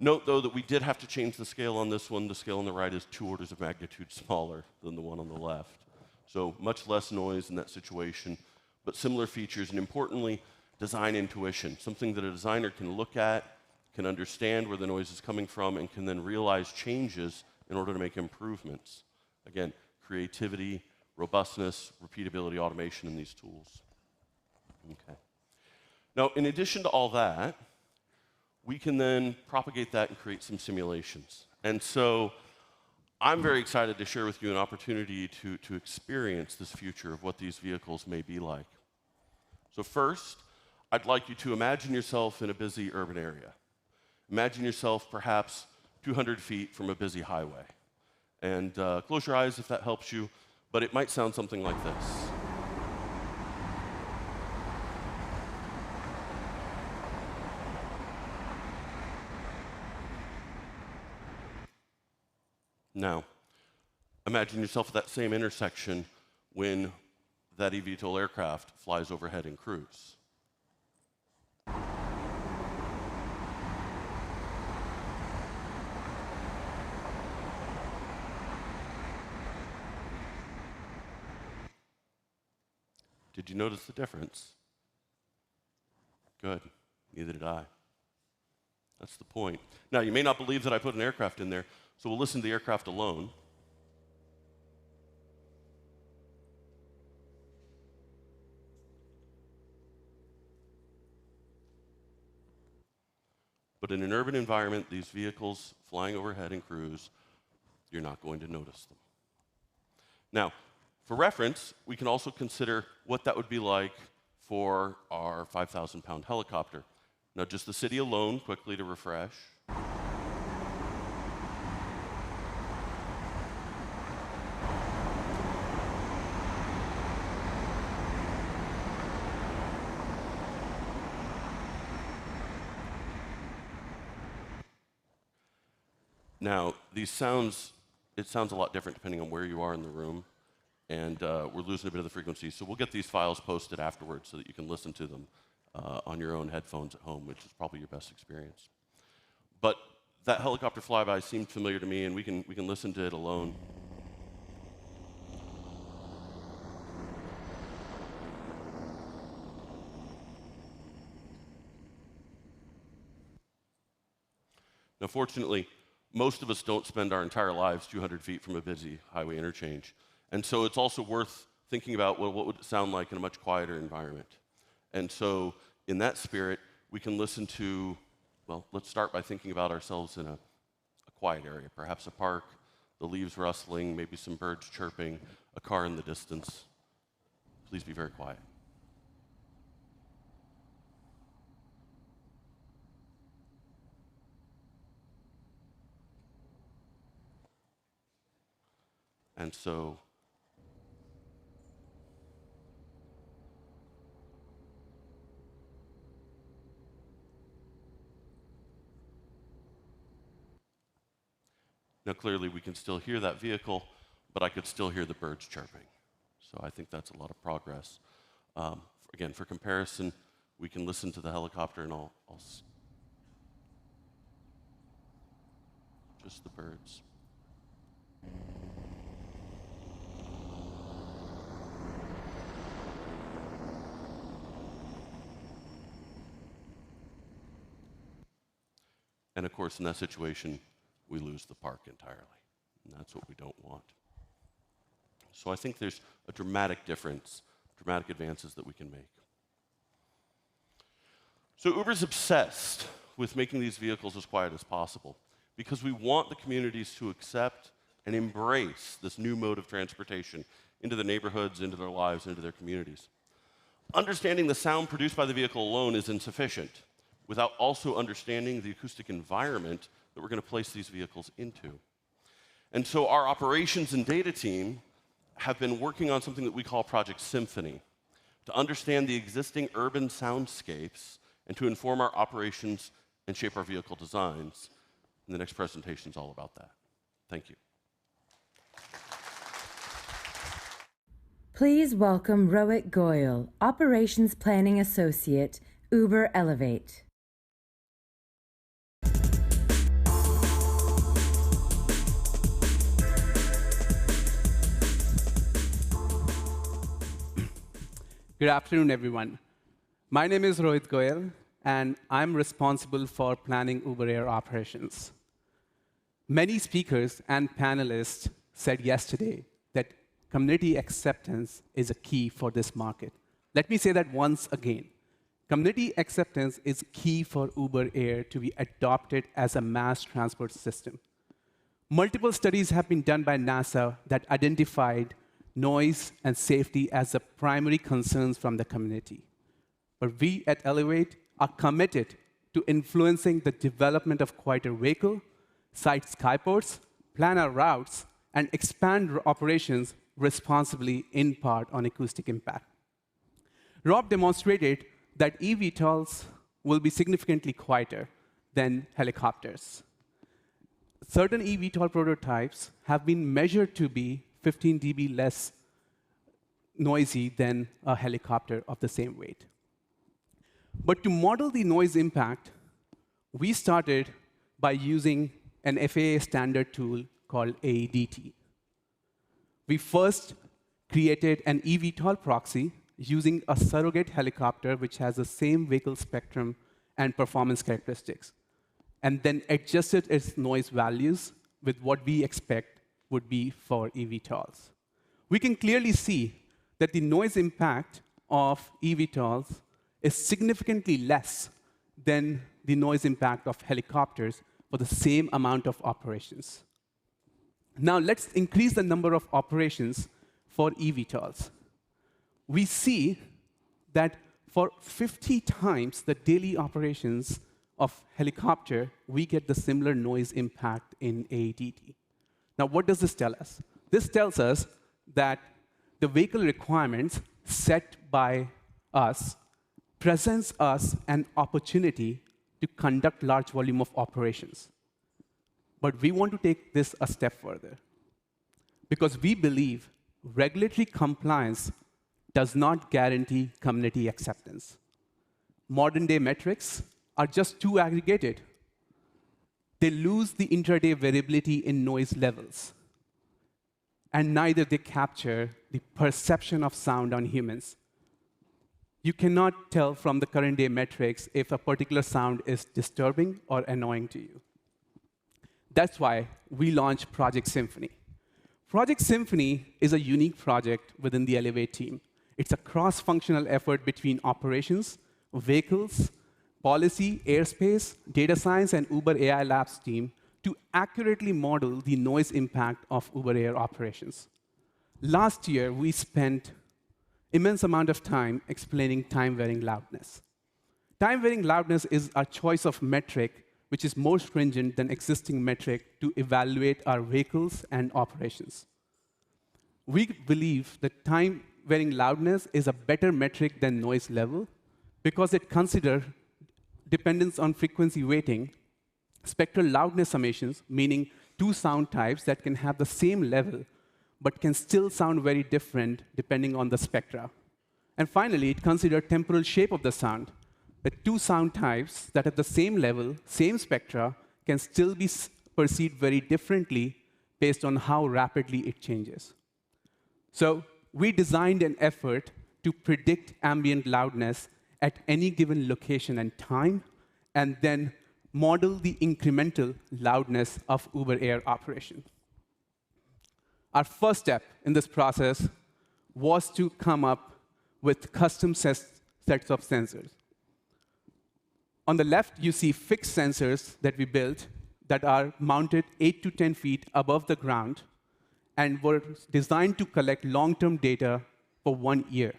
Note, though, that we did have to change the scale on this one. The scale on the right is 2 orders of magnitude smaller than the one on the left. So much less noise in that situation, but similar features, and importantly, design intuition, something that a designer can look at, can understand where the noise is coming from, and can then realize changes in order to make improvements. Again, creativity, robustness, repeatability, automation in these tools. Okay. Now, in addition to all that, we can then propagate that and create some simulations. And so I'm very excited to share with you an opportunity to experience this future of what these vehicles may be like. So first, I'd like you to imagine yourself in a busy urban area. Imagine yourself perhaps 200 feet from a busy highway. And close your eyes if that helps you, but it might sound something like this. Now, imagine yourself at that same intersection when that eVTOL aircraft flies overhead in cruise. Did you notice the difference? Good. Neither did I. That's the point. Now, you may not believe that I put an aircraft in there, so we'll listen to the aircraft alone. But in an urban environment, these vehicles flying overhead in cruise, you're not going to notice them. Now, for reference, we can also consider what that would be like for our 5,000-pound helicopter. Now, just the city alone, quickly to refresh. Now, it sounds a lot different depending on where you are in the room, and we're losing a bit of the frequency. So we'll get these files posted afterwards so that you can listen to them on your own headphones at home, which is probably your best experience. But that helicopter flyby seemed familiar to me, and we can listen to it alone. Now, fortunately, most of us don't spend our entire lives 200 feet from a busy highway interchange. And so it's also worth thinking about, well, what would it sound like in a much quieter environment? And so in that spirit, we can listen to, well, let's start by thinking about ourselves in a quiet area, perhaps a park, the leaves rustling, maybe some birds chirping, a car in the distance. Please be very quiet. And so now clearly we can still hear that vehicle, but I could still hear the birds chirping. So I think that's a lot of progress. Again, for comparison, we can listen to the helicopter and I'll just the birds. And of course, in that situation, we lose the park entirely. And that's what we don't want. So I think there's a dramatic difference, dramatic advances that we can make. So Uber's obsessed with making these vehicles as quiet as possible because we want the communities to accept and embrace this new mode of transportation into their neighborhoods, into their lives, into their communities. Understanding the sound produced by the vehicle alone is insufficient without also understanding the acoustic environment that we're going to place these vehicles into. And so our operations and data team have been working on something that we call Project Symphony to understand the existing urban soundscapes and to inform our operations and shape our vehicle designs. And the next presentation is all about that. Thank you. Please welcome Rohit Goyal, Operations Planning Associate, Uber Elevate. Good afternoon, everyone. My name is Rohit Goyal, and I'm responsible for planning Uber Air operations. Many speakers and panelists said yesterday that community acceptance is a key for this market. Let me say that once again. Community acceptance is key for Uber Air to be adopted as a mass transport system. Multiple studies have been done by NASA that identified noise and safety as the primary concerns from the community. But we at Elevate are committed to influencing the development of quieter vehicle, site skyports, plan our routes, and expand operations responsibly, in part on acoustic impact. Rob demonstrated that eVTOLs will be significantly quieter than helicopters. Certain eVTOL prototypes have been measured to be 15 dB less noisy than a helicopter of the same weight. But to model the noise impact, we started by using an FAA standard tool called AEDT. We first created an eVTOL proxy using a surrogate helicopter which has the same vehicle spectrum and performance characteristics, and then adjusted its noise values with what we expect would be for eVTOLs. We can clearly see that the noise impact of eVTOLs is significantly less than the noise impact of helicopters for the same amount of operations. Now let's increase the number of operations for eVTOLs. We see that for 50 times the daily operations of helicopter, we get the similar noise impact in AEDT. Now, what does this tell us? This tells us that the vehicle requirements set by us presents us an opportunity to conduct large volume of operations. But we want to take this a step further because we believe regulatory compliance does not guarantee community acceptance. Modern-day metrics are just too aggregated. They lose the intraday variability in noise levels, and neither they capture the perception of sound on humans. You cannot tell from the current-day metrics if a particular sound is disturbing or annoying to you. That's why we launched Project Symphony. Project Symphony is a unique project within the Elevate team. It's a cross-functional effort between operations, vehicles, policy, airspace, data science, and Uber AI Labs team to accurately model the noise impact of Uber Air operations. Last year, we spent immense amount of time explaining time-varying loudness. Time-varying loudness is a choice of metric which is more stringent than existing metric to evaluate our vehicles and operations. We believe that time-varying loudness is a better metric than noise level because it considers dependence on frequency weighting, spectral loudness summations, meaning two sound types that can have the same level but can still sound very different depending on the spectra. And finally, it considers temporal shape of the sound. The two sound types that have the same level, same spectra, can still be perceived very differently based on how rapidly it changes. So we designed an effort to predict ambient loudness at any given location and time, and then model the incremental loudness of Uber Air operation. Our first step in this process was to come up with custom sets of sensors. On the left, you see fixed sensors that we built that are mounted 8 to 10 feet above the ground and were designed to collect long-term data for 1 year.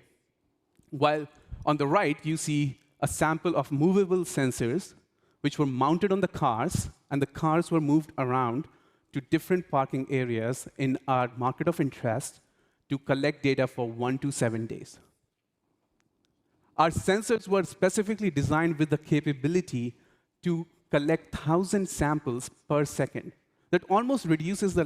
While on the right, you see a sample of movable sensors which were mounted on the cars, and the cars were moved around to different parking areas in our market of interest to collect data for 1 to 7 days. Our sensors were specifically designed with the capability to collect 1,000 samples per second. That almost reduces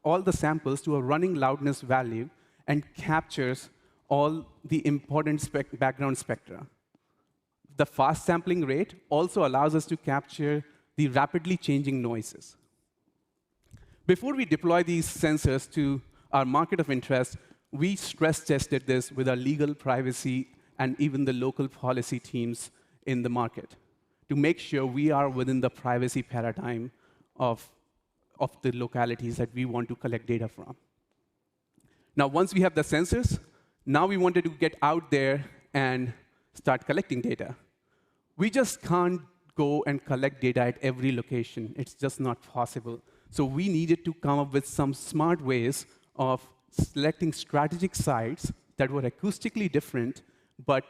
all the samples to a running loudness value and captures all the important background spectra. The fast sampling rate also allows us to capture the rapidly changing noises. Before we deploy these sensors to our market of interest, we stress tested this with our legal, privacy, and even the local policy teams in the market to make sure we are within the privacy paradigm of the localities that we want to collect data from. Now, once we have the sensors, now we wanted to get out there and start collecting data. We just can't go and collect data at every location. It's just not possible. So we needed to come up with some smart ways of selecting strategic sites that were acoustically different, but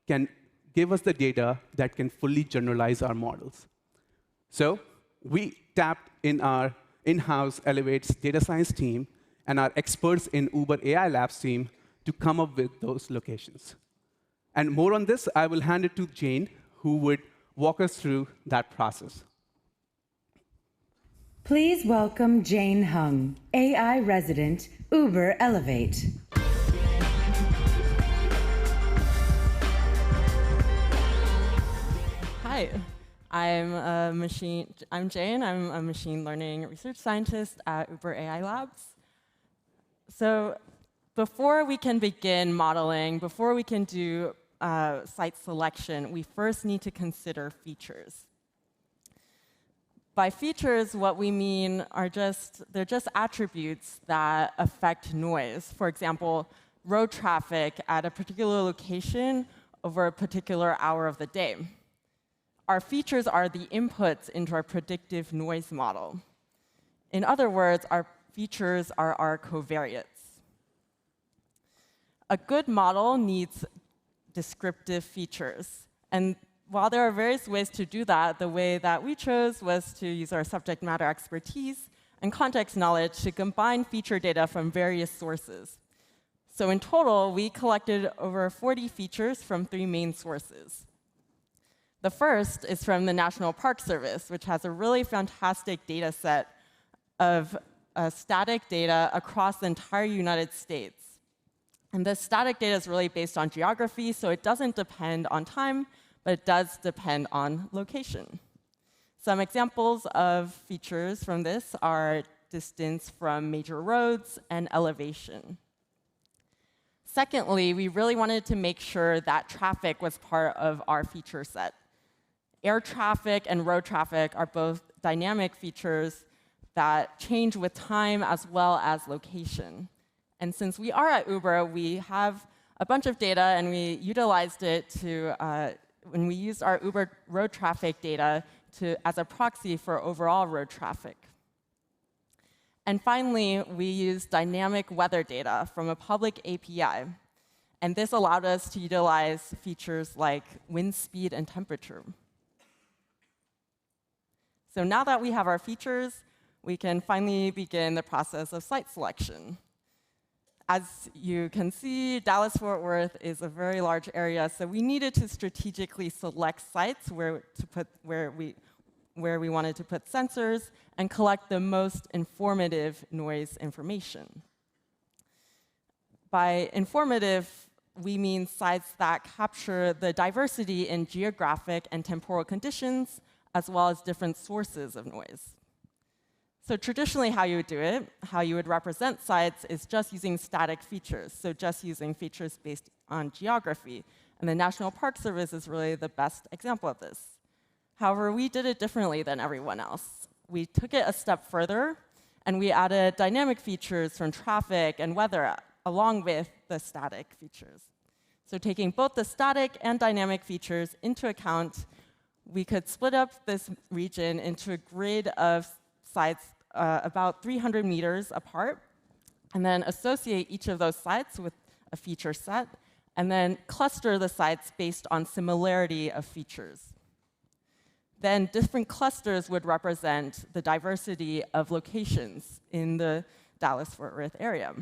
can give us the data that can fully generalize our models. So we tapped in our in-house Elevate's data science team and our experts in Uber AI Labs team to come up with those locations. And more on this, I will hand it to Jane, who would walk us through that process. Please welcome Jane Hung, AI resident, Uber Elevate. Hi, I'm Jane. I'm a machine learning research scientist at Uber AI Labs. So before we can begin modeling, before we can do site selection, we first need to consider features. By features, what we mean are they're just attributes that affect noise. For example, road traffic at a particular location over a particular hour of the day. Our features are the inputs into our predictive noise model. In other words, our features are our covariates. A good model needs descriptive features. And while there are various ways to do that, the way that we chose was to use our subject matter expertise and context knowledge to combine feature data from various sources. So in total, we collected over 40 features from 3 main sources. The first is from the National Park Service, which has a really fantastic data set of static data across the entire United States. And this static data is really based on geography, so it doesn't depend on time, but it does depend on location. Some examples of features from this are distance from major roads and elevation. Secondly, we really wanted to make sure that traffic was part of our feature set. Air traffic and road traffic are both dynamic features that change with time as well as location. And since we are at Uber, we have a bunch of data, and we utilized it to when we used our Uber road traffic data as a proxy for overall road traffic. And finally, we used dynamic weather data from a public API. And this allowed us to utilize features like wind speed and temperature. So now that we have our features, we can finally begin the process of site selection. As you can see, Dallas-Fort Worth is a very large area, so we needed to strategically select sites where we wanted to put sensors and collect the most informative noise information. By informative, we mean sites that capture the diversity in geographic and temporal conditions, as well as different sources of noise. So traditionally, how you would do it, how you would represent sites, is just using static features, so just using features based on geography. And the National Park Service is really the best example of this. However, we did it differently than everyone else. We took it a step further, and we added dynamic features from traffic and weather along with the static features. So taking both the static and dynamic features into account, we could split up this region into a grid of sites about 300 meters apart, and then associate each of those sites with a feature set, and then cluster the sites based on similarity of features. Then different clusters would represent the diversity of locations in the Dallas-Fort Worth area.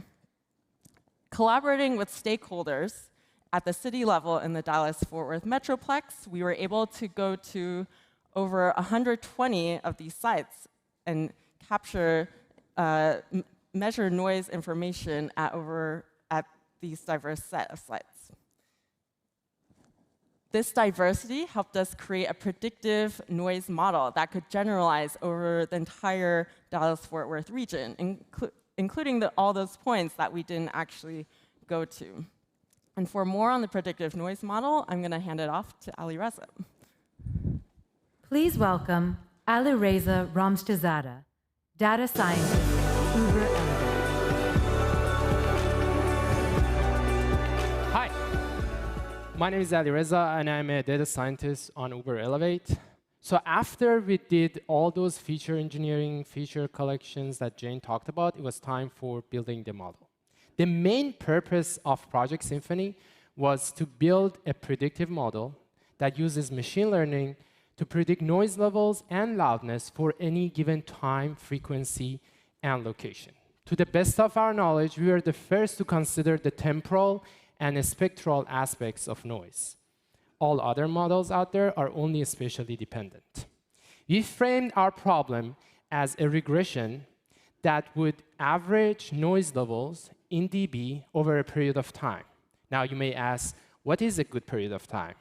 Collaborating with stakeholders at the city level in the Dallas-Fort Worth Metroplex, we were able to go to over 120 of these sites and capture, measure noise information at these diverse set of sites. This diversity helped us create a predictive noise model that could generalize over the entire Dallas-Fort Worth region, including all those points that we didn't actually go to. And for more on the predictive noise model, I'm going to hand it off to Alireza. Please welcome Alireza Ramstezada, data scientist, Uber Elevate. Hi, my name is Alireza, and I'm a data scientist on Uber Elevate. So after we did all those feature engineering, feature collections that Jane talked about, it was time for building the model. The main purpose of Project Symphony was to build a predictive model that uses machine learning to predict noise levels and loudness for any given time, frequency, and location. To the best of our knowledge, we were the first to consider the temporal and spectral aspects of noise. All other models out there are only spatially dependent. We framed our problem as a regression that would average noise levels in dB over a period of time. Now you may ask, what is a good period of time?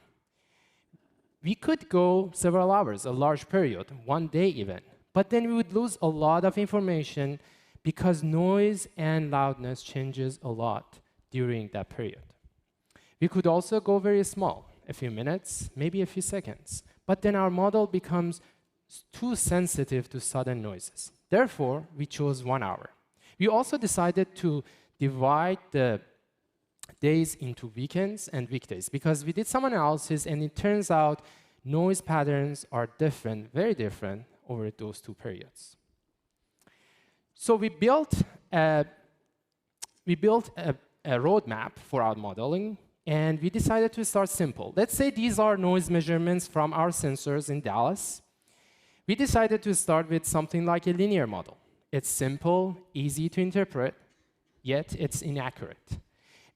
We could go several hours, a large period, one day even, but then we would lose a lot of information because noise and loudness changes a lot during that period. We could also go very small, a few minutes, maybe a few seconds, but then our model becomes too sensitive to sudden noises. Therefore, we chose 1 hour. We also decided to divide the days into weekends and weekdays because we did some analysis and it turns out noise patterns are different, very different over those two periods. So we built a roadmap for our modeling, and we decided to start simple. Let's say these are noise measurements from our sensors in Dallas. We decided to start with something like a linear model. It's simple, easy to interpret, yet it's inaccurate.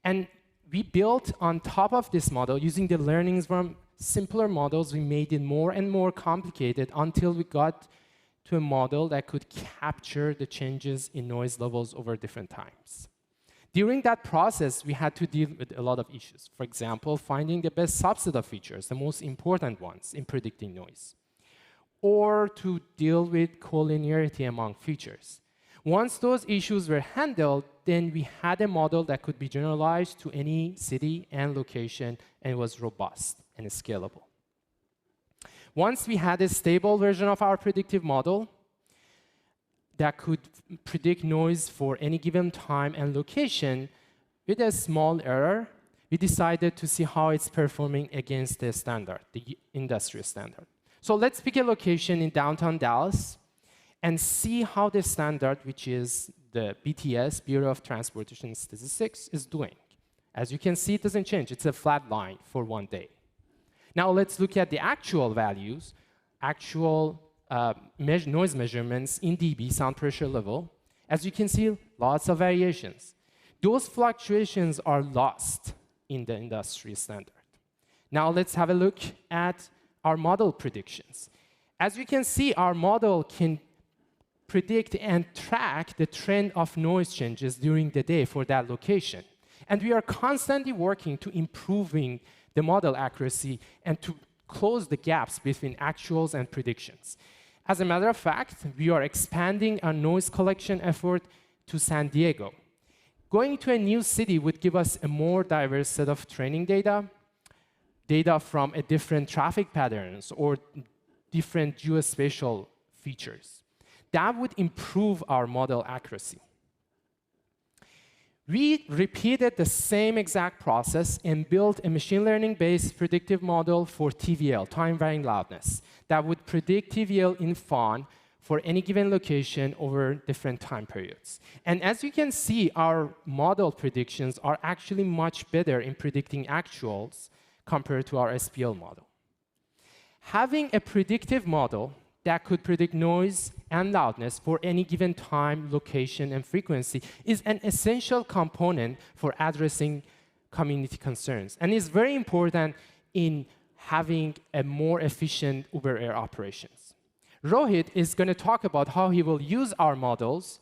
And we built on top of this model, using the learnings from simpler models, we made it more and more complicated until we got to a model that could capture the changes in noise levels over different times. During that process, we had to deal with a lot of issues. For example, finding the best subset of features, the most important ones in predicting noise, or to deal with collinearity among features. Once those issues were handled, then we had a model that could be generalized to any city and location, and it was robust and scalable. Once we had a stable version of our predictive model that could predict noise for any given time and location, with a small error, we decided to see how it's performing against the standard, the industry standard. So let's pick a location in downtown Dallas and see how the standard, which is the BTS, Bureau of Transportation Statistics, is doing. As you can see, it doesn't change. It's a flat line for 1 day. Now let's look at the actual values, actual noise measurements in dB, sound pressure level. As you can see, lots of variations. Those fluctuations are lost in the industry standard. Now let's have a look at our model predictions. As you can see, our model can predict and track the trend of noise changes during the day for that location. And we are constantly working to improving the model accuracy and to close the gaps between actuals and predictions. As a matter of fact, we are expanding our noise collection effort to San Diego. Going to a new city would give us a more diverse set of training data from a different traffic patterns or different geospatial features. That would improve our model accuracy. We repeated the same exact process and built a machine learning-based predictive model for TVL, time-varying loudness, that would predict TVL in fawn for any given location over different time periods. And as you can see, our model predictions are actually much better in predicting actuals compared to our SPL model. Having a predictive model that could predict noise and loudness for any given time, location, and frequency is an essential component for addressing community concerns, and is very important in having a more efficient Uber Air operations. Rohit is going to talk about how he will use our models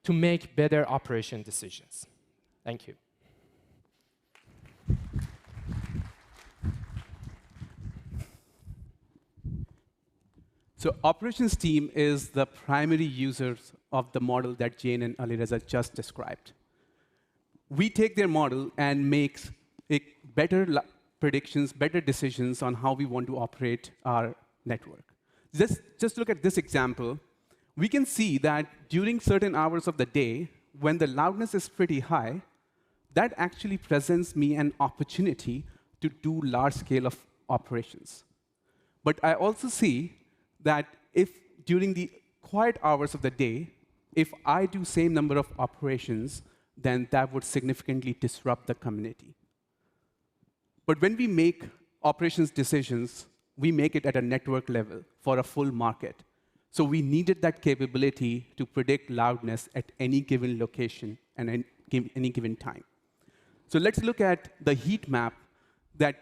to make better operation decisions. Thank you. So operations team is the primary users of the model that Jane and Alireza just described. We take their model and make better predictions, better decisions on how we want to operate our network. Just look at this example. We can see that during certain hours of the day, when the loudness is pretty high, that actually presents me an opportunity to do large scale of operations. But I also see that if during the quiet hours of the day, if I do same number of operations, then that would significantly disrupt the community. But when we make operations decisions, we make it at a network level for a full market. So we needed that capability to predict loudness at any given location and any given time. So let's look at the heat map that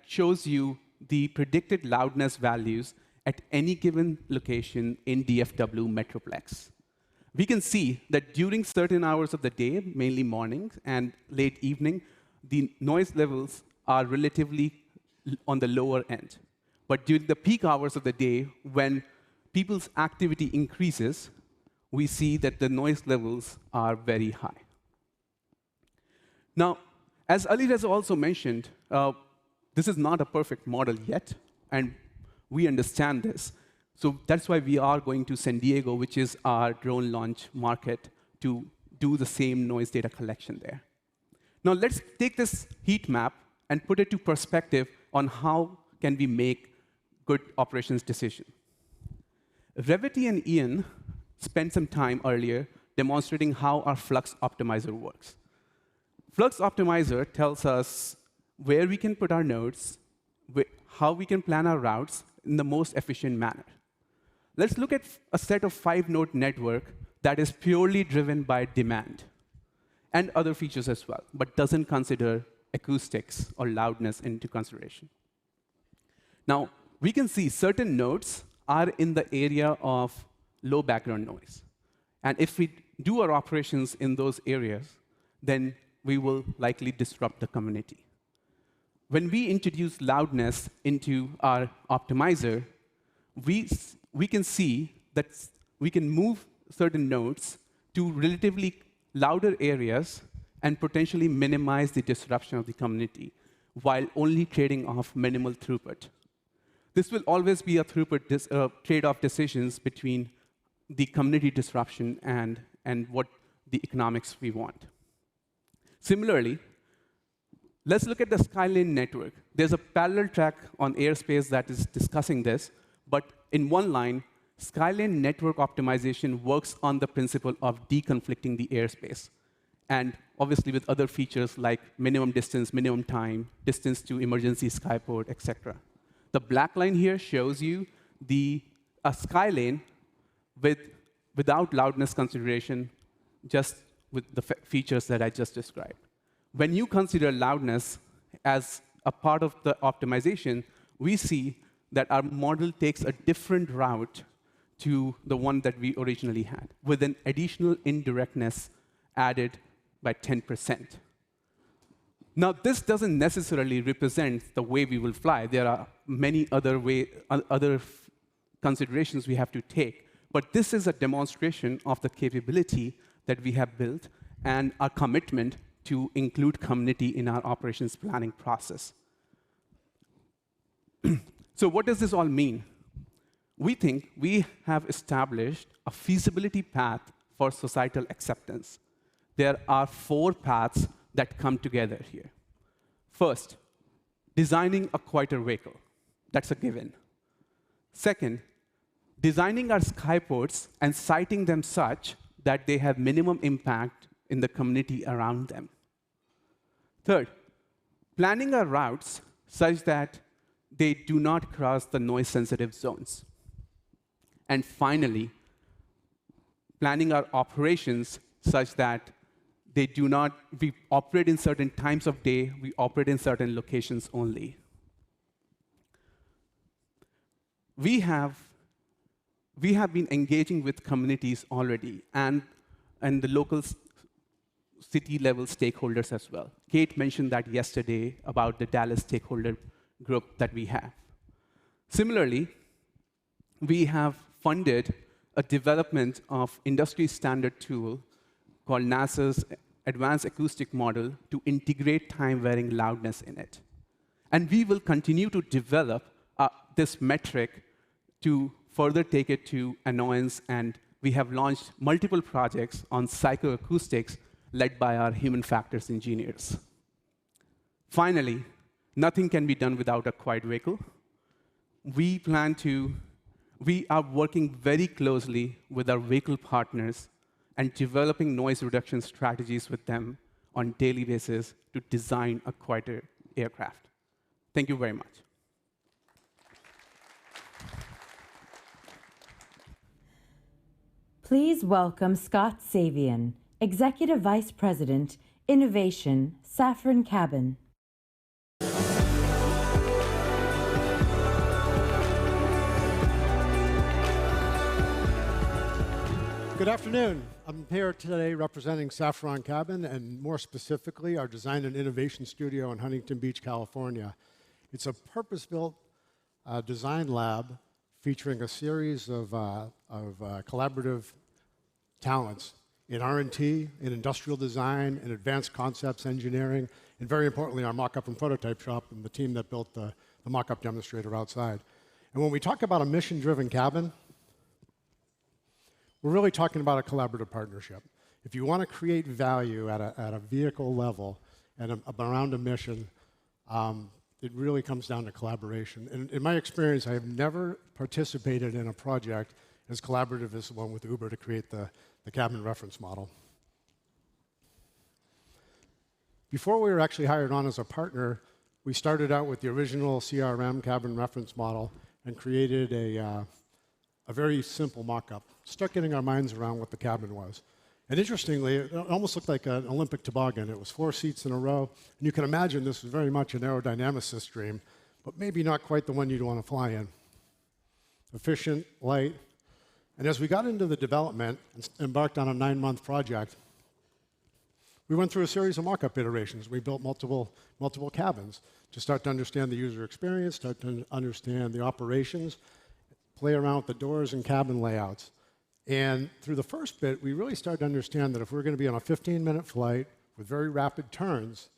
shows you the predicted loudness values at any given location in DFW Metroplex. We can see that during certain hours of the day, mainly mornings and late evening, the noise levels are relatively on the lower end. But during the peak hours of the day, when people's activity increases, we see that the noise levels are very high. Now, as Alireza also mentioned, this is not a perfect model yet, and we understand this. So that's why we are going to San Diego, which is our drone launch market, to do the same noise data collection there. Now let's take this heat map and put it to perspective on how can we make good operations decision. Revati and Ian spent some time earlier demonstrating how our Flux Optimizer works. Flux Optimizer tells us where we can put our nodes, how we can plan our routes in the most efficient manner. Let's look at a set of 5-node network that is purely driven by demand and other features as well, but doesn't consider acoustics or loudness into consideration. Now, we can see certain nodes are in the area of low background noise. And if we do our operations in those areas, then we will likely disrupt the community. When we introduce loudness into our optimizer, we can see that we can move certain nodes to relatively louder areas and potentially minimize the disruption of the community while only trading off minimal throughput. This will always be a throughput trade-off decisions between the community disruption and what the economics we want. Similarly, let's look at the Skylane network. There's a parallel track on Airspace that is discussing this, but in one line, Skylane network optimization works on the principle of deconflicting the airspace, and obviously with other features like minimum distance, minimum time, distance to emergency skyport, etc. The black line here shows you a Skylane without loudness consideration, just with the features that I just described. When you consider loudness as a part of the optimization, we see that our model takes a different route to the one that we originally had, with an additional indirectness added by 10%. Now, this doesn't necessarily represent the way we will fly. There are many other considerations we have to take. But this is a demonstration of the capability that we have built and our commitment to include community in our operations planning process. So what does this all mean? We think we have established a feasibility path for societal acceptance. There are 4 paths that come together here. First, designing a quieter vehicle. That's a given. Second, designing our skyports and siting them such that they have minimum impact in the community around them. Third, planning our routes such that they do not cross the noise-sensitive zones. And finally, planning our operations such that we operate in certain times of day, we operate in certain locations only. We have been engaging with communities already and the local city-level stakeholders as well. Kate mentioned that yesterday about the Dallas stakeholder group that we have. Similarly, we have funded a development of industry-standard tool called NASA's Advanced Acoustic Model to integrate time-varying loudness in it. And we will continue to develop this metric to further take it to annoyance, and we have launched multiple projects on psychoacoustics led by our human factors engineers. Finally, nothing can be done without a quiet vehicle. We are working very closely with our vehicle partners and developing noise reduction strategies with them on a daily basis to design a quieter aircraft. Thank you very much. Please welcome Scott Savian, Executive Vice President, Innovation, Safran Cabin. Good afternoon. I'm here today representing Safran Cabin, and more specifically, our Design and Innovation Studio in Huntington Beach, California. It's a purpose-built design lab featuring a series of collaborative talents in R&T, in industrial design, in advanced concepts engineering, and very importantly, our mock-up and prototype shop and the team that built the mock-up demonstrator outside. And when we talk about a mission-driven cabin, we're really talking about a collaborative partnership. If you want to create value at a vehicle level and around a mission, it really comes down to collaboration. And in my experience, I have never participated in a project as collaborative as the one with Uber to create the cabin reference model. Before we were actually hired on as a partner, we started out with the original CRM cabin reference model and created a very simple mock-up. Start getting our minds around what the cabin was. And interestingly, it almost looked like an Olympic toboggan. It was 4 seats in a row. And you can imagine this was very much an aerodynamicist dream, but maybe not quite the one you'd want to fly in. Efficient, light. And as we got into the development and embarked on a 9-month project, we went through a series of mock-up iterations. We built multiple cabins to start to understand the user experience, start to understand the operations, play around with the doors and cabin layouts. And through the first bit, we really started to understand that if we were going to be on a 15-minute flight with very rapid turns,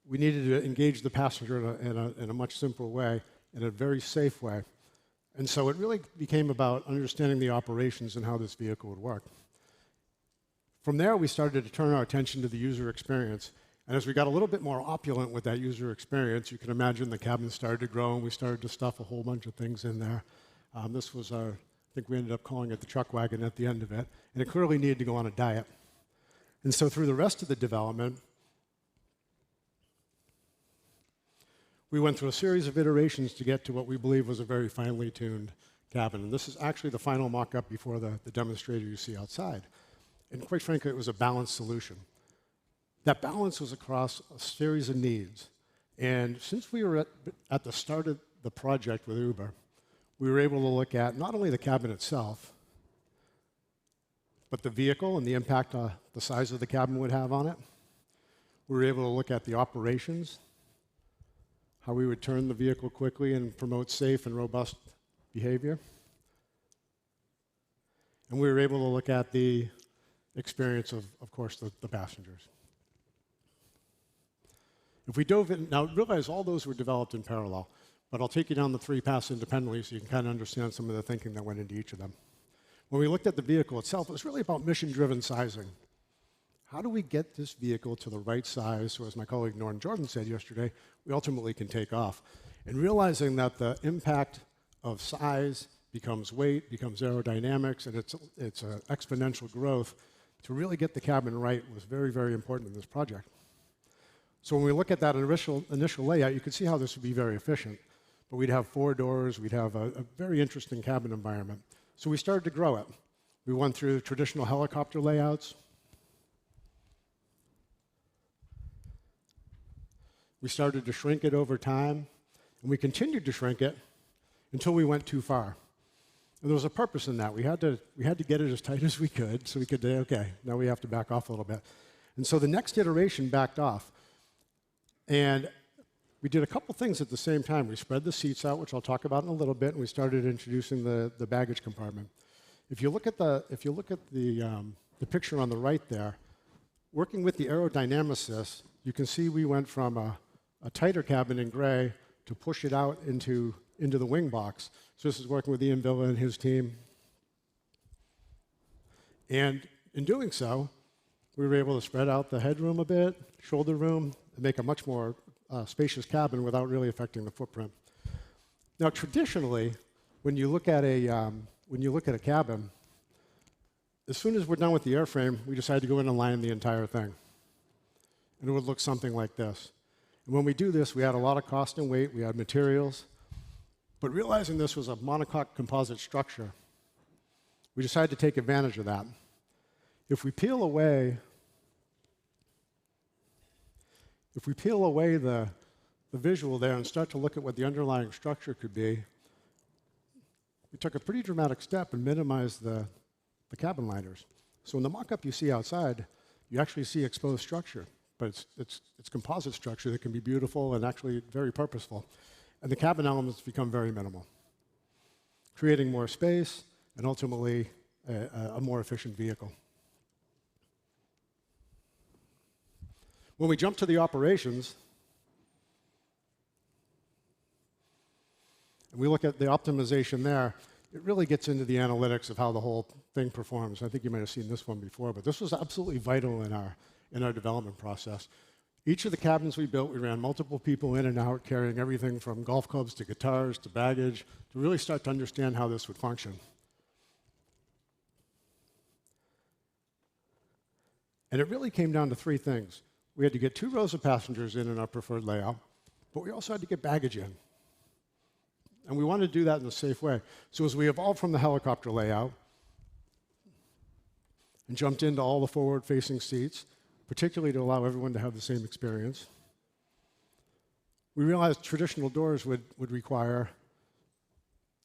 we needed to engage the passenger in a much simpler way, in a very safe way. And so it really became about understanding the operations and how this vehicle would work. From there, we started to turn our attention to the user experience. And as we got a little bit more opulent with that user experience, you can imagine the cabin started to grow, and we started to stuff a whole bunch of things in there. This was our, I think we ended up calling it the truck wagon at the end of it, and it clearly needed to go on a diet. And so through the rest of the development, we went through a series of iterations to get to what we believe was a very finely tuned cabin. And this is actually the final mock-up before the demonstrator you see outside. And quite frankly, it was a balanced solution. That balance was across a series of needs. And since we were at the start of the project with Uber, we were able to look at not only the cabin itself, but the vehicle and the impact the size of the cabin would have on it. We were able to look at the operations, how we would turn the vehicle quickly and promote safe and robust behavior. And we were able to look at the experience of course, the passengers. If we dove in, now realize all those were developed in parallel, but I'll take you down the 3 paths independently so you can kind of understand some of the thinking that went into each of them. When we looked at the vehicle itself, it was really about mission-driven sizing. How do we get this vehicle to the right size so, as my colleague Norton Jordan said yesterday, we ultimately can take off? And realizing that the impact of size becomes weight, becomes aerodynamics, and it's an exponential growth, to really get the cabin right was very, very important in this project. So when we look at that initial layout, you can see how this would be very efficient. But we'd have 4 doors, we'd have a very interesting cabin environment. So we started to grow it. We went through traditional helicopter layouts. We started to shrink it over time, and we continued to shrink it until we went too far. And there was a purpose in that. We had to get it as tight as we could, so we could say, okay, now we have to back off a little bit. And so the next iteration backed off. And we did a couple things at the same time. We spread the seats out, which I'll talk about in a little bit, and we started introducing the baggage compartment. If you look at the picture on the right there, working with the aerodynamicists, you can see we went from a tighter cabin in gray to push it out into the wing box. So this is working with Ian Villa and his team. And in doing so, we were able to spread out the headroom a bit, shoulder room, and make a much more spacious cabin without really affecting the footprint. Now, traditionally, when you look at a cabin, as soon as we're done with the airframe, we decide to go in and line the entire thing. And it would look something like this. And when we do this, we add a lot of cost and weight, we add materials. But realizing this was a monocoque composite structure, we decided to take advantage of that. If we peel away the visual there and start to look at what the underlying structure could be, we took a pretty dramatic step and minimized the cabin liners. So in the mock-up you see outside, you actually see exposed structure, but it's composite structure that can be beautiful and actually very purposeful. And the cabin elements become very minimal, creating more space and ultimately a more efficient vehicle. When we jump to the operations, and we look at the optimization there, it really gets into the analytics of how the whole thing performs. I think you might have seen this one before, but this was absolutely vital in our development process. Each of the cabins we built, we ran multiple people in and out, carrying everything from golf clubs to guitars to baggage, to really start to understand how this would function. And it really came down to 3 things. We had to get 2 rows of passengers in our preferred layout, but we also had to get baggage in. And we wanted to do that in a safe way. So as we evolved from the helicopter layout and jumped into all the forward-facing seats, particularly to allow everyone to have the same experience, we realized traditional doors would require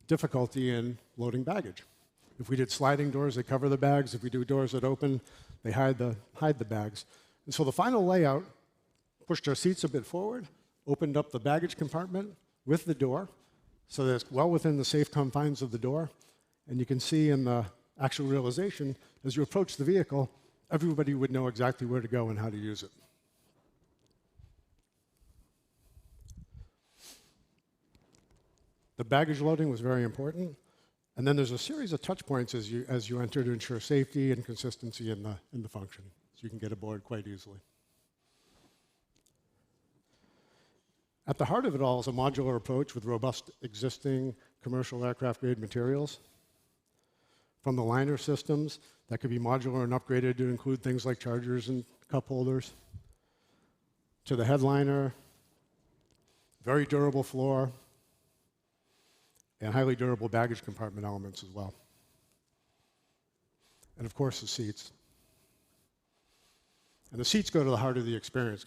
difficulty in loading baggage. If we did sliding doors, they cover the bags. If we do doors that open, they hide the bags. And so the final layout pushed our seats a bit forward, opened up the baggage compartment with the door, so that it's well within the safe confines of the door. And you can see in the actual realization, as you approach the vehicle, everybody would know exactly where to go and how to use it. The baggage loading was very important. And then there's a series of touch points as you enter to ensure safety and consistency in the function, so you can get aboard quite easily. At the heart of it all is a modular approach with robust existing commercial aircraft-grade materials. From the liner systems that could be modular and upgraded to include things like chargers and cup holders, to the headliner, very durable floor, and highly durable baggage compartment elements as well. And of course, the seats. And the seats go to the heart of the experience.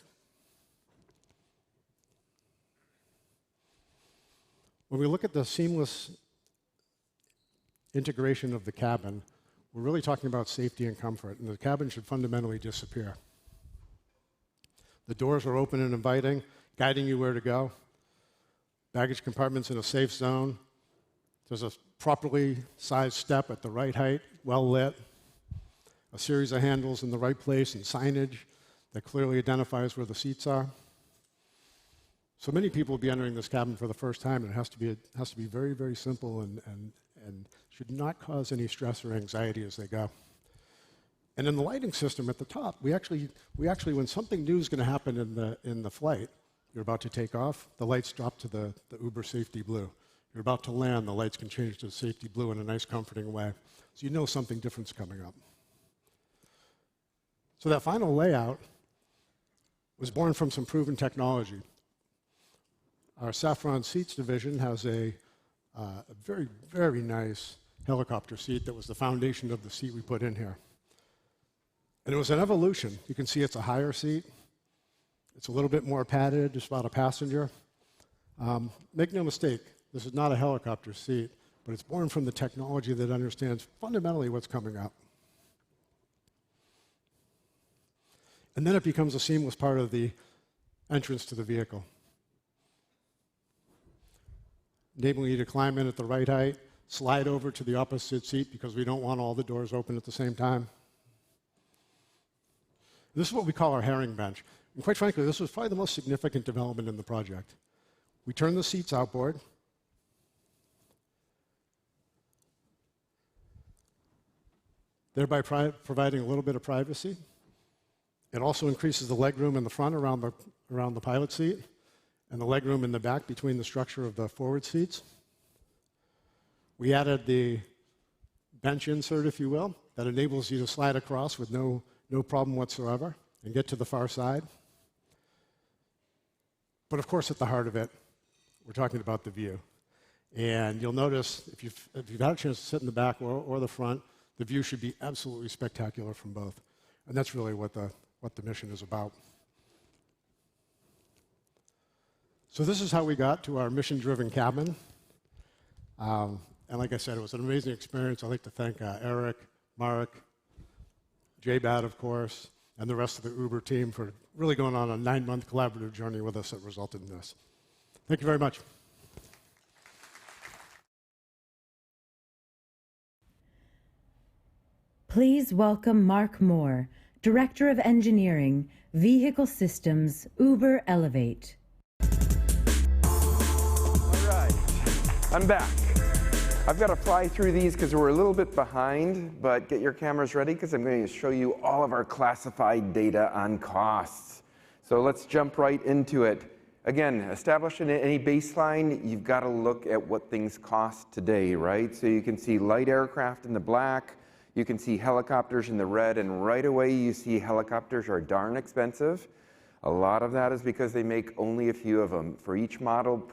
When we look at the seamless integration of the cabin, we're really talking about safety and comfort, and the cabin should fundamentally disappear. The doors are open and inviting, guiding you where to go. Baggage compartments in a safe zone. There's a properly sized step at the right height, well lit. A series of handles in the right place and signage that clearly identifies where the seats are. So many people will be entering this cabin for the first time, and it has to be very, very simple and should not cause any stress or anxiety as they go. And in the lighting system at the top, we actually when something new is going to happen in the flight, you're about to take off, the lights drop to the Uber safety blue. You're about to land, the lights can change to safety blue in a nice, comforting way. So you know something different's coming up. So that final layout was born from some proven technology. Our Safran Seats division has a very, very nice helicopter seat that was the foundation of the seat we put in here. And it was an evolution. You can see it's a higher seat. It's a little bit more padded, just about a passenger. Make no mistake, this is not a helicopter seat, but it's born from the technology that understands fundamentally what's coming up. And then it becomes a seamless part of the entrance to the vehicle, enabling you to climb in at the right height, slide over to the opposite seat because we don't want all the doors open at the same time. This is what we call our herring bench. And quite frankly, this was probably the most significant development in the project. We turned the seats outboard. Thereby providing a little bit of privacy. It also increases the legroom in the front around the pilot seat and the legroom in the back between the structure of the forward seats. We added the bench insert, if you will, that enables you to slide across with no problem whatsoever and get to the far side. But of course, at the heart of it, we're talking about the view. And you'll notice, if you've had a chance to sit in the back or the front, the view should be absolutely spectacular from both. And that's really what the mission is about. So this is how we got to our mission-driven cabin. And like I said, it was an amazing experience. I'd like to thank Eric, Mark, JBAD, of course, and the rest of the Uber team for really going on a 9-month collaborative journey with us that resulted in this. Thank you very much. Please welcome Mark Moore, Director of Engineering, Vehicle Systems, Uber Elevate. All right, I'm back. I've got to fly through these because we're a little bit behind, but get your cameras ready because I'm going to show you all of our classified data on costs. So let's jump right into it. Again, establishing any baseline, you've got to look at what things cost today, right? So you can see light aircraft in the black, you can see helicopters in the red, and right away you see helicopters are darn expensive. A lot of that is because they make only a few of them. For each model,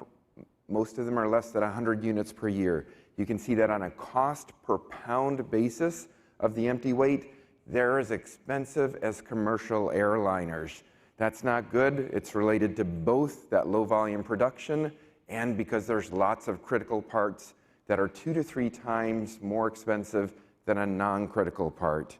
most of them are less than 100 units per year. You can see that on a cost per pound basis of the empty weight, they're as expensive as commercial airliners. That's not good. It's related to both that low volume production and because there's lots of critical parts that are 2 to 3 times more expensive than a non-critical part.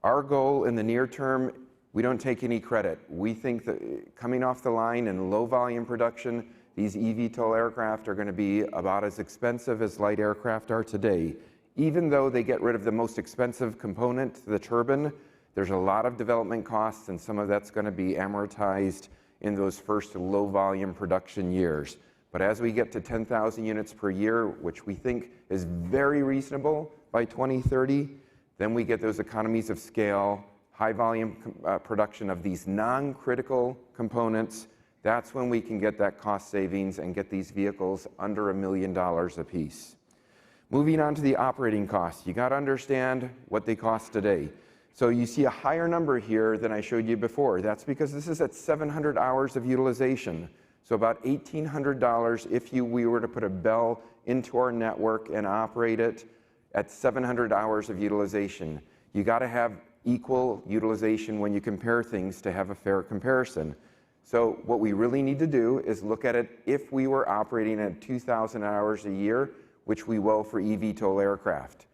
Our goal in the near term, we don't take any credit. We think that coming off the line in low volume production, these eVTOL aircraft are going to be about as expensive as light aircraft are today. Even though they get rid of the most expensive component, the turbine, there's a lot of development costs, and some of that's going to be amortized in those first low volume production years. But as we get to 10,000 units per year, which we think is very reasonable by 2030, then we get those economies of scale, high volume production of these non-critical components. That's when we can get that cost savings and get these vehicles under $1 million a piece. Moving on to the operating costs, you got to understand what they cost today. So you see a higher number here than I showed you before. That's because this is at 700 hours of utilization. So about $1,800 if we were to put a Bell into our network and operate it at 700 hours of utilization. You got to have equal utilization when you compare things to have a fair comparison. So what we really need to do is look at it if we were operating at 2,000 hours a year, which we will for eVTOL aircraft.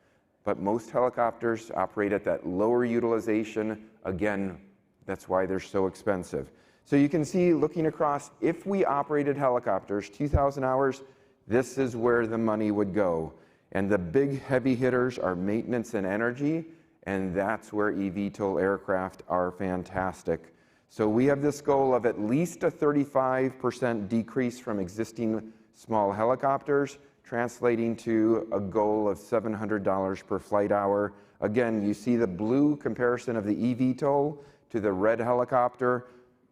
But most helicopters operate at that lower utilization. Again, that's why they're so expensive. So you can see, looking across, if we operated helicopters 2,000 hours, this is where the money would go. And the big heavy hitters are maintenance and energy, and that's where eVTOL aircraft are fantastic. So we have this goal of at least a 35% decrease from existing small helicopters, translating to a goal of $700 per flight hour. Again, you see the blue comparison of the eVTOL to the red helicopter.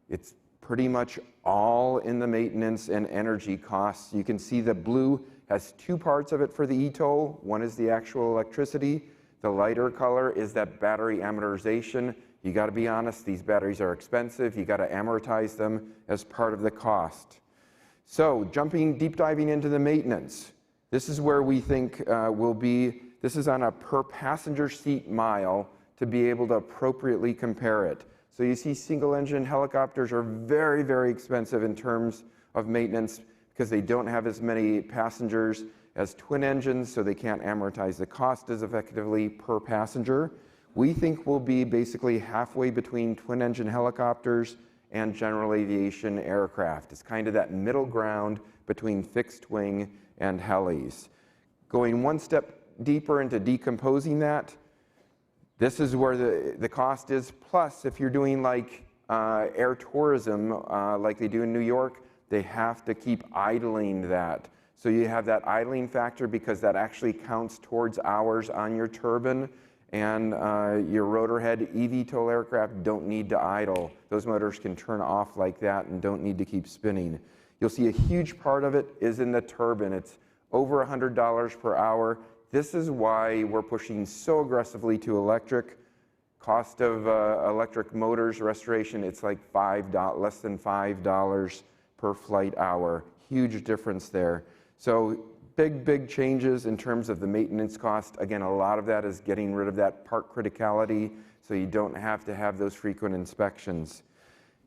It's pretty much all in the maintenance and energy costs. You can see the blue has two parts of it for the eTOL. One is the actual electricity. The lighter color is that battery amortization. You got to be honest, these batteries are expensive. You got to amortize them as part of the cost. So deep diving into the maintenance. This is where we think will be, this is on a per passenger seat mile to be able to appropriately compare it. So you see single engine helicopters are very, very expensive in terms of maintenance because they don't have as many passengers as twin engines, so they can't amortize the cost as effectively per passenger. We think we'll be basically halfway between twin engine helicopters and general aviation aircraft. It's kind of that middle ground between fixed wing and helis. Going one step deeper into decomposing that, this is where the cost is. Plus, if you're doing like air tourism, like they do in New York, they have to keep idling that. So you have that idling factor because that actually counts towards hours on your turbine. And your rotor head eVTOL aircraft don't need to idle. Those motors can turn off like that and don't need to keep spinning. You'll see a huge part of it is in the turbine. It's over $100 per hour. This is why we're pushing so aggressively to electric. Cost of electric motors restoration, it's like less than $5 per flight hour. Huge difference there. So big changes in terms of the maintenance cost. Again, a lot of that is getting rid of that part criticality so you don't have to have those frequent inspections.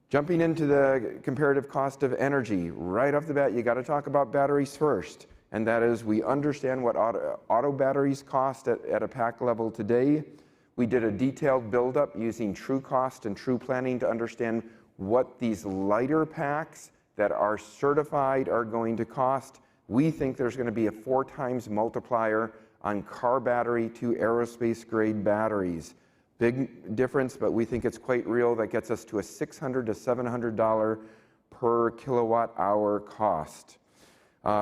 Jumping into the comparative cost of energy, right off the bat, you got to talk about batteries first. And that is, we understand what auto batteries cost at a pack level today. We did a detailed buildup using true cost and true planning to understand what these lighter packs that are certified are going to cost. We think there's going to be a 4 times multiplier on car battery to aerospace grade batteries. Big difference, but we think it's quite real. That gets us to a $600 to $700 per kilowatt hour cost.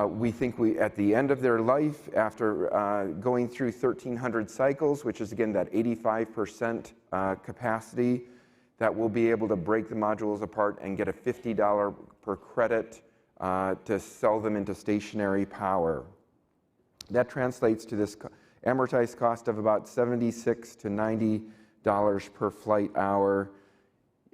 We think at the end of their life, after going through 1,300 cycles, which is again that 85% capacity, that we'll be able to break the modules apart and get a $50 per credit to sell them into stationary power. That translates to this amortized cost of about $76 to $90 per flight hour.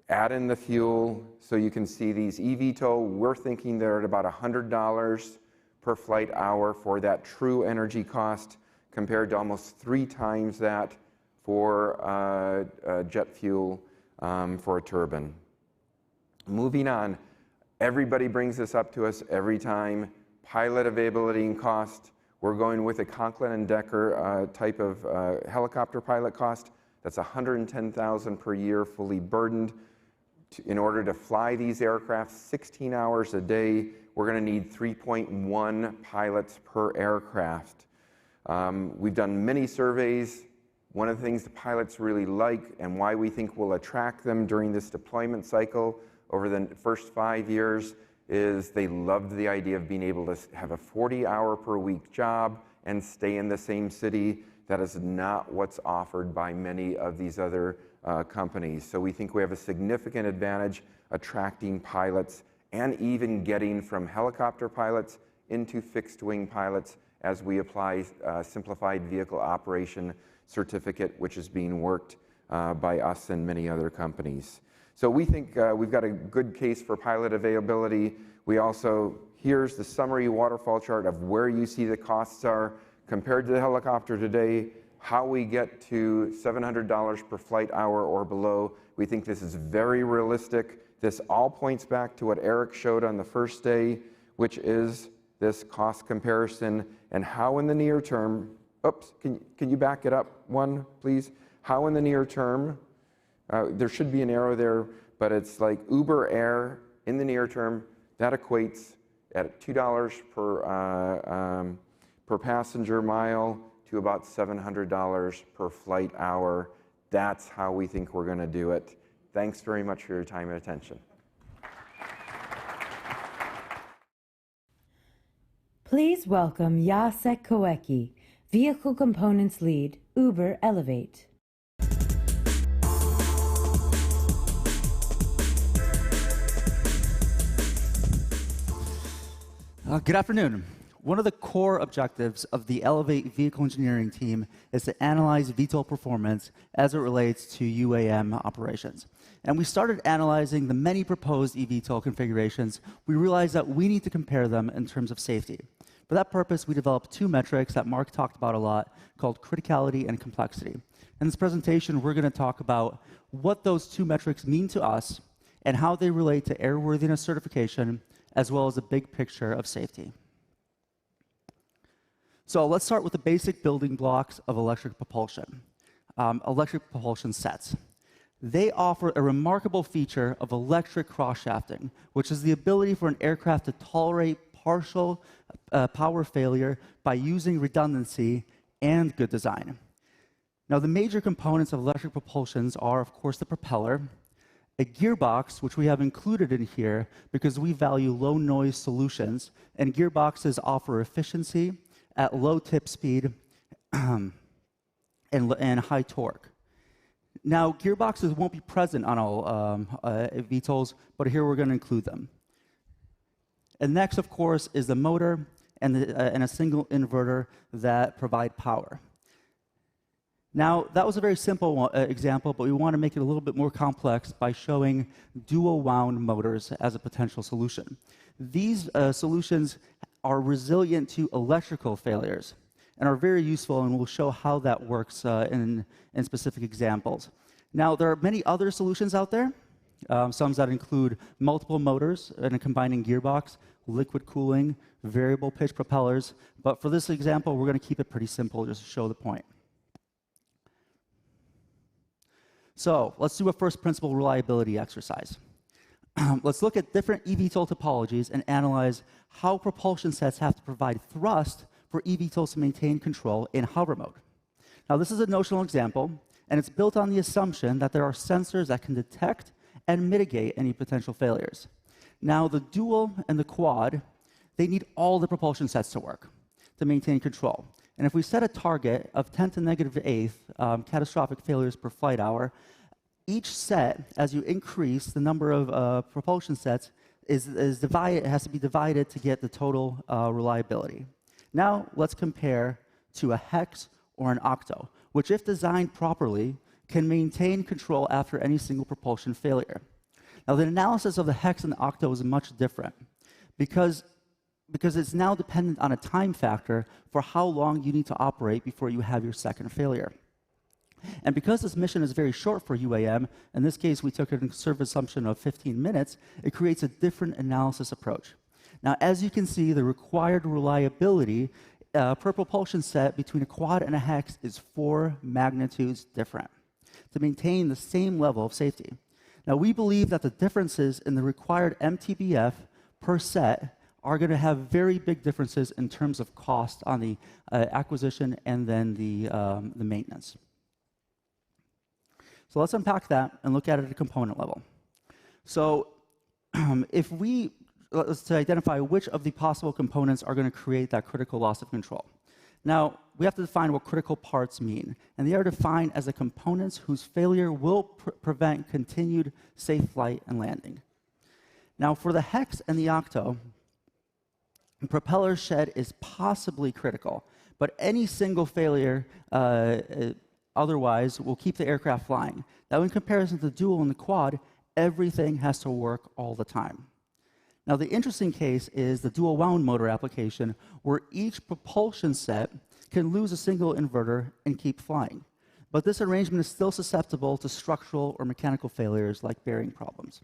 Add in the fuel, so you can see these eVTOL, we're thinking they're at about $100 per flight hour for that true energy cost, compared to almost 3 times that for jet fuel for a turbine. Moving on, everybody brings this up to us every time. Pilot availability and cost. We're going with a Conklin and Decker type of helicopter pilot cost. That's $110,000 per year, fully burdened. In order to fly these aircraft 16 hours a day, we're going to need 3.1 pilots per aircraft. We've done many surveys. One of the things the pilots really like and why we think we'll attract them during this deployment cycle over the first 5 years is they loved the idea of being able to have a 40-hour per week job and stay in the same city. That is not what's offered by many of these other companies. So we think we have a significant advantage attracting pilots and even getting from helicopter pilots into fixed wing pilots as we apply simplified vehicle operation certificate, which is being worked by us and many other companies. So we think we've got a good case for pilot availability. We also, here's the summary waterfall chart of where you see the costs are compared to the helicopter today, how we get to $700 per flight hour or below. We think this is very realistic. This all points back to what Eric showed on the first day, which is this cost comparison and how in the near term, oops, can you back it up one, please? How in the near term, there should be an arrow there, but it's like Uber Air in the near term, that equates at $2 per passenger mile to about $700 per flight hour. That's how we think we're going to do it. Thanks very much for your time and attention. Please welcome Jacek Kowecki, Vehicle Components Lead, Uber Elevate. Good afternoon. One of the core objectives of the Elevate vehicle engineering team is to analyze VTOL performance as it relates to UAM operations. And we started analyzing the many proposed eVTOL configurations. We realized that we need to compare them in terms of safety. For that purpose, we developed two metrics that Mark talked about a lot, called criticality and complexity. In this presentation, we're going to talk about what those two metrics mean to us and how they relate to airworthiness certification, as well as a big picture of safety. So let's start with the basic building blocks of electric propulsion. Electric propulsion sets. They offer a remarkable feature of electric cross-shafting, which is the ability for an aircraft to tolerate partial power failure by using redundancy and good design. Now, the major components of electric propulsions are, of course, the propeller, a gearbox, which we have included in here because we value low noise solutions, and gearboxes offer efficiency at low tip speed and high torque. Now, gearboxes won't be present on all VTOLs, but here we're going to include them. And next, of course, is the motor and a single inverter that provide power. Now, that was a very simple example, but we want to make it a little bit more complex by showing dual wound motors as a potential solution. These solutions are resilient to electrical failures and are very useful, and we'll show how that works in specific examples. Now, there are many other solutions out there, some that include multiple motors and a combining gearbox, liquid cooling, variable pitch propellers, but for this example, we're going to keep it pretty simple just to show the point. So let's do a first principle reliability exercise. Let's look at different eVTOL topologies and analyze how propulsion sets have to provide thrust for eVTOLs to maintain control in hover mode. Now, this is a notional example, and it's built on the assumption that there are sensors that can detect and mitigate any potential failures. Now, the dual and the quad, they need all the propulsion sets to work to maintain control. And if we set a target of 10 to the negative 8th catastrophic failures per flight hour, each set, as you increase the number of propulsion sets, has to be divided to get the total reliability. Now, let's compare to a hex or an octo, which, if designed properly, can maintain control after any single propulsion failure. Now, the analysis of the hex and the octo is much different because it's now dependent on a time factor for how long you need to operate before you have your second failure. And because this mission is very short for UAM, in this case we took a conservative assumption of 15 minutes, it creates a different analysis approach. Now, as you can see, the required reliability per propulsion set between a quad and a hex is 4 magnitudes different to maintain the same level of safety. Now, we believe that the differences in the required MTBF per set are going to have very big differences in terms of cost on the acquisition and then the maintenance. So let's unpack that and look at it at a component level. So let's identify which of the possible components are going to create that critical loss of control. Now, we have to define what critical parts mean, and they are defined as the components whose failure will prevent continued safe flight and landing. Now, for the hex and the octo, propeller shed is possibly critical, but any single failure otherwise will keep the aircraft flying. Now, in comparison to the dual and the quad, everything has to work all the time. Now, the interesting case is the dual wound motor application, where each propulsion set can lose a single inverter and keep flying. But this arrangement is still susceptible to structural or mechanical failures like bearing problems.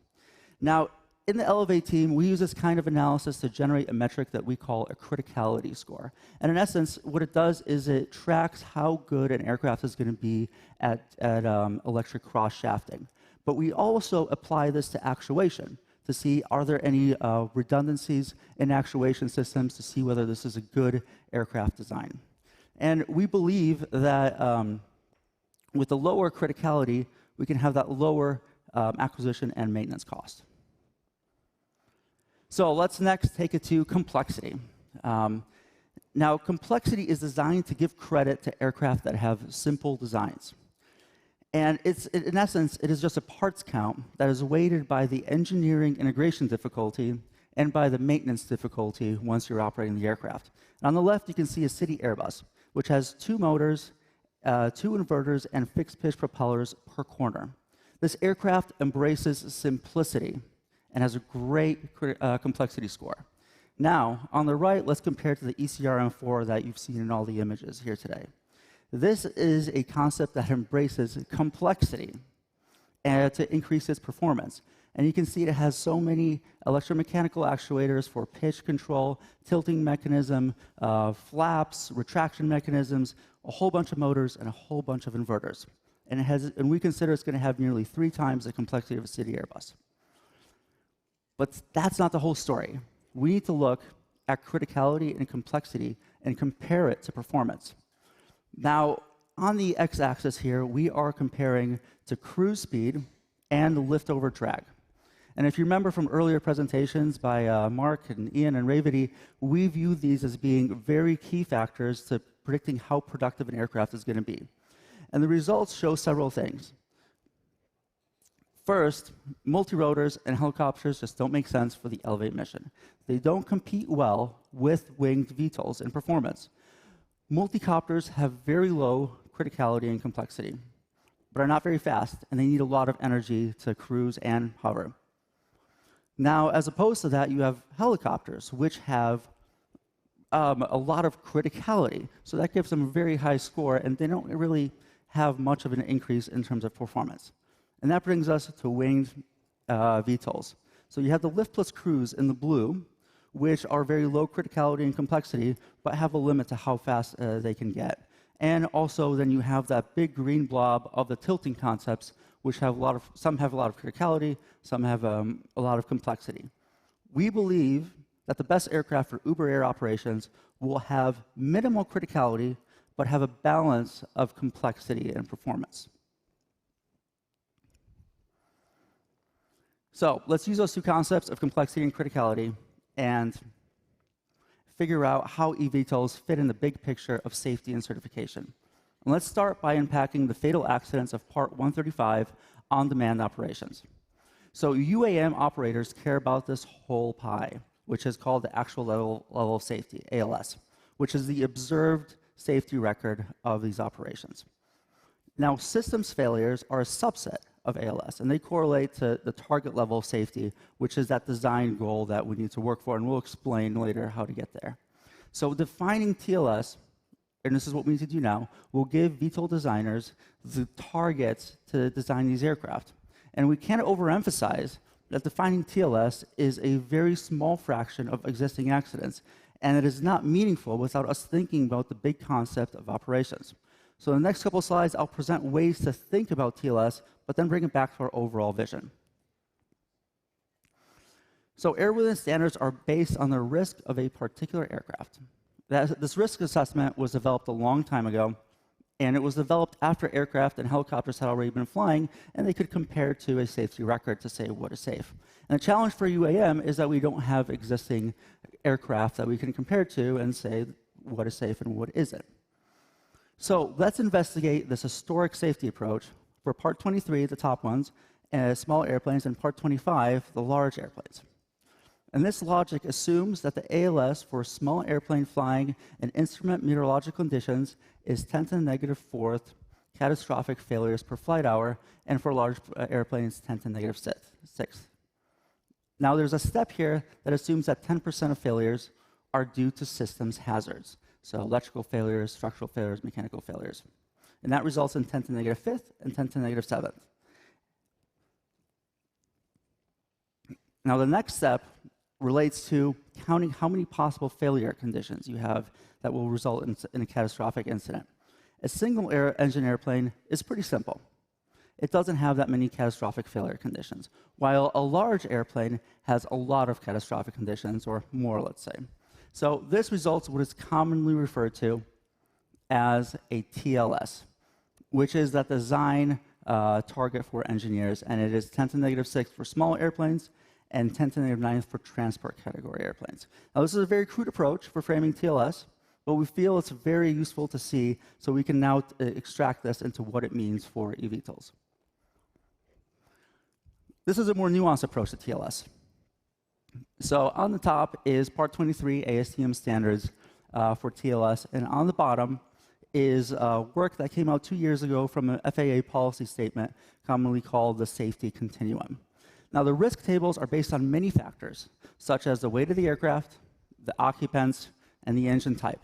Now, in the Elevate team, we use this kind of analysis to generate a metric that we call a criticality score. And in essence, what it does is it tracks how good an aircraft is going to be at electric cross-shafting. But we also apply this to actuation to see are there any redundancies in actuation systems to see whether this is a good aircraft design. And we believe that with the lower criticality, we can have that lower acquisition and maintenance cost. So let's next take it to complexity. Now, complexity is designed to give credit to aircraft that have simple designs. And in essence, it is just a parts count that is weighted by the engineering integration difficulty and by the maintenance difficulty once you're operating the aircraft. And on the left, you can see a City Airbus, which has 2 motors, 2 inverters, and fixed-pitch propellers per corner. This aircraft embraces simplicity and has a great complexity score. Now, on the right, let's compare to the ECRM4 that you've seen in all the images here today. This is a concept that embraces complexity to increase its performance. And you can see it has so many electromechanical actuators for pitch control, tilting mechanism, flaps, retraction mechanisms, a whole bunch of motors, and a whole bunch of inverters. And we consider it's going to have nearly 3 times the complexity of a City Airbus. But that's not the whole story. We need to look at criticality and complexity and compare it to performance. Now, on the x-axis here, we are comparing to cruise speed and lift-over drag. And if you remember from earlier presentations by Mark and Ian and Revathi, we view these as being very key factors to predicting how productive an aircraft is going to be. And the results show several things. First, multirotors and helicopters just don't make sense for the Elevate mission. They don't compete well with winged VTOLs in performance. Multicopters have very low criticality and complexity, but are not very fast, and they need a lot of energy to cruise and hover. Now, as opposed to that, you have helicopters, which have a lot of criticality. So that gives them a very high score, and they don't really have much of an increase in terms of performance. And that brings us to winged VTOLs. So you have the lift plus cruise in the blue, which are very low criticality and complexity, but have a limit to how fast they can get. And also, then you have that big green blob of the tilting concepts, which have some have a lot of criticality, some have a lot of complexity. We believe that the best aircraft for Uber Air operations will have minimal criticality, but have a balance of complexity and performance. So let's use those 2 concepts of complexity and criticality and figure out how eVTOLs fit in the big picture of safety and certification. And let's start by unpacking the fatal accidents of Part 135, on-demand operations. So UAM operators care about this whole pie, which is called the actual level of safety, ALS, which is the observed safety record of these operations. Now, systems failures are a subset of ALS, and they correlate to the target level of safety, which is that design goal that we need to work for, and we'll explain later how to get there. So defining TLS, and this is what we need to do now, will give VTOL designers the targets to design these aircraft. And we can't overemphasize that defining TLS is a very small fraction of existing accidents, and it is not meaningful without us thinking about the big concept of operations. So in the next couple of slides, I'll present ways to think about TLS, but then bring it back to our overall vision. So airworthiness standards are based on the risk of a particular aircraft. This risk assessment was developed a long time ago, and it was developed after aircraft and helicopters had already been flying, and they could compare to a safety record to say what is safe. And the challenge for UAM is that we don't have existing aircraft that we can compare to and say what is safe and what isn't. So let's investigate this historic safety approach for Part 23, the top ones, small airplanes, and Part 25, the large airplanes. And this logic assumes that the ALS for a small airplane flying in instrument meteorological conditions is 10 to the negative 4th catastrophic failures per flight hour, and for large airplanes, 10 to the negative 6th. Now, there's a step here that assumes that 10% of failures are due to systems hazards. So electrical failures, structural failures, mechanical failures. And that results in 10 to the negative 5th and 10 to the negative 7th. Now, the next step relates to counting how many possible failure conditions you have that will result in a catastrophic incident. A single engine airplane is pretty simple. It doesn't have that many catastrophic failure conditions, while a large airplane has a lot of catastrophic conditions, or more, let's say. So this results in what is commonly referred to as a TLS, which is that design target for engineers, and it is 10 to the -6 for small airplanes and 10 to the -9 for transport category airplanes. Now, this is a very crude approach for framing TLS, but we feel it's very useful to see, so we can now extract this into what it means for eVTOLs. This is a more nuanced approach to TLS. So on the top is Part 23 ASTM standards for TLS, and on the bottom is work that came out 2 years ago from an FAA policy statement, commonly called the safety continuum. Now, the risk tables are based on many factors, such as the weight of the aircraft, the occupants, and the engine type.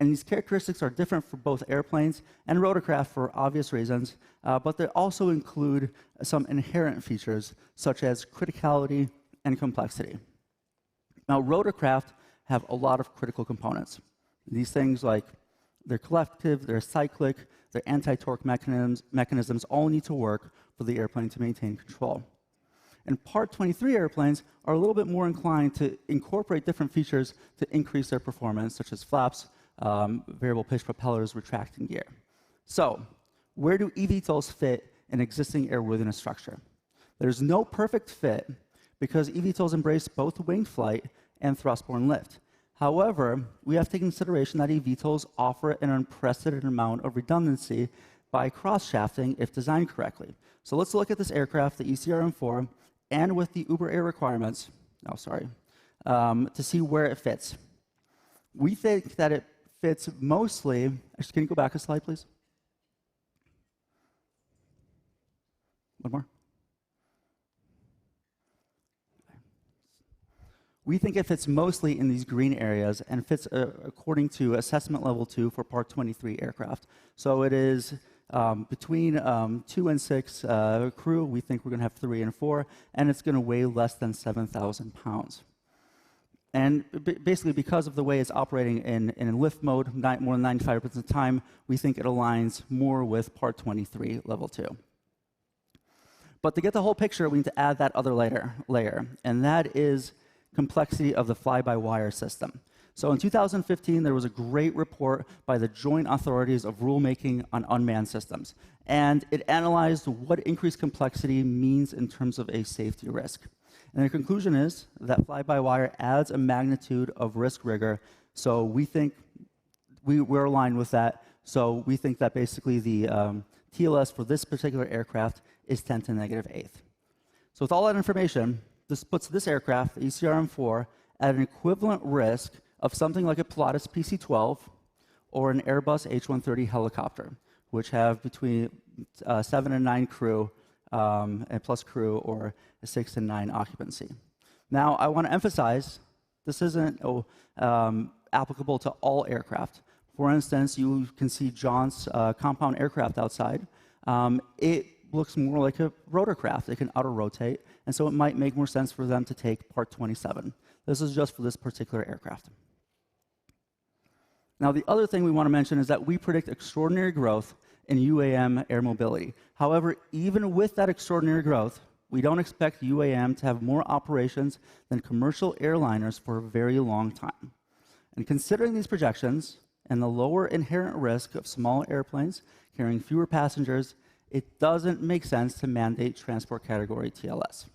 And these characteristics are different for both airplanes and rotorcraft for obvious reasons, but they also include some inherent features, such as criticality and complexity. Now, rotorcraft have a lot of critical components. These things like their collective, their cyclic, their anti-torque mechanisms all need to work for the airplane to maintain control. And Part 23 airplanes are a little bit more inclined to incorporate different features to increase their performance, such as flaps, variable pitch propellers, retracting gear. So, where do eVTOLs fit in existing airworthiness structure? There's no perfect fit because eVTOLs embrace both winged flight and thrust-borne lift. However, we have to take into consideration that eVTOLs offer an unprecedented amount of redundancy by cross-shafting if designed correctly. So let's look at this aircraft, the ECRM4, and with the Uber Air requirements, to see where it fits. We think that it fits mostly, actually, can you go back a slide, please? One more. We think it fits mostly in these green areas and fits according to assessment level 2 for Part 23 aircraft. So it is between 2 and 6 crew. We think we're going to have 3 and 4, and it's going to weigh less than 7,000 pounds. And basically, because of the way it's operating in lift mode, more than 95% of the time, we think it aligns more with Part 23 level 2. But to get the whole picture, we need to add that other layer, and that is complexity of the fly-by-wire system. So in 2015, there was a great report by the Joint Authorities of Rulemaking on Unmanned Systems, and it analyzed what increased complexity means in terms of a safety risk. And the conclusion is that fly-by-wire adds a magnitude of risk rigor, so we think we're aligned with that. So we think that basically the TLS for this particular aircraft is 10 to the -8. So with all that information, this puts this aircraft, the ECRM4, at an equivalent risk of something like a Pilatus PC-12 or an Airbus H-130 helicopter, which have between 7 and 9 crew, and plus crew, or a 6 and 9 occupancy. Now, I want to emphasize this isn't applicable to all aircraft. For instance, you can see John's compound aircraft outside. It looks more like a rotorcraft. It can auto-rotate, and so it might make more sense for them to take Part 27. This is just for this particular aircraft. Now, the other thing we want to mention is that we predict extraordinary growth in UAM air mobility. However, even with that extraordinary growth, we don't expect UAM to have more operations than commercial airliners for a very long time. And considering these projections and the lower inherent risk of small airplanes carrying fewer passengers, it doesn't make sense to mandate transport category TLS.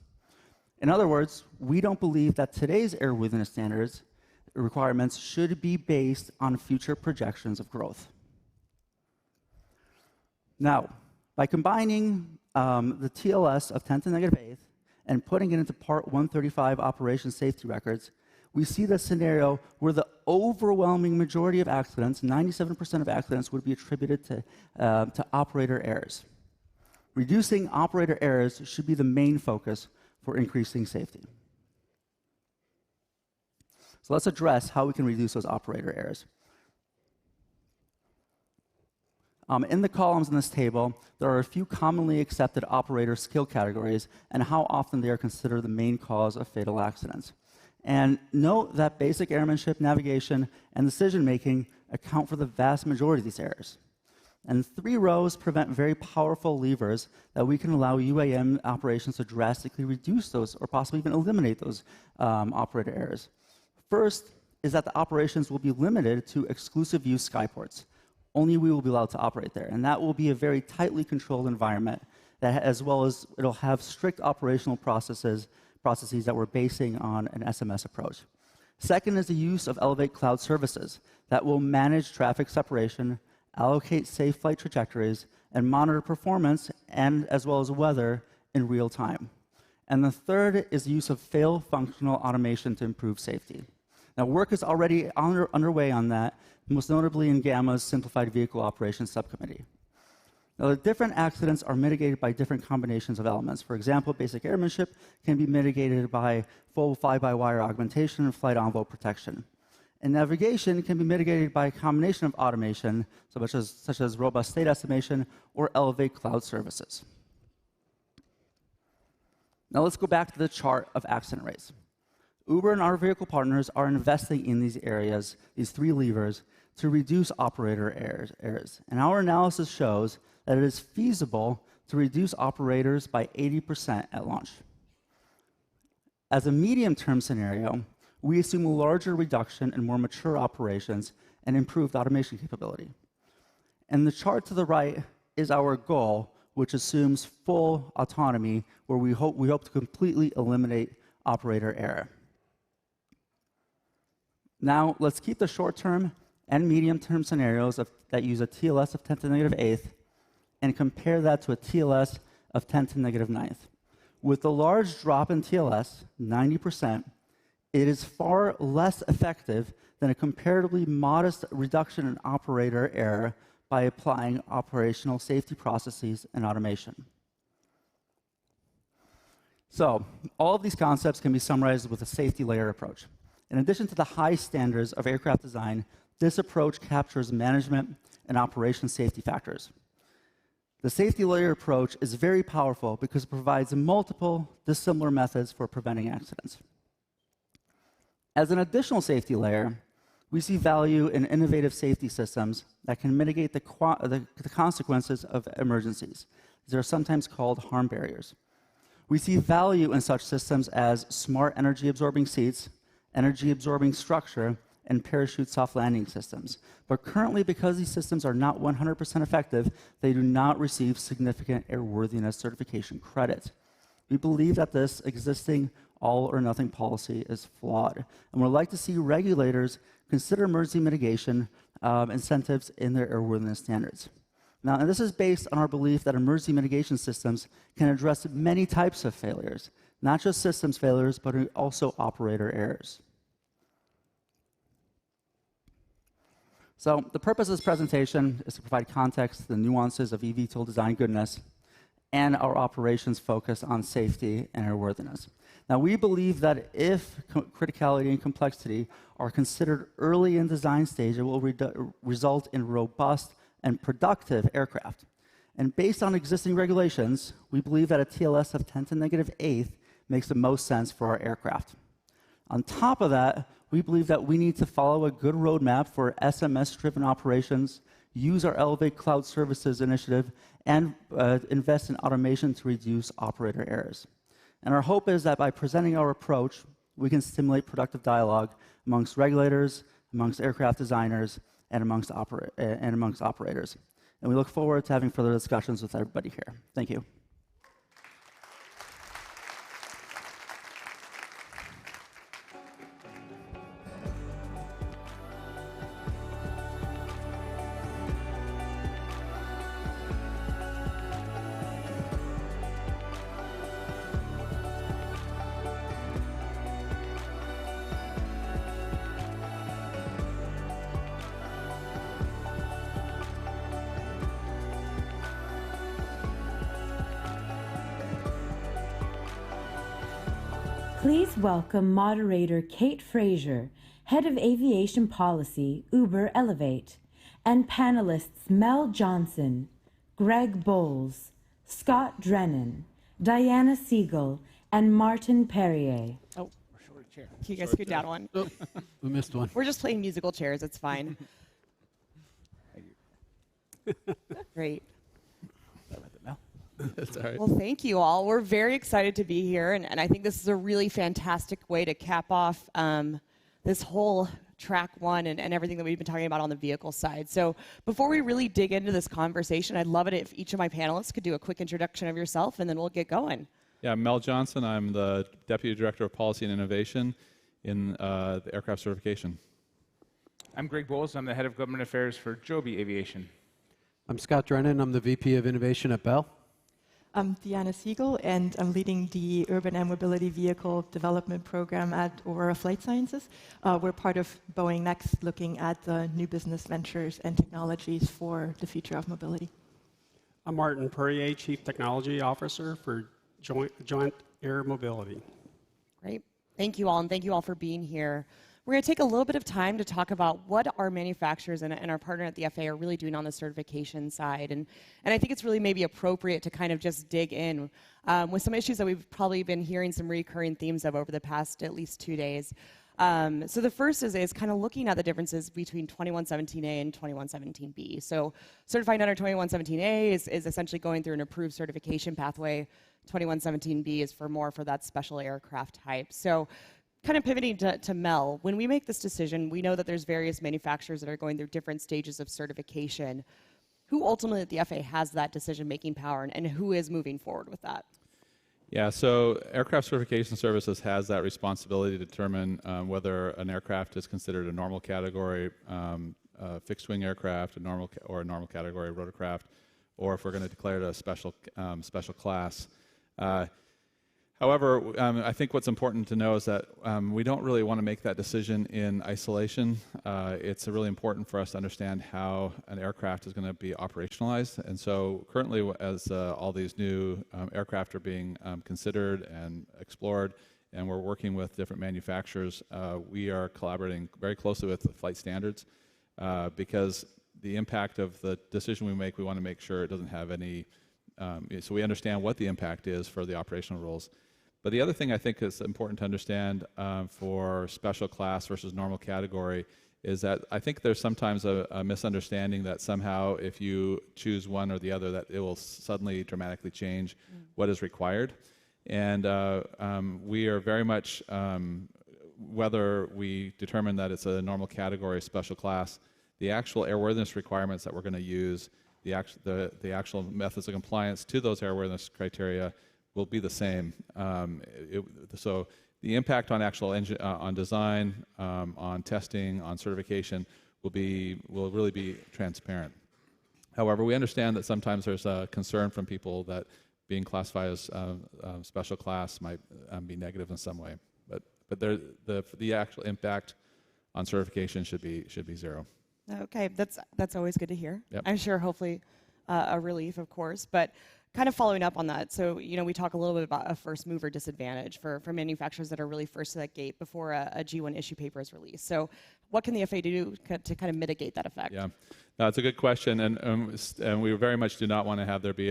In other words, we don't believe that today's airworthiness standards requirements should be based on future projections of growth. Now, by combining the TLS of 10 to the -8 and putting it into Part 135 operation safety records, we see the scenario where the overwhelming majority of accidents, 97% of accidents, would be attributed to operator errors. Reducing operator errors should be the main focus for increasing safety. So let's address how we can reduce those operator errors. In the columns in this table, there are a few commonly accepted operator skill categories and how often they are considered the main cause of fatal accidents. And note that basic airmanship, navigation, and decision-making account for the vast majority of these errors. And 3 rows prevent very powerful levers that we can allow UAM operations to drastically reduce those or possibly even eliminate those operator errors. First is that the operations will be limited to exclusive use skyports. Only we will be allowed to operate there, and that will be a very tightly controlled environment as well as it'll have strict operational processes that we're basing on an SMS approach. Second is the use of Elevate Cloud Services that will manage traffic separation, allocate safe flight trajectories, and monitor performance and as well as weather in real time. And the third is the use of fail functional automation to improve safety. Now, work is already underway on that, most notably in GAMA's Simplified Vehicle Operations Subcommittee. Now, the different accidents are mitigated by different combinations of elements. For example, basic airmanship can be mitigated by full fly-by-wire augmentation and flight envelope protection. And navigation can be mitigated by a combination of automation, such as robust state estimation or Elevate Cloud Services. Now let's go back to the chart of accident rates. Uber and our vehicle partners are investing in these areas, these three levers, to reduce operator errors. And our analysis shows that it is feasible to reduce operators by 80% at launch. As a medium-term scenario, we assume a larger reduction in more mature operations and improved automation capability. And the chart to the right is our goal, which assumes full autonomy, where we hope to completely eliminate operator error. Now, let's keep the short-term and medium-term scenarios that use a TLS of 10 to the negative 8th and compare that to a TLS of 10 to the negative 9th. With the large drop in TLS, 90%, it is far less effective than a comparatively modest reduction in operator error by applying operational safety processes and automation. So, all of these concepts can be summarized with a safety layer approach. In addition to the high standards of aircraft design, this approach captures management and operation safety factors. The safety layer approach is very powerful because it provides multiple dissimilar methods for preventing accidents. As an additional safety layer, we see value in innovative safety systems that can mitigate the consequences of emergencies. These are sometimes called harm barriers. We see value in such systems as smart energy-absorbing seats, energy-absorbing structure, and parachute soft landing systems. But currently, because these systems are not 100% effective, they do not receive significant airworthiness certification credit. We believe that this existing all-or-nothing policy is flawed, and would like to see regulators consider emergency mitigation incentives in their airworthiness standards. Now, and this is based on our belief that emergency mitigation systems can address many types of failures, not just systems failures, but also operator errors. So the purpose of this presentation is to provide context to the nuances of eVTOL design goodness and our operations focus on safety and airworthiness. Now, we believe that if criticality and complexity are considered early in design stage, it will result in robust and productive aircraft. And based on existing regulations, we believe that a TLS of 10 to the negative 8th makes the most sense for our aircraft. On top of that, we believe that we need to follow a good roadmap for SMS-driven operations, use our Elevate Cloud Services initiative, and invest in automation to reduce operator errors. And our hope is that by presenting our approach, we can stimulate productive dialogue amongst regulators, amongst aircraft designers, and amongst operators. And we look forward to having further discussions with everybody here. Thank you. Please welcome moderator Kate Frazier, Head of Aviation Policy, Uber Elevate, and panelists Mel Johnson, Greg Bowles, Scott Drennan, Diana Siegel, and Martin Perrier. Oh, short chair. Can you guys scoot down one? Oh, we missed one. We're just playing musical chairs. It's fine. Great. That's all right. Well, thank you all. We're very excited to be here, and I think this is a really fantastic way to cap off this whole track one and everything that we've been talking about on the vehicle side. So before we really dig into this conversation, I'd love it if each of my panelists could do a quick introduction of yourself, and then we'll get going. Yeah, I'm Mel Johnson. I'm the Deputy Director of Policy and Innovation in the aircraft certification. I'm Greg Bowles. I'm the Head of Government Affairs for Joby Aviation. I'm Scott Drennan. I'm the VP of Innovation at Bell. I'm Deanna Siegel, and I'm leading the Urban Air Mobility Vehicle Development Program at Aurora Flight Sciences. We're part of Boeing Next, looking at the new business ventures and technologies for the future of mobility. I'm Martin Perrier, Chief Technology Officer for Joint Air Mobility. Great. Thank you all, and thank you all for being here. We're going to take a little bit of time to talk about what our manufacturers and our partner at the FAA are really doing on the certification side. And I think it's really maybe appropriate to kind of just dig in with some issues that we've probably been hearing some recurring themes of over the past at least 2 days. So the first is kind of looking at the differences between 2117A and 2117B. So certifying under 2117A is essentially going through an approved certification pathway. 2117B is for that special aircraft type. So kind of pivoting to Mel, when we make this decision, we know that there's various manufacturers that are going through different stages of certification. Who ultimately at the FAA has that decision-making power, and who is moving forward with that? Yeah, so Aircraft Certification Services has that responsibility to determine whether an aircraft is considered a normal category fixed-wing aircraft, a normal category rotorcraft, or if we're going to declare it a special class. However, I think what's important to know is that we don't really want to make that decision in isolation. It's really important for us to understand how an aircraft is going to be operationalized. And so currently, as all these new aircraft are being considered and explored, and we're working with different manufacturers, we are collaborating very closely with the flight standards because the impact of the decision we make, we want to make sure it doesn't have any, so we understand what the impact is for the operational rules. But the other thing I think is important to understand for special class versus normal category is that I think there's sometimes a misunderstanding that somehow if you choose one or the other that it will suddenly dramatically change what is required. And we are very much, whether we determine that it's a normal category or special class, the actual airworthiness requirements that we're going to use, the actual methods of compliance to those airworthiness criteria will be the same. So the impact on actual on design, on testing, on certification will really be transparent. However, we understand that sometimes there's a concern from people that being classified as special class might be negative in some way. But the actual impact on certification should be zero. Okay, that's always good to hear. Yep. I'm sure, hopefully, a relief, of course. But kind of following up on that, so we talk a little bit about a first mover disadvantage for manufacturers that are really first to that gate before a G1 issue paper is released. So what can the FAA do to kind of mitigate that effect? Yeah, that's a good question, and we very much do not want to have there be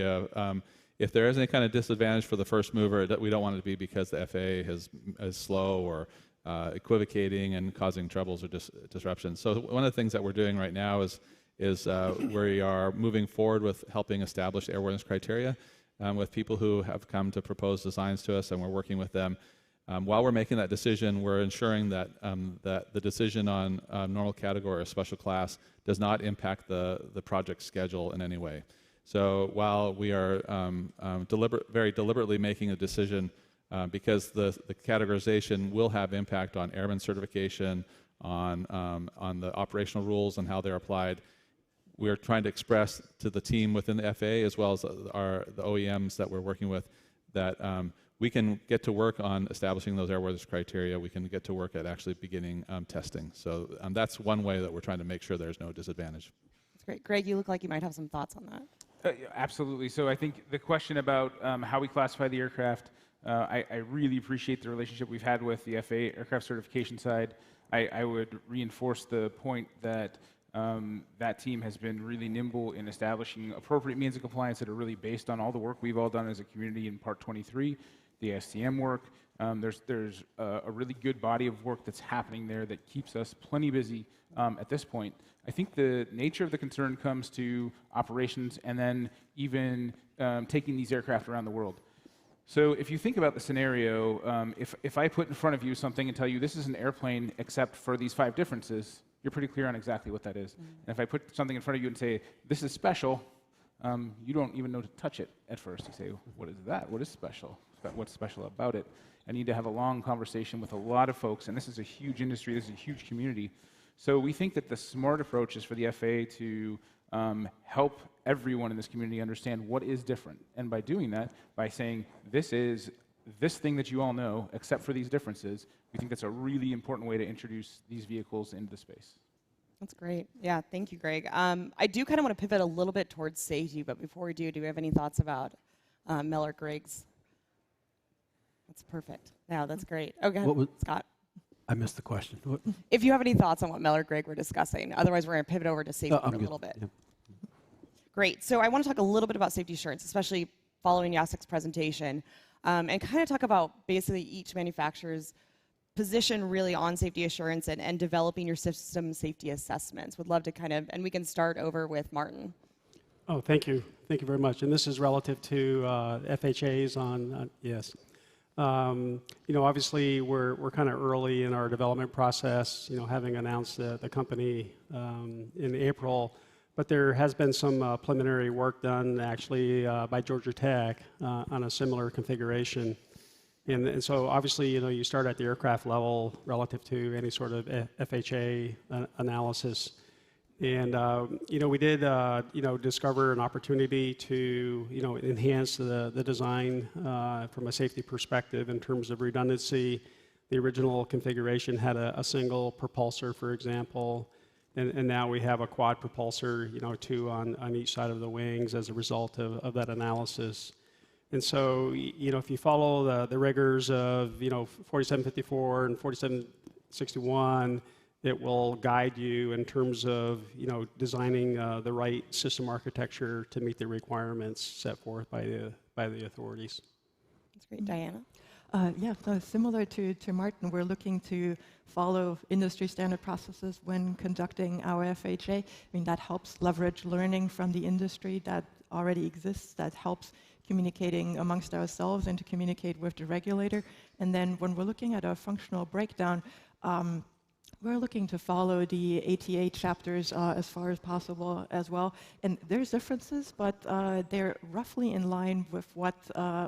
if there is any kind of disadvantage for the first mover, that we don't want it to be because the FAA is slow or equivocating and causing troubles or disruptions. So one of the things that we're doing right now is we are moving forward with helping establish airworthiness criteria with people who have come to propose designs to us, and we're working with them. While we're making that decision, we're ensuring that that the decision on normal category or special class does not impact the project schedule in any way. So while we are very deliberately making a decision, because the categorization will have impact on airman certification, on the operational rules and how they're applied, we're trying to express to the team within the FAA as well as the OEMs that we're working with that we can get to work on establishing those airworthiness criteria. We can get to work at actually beginning testing. So that's one way that we're trying to make sure there's no disadvantage. That's great. Greg, you look like you might have some thoughts on that. Absolutely. So I think the question about how we classify the aircraft, I really appreciate the relationship we've had with the FAA aircraft certification side. I would reinforce the point that that team has been really nimble in establishing appropriate means of compliance that are really based on all the work we've all done as a community in Part 23, the STM work. There's a really good body of work that's happening there that keeps us plenty busy at this point. I think the nature of the concern comes to operations and then even taking these aircraft around the world. So if you think about the scenario, if I put in front of you something and tell you this is an airplane except for these 5 differences, you're pretty clear on exactly what that is. And if I put something in front of you and say, this is special, you don't even know to touch it at first. You say, what is that? What is special? What's special about it? I need to have a long conversation with a lot of folks, and this is a huge industry, this is a huge community. So we think that the smart approach is for the FAA to help everyone in this community understand what is different. And by doing that, by saying, this is this thing that you all know, except for these differences, we think that's a really important way to introduce these vehicles into the space. That's great. Yeah, thank you, Greg. I do kind of want to pivot a little bit towards safety, but before we do we have any thoughts about Mel or Greg's? That's perfect. Yeah, that's great. Okay, Scott. I missed the question. What? If you have any thoughts on what Mel or Greg were discussing, otherwise we're going to pivot over to safety for a little bit. Yep. Great. So I want to talk a little bit about safety assurance, especially following Jasek's presentation, and kind of talk about basically each manufacturer's position really on safety assurance and developing your system safety assessments. Would love to kind of, and we can start over with Martin. Oh, thank you. Thank you very much. And this is relative to FHAs on, yes. Obviously we're kind of early in our development process, having announced the company in April, but there has been some preliminary work done actually by Georgia Tech on a similar configuration. And so obviously, you start at the aircraft level relative to any sort of FHA analysis. And, we did, discover an opportunity to, enhance the design from a safety perspective in terms of redundancy. The original configuration had a single propulsor, for example, and now we have a quad propulsor, 2 on each side of the wings as a result of that analysis. And so, if you follow the rigors of, 4754 and 4761, it will guide you in terms of, designing the right system architecture to meet the requirements set forth by the authorities. That's great. Diana? Yeah, so similar to Martin, we're looking to follow industry standard processes when conducting our FHA. I mean, that helps leverage learning from the industry that already exists, that helps communicating amongst ourselves and to communicate with the regulator. And then when we're looking at a functional breakdown, we're looking to follow the ATA chapters as far as possible as well. And there's differences, but they're roughly in line with what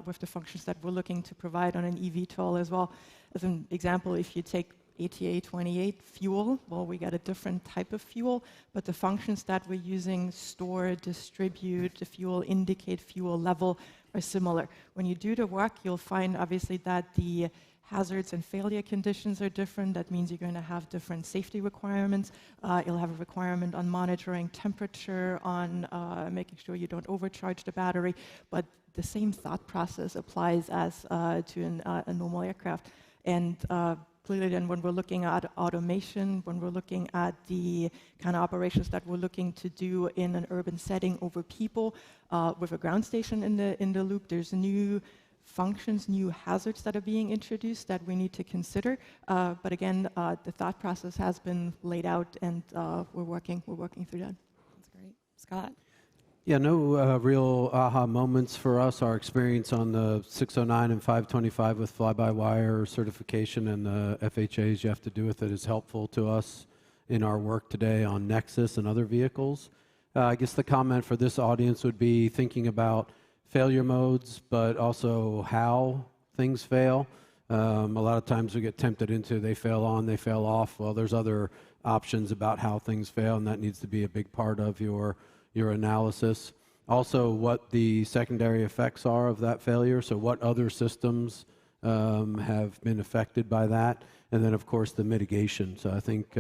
with the functions that we're looking to provide on an eVTOL as well. As an example, if you take ATA 28 fuel, well, we got a different type of fuel, but the functions that we're using, store, distribute the fuel, indicate fuel level, are similar. When you do the work, you'll find obviously that the hazards and failure conditions are different. That means you're going to have different safety requirements. You'll have a requirement on monitoring temperature, on making sure you don't overcharge the battery, but the same thought process applies as to a normal aircraft. And clearly then when we're looking at automation, when we're looking at the kind of operations that we're looking to do in an urban setting over people, with a ground station in the loop, there's new functions, new hazards that are being introduced that we need to consider. But again, the thought process has been laid out, and we're working through that. That's great. Scott? Yeah, no real aha moments for us. Our experience on the 609 and 525 with fly-by-wire certification and the FHAs you have to do with it is helpful to us in our work today on Nexus and other vehicles. I guess the comment for this audience would be thinking about failure modes, but also how things fail. A lot of times we get tempted into they fail on, they fail off. Well, there's other options about how things fail, and that needs to be a big part of your analysis. Also, what the secondary effects are of that failure, so what other systems have been affected by that, and then, of course, the mitigation. So I think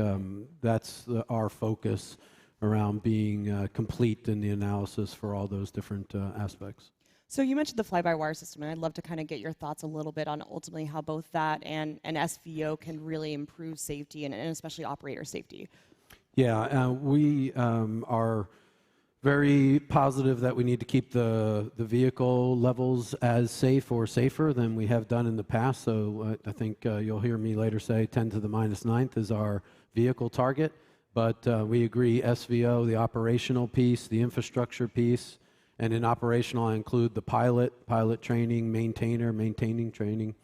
that's our focus around being complete in the analysis for all those different aspects. So you mentioned the fly-by-wire system, and I'd love to kind of get your thoughts a little bit on ultimately how both that and SVO can really improve safety and especially operator safety. Yeah, we are very positive that we need to keep the vehicle levels as safe or safer than we have done in the past. So I think you'll hear me later say 10 to the minus 9th is our vehicle target. But we agree SVO, the operational piece, the infrastructure piece, And in operational, I include the pilot training, maintaining training,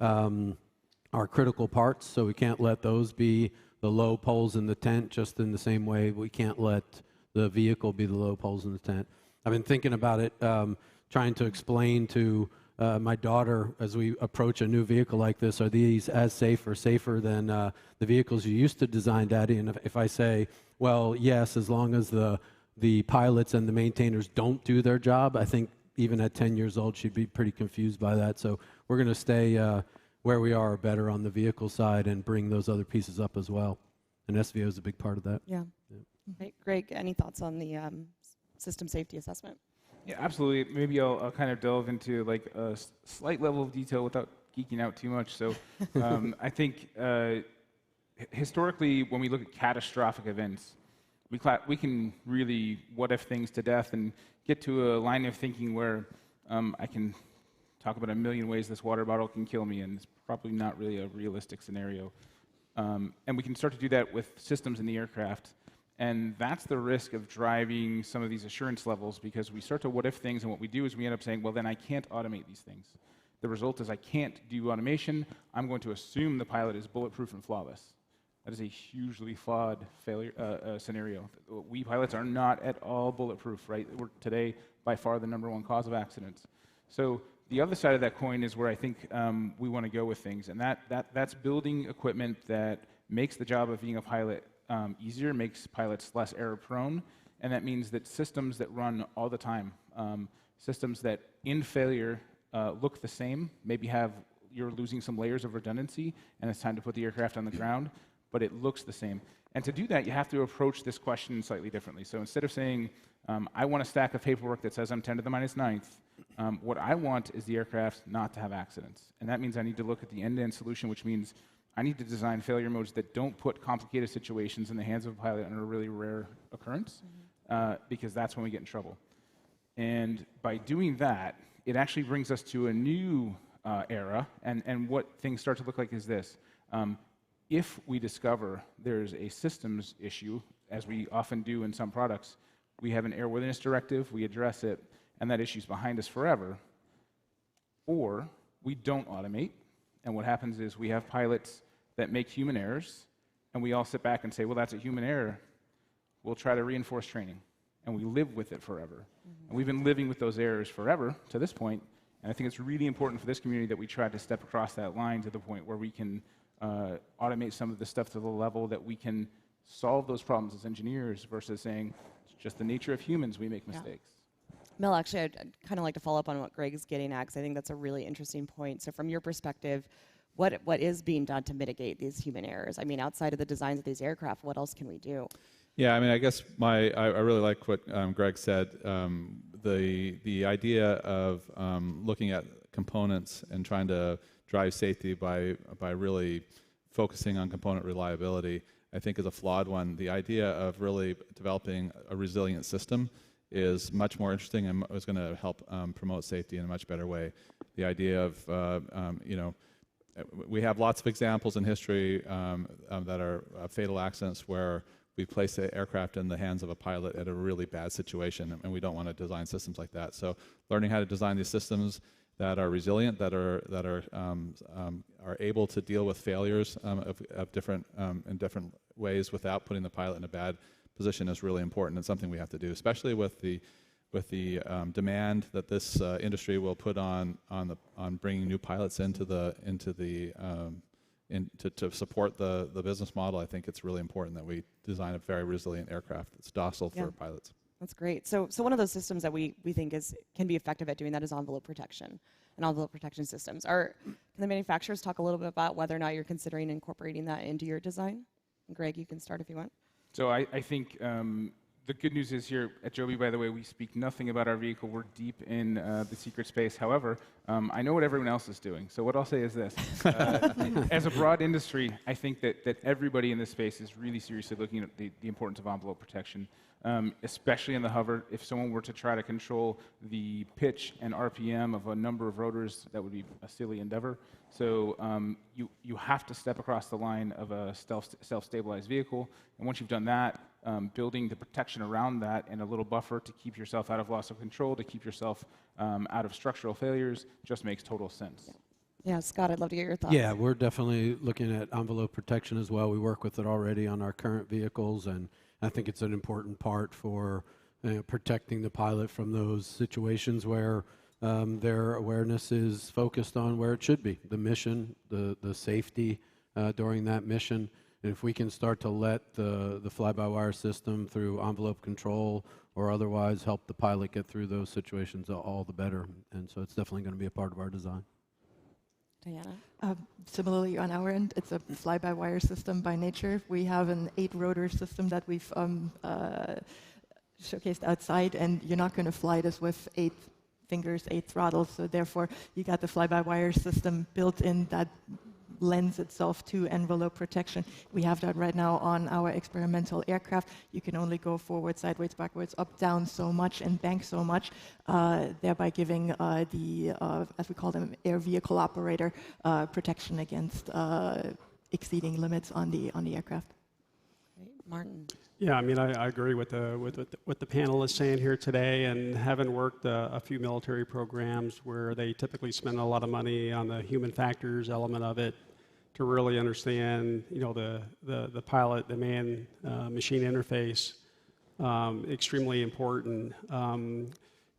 our critical parts, so we can't let those be the low poles in the tent, just in the same way we can't let the vehicle be the low poles in the tent. I've been thinking about it, trying to explain to my daughter as we approach a new vehicle like this, are these as safe or safer than the vehicles you used to design, Daddy? And if I say, well, yes, as long as the pilots and the maintainers don't do their job, I think even at 10 years old, she'd be pretty confused by that. So we're going to stay where we are or better on the vehicle side and bring those other pieces up as well. And SVO is a big part of that. Yeah. Right. Greg, any thoughts on the system safety assessment? Yeah, absolutely. Maybe I'll kind of delve into like a slight level of detail without geeking out too much. So I think historically, when we look at catastrophic events, we can really what-if things to death and get to a line of thinking where I can talk about a million ways this water bottle can kill me, and it's probably not really a realistic scenario. And we can start to do that with systems in the aircraft. And that's the risk of driving some of these assurance levels, because we start to what-if things, and what we do is we end up saying, well, then I can't automate these things. The result is I can't do automation. I'm going to assume the pilot is bulletproof and flawless. That is a hugely flawed failure scenario. We pilots are not at all bulletproof, right? We're today by far the #1 cause of accidents. So the other side of that coin is where I think we want to go with things, and that's building equipment that makes the job of being a pilot easier, makes pilots less error-prone, and that means that systems that run all the time, systems that in failure look the same, maybe you're losing some layers of redundancy, and it's time to put the aircraft on the ground, but it looks the same. And to do that, you have to approach this question slightly differently. So instead of saying, I want a stack of paperwork that says I'm 10 to the -9th, what I want is the aircraft not to have accidents. And that means I need to look at the end-to-end solution, which means I need to design failure modes that don't put complicated situations in the hands of a pilot under a really rare occurrence, because that's when we get in trouble. And by doing that, it actually brings us to a new era, and what things start to look like is this. If we discover there's a systems issue, as we often do in some products, we have an airworthiness directive, we address it, and that issue's behind us forever. Or we don't automate, and what happens is we have pilots that make human errors, and we all sit back and say, well, that's a human error. We'll try to reinforce training, and we live with it forever. And we've been living with those errors forever to this point, and I think it's really important for this community that we try to step across that line to the point where we can automate some of the stuff to the level that we can solve those problems as engineers versus saying, it's just the nature of humans, we make mistakes. Mel, actually, I'd kind of like to follow up on what Greg is getting at, because I think that's a really interesting point. So from your perspective, what is being done to mitigate these human errors? I mean, outside of the designs of these aircraft, what else can we do? Yeah, I mean, I guess I really like what Greg said. The idea of looking at components and trying to drive safety by really focusing on component reliability, I think is a flawed one. The idea of really developing a resilient system is much more interesting and is going to help promote safety in a much better way. The idea of, we have lots of examples in history that are fatal accidents where we place the aircraft in the hands of a pilot at a really bad situation, and we don't want to design systems like that. So learning how to design these systems that are resilient, that are able to deal with failures of different in different ways without putting the pilot in a bad position is really important, and something we have to do, especially with the demand that this industry will put on bringing new pilots to support the business model. I think it's really important that we design a very resilient aircraft that's docile for pilots. That's great. So one of those systems that we think can be effective at doing that is envelope protection and envelope protection systems. Can the manufacturers talk a little bit about whether or not you're considering incorporating that into your design? And Greg, you can start if you want. So I think the good news is here at Joby, by the way, we speak nothing about our vehicle. We're deep in the secret space. However, I know what everyone else is doing. So what I'll say is this. As a broad industry, I think that everybody in this space is really seriously looking at the importance of envelope protection, especially in the hover. If someone were to try to control the pitch and RPM of a number of rotors, that would be a silly endeavor. So you have to step across the line of a self-stabilized vehicle. And once you've done that, building the protection around that and a little buffer to keep yourself out of loss of control, to keep yourself out of structural failures, just makes total sense. Yeah, Scott, I'd love to get your thoughts. Yeah, we're definitely looking at envelope protection as well. We work with it already on our current vehicles, and I think it's an important part for protecting the pilot from those situations where their awareness is focused on where it should be, the mission, the safety during that mission. And if we can start to let the fly-by-wire system through envelope control or otherwise help the pilot get through those situations, all the better. And so it's definitely going to be a part of our design. Diana? Similarly, on our end, it's a fly-by-wire system by nature. We have an 8-rotor system that we've showcased outside, and you're not going to fly this with 8 fingers, 8 throttles. So therefore, you got the fly-by-wire system built in that lends itself to envelope protection. We have that right now on our experimental aircraft. You can only go forward, sideways, backwards, up, down so much and bank so much, thereby giving the, as we call them, air vehicle operator protection against exceeding limits on the aircraft. Great. Martin? Yeah, I mean, I agree with what the panel is saying here today, and having worked a few military programs where they typically spend a lot of money on the human factors element of it to really understand, you know, the pilot, the man-machine interface, extremely important.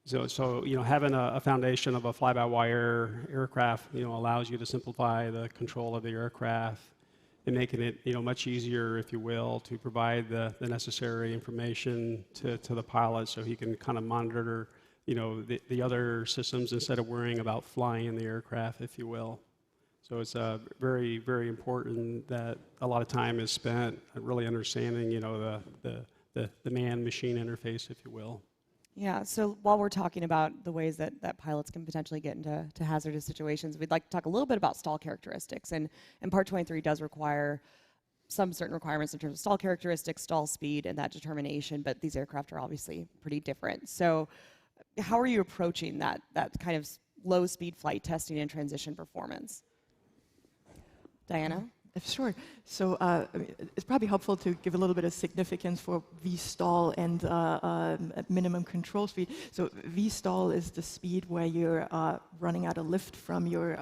So you know, having a foundation of a fly-by-wire aircraft, you know, allows you to simplify the control of the aircraft and making it, you know, much easier, if you will, to provide the necessary information to the pilot so he can kind of monitor, you know, the other systems instead of worrying about flying the aircraft, if you will. So it's very, very important that a lot of time is spent really understanding, you know, the man-machine interface, if you will. Yeah, so while we're talking about the ways that pilots can potentially get into hazardous situations, we'd like to talk a little bit about stall characteristics. And Part 23 does require some certain requirements in terms of stall characteristics, stall speed, and that determination, but these aircraft are obviously pretty different. So how are you approaching that kind of low-speed flight testing and transition performance? Diana? Sure. So it's probably helpful to give a little bit of significance for VSTOL and minimum control speed. So VSTOL is the speed where you're running out of lift from your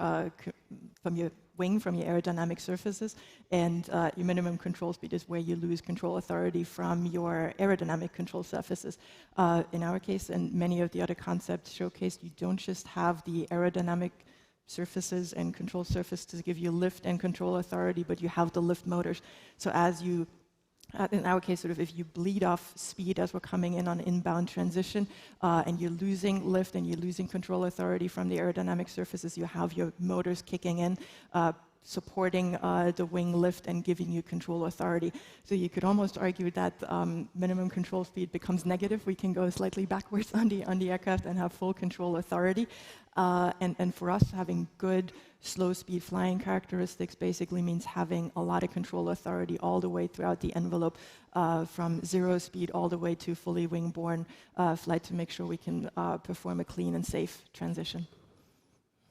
wing, from your aerodynamic surfaces, and your minimum control speed is where you lose control authority from your aerodynamic control surfaces. In our case, and many of the other concepts showcased, you don't just have the aerodynamic surfaces and control surface to give you lift and control authority, but you have the lift motors. So as you, in our case, sort of if you bleed off speed as we're coming in on inbound transition, and you're losing lift and you're losing control authority from the aerodynamic surfaces, you have your motors kicking in, supporting the wing lift and giving you control authority. So you could almost argue that minimum control speed becomes negative. We can go slightly backwards on the aircraft and have full control authority. And for us, having good slow speed flying characteristics basically means having a lot of control authority all the way throughout the envelope, from 0 speed all the way to fully wing-borne flight, to make sure we can perform a clean and safe transition.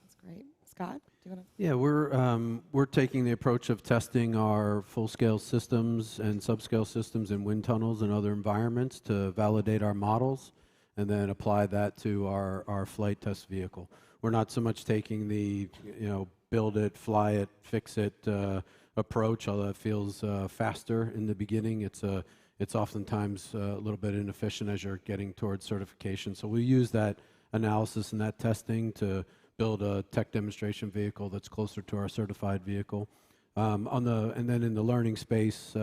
That's great. Scott, do you want to? Yeah, we're taking the approach of testing our full-scale systems and subscale systems in wind tunnels and other environments to validate our models, and then apply that to our flight test vehicle. We're not so much taking the, you know, build it, fly it, fix it approach, although it feels faster in the beginning. It's oftentimes a little bit inefficient as you're getting towards certification. So we use that analysis and that testing to build a tech demonstration vehicle that's closer to our certified vehicle. And then in the learning space,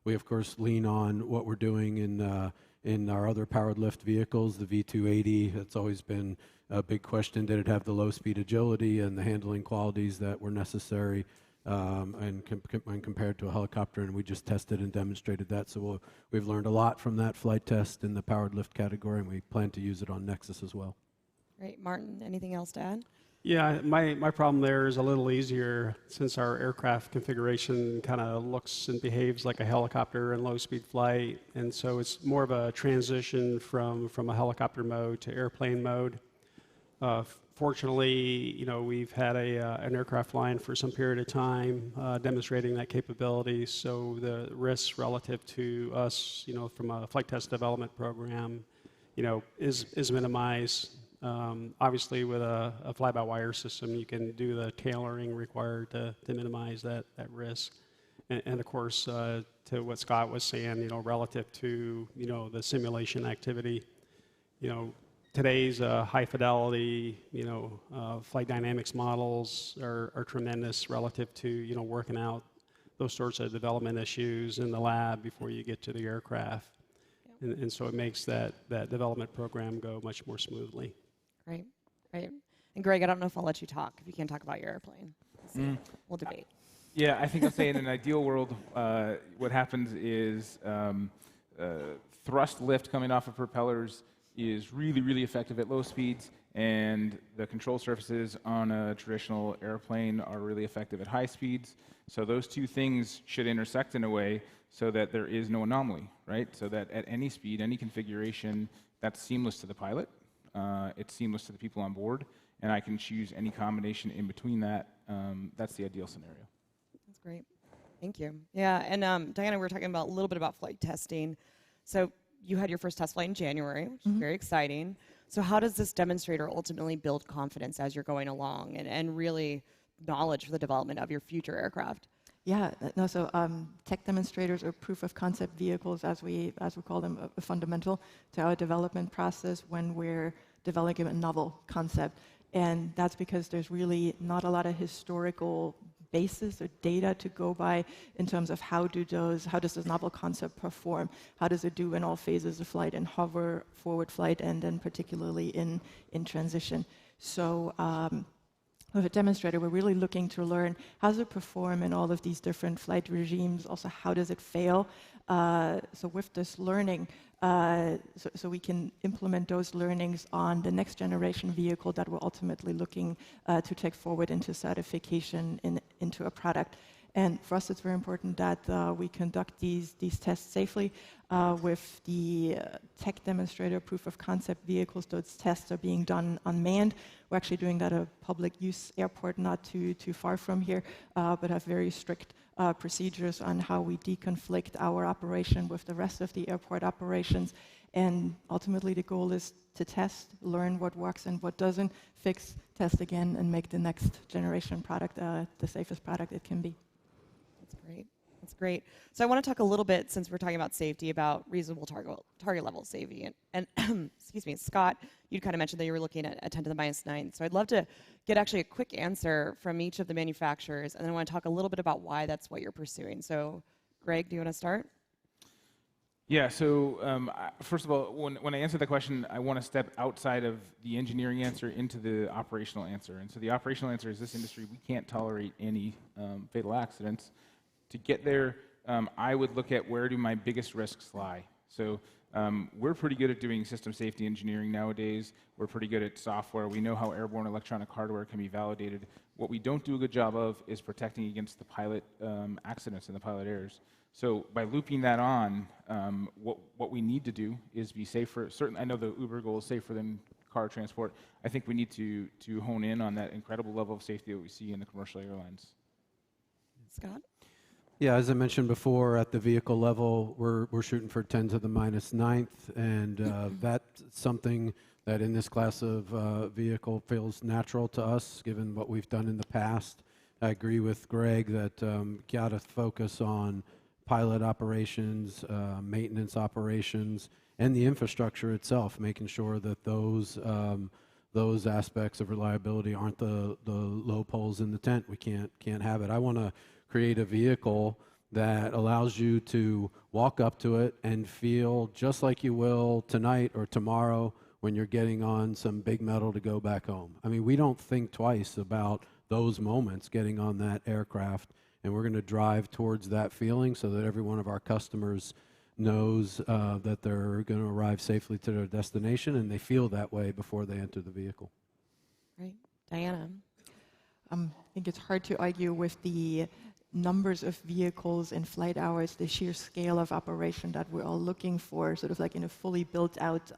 we of course lean on what we're doing in our other powered lift vehicles, the V280. It's always been a big question. Did it have the low speed agility and the handling qualities that were necessary and when compared to a helicopter? And we just tested and demonstrated that. So we've learned a lot from that flight test in the powered lift category, and we plan to use it on Nexus as well. Great. Martin, anything else to add? Yeah, my problem there is a little easier since our aircraft configuration kind of looks and behaves like a helicopter in low-speed flight, and so it's more of a transition from a helicopter mode to airplane mode. fortunately, we've had an aircraft flying for some period of time, demonstrating that capability. So the risks relative to us, from a flight test development program, is minimized. Obviously, with a fly-by-wire system, you can do the tailoring required to minimize that risk. And of course, to what Scott was saying, relative to the simulation activity, today's high fidelity, flight dynamics models are tremendous relative to working out those sorts of development issues in the lab before you get to the aircraft, and so it makes that development program go much more smoothly. Right, right. And Greg, I don't know if I'll let you talk if you can't talk about your airplane. We'll debate. Yeah, I think I'll say in an ideal world, what happens is thrust lift coming off of propellers is really, really effective at low speeds, and the control surfaces on a traditional airplane are really effective at high speeds. So those two things should intersect in a way so that there is no anomaly, right? So that at any speed, any configuration, that's seamless to the pilot, it's seamless to the people on board, and I can choose any combination in between that. That's the ideal scenario. That's great. Thank you. Yeah, and Diana, we were talking about a little bit about flight testing. So you had your first test flight in January, which is very exciting. So how does this demonstrator ultimately build confidence as you're going along and really knowledge for the development of your future aircraft? Yeah, no, so tech demonstrators or proof of concept vehicles, as we call them, are fundamental to our development process when we're developing a novel concept. And that's because there's really not a lot of historical basis or data to go by in terms of how does this novel concept perform? How does it do in all phases of flight, in hover, forward flight, and then particularly in transition? So with a demonstrator, we're really looking to learn how does it perform in all of these different flight regimes, also how does it fail? So with this learning, so we can implement those learnings on the next generation vehicle that we're ultimately looking to take forward into certification into a product. And for us, it's very important that we conduct these tests safely with the tech demonstrator proof of concept vehicles. Those tests are being done unmanned. We're actually doing that at a public use airport not too far from here, but have very strict procedures on how we deconflict our operation with the rest of the airport operations. And ultimately, the goal is to test, learn what works and what doesn't, fix, test again, and make the next generation product the safest product it can be. That's great. That's great. So I want to talk a little bit, since we're talking about safety, about reasonable target level safety. And excuse me, Scott, you kind of mentioned that you were looking at 10 to the minus 9. So I'd love to get actually a quick answer from each of the manufacturers, and then I want to talk a little bit about why that's what you're pursuing. So Greg, do you want to start? Yeah, so first of all, when I answer the question, I want to step outside of the engineering answer into the operational answer. And so the operational answer is this industry, we can't tolerate any fatal accidents. To get there, I would look at where do my biggest risks lie. So we're pretty good at doing system safety engineering nowadays. We're pretty good at software. We know how airborne electronic hardware can be validated. What we don't do a good job of is protecting against the pilot accidents and the pilot errors. So by looping that on, what we need to do is be safer. Certainly, I know the Uber goal is safer than car transport. I think we need to hone in on that incredible level of safety that we see in the commercial airlines. Scott? Yeah, as I mentioned before, at the vehicle level, we're shooting for 10 to the minus 9th, and that's something that in this class of vehicle feels natural to us, given what we've done in the past. I agree with Greg that got to focus on pilot operations, maintenance operations, and the infrastructure itself, making sure that those aspects of reliability aren't the low poles in the tent. We can't have it. I want to create a vehicle that allows you to walk up to it and feel just like you will tonight or tomorrow when you're getting on some big metal to go back home. I mean, we don't think twice about those moments getting on that aircraft, and we're going to drive towards that feeling so that every one of our customers knows that they're going to arrive safely to their destination, and they feel that way before they enter the vehicle. Right. Diana? I think it's hard to argue with the numbers of vehicles and flight hours, the sheer scale of operation that we're all looking for, sort of like in a fully built-out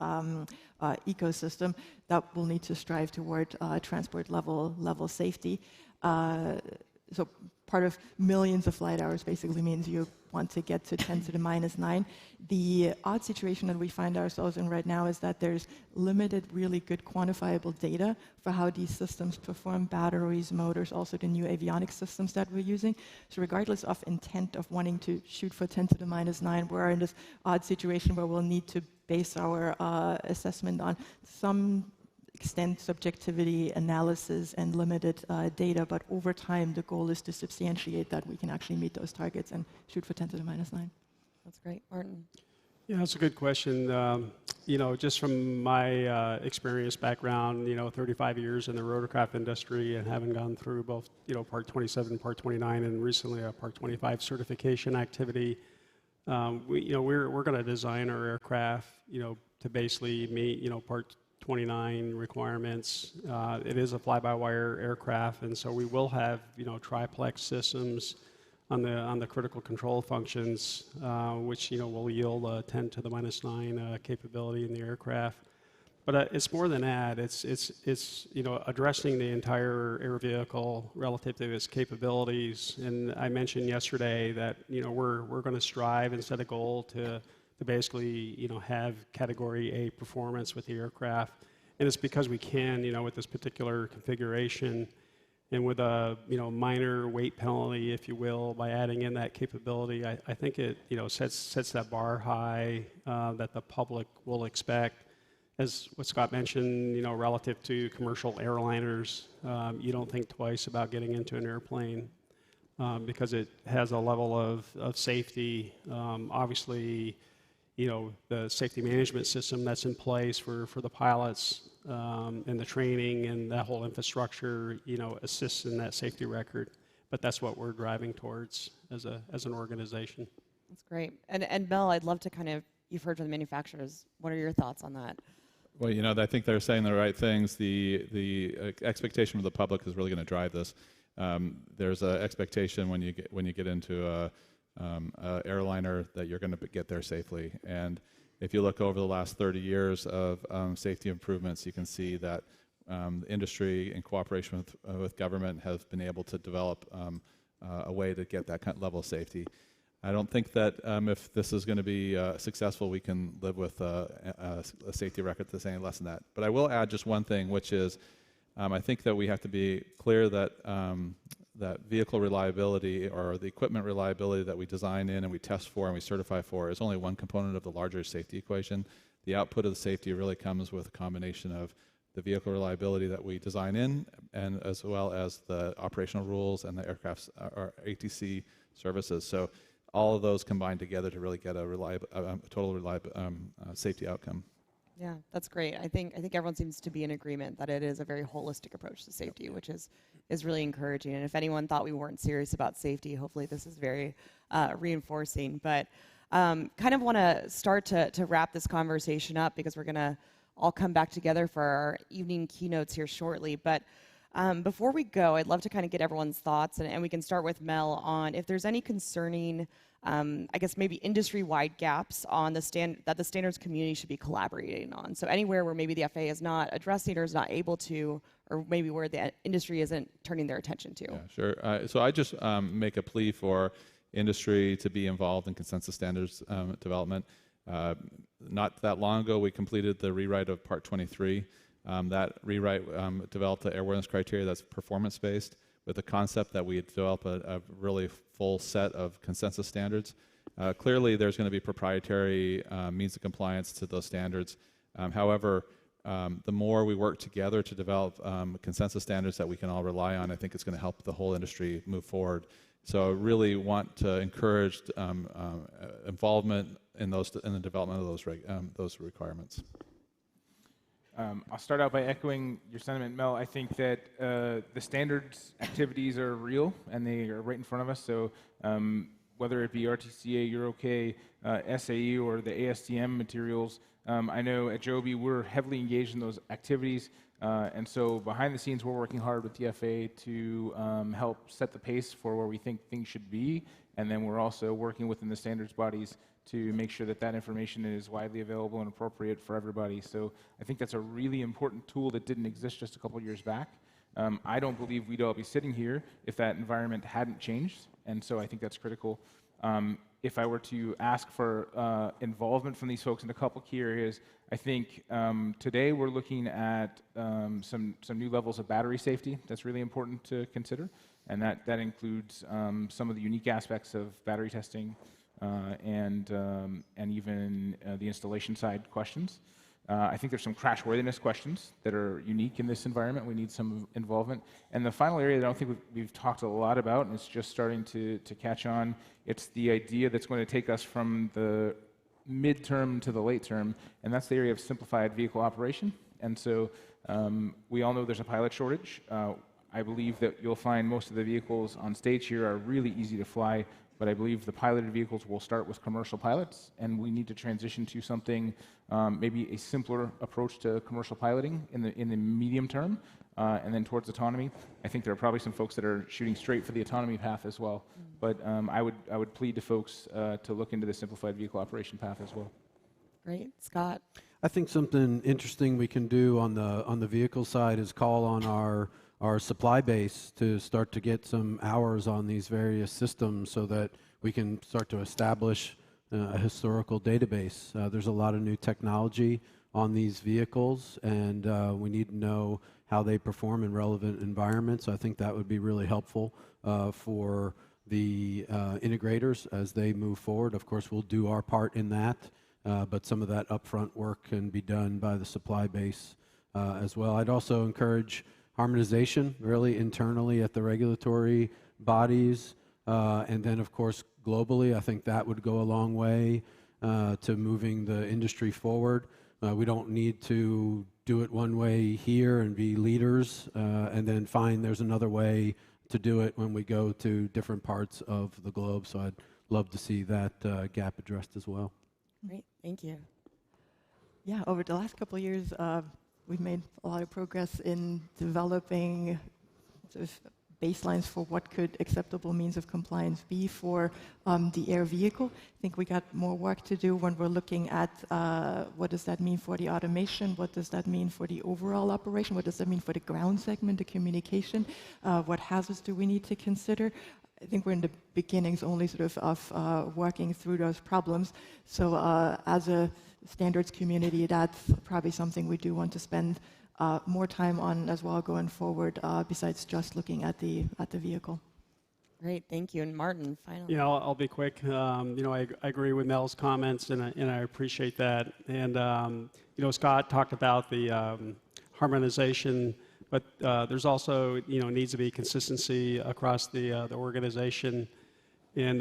ecosystem, that will need to strive toward transport level safety. So part of millions of flight hours basically means you want to get to 10 to the minus 9. The odd situation that we find ourselves in right now is that there's limited, really good quantifiable data for how these systems perform, batteries, motors, also the new avionics systems that we're using. So regardless of intent of wanting to shoot for 10 to the minus 9, we're in this odd situation where we'll need to base our assessment on some extent subjectivity analysis and limited data, but over time the goal is to substantiate that we can actually meet those targets and shoot for 10 to the minus 9. That's great. Martin? Yeah, that's a good question. You know, just from my experience background, 35 years in the rotorcraft industry and having gone through both, Part 27, Part 29, and recently a Part 25 certification activity, we're going to design our aircraft, to basically meet, Part 29 requirements. It is a fly-by-wire aircraft, and so we will have, triplex systems on the critical control functions, which will yield a 10 to the minus 9 capability in the aircraft. But it's more than that. It's addressing the entire air vehicle relative to its capabilities. And I mentioned yesterday that we're going to strive and set a goal to basically have Category A performance with the aircraft. And it's because we can, with this particular configuration and with a minor weight penalty, if you will, by adding in that capability, I think it sets that bar high that the public will expect. As what Scott mentioned, relative to commercial airliners, you don't think twice about getting into an airplane because it has a level of safety. Obviously, the safety management system that's in place for the pilots and the training and that whole infrastructure, assists in that safety record. But that's what we're driving towards as an organization. That's great. And Mel, I'd love to you've heard from the manufacturers. What are your thoughts on that? Well, I think they're saying the right things. The expectation of the public is really going to drive this. There's an expectation when you get into a airliner that you're going to get there safely. And if you look over the last 30 years of safety improvements, you can see that the industry, in cooperation with government, has been able to develop a way to get that kind of level of safety. I don't think that if this is going to be successful, we can live with a safety record that's any less than that. But I will add just one thing, which is I think that we have to be clear that that vehicle reliability or the equipment reliability that we design in and we test for and we certify for is only one component of the larger safety equation. The output of the safety really comes with a combination of the vehicle reliability that we design in, and as well as the operational rules and the aircraft's or ATC services. So all of those combine together to really get a total reliable safety outcome. Yeah, that's great. I think everyone seems to be in agreement that it is a very holistic approach to safety, which is really encouraging. And if anyone thought we weren't serious about safety, hopefully this is very reinforcing. But kind of want to start to wrap this conversation up because we're going to all come back together for our evening keynotes here shortly. But before we go, I'd love to kind of get everyone's thoughts, and we can start with Mel on if there's any concerning I guess maybe industry-wide gaps on that the standards community should be collaborating on. So anywhere where maybe the FAA is not addressing or is not able to, or maybe where the industry isn't turning their attention to. Yeah, sure. So I just make a plea for industry to be involved in consensus standards development. Not that long ago, we completed the rewrite of Part 23. That rewrite developed the airworthiness criteria that's performance-based, with the concept that we develop a really full set of consensus standards. Clearly, there's going to be proprietary means of compliance to those standards. However, the more we work together to develop consensus standards that we can all rely on, I think it's going to help the whole industry move forward. So I really want to encourage involvement in the development of those requirements. I'll start out by echoing your sentiment, Mel. I think that the standards activities are real and they are right in front of us. So whether it be RTCA, EuroK, SAE, or the ASTM materials, I know at Joby we're heavily engaged in those activities. And so behind the scenes, we're working hard with the FAA to help set the pace for where we think things should be. And then we're also working within the standards bodies to make sure that that information is widely available and appropriate for everybody. So I think that's a really important tool that didn't exist just a couple years back. I don't believe we'd all be sitting here if that environment hadn't changed. And so I think that's critical. If I were to ask for involvement from these folks in a couple key areas, I think today we're looking at some new levels of battery safety that's really important to consider, and that includes some of the unique aspects of battery testing and even the installation side questions. I think there's some crashworthiness questions that are unique in this environment. We need some involvement. And the final area that I don't think we've talked a lot about, and it's just starting to catch on, it's the idea that's going to take us from the midterm to the late term, and that's the area of simplified vehicle operation. And so we all know there's a pilot shortage. I believe that you'll find most of the vehicles on stage here are really easy to fly, but I believe the piloted vehicles will start with commercial pilots, and we need to transition to something, maybe a simpler approach to commercial piloting in the medium term, and then towards autonomy. I think there are probably some folks that are shooting straight for the autonomy path as well, but I would plead to folks to look into the simplified vehicle operation path as well. Great. Scott? I think something interesting we can do on the vehicle side is call on our supply base to start to get some hours on these various systems so that we can start to establish a historical database. There's a lot of new technology on these vehicles, and we need to know how they perform in relevant environments. I think that would be really helpful for the integrators as they move forward. Of course, we'll do our part in that, but some of that upfront work can be done by the supply base as well. I'd also encourage harmonization, really internally at the regulatory bodies, and then, of course, globally. I think that would go a long way to moving the industry forward. We don't need to do it one way here and be leaders, and then find there's another way to do it when we go to different parts of the globe. So I'd love to see that gap addressed as well. Great, thank you. Yeah, over the last couple of years, we've made a lot of progress in developing sort of baselines for what could acceptable means of compliance be for the air vehicle. I think we got more work to do when we're looking at what does that mean for the automation, what does that mean for the overall operation, what does that mean for the ground segment, the communication, what hazards do we need to consider. I think we're in the beginnings only sort of working through those problems. So as a standards community, that's probably something we do want to spend more time on as well going forward, besides just looking at the vehicle. Great, thank you. And Martin, finally. Yeah, I'll be quick. I agree with Mel's comments, and I appreciate that. And Scott talked about the harmonization, but there's also needs to be consistency across the organization. And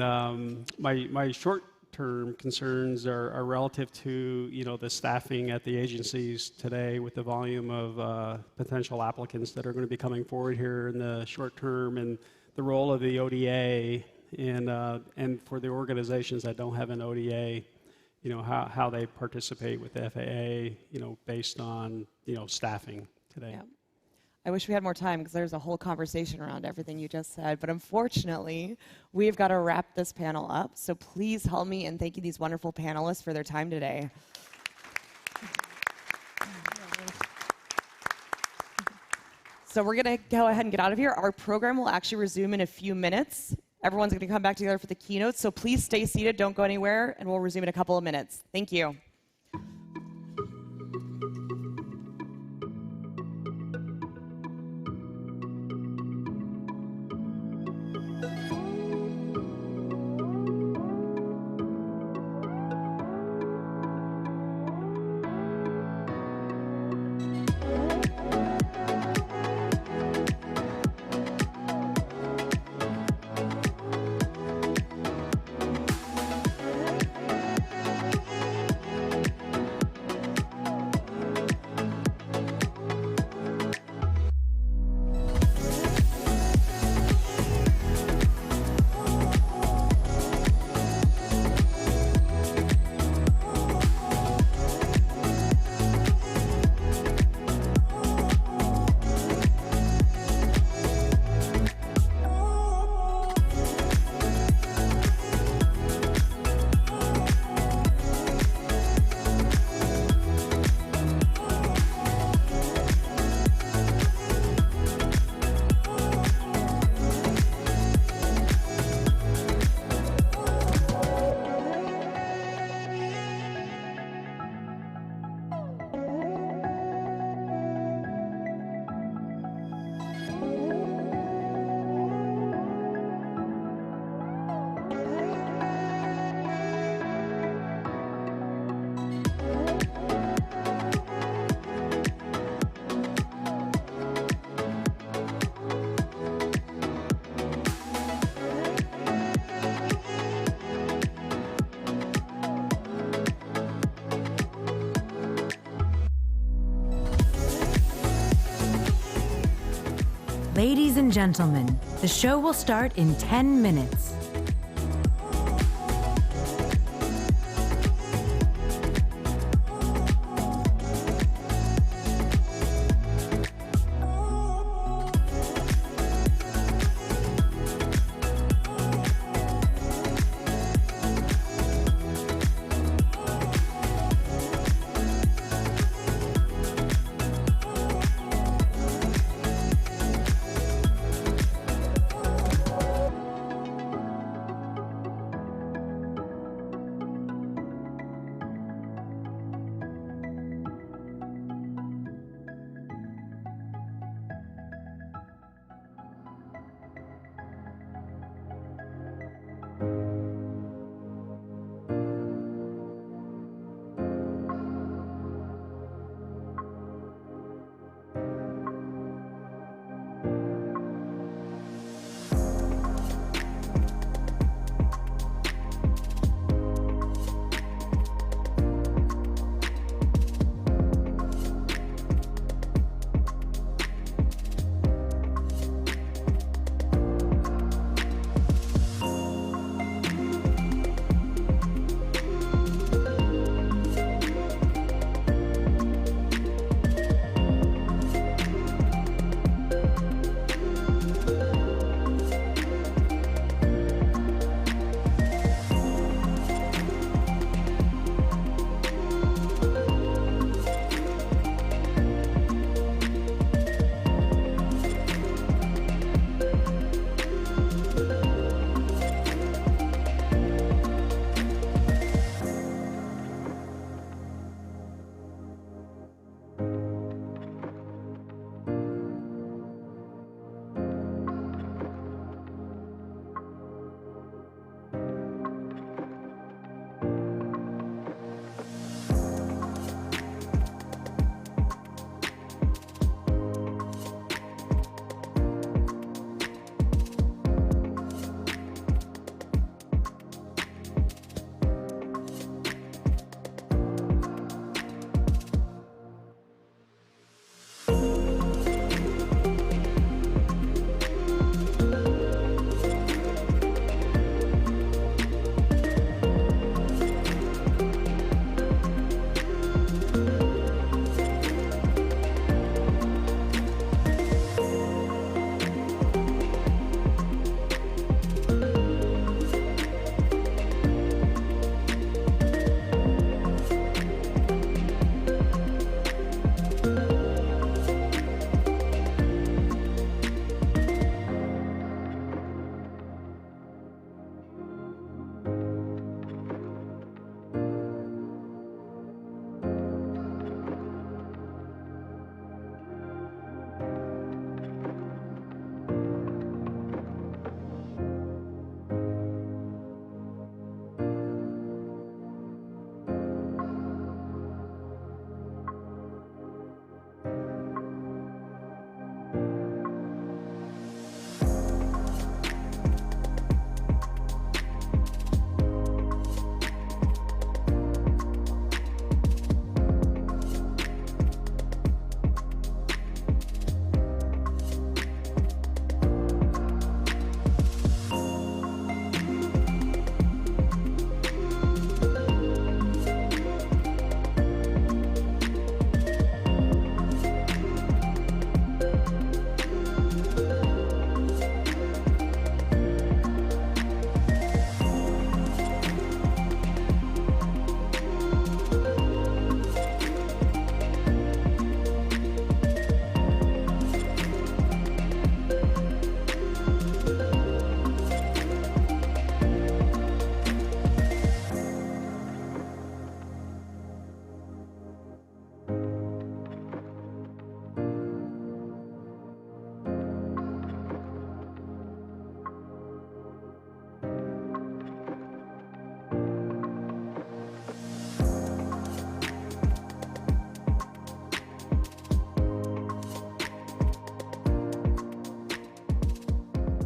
my short-term concerns are relative to the staffing at the agencies today, with the volume of potential applicants that are going to be coming forward here in the short term, and the role of the ODA, and for the organizations that don't have an ODA, how they participate with the FAA, based on staffing today. Yeah. I wish we had more time because there's a whole conversation around everything you just said, but unfortunately, we've got to wrap this panel up. So please help me in thanking these wonderful panelists for their time today. So we're going to go ahead and get out of here. Our program will actually resume in a few minutes. Everyone's going to come back together for the keynote, so please stay seated, don't go anywhere, and we'll resume in a couple of minutes. Thank you. Ladies and gentlemen, the show will start in 10 minutes.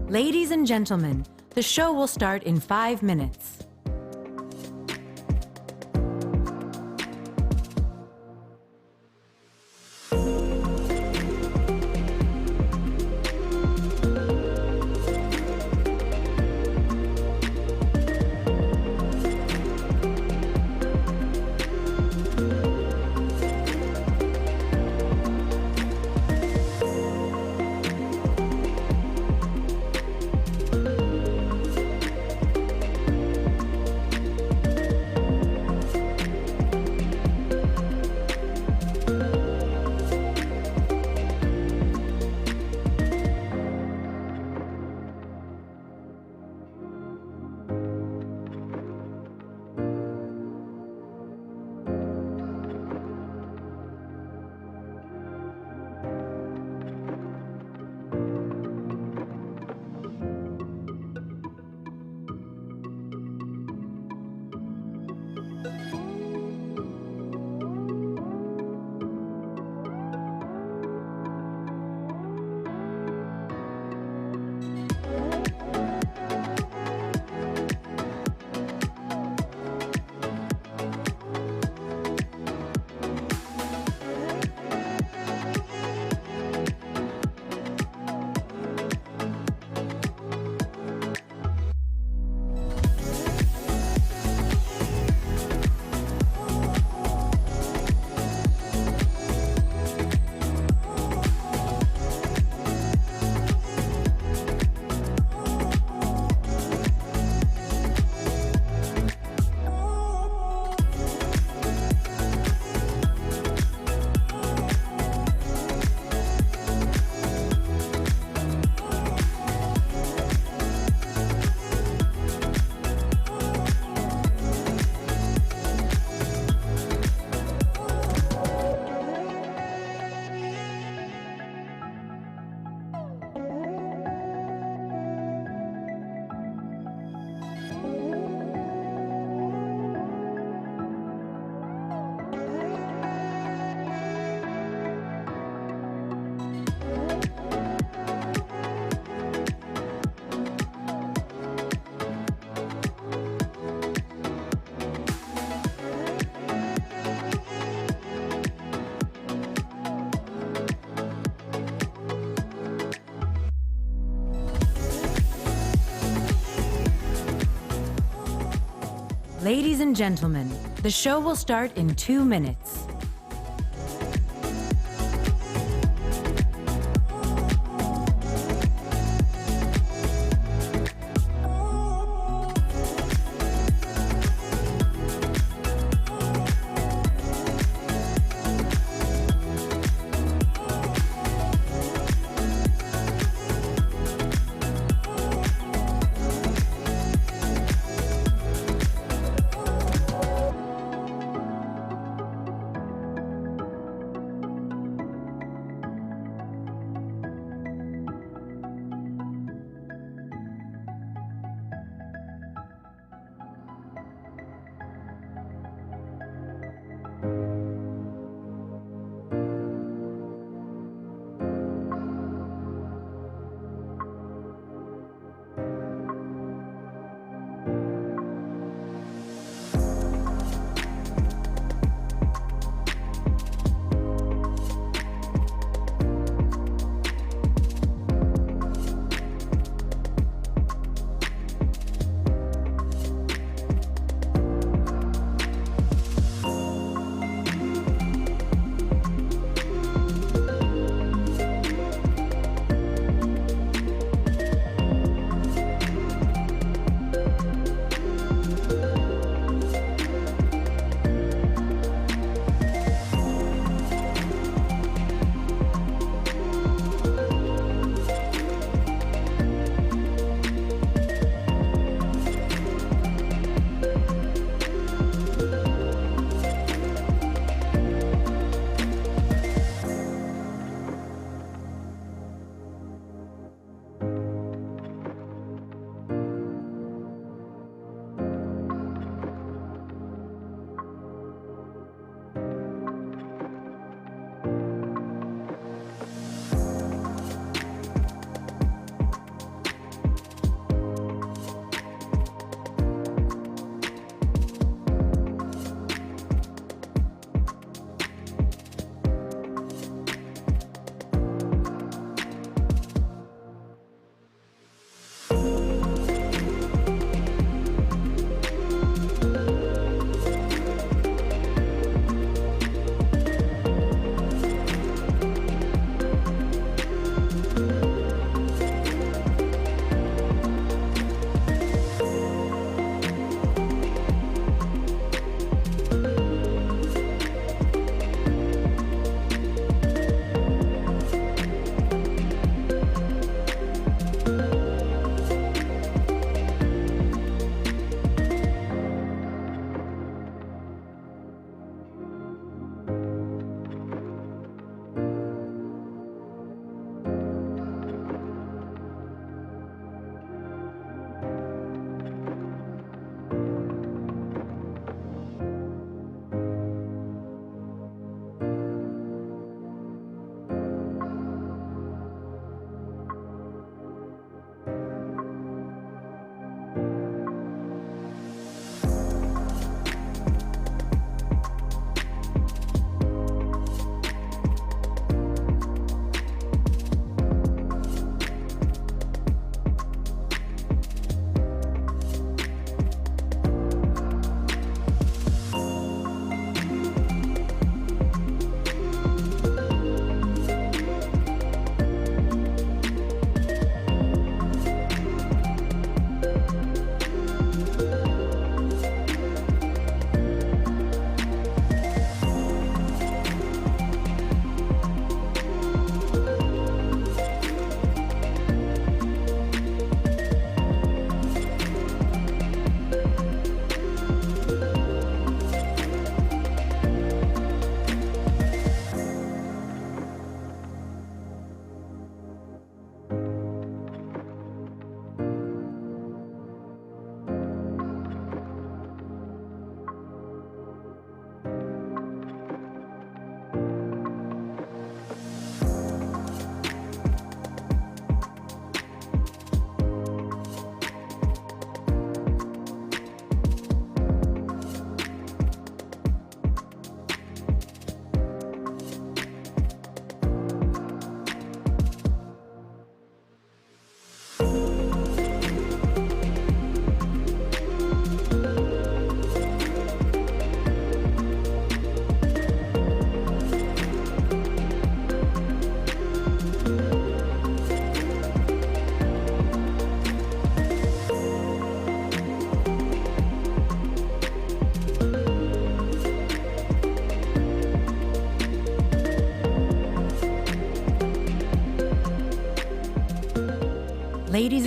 Ladies and gentlemen, the show will start in 5 minutes. Ladies and gentlemen, the show will start in 2 minutes.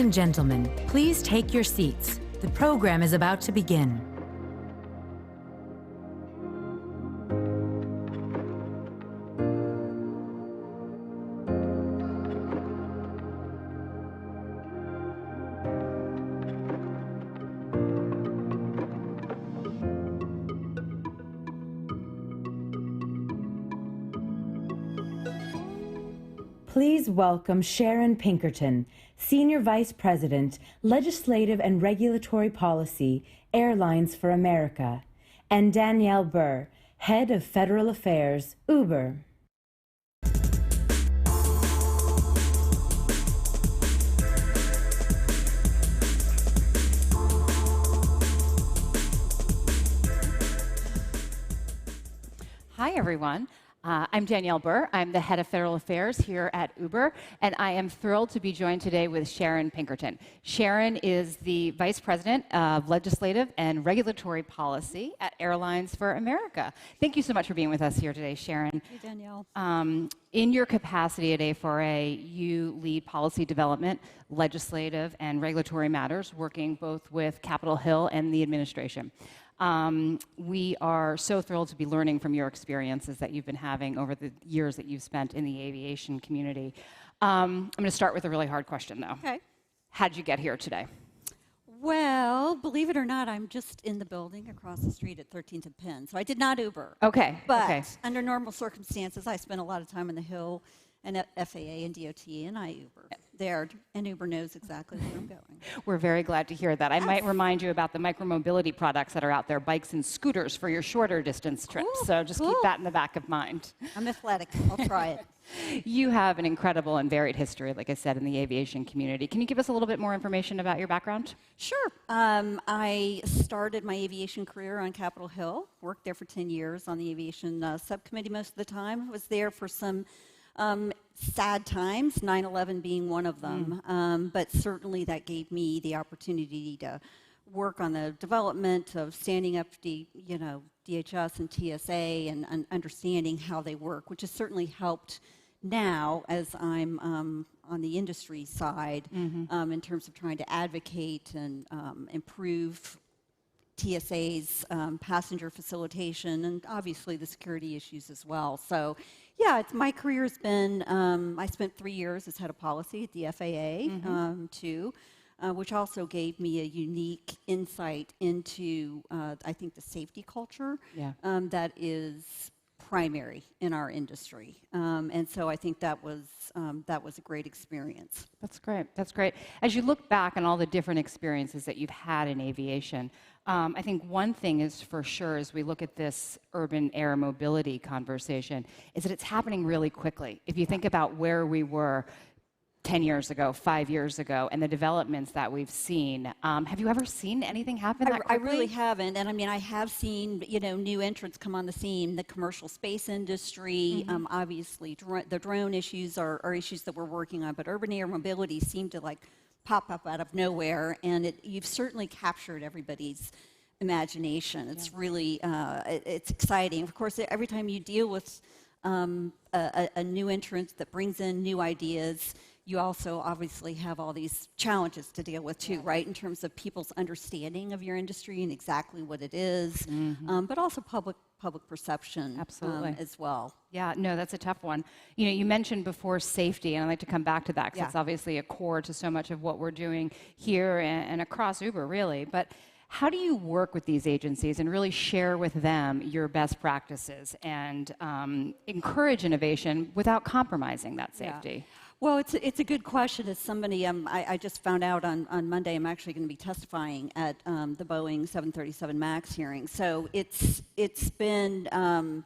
and gentlemen, please take your seats. The program is about to begin. Please welcome Sharon Pinkerton, Senior Vice President, Legislative and Regulatory Policy, Airlines for America, and Danielle Burr, Head of Federal Affairs, Uber. Hi, everyone. I'm Danielle Burr. I'm the head of federal affairs here at Uber, and I am thrilled to be joined today with Sharon Pinkerton. Sharon is the vice president of legislative and regulatory policy at Airlines for America. Thank you so much for being with us here today, Sharon. Hey, Danielle. In your capacity at A4A, you lead policy development, legislative and regulatory matters, working both with Capitol Hill and the administration. We are so thrilled to be learning from your experiences that you've been having over the years that you've spent in the aviation community. I'm going to start with a really hard question, though. Okay. How'd you get here today? Well, believe it or not, I'm just in the building across the street at 13th and Penn. So I did not Uber. Okay. But okay. under normal circumstances, I spent a lot of time on the Hill and at FAA and DOT, and I Uber there, and Uber knows exactly where I'm going. We're very glad to hear that. I might remind you about the micromobility products that are out there, bikes and scooters for your shorter distance trips. Ooh, so just cool. keep that in the back of mind. I'm athletic. I'll try it. You have an incredible and varied history, like I said, in the aviation community. Can you give us a little bit more information about your background? Sure. I started my aviation career on Capitol Hill, worked there for 10 years on the aviation subcommittee most of the time, was there for some sad times, 9/11 being one of them. But certainly that gave me the opportunity to work on the development of standing up DHS and TSA and understanding how they work, which has certainly helped now as I'm on the industry side in terms of trying to advocate and improve TSA's passenger facilitation and obviously the security issues as well. So yeah, my career has been, I spent 3 years as head of policy at the FAA too, which also gave me a unique insight into, I think, the safety culture that is primary in our industry. And so I think that was a great experience. That's great. That's great. As you look back on all the different experiences that you've had in aviation, I think one thing is for sure as we look at this urban air mobility conversation is that it's happening really quickly. If you think about where we were 10 years ago, 5 years ago, and the developments that we've seen. Have you ever seen anything happen that quickly? I really haven't, and I mean, I have seen, new entrants come on the scene, the commercial space industry, obviously, the drone issues are issues that we're working on, but urban air mobility seemed to pop up out of nowhere, and you've certainly captured everybody's imagination. It's really, it's exciting. Of course, every time you deal with a new entrant that brings in new ideas, you also obviously have all these challenges to deal with too, right? In terms of people's understanding of your industry and exactly what it is, but also public perception as well. Yeah, no, that's a tough one. You mentioned before safety, and I'd like to come back to that because it's obviously a core to so much of what we're doing here and across Uber, really. But how do you work with these agencies and really share with them your best practices and encourage innovation without compromising that safety? Yeah. Well, it's a good question. As somebody, I just found out on Monday I'm actually going to be testifying at the Boeing 737 MAX hearing. So it's been, I'm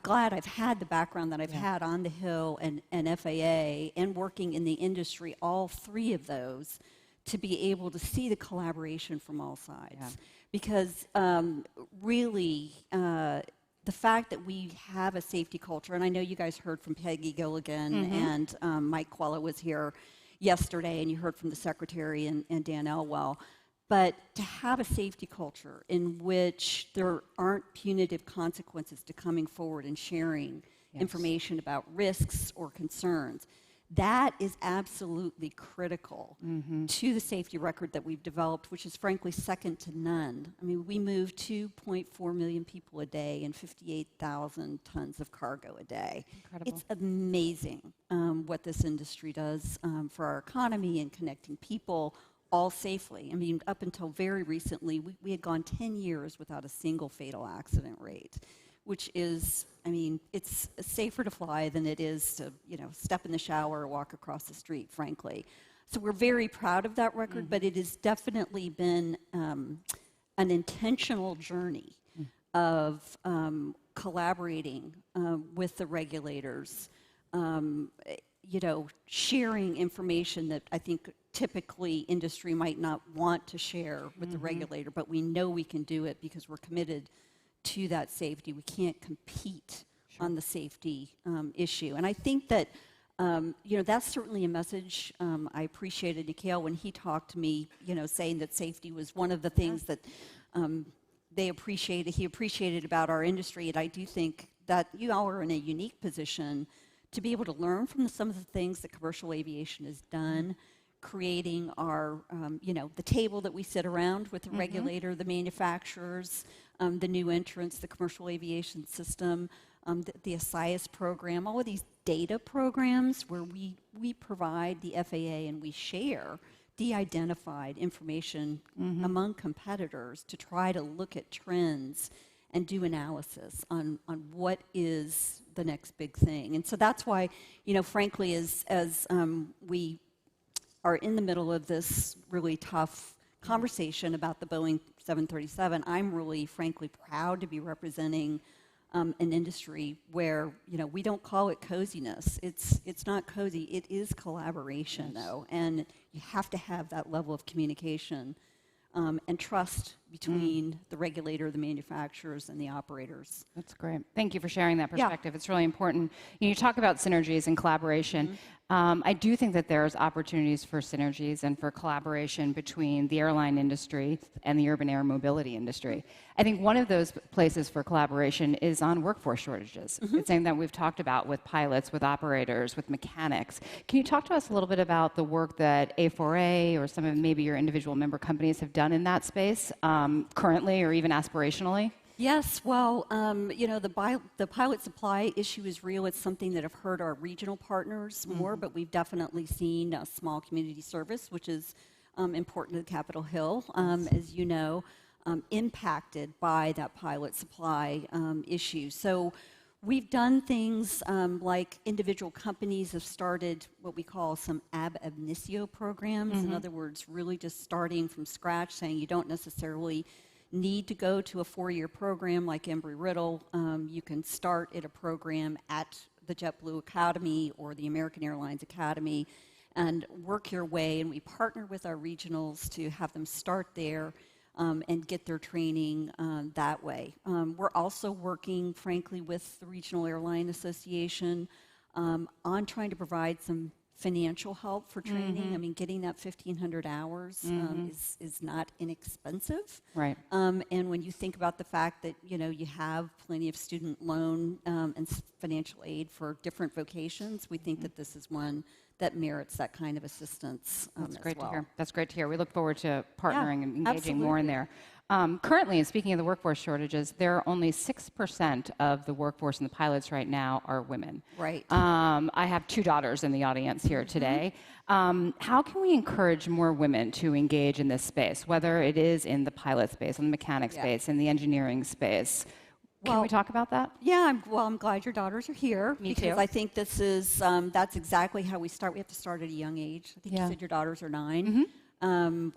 glad I've had the background that I've had on the Hill and FAA and working in the industry, all three of those, to be able to see the collaboration from all sides. Because really, the fact that we have a safety culture, and I know you guys heard from Peggy Gilligan and Mike Quella was here yesterday, and you heard from the secretary and Dan Elwell, but to have a safety culture in which there aren't punitive consequences to coming forward and sharing information about risks or concerns, That is absolutely critical to the safety record that we've developed, which is frankly second to none. I mean, we move 2.4 million people a day and 58,000 tons of cargo a day. Incredible. It's amazing what this industry does for our economy and connecting people all safely. I mean, up until very recently, we had gone 10 years without a single fatal accident rate, which is, I mean, it's safer to fly than it is to, step in the shower or walk across the street, frankly. So we're very proud of that record, but it has definitely been an intentional journey of collaborating with the regulators, sharing information that I think typically industry might not want to share with the regulator, but we know we can do it because we're committed to that safety. We can't compete on the safety issue. And I think that, that's certainly a message. I appreciated Nikhil when he talked to me, saying that safety was one of the things that he appreciated about our industry. And I do think that you all are in a unique position to be able to learn from some of the things that commercial aviation has done, creating our, the table that we sit around with the regulator, the manufacturers, the new entrants, the commercial aviation system, the ASIAS program, all of these data programs where we provide the FAA and we share de-identified information among competitors to try to look at trends and do analysis on what is the next big thing. And so that's why, frankly, as we are in the middle of this really tough conversation about the Boeing 737, I'm really, frankly, proud to be representing an industry where, we don't call it coziness. It's not cozy. It is collaboration, though, and you have to have that level of communication and trust between the regulator, the manufacturers, and the operators. That's great. Thank you for sharing that perspective. It's really important. You talk about synergies and collaboration. I do think that there's opportunities for synergies and for collaboration between the airline industry and the urban air mobility industry. I think one of those places for collaboration is on workforce shortages. It's something that we've talked about with pilots, with operators, with mechanics. Can you talk to us a little bit about the work that A4A or some of maybe your individual member companies have done in that space currently or even aspirationally? Yes, well, the pilot supply issue is real. It's something that have hurt our regional partners more, but we've definitely seen a small community service, which is important to Capitol Hill, as you know, impacted by that pilot supply issue. So we've done things like individual companies have started what we call some ab initio programs. In other words, really just starting from scratch, saying you don't necessarily need to go to a 4-year program like Embry-Riddle. You can start at a program at the JetBlue Academy or the American Airlines Academy and work your way, and we partner with our regionals to have them start there and get their training that way. We're also working, frankly, with the Regional Airline Association on trying to provide some financial help for training. I mean, getting that 1,500 hours is not inexpensive. Right. And when you think about the fact that, you have plenty of student loan and financial aid for different vocations, we think that this is one that merits that kind of assistance That's great as well. to hear. That's great to hear. We look forward to partnering and engaging more in absolutely. there. Currently, and speaking of the workforce shortages, there are only 6% of the workforce and the pilots right now are women. Right. I have 2 daughters in the audience here today. How can we encourage more women to engage in this space, whether it is in the pilot space, in the mechanic space, in the engineering space? Can we talk about that? Yeah, I'm glad your daughters are here. Me because too. I think this is, that's exactly how we start. We have to start at a young age. I think you said your daughters are 9.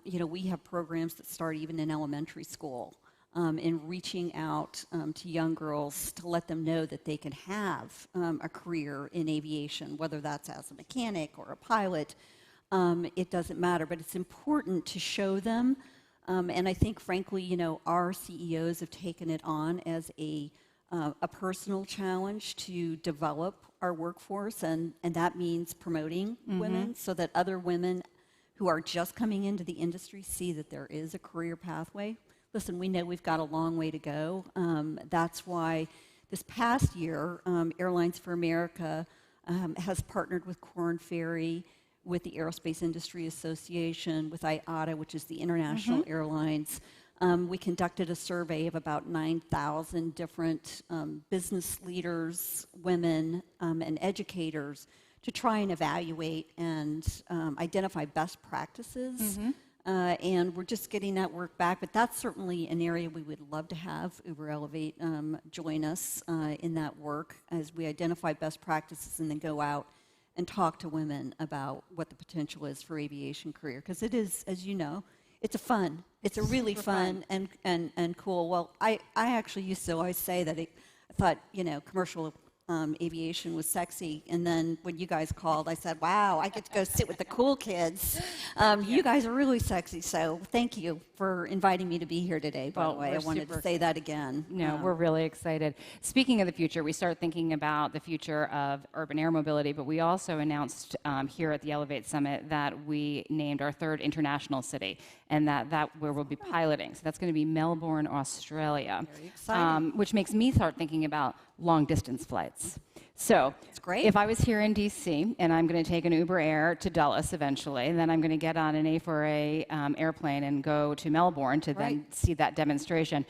We have programs that start even in elementary school in reaching out to young girls to let them know that they can have a career in aviation, whether that's as a mechanic or a pilot. It doesn't matter, but it's important to show them. And I think, frankly, our CEOs have taken it on as a personal challenge to develop our workforce, and that means promoting women so that other women who are just coming into the industry see that there is a career pathway. Listen, we know we've got a long way to go. That's why this past year, Airlines for America has partnered with Korn Ferry, with the Aerospace Industry Association, with IATA, which is the International Airlines. We conducted a survey of about 9,000 different business leaders, women, and educators to try and evaluate and identify best practices. And we're just getting that work back, but that's certainly an area we would love to have Uber Elevate join us in that work as we identify best practices and then go out and talk to women about what the potential is for aviation career. Because it is, as you know, it's a really fun and cool. Well, I actually used to always say that I thought, commercial aviation was sexy, and then when you guys called, I said, wow, I get to go sit with the cool kids. You guys are really sexy, so thank you for inviting me to be here today, by the way. I wanted to say that again. No, we're really excited. Speaking of the future, we start thinking about the future of urban air mobility, but we also announced here at the Elevate Summit that we named our third international city, and that where we'll be piloting. So that's going to be Melbourne, Australia, Very exciting. Which makes me start thinking about long-distance flights. So if I was here in DC and I'm going to take an Uber Air to Dulles eventually, and then I'm going to get on an A4A airplane and go to Melbourne to then see that demonstration.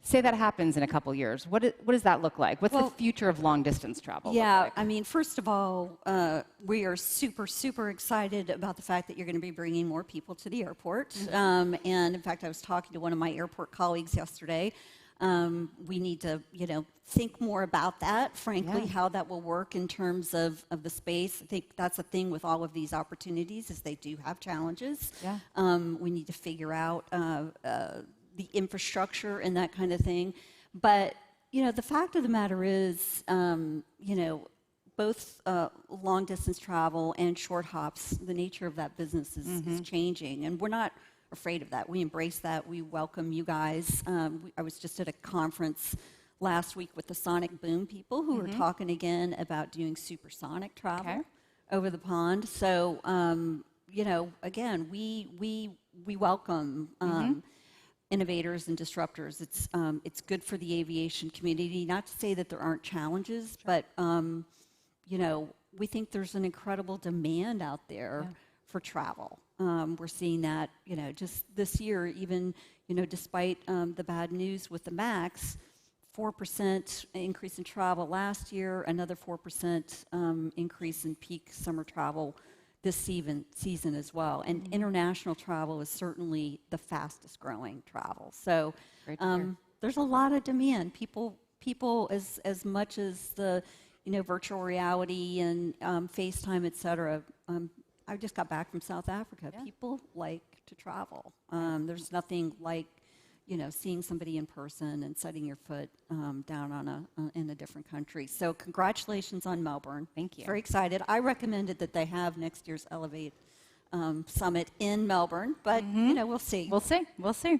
Say that happens in a couple years. What does that look like? What's the future of long-distance travel look like? I mean, first of all, we are super, super excited about the fact that you're going to be bringing more people to the airport. And in fact, I was talking to one of my airport colleagues yesterday. We need to, think more about that, frankly, how that will work in terms of the space. I think that's the thing with all of these opportunities is they do have challenges. We need to figure out the infrastructure and that kind of thing. But, the fact of the matter is, both long-distance travel and short hops, the nature of that business is changing. And we're not afraid of that. We embrace that. We welcome you guys. I was just at a conference last week with the Sonic Boom people who were talking again about doing supersonic travel over the pond. So, again, we welcome innovators and disruptors. It's good for the aviation community. Not to say that there aren't challenges, but we think there's an incredible demand out there for travel. We're seeing that, just this year, even, despite the bad news with the MAX, 4% increase in travel last year, another 4% increase in peak summer travel this season as well. And international travel is certainly the fastest growing travel. So there's a lot of demand. People as much as the, virtual reality and FaceTime, et cetera. I just got back from South Africa. People like to travel. There's nothing like, seeing somebody in person and setting your foot down in a different country. So congratulations on Melbourne. Thank you. Very excited. I recommended that they have next year's Elevate Summit in Melbourne, but we'll see. We'll see.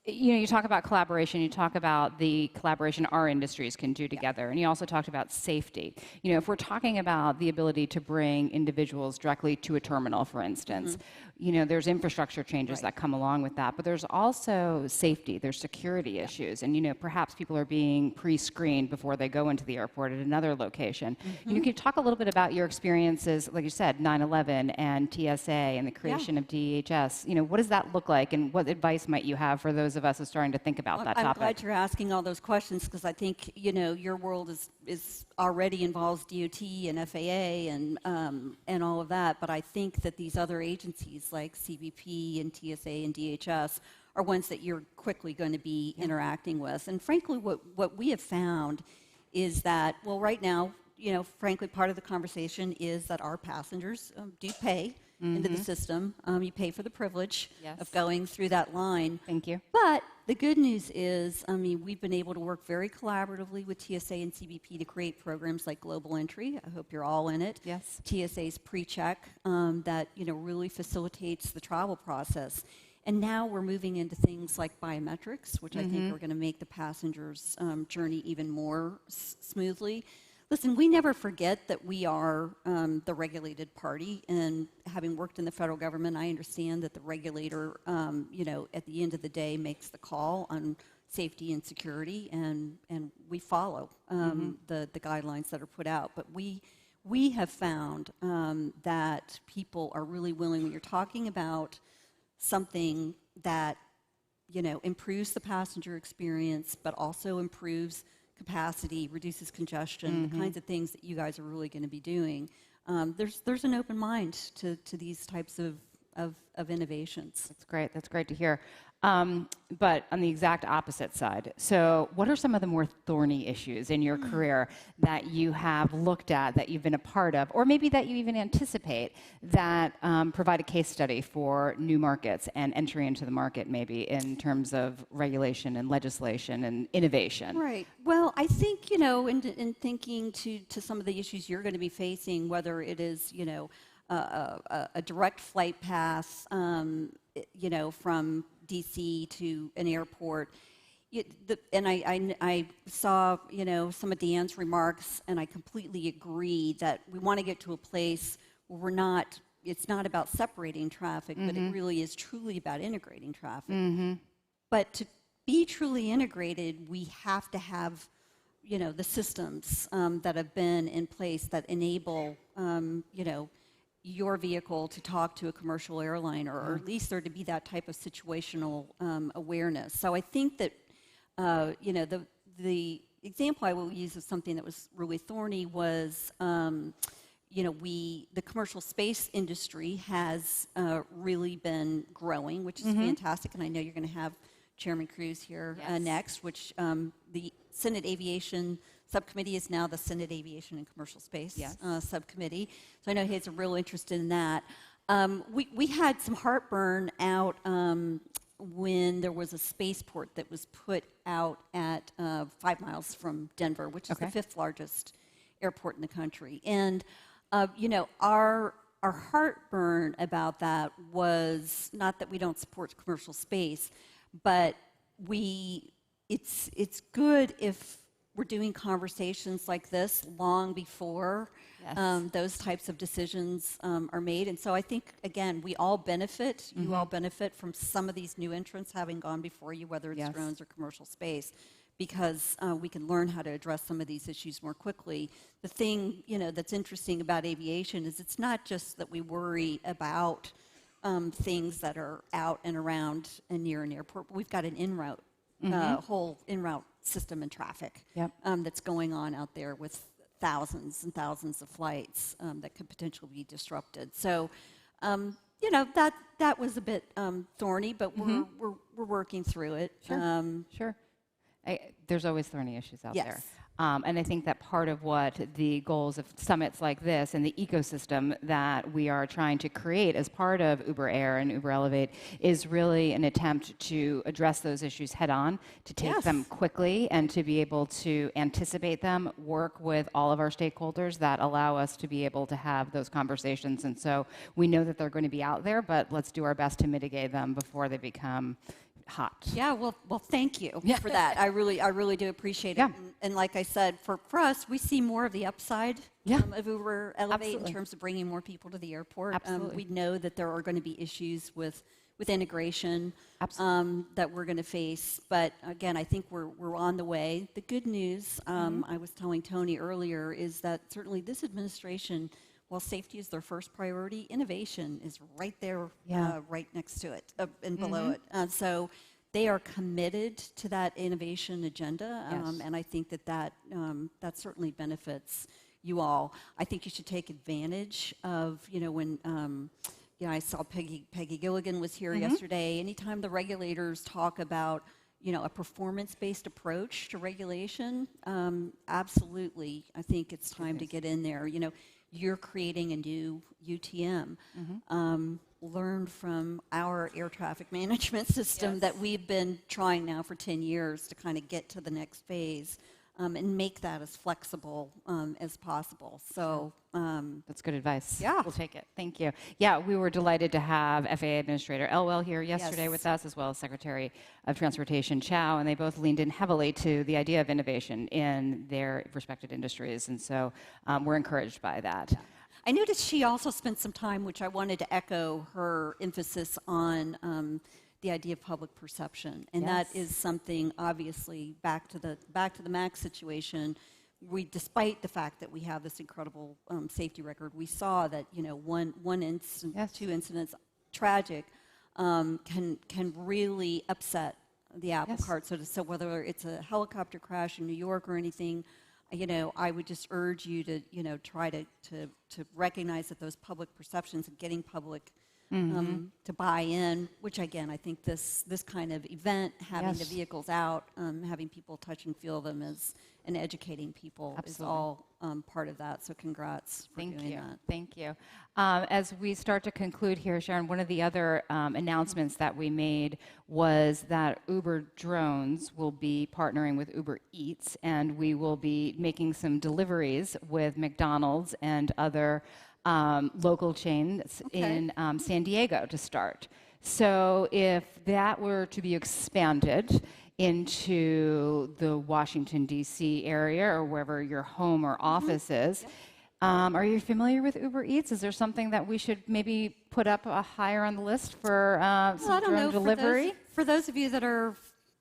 You talk about collaboration, you talk about the collaboration our industries can do together, and you also talked about safety. If we're talking about the ability to bring individuals directly to a terminal, for instance, there's infrastructure changes that come along with that, but there's also safety, there's security issues, and perhaps people are being pre-screened before they go into the airport at another location. Can you talk a little bit about your experiences, like you said, 9/11 and TSA and the creation of DHS? What does that look like, and what advice might you have for those of us who are starting to think about that topic? I'm glad you're asking all those questions because I think your world is already involves DOT and FAA and all of that, but I think that these other agencies like CBP and TSA and DHS are ones that you're quickly going to be interacting with. And frankly, what we have found is that, well, right now, frankly, part of the conversation is that our passengers do pay into the system. You pay for the privilege of going through that line. Thank you. But the good news is, we've been able to work very collaboratively with TSA and CBP to create programs like Global Entry. I hope you're all in it. Yes. TSA's pre-check that really facilitates the travel process. And now we're moving into things like biometrics, which I think are going to make the passengers' journey even more smoothly. Listen, we never forget that we are the regulated party, and having worked in the federal government, I understand that the regulator, at the end of the day, makes the call on safety and security, and we follow the guidelines that are put out. But we have found that people are really willing, when you're talking about something that improves the passenger experience, but also improves capacity, reduces congestion, the kinds of things that you guys are really going to be doing. There's an open mind to these types of innovations. That's great. That's great to hear. But on the exact opposite side, so what are some of the more thorny issues in your career that you have looked at, that you've been a part of, or maybe that you even anticipate that provide a case study for new markets and entry into the market, maybe in terms of regulation and legislation and innovation? Right. Well, I think, in thinking to some of the issues you're going to be facing, whether it is, a direct flight path, from DC to an airport. And I saw, some of Deanne's remarks, and I completely agree that we want to get to a place where it's not about separating traffic, but it really is truly about integrating traffic. But to be truly integrated, we have to have, the systems that have been in place that enable, your vehicle to talk to a commercial airline, or at least there to be that type of situational awareness. So I think that, the example I will use of something that was really thorny was, the commercial space industry has really been growing, which is fantastic, and I know you're going to have Chairman Cruz here next, which the Senate Aviation Subcommittee is now the Senate Aviation and Commercial Space Subcommittee. So I know he has a real interest in that. We had some heartburn out when there was a spaceport that was put out at 5 miles from Denver, which is the 5th largest airport in the country. And, our heartburn about that was not that we don't support commercial space, but it's good if we're doing conversations like this long before those types of decisions are made. And so I think, again, we all benefit. You all benefit from some of these new entrants having gone before you, whether it's drones or commercial space, because we can learn how to address some of these issues more quickly. The thing, that's interesting about aviation is it's not just that we worry about things that are out and around and near an airport, but we've got an en route, whole en route system and traffic that's going on out there with thousands and thousands of flights that could potentially be disrupted. So, that was a bit thorny, but we're working through it. Sure. There's always thorny issues out there. And I think that part of what the goals of summits like this and the ecosystem that we are trying to create as part of Uber Air and Uber Elevate is really an attempt to address those issues head on, to take them quickly and to be able to anticipate them, work with all of our stakeholders that allow us to be able to have those conversations. And so we know that they're going to be out there, but let's do our best to mitigate them before they become hot. Yeah, well, thank you for that. I really do appreciate it. And like I said, for us, we see more of the upside of Uber Elevate in terms of bringing more people to the airport. We know that there are going to be issues with integration that we're going to face. But again, I think we're on the way. The good news, I was telling Tony earlier, is that certainly this administration, while safety is their first priority, innovation is right there, right next to it and below it. So they are committed to that innovation agenda, and I think that certainly benefits you all. I think you should take advantage of, when I saw Peggy Gilligan was here yesterday. Anytime the regulators talk about a performance-based approach to regulation, absolutely, I think it's time to get in there. You're creating a new UTM. Learn from our air traffic management system that we've been trying now for 10 years to kind of get to the next phase and make that as flexible as possible. So that's good advice. Yeah. We'll take it. Thank you. Yeah, we were delighted to have FAA Administrator Elwell here yesterday with us, as well as Secretary of Transportation Chow, and they both leaned in heavily to the idea of innovation in their respected industries, and so we're encouraged by that. Yeah. I noticed she also spent some time, which I wanted to echo her emphasis on the idea of public perception, and that is something obviously back to the Max situation. Despite the fact that we have this incredible safety record, we saw that one incident, two incidents, tragic, can really upset the apple cart. So whether it's a helicopter crash in New York or anything, I would just urge you to try to recognize that those public perceptions and getting public to buy in, which again I think this kind of event, having the vehicles out, having people touch and feel them and educating people is all part of that. So congrats for doing that. Thank you. As we start to conclude here, Sharon, one of the other announcements that we made was that Uber Drones will be partnering with Uber Eats, and we will be making some deliveries with McDonald's and other local chains in San Diego to start. So if that were to be expanded into the Washington, D.C. area or wherever your home or office is, are you familiar with Uber Eats? Is there something that we should maybe put up higher on the list for some drone delivery? For those of you that are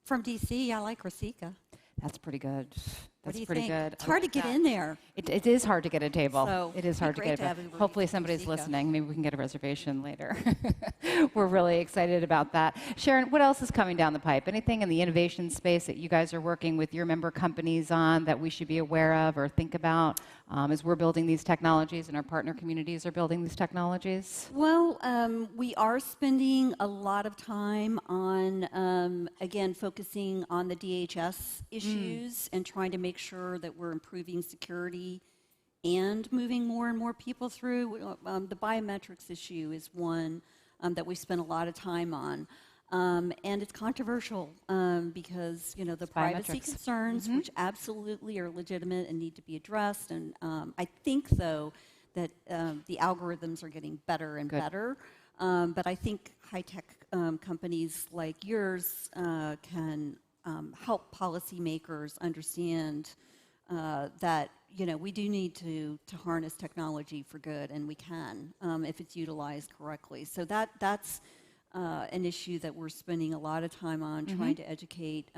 from D.C., I like Rasika. That's pretty good. What do you pretty think? good. It's hard to get in there. It is hard to get a table. So it is hard to get a table. Hopefully somebody's listening. Maybe we can get a reservation later. We're really excited about that. Sharon, what else is coming down the pipe? Anything in the innovation space that you guys are working with your member companies on that we should be aware of or think about as we're building these technologies and our partner communities are building these technologies? Well, we are spending a lot of time on, again, focusing on the DHS issues and trying to make sure that we're improving security and moving more and more people through. The biometrics issue is one that we spend a lot of time on. And it's controversial because, the privacy concerns, which absolutely are legitimate and need to be addressed. And I think, though, that the algorithms are getting better and better. But I think high-tech companies like yours can help policymakers understand that we do need to harness technology for good, and we can if it's utilized correctly. So that's an issue that we're spending a lot of time on, trying to educate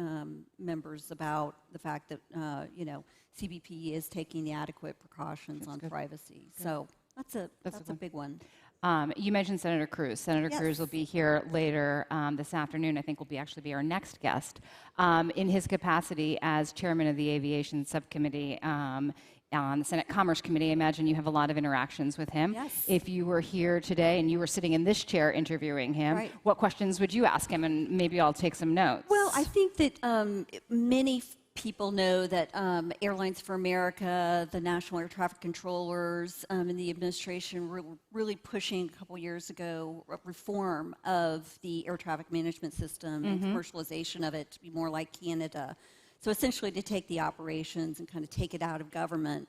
members about the fact that CBP is taking the adequate precautions on privacy. So that's a big one. You mentioned Senator Cruz. Senator Cruz will be here later this afternoon. I think will actually be our next guest in his capacity as chairman of the Aviation Subcommittee on the Senate Commerce Committee. I imagine you have a lot of interactions with him. Yes. If you were here today and you were sitting in this chair interviewing him, what questions would you ask him? And maybe I'll take some notes. Well, I think that many people know that Airlines for America, the National Air Traffic Controllers, and the administration were really pushing a couple years ago reform of the air traffic management system and commercialization of it to be more like Canada. So essentially to take the operations and kind of take it out of government.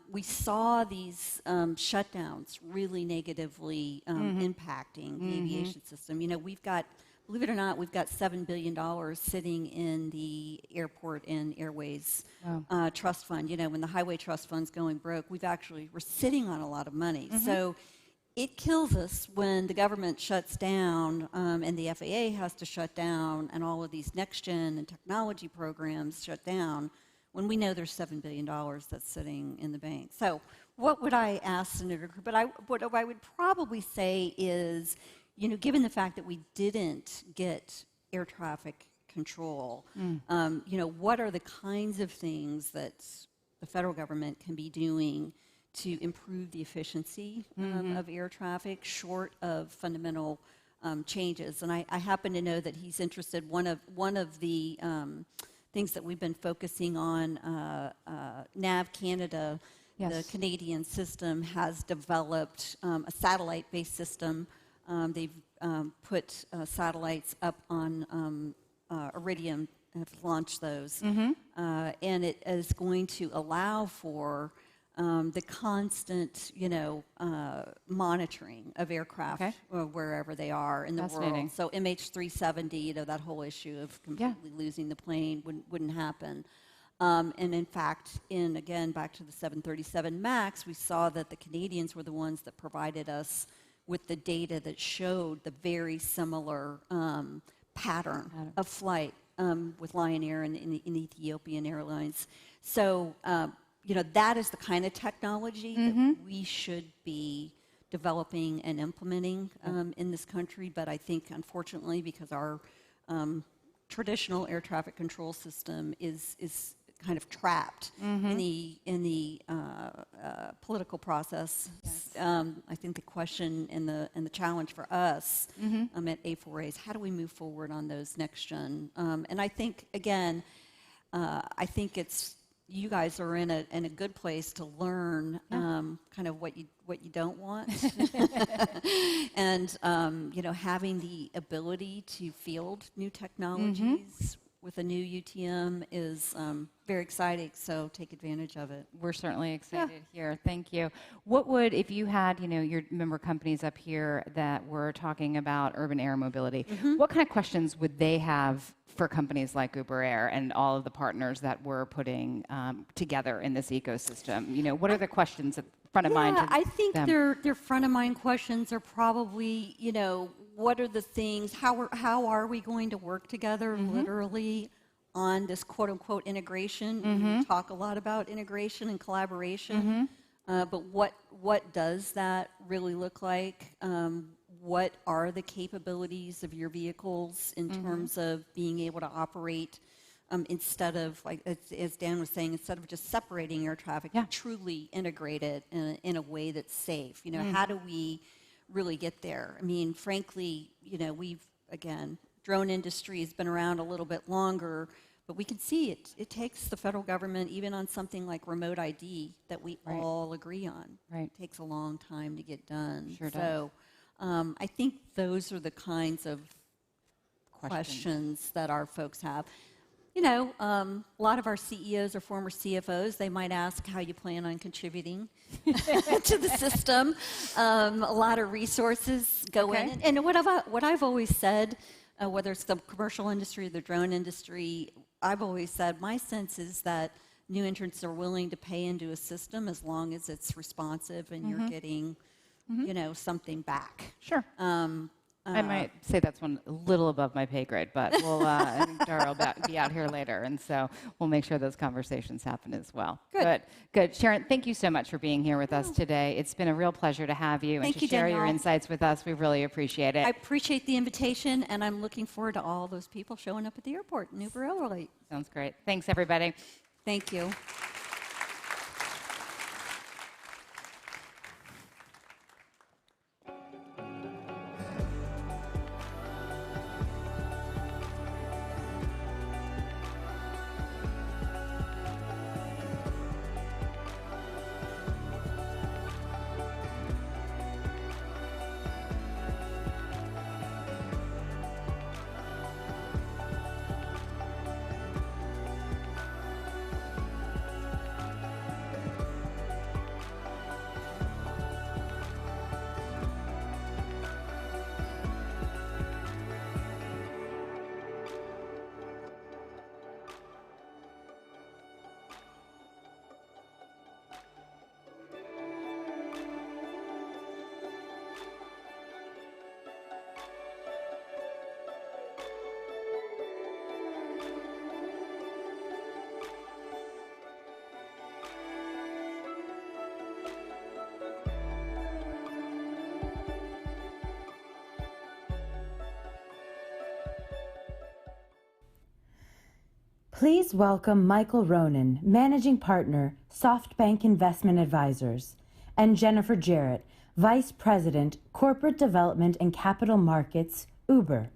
We saw these shutdowns really negatively impacting the aviation system. We've got, believe it or not, we've got $7 billion sitting in the airport and airways trust fund. When the highway trust fund's going broke, we're sitting on a lot of money. So it kills us when the government shuts down and the FAA has to shut down and all of these next-gen and technology programs shut down when we know there's $7 billion that's sitting in the bank. So what would I ask Senator Cruz? What I would probably say is, given the fact that we didn't get air traffic control, what are the kinds of things that the federal government can be doing to improve the efficiency of air traffic, short of fundamental changes? And I happen to know that he's interested. One of the things that we've been focusing on, NAV Canada, the Canadian system, has developed a satellite-based system. They've put satellites up on Iridium, have launched those, and it is going to allow for the constant, monitoring of aircraft wherever they are in the world. So MH370, that whole issue of completely losing the plane wouldn't happen. And in fact, again, back to the 737 MAX, we saw that the Canadians were the ones that provided us with the data that showed the very similar pattern of flight with Lion Air and Ethiopian Airlines. So, that is the kind of technology that we should be developing and implementing in this country. But I think, unfortunately, because our traditional air traffic control system is kind of trapped in the political process. Yes. I think the question and the challenge for us at A4A is how do we move forward on those next gen? And I think again, I think it's you guys are in a good place to learn kind of what you don't want, and having the ability to field new technologies with a new UTM is very exciting, so take advantage of it. We're certainly excited here. Thank you. What would, if you had, your member companies up here that were talking about urban air mobility, what kind of questions would they have for companies like Uber Air and all of the partners that we're putting together in this ecosystem? What are the questions that front of mind to I think them? their front of mind questions are probably, what are the things, how are we going to work together literally on this quote unquote integration? We talk a lot about integration and collaboration, but what does that really look like? What are the capabilities of your vehicles in terms of being able to operate instead of, like as Dan was saying, instead of just separating air traffic, truly integrate it in a way that's safe? How do we really get there? I mean, frankly, drone industry has been around a little bit longer, but we can see it takes the federal government, even on something like remote ID that we all agree on. It takes a long time to get done. Sure so I think those are the kinds of questions that our folks have. A lot of our CEOs are former CFOs. They might ask how you plan on contributing to the system. A lot of resources go in. And what I've always said, whether it's the commercial industry or the drone industry, I've always said my sense is that new entrants are willing to pay into a system as long as it's responsive and you're getting, something back. Sure. I might say that's a little above my pay grade, but we'll, I think Dara will be out here later, and so we'll make sure those conversations happen as well. Good. Sharon, thank you so much for being here with us today. It's been a real pleasure to have you and to share your insights with us. We really appreciate it. I appreciate the invitation, and I'm looking forward to all those people showing up at the airport in Uber Elevate. Sounds great. Thanks, everybody. Thank you. Please welcome Michael Ronan, Managing Partner, SoftBank Investment Advisors, and Jennifer Jarrett, Vice President, Corporate Development and Capital Markets, Uber.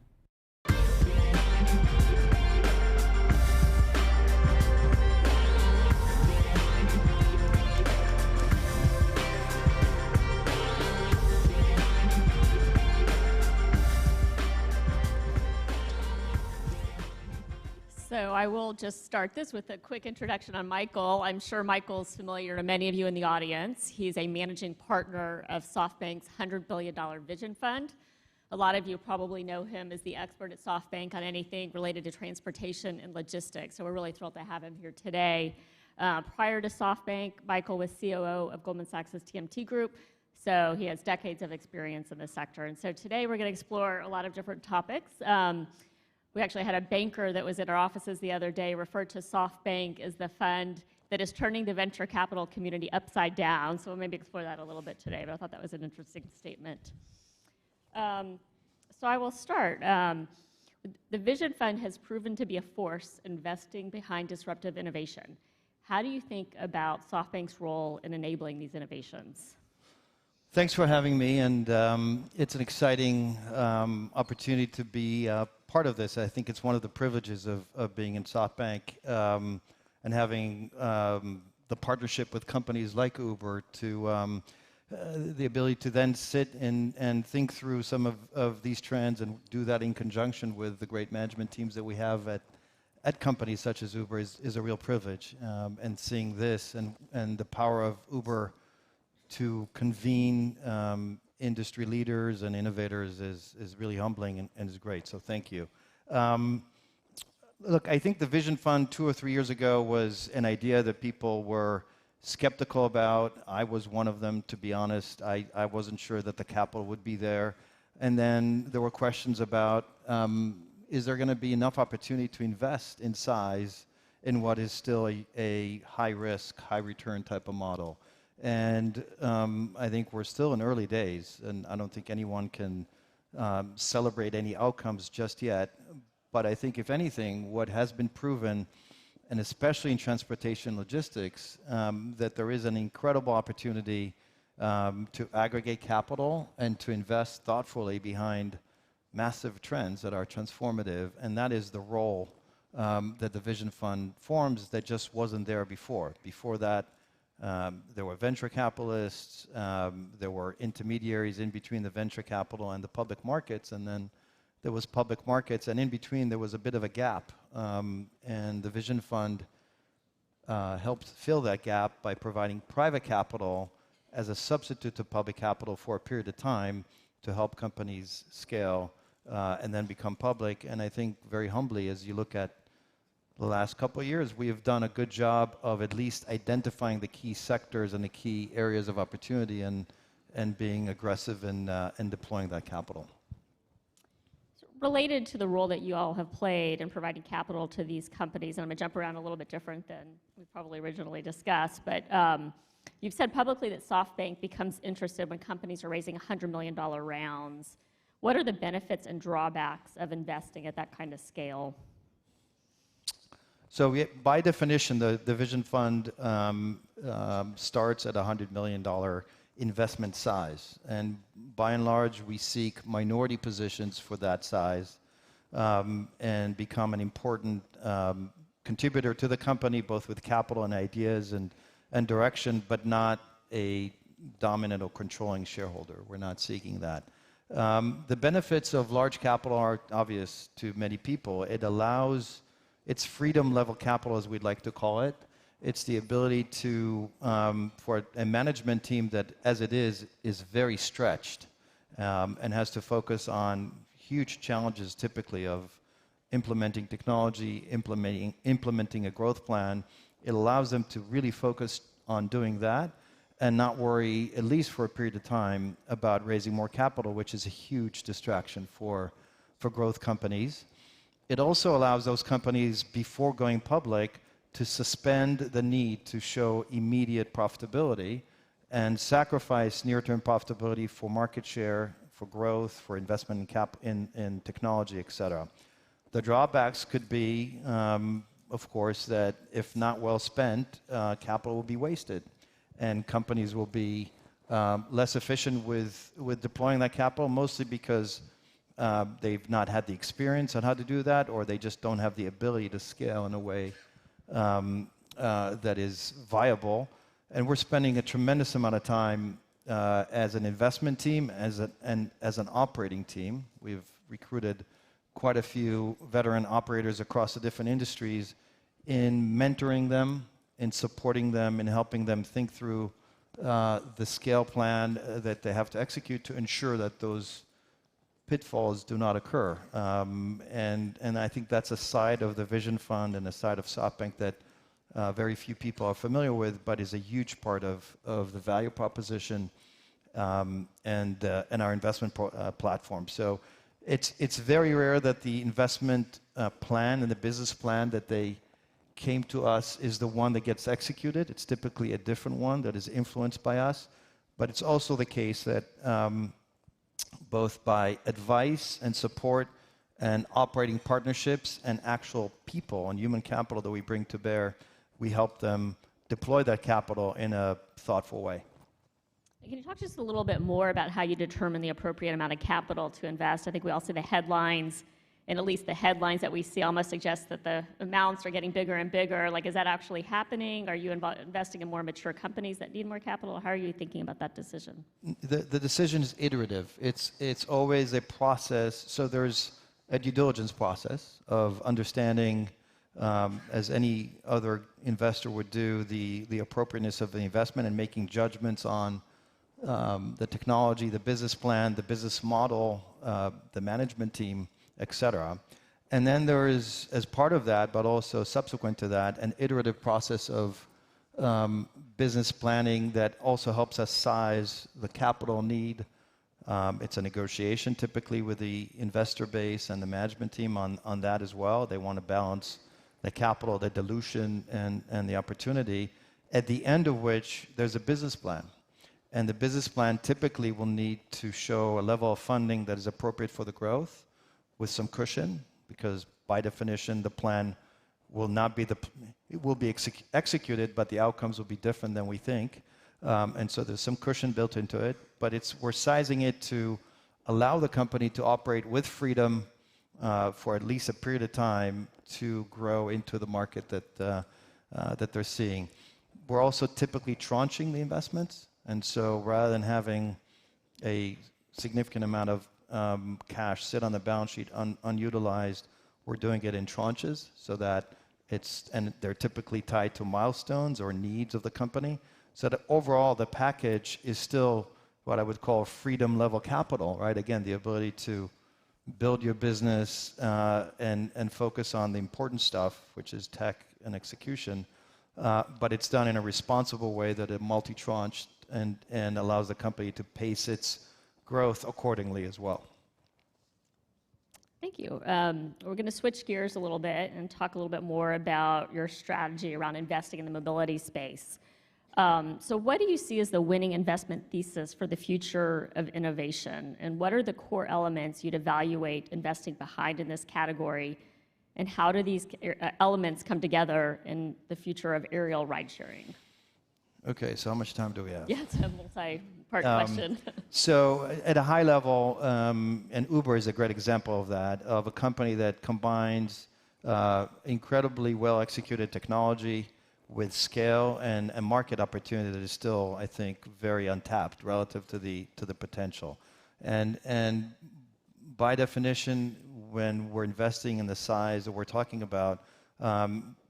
So I will just start this with a quick introduction on Michael. I'm sure Michael's familiar to many of you in the audience. He's a managing partner of SoftBank's $100 billion Vision Fund. A lot of you probably know him as the expert at SoftBank on anything related to transportation and logistics. So we're really thrilled to have him here today. Prior to SoftBank, Michael was COO of Goldman Sachs' TMT Group, So he has decades of experience in this sector. And so today we're going to explore a lot of different topics. We actually had a banker that was in our offices the other day referred to SoftBank as the fund that is turning the venture capital community upside down. So we'll maybe explore that a little bit today, but I thought that was an interesting statement. So I will start. The Vision Fund has proven to be a force investing behind disruptive innovation. How do you think about SoftBank's role in enabling these innovations? Thanks for having me, and it's an exciting opportunity to be part of this. I think it's one of the privileges of being in SoftBank and having the partnership with companies like Uber to the ability to then sit and think through some of these trends and do that in conjunction with the great management teams that we have at companies such as Uber is a real privilege. And seeing this and the power of Uber to convene industry leaders and innovators is really humbling and is great. So thank you. Look, I think the Vision Fund 2 or 3 years ago was an idea that people were skeptical about. I was one of them, to be honest. I wasn't sure that the capital would be there. And then there were questions about, is there going to be enough opportunity to invest in size in what is still a high-risk, high-return type of model? And I think we're still in early days, and I don't think anyone can celebrate any outcomes just yet. But I think, if anything, what has been proven, and especially in transportation logistics, that there is an incredible opportunity to aggregate capital and to invest thoughtfully behind massive trends that are transformative, and that is the role that the Vision Fund forms that just wasn't there before. Before that, there were venture capitalists, there were intermediaries in between the venture capital and the public markets, and then there was public markets, and in between there was a bit of a gap. And the Vision Fund helped fill that gap by providing private capital as a substitute to public capital for a period of time to help companies scale and then become public. And I think very humbly, as you look at the last couple of years, we have done a good job of at least identifying the key sectors and the key areas of opportunity and being aggressive in deploying that capital. Related to the role that you all have played in providing capital to these companies, and I'm going to jump around a little bit different than we probably originally discussed, but you've said publicly that SoftBank becomes interested when companies are raising $100 million rounds. What are the benefits and drawbacks of investing at that kind of scale? So by definition, the Vision Fund starts at $100 million investment size. And by and large, we seek minority positions for that size and become an important contributor to the company, both with capital and ideas and direction, but not a dominant or controlling shareholder. We're not seeking that. The benefits of large capital are obvious to many people. It allows, it's freedom level capital, as we'd like to call it. It's the ability to, for a management team that, as it is very stretched and has to focus on huge challenges typically of implementing technology, implementing a growth plan. It allows them to really focus on doing that and not worry, at least for a period of time, about raising more capital, which is a huge distraction for growth companies. It also allows those companies, before going public, to suspend the need to show immediate profitability and sacrifice near-term profitability for market share, for growth, for investment in technology, et cetera. The drawbacks could be, of course, that if not well spent, capital will be wasted, and companies will be less efficient with deploying that capital, mostly because they've not had the experience on how to do that, or they just don't have the ability to scale in a way that is viable. And we're spending a tremendous amount of time as an investment team, as an operating team. We've recruited quite a few veteran operators across the different industries in mentoring them, in supporting them, in helping them think through the scale plan that they have to execute to ensure that those pitfalls do not occur. And I think that's a side of the Vision Fund and a side of SoftBank that very few people are familiar with, but is a huge part of the value proposition and our investment platform. So it's very rare that the investment plan and the business plan that they came to us is the one that gets executed. It's typically a different one that is influenced by us. But it's also the case that both by advice and support and operating partnerships and actual people and human capital that we bring to bear, we help them deploy that capital in a thoughtful way. Can you talk just a little bit more about how you determine the appropriate amount of capital to invest? I think we all see the headlines, and at least the headlines that we see almost suggest that the amounts are getting bigger and bigger. Like, is that actually happening? Are you investing in more mature companies that need more capital? How are you thinking about that decision? The decision is iterative. It's always a process. So there's a due diligence process of understanding, as any other investor would do, the appropriateness of the investment and making judgments on the technology, the business plan, the business model, the management team, etc. And then there is, as part of that, but also subsequent to that, an iterative process of business planning that also helps us size the capital need. It's a negotiation typically with the investor base and the management team on that as well. They want to balance the capital, the dilution, and the opportunity, at the end of which there's a business plan. And the business plan typically will need to show a level of funding that is appropriate for the growth with some cushion, because by definition, the plan will not be it will be executed, but the outcomes will be different than we think. And so there's some cushion built into it, but we're sizing it to allow the company to operate with freedom for at least a period of time to grow into the market that they're seeing. We're also typically tranching the investments, and so rather than having a significant amount of cash sit on the balance sheet unutilized, we're doing it in tranches so that and they're typically tied to milestones or needs of the company. So that overall, the package is still what I would call freedom level capital, right? Again, the ability to build your business and focus on the important stuff, which is tech and execution. But it's done in a responsible way that is multi-tranched and allows the company to pace its growth accordingly as well. Thank you. We're going to switch gears a little bit and talk a little bit more about your strategy around investing in the mobility space. So what do you see as the winning investment thesis for the future of innovation? And what are the core elements you'd evaluate investing behind in this category? And how do these elements come together in the future of aerial ride-sharing? Okay, so how much time do we have? Yeah, it's a multi-part question. So at a high level, and Uber is a great example of that, of a company that combines incredibly well-executed technology with scale and a market opportunity that is still, I think, very untapped relative to the potential. And by definition, when we're investing in the size that we're talking about,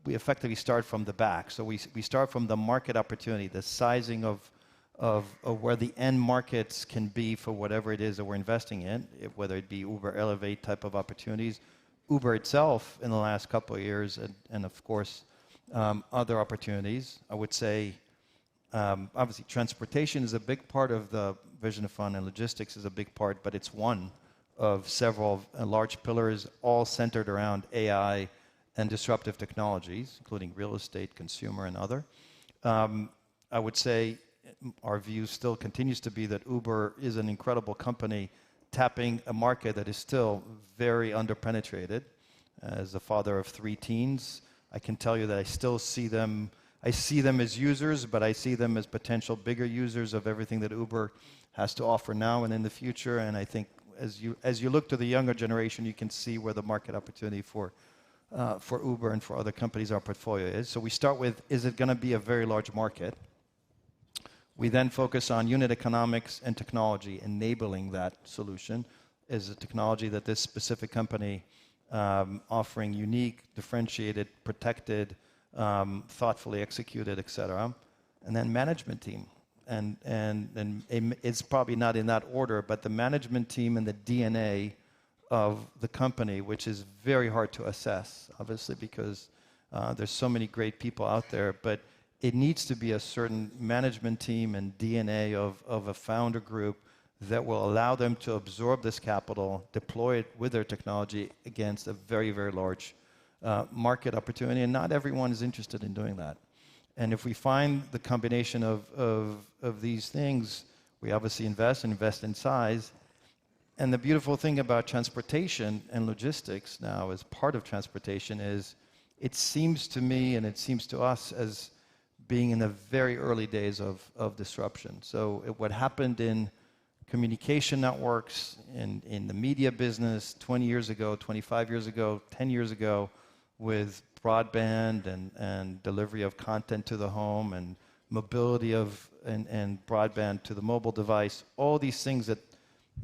we effectively start from the back. So we start from the market opportunity, the sizing of where the end markets can be for whatever it is that we're investing in, whether it be Uber Elevate type of opportunities, Uber itself in the last couple of years, and of course, other opportunities. I would say, obviously, transportation is a big part of the Vision Fund, and logistics is a big part, but it's one of several large pillars, all centered around AI and disruptive technologies, including real estate, consumer, and other. I would say our view still continues to be that Uber is an incredible company tapping a market that is still very underpenetrated. As the father of 3 teens, I can tell you that I still see them. I see them as users, but I see them as potential bigger users of everything that Uber has to offer now and in the future. And I think as you look to the younger generation, you can see where the market opportunity for Uber and for other companies in our portfolio is. So we start with, is it going to be a very large market? We then focus on unit economics and technology, enabling that solution. Is a technology that this specific company offering unique, differentiated, protected, thoughtfully executed, et cetera. And then management team. And it's probably not in that order, but the management team and the DNA of the company, which is very hard to assess, obviously, because there's so many great people out there. But it needs to be a certain management team and DNA of a founder group that will allow them to absorb this capital, deploy it with their technology against a very, very large market opportunity. And not everyone is interested in doing that. And if we find the combination of these things, we obviously invest in size. And the beautiful thing about transportation and logistics now as part of transportation is it seems to me and it seems to us as being in the very early days of disruption. So what happened in communication networks, in the media business 20 years ago, 25 years ago, 10 years ago, with broadband and delivery of content to the home and mobility of and broadband to the mobile device, all these things that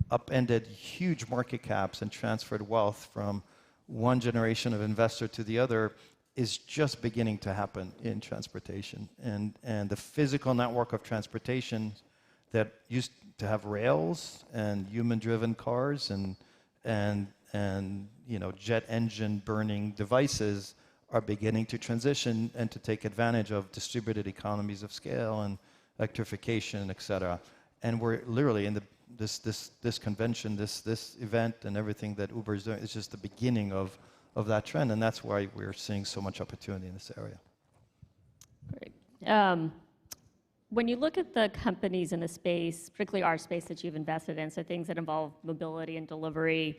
upended huge market caps and transferred wealth from one generation of investor to the other is just beginning to happen in transportation. And the physical network of transportation that used to have rails and human-driven cars and jet engine burning devices are beginning to transition and to take advantage of distributed economies of scale and electrification, et cetera. And we're literally in this convention, this event, and everything that Uber is doing is just the beginning of that trend, and that's why we're seeing so much opportunity in this area. Great. When you look at the companies in the space, particularly our space that you've invested in, so things that involve mobility and delivery,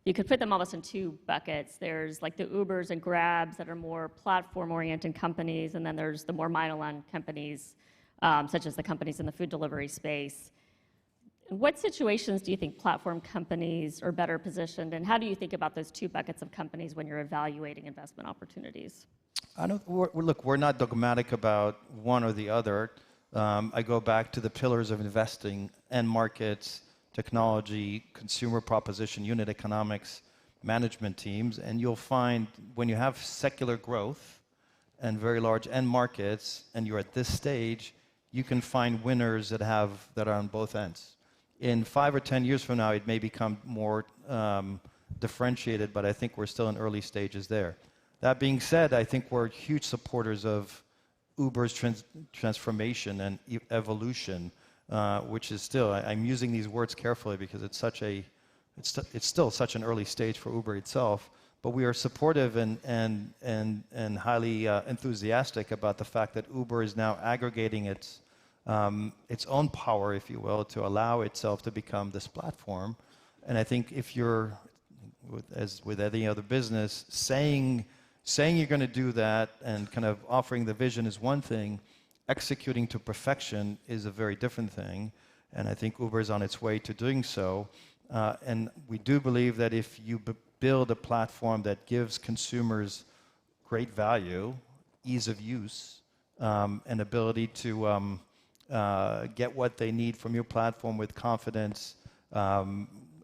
you could put them almost in two buckets. There's like the Ubers and Grabs that are more platform-oriented companies, and then there's the more monoline companies, such as the companies in the food delivery space. In what situations do you think platform companies are better positioned, and how do you think about those two buckets of companies when you're evaluating investment opportunities? Look, we're not dogmatic about one or the other. I go back to the pillars of investing: end markets, technology, consumer proposition, unit economics, management teams. And you'll find when you have secular growth and very large end markets, and you're at this stage, you can find winners that are on both ends. In 5 or 10 years from now, it may become more differentiated, but I think we're still in early stages there. That being said, I think we're huge supporters of Uber's transformation and evolution, which is still, I'm using these words carefully because it's still such an early stage for Uber itself, but we are supportive and highly enthusiastic about the fact that Uber is now aggregating its own power, if you will, to allow itself to become this platform. And I think if you're, as with any other business, saying you're going to do that and kind of offering the vision is one thing, executing to perfection is a very different thing. And I think Uber is on its way to doing so. And we do believe that if you build a platform that gives consumers great value, ease of use, and ability to get what they need from your platform with confidence,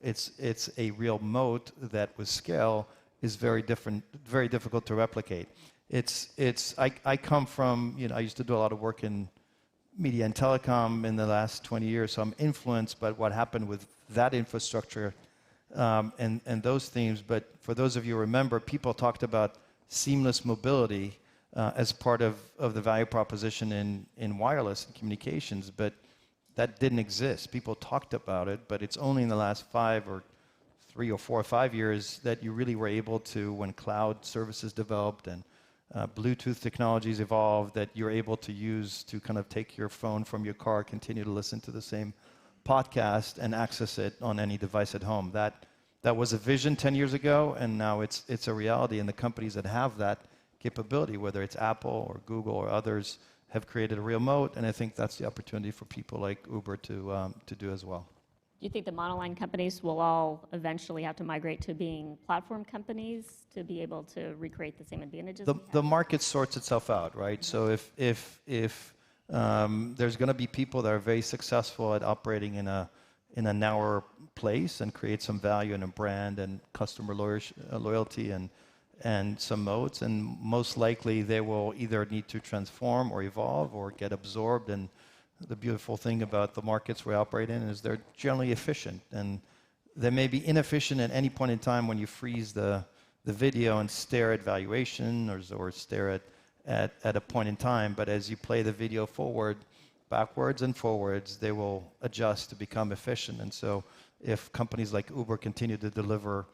it's a real moat that with scale is very difficult to replicate. I come from, I used to do a lot of work in media and telecom in the last 20 years, so I'm influenced by what happened with that infrastructure and those themes. But for those of you who remember, people talked about seamless mobility as part of the value proposition in wireless and communications, but that didn't exist. People talked about it, but it's only in the last 3 or 4 or 5 years that you really were able to, when cloud services developed and Bluetooth technologies evolved, that you're able to use to kind of take your phone from your car, continue to listen to the same podcast and access it on any device at home. That was a vision 10 years ago, and now it's a reality, and the companies that have that capability, whether it's Apple or Google or others, have created a real moat, and I think that's the opportunity for people like Uber to do as well. Do you think the monoline companies will all eventually have to migrate to being platform companies to be able to recreate the same advantages? The market sorts itself out, right? So if there's going to be people that are very successful at operating in a narrower place and create some value in a brand and customer loyalty and some moats, and most likely they will either need to transform or evolve or get absorbed. And the beautiful thing about the markets we operate in is they're generally efficient, and they may be inefficient at any point in time when you freeze the video and stare at valuation or stare at a point in time, but as you play the video backwards and forwards, they will adjust to become efficient. And so if companies like Uber continue to deliver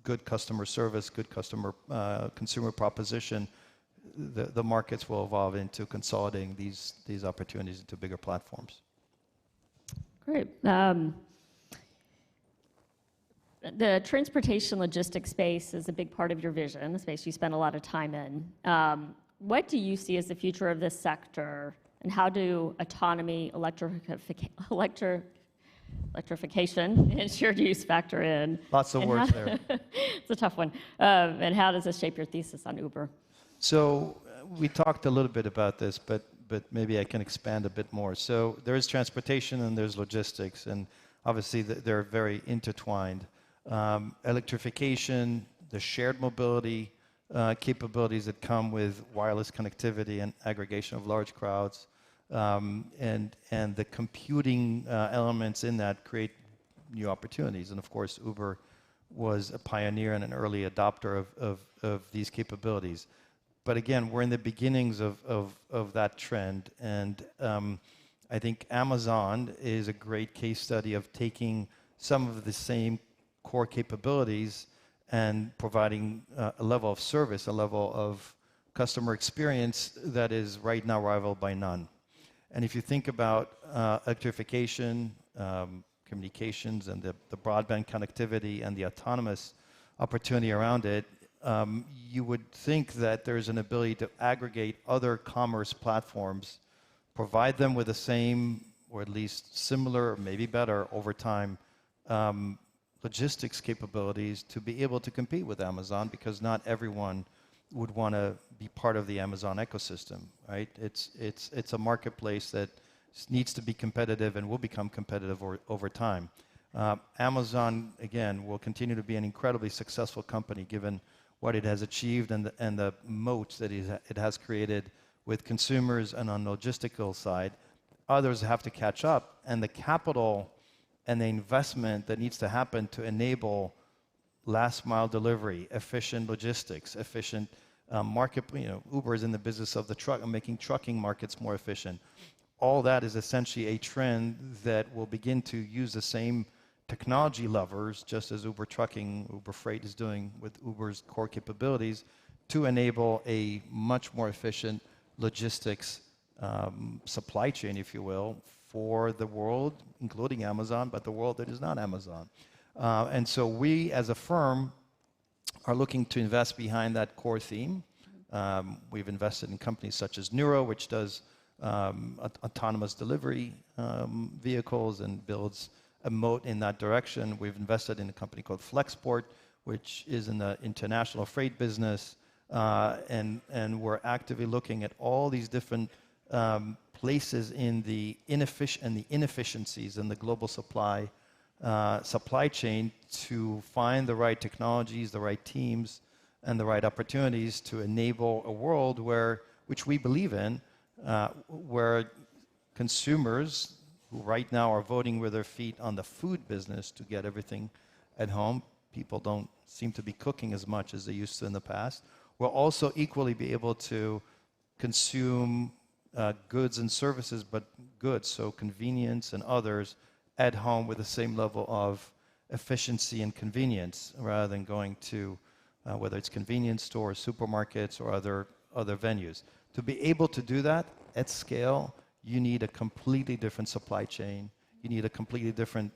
good customer service, good consumer proposition, the markets will evolve into consolidating these opportunities into bigger platforms. Great. The transportation logistics space is a big part of your vision, a space you spend a lot of time in. What do you see as the future of this sector, and how do autonomy, electrification, and shared use factor in? Lots of words there. It's a tough one. And how does this shape your thesis on Uber? So we talked a little bit about this, but maybe I can expand a bit more. So there is transportation and there's logistics, and obviously they're very intertwined. Electrification, the shared mobility capabilities that come with wireless connectivity and aggregation of large crowds, and the computing elements in that create new opportunities. And of course, Uber was a pioneer and an early adopter of these capabilities. But again, we're in the beginnings of that trend, and I think Amazon is a great case study of taking some of the same core capabilities and providing a level of service, a level of customer experience that is right now rivaled by none. And if you think about electrification, communications, and the broadband connectivity and the autonomous opportunity around it, you would think that there's an ability to aggregate other commerce platforms, provide them with the same, or at least similar, or maybe better over time, logistics capabilities to be able to compete with Amazon, because not everyone would want to be part of the Amazon ecosystem, right? It's a marketplace that needs to be competitive and will become competitive over time. Amazon, again, will continue to be an incredibly successful company given what it has achieved and the moats that it has created with consumers and on the logistical side. Others have to catch up, and the capital and the investment that needs to happen to enable last mile delivery, efficient logistics, efficient market. Uber is in the business of making trucking markets more efficient. All that is essentially a trend that will begin to use the same technology levers, just as Uber Trucking, Uber Freight is doing with Uber's core capabilities, to enable a much more efficient logistics supply chain, if you will, for the world, including Amazon, but the world that is not Amazon. And so we, as a firm, are looking to invest behind that core theme. We've invested in companies such as Nuro, which does autonomous delivery vehicles and builds a moat in that direction. We've invested in a company called Flexport, which is in the international freight business, and we're actively looking at all these different places in the inefficiencies in the global supply chain to find the right technologies, the right teams, and the right opportunities to enable a world which we believe in, where consumers who right now are voting with their feet on the food business to get everything at home, people don't seem to be cooking as much as they used to in the past, will also equally be able to consume goods and services, but goods, so convenience and others, at home with the same level of efficiency and convenience, rather than going to whether it's convenience stores, supermarkets, or other venues. To be able to do that at scale, you need a completely different supply chain. You need a completely different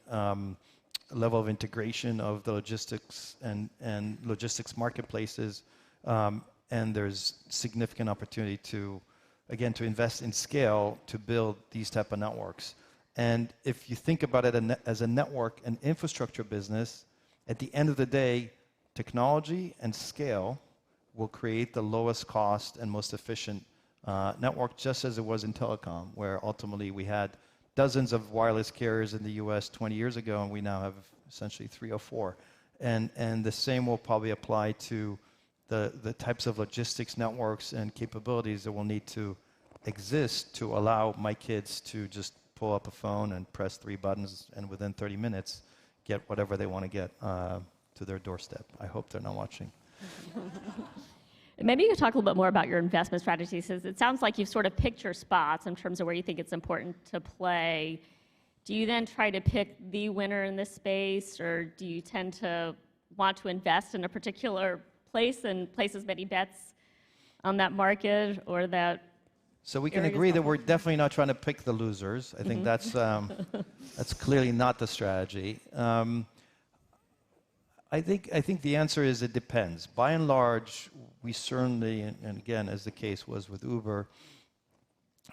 level of integration of the logistics and logistics marketplaces. And there's significant opportunity to invest in scale to build these type of networks. And if you think about it as a network and infrastructure business, at the end of the day, technology and scale will create the lowest cost and most efficient network, just as it was in telecom, where ultimately we had dozens of wireless carriers in the US 20 years ago, and we now have essentially 3 or 4. And the same will probably apply to the types of logistics networks and capabilities that will need to exist to allow my kids to just pull up a phone and press 3 buttons and within 30 minutes get whatever they want to get to their doorstep. I hope they're not watching. Maybe you could talk a little bit more about your investment strategy, since it sounds like you've sort of picked your spots in terms of where you think it's important to play. Do you then try to pick the winner in this space, or do you tend to want to invest in a particular place and place as many bets on that market or that? So we can agree that we're definitely not trying to pick the losers. I think that's clearly not the strategy. I think the answer is it depends. By and large, we certainly, and again, as the case was with Uber,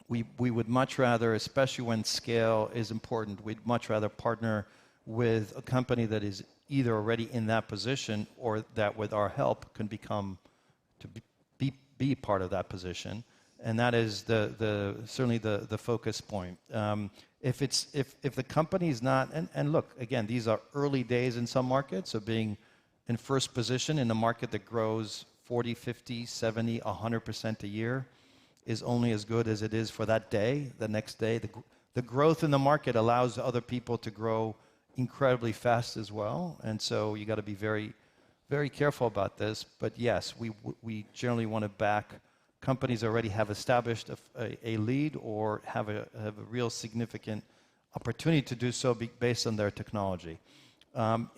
we would much rather, especially when scale is important, we'd much rather partner with a company that is either already in that position or that with our help can become to be part of that position. And that is certainly the focus point. If the company's not, and look, again, these are early days in some markets, so being in first position in a market that grows 40, 50, 70, 100% a year is only as good as it is for that day, the next day. The growth in the market allows other people to grow incredibly fast as well, and so you got to be very, very careful about this. But yes, we generally want to back companies that already have established a lead or have a real significant opportunity to do so based on their technology.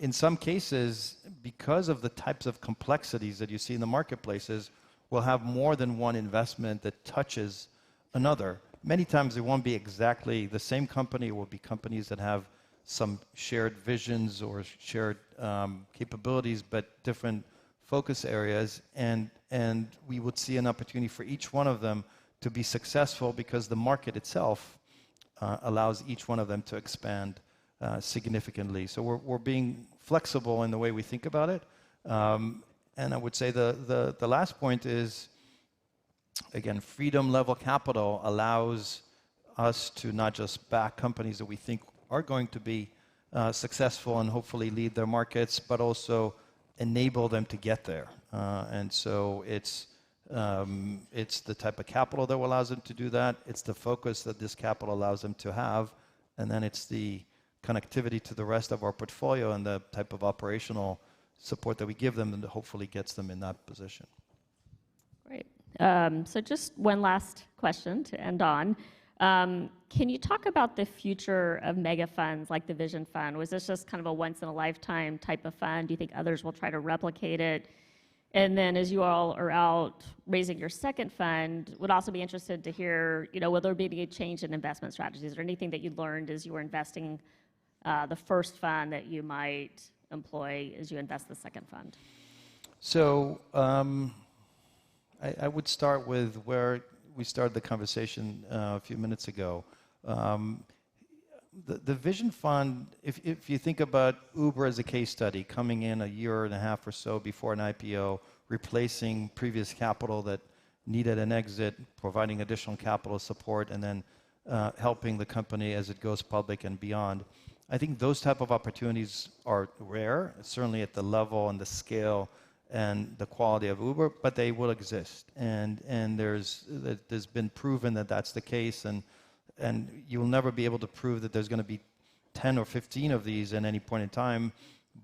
In some cases, because of the types of complexities that you see in the marketplaces, we'll have more than one investment that touches another. Many times it won't be exactly the same company. It will be companies that have some shared visions or shared capabilities, but different focus areas, and we would see an opportunity for each one of them to be successful because the market itself allows each one of them to expand significantly. So we're being flexible in the way we think about it. And I would say the last point is, again, freedom level capital allows us to not just back companies that we think are going to be successful and hopefully lead their markets, but also enable them to get there. And so it's the type of capital that allows them to do that. It's the focus that this capital allows them to have. And then it's the connectivity to the rest of our portfolio and the type of operational support that we give them that hopefully gets them in that position. Great. So just one last question to end on. Can you talk about the future of mega funds like the Vision Fund? Was this just kind of a once-in-a-lifetime type of fund? Do you think others will try to replicate it? And then as you all are out raising your second fund, would also be interested to hear, will there be any change in investment strategies or anything that you learned as you were investing the first fund that you might employ as you invest the second fund? So I would start with where we started the conversation a few minutes ago. The Vision Fund, if you think about Uber as a case study, coming in a year and a half or so before an IPO, replacing previous capital that needed an exit, providing additional capital support, and then helping the company as it goes public and beyond. I think those type of opportunities are rare, certainly at the level and the scale and the quality of Uber, but they will exist. And there's been proven that that's the case, and you'll never be able to prove that there's going to be 10 or 15 of these at any point in time,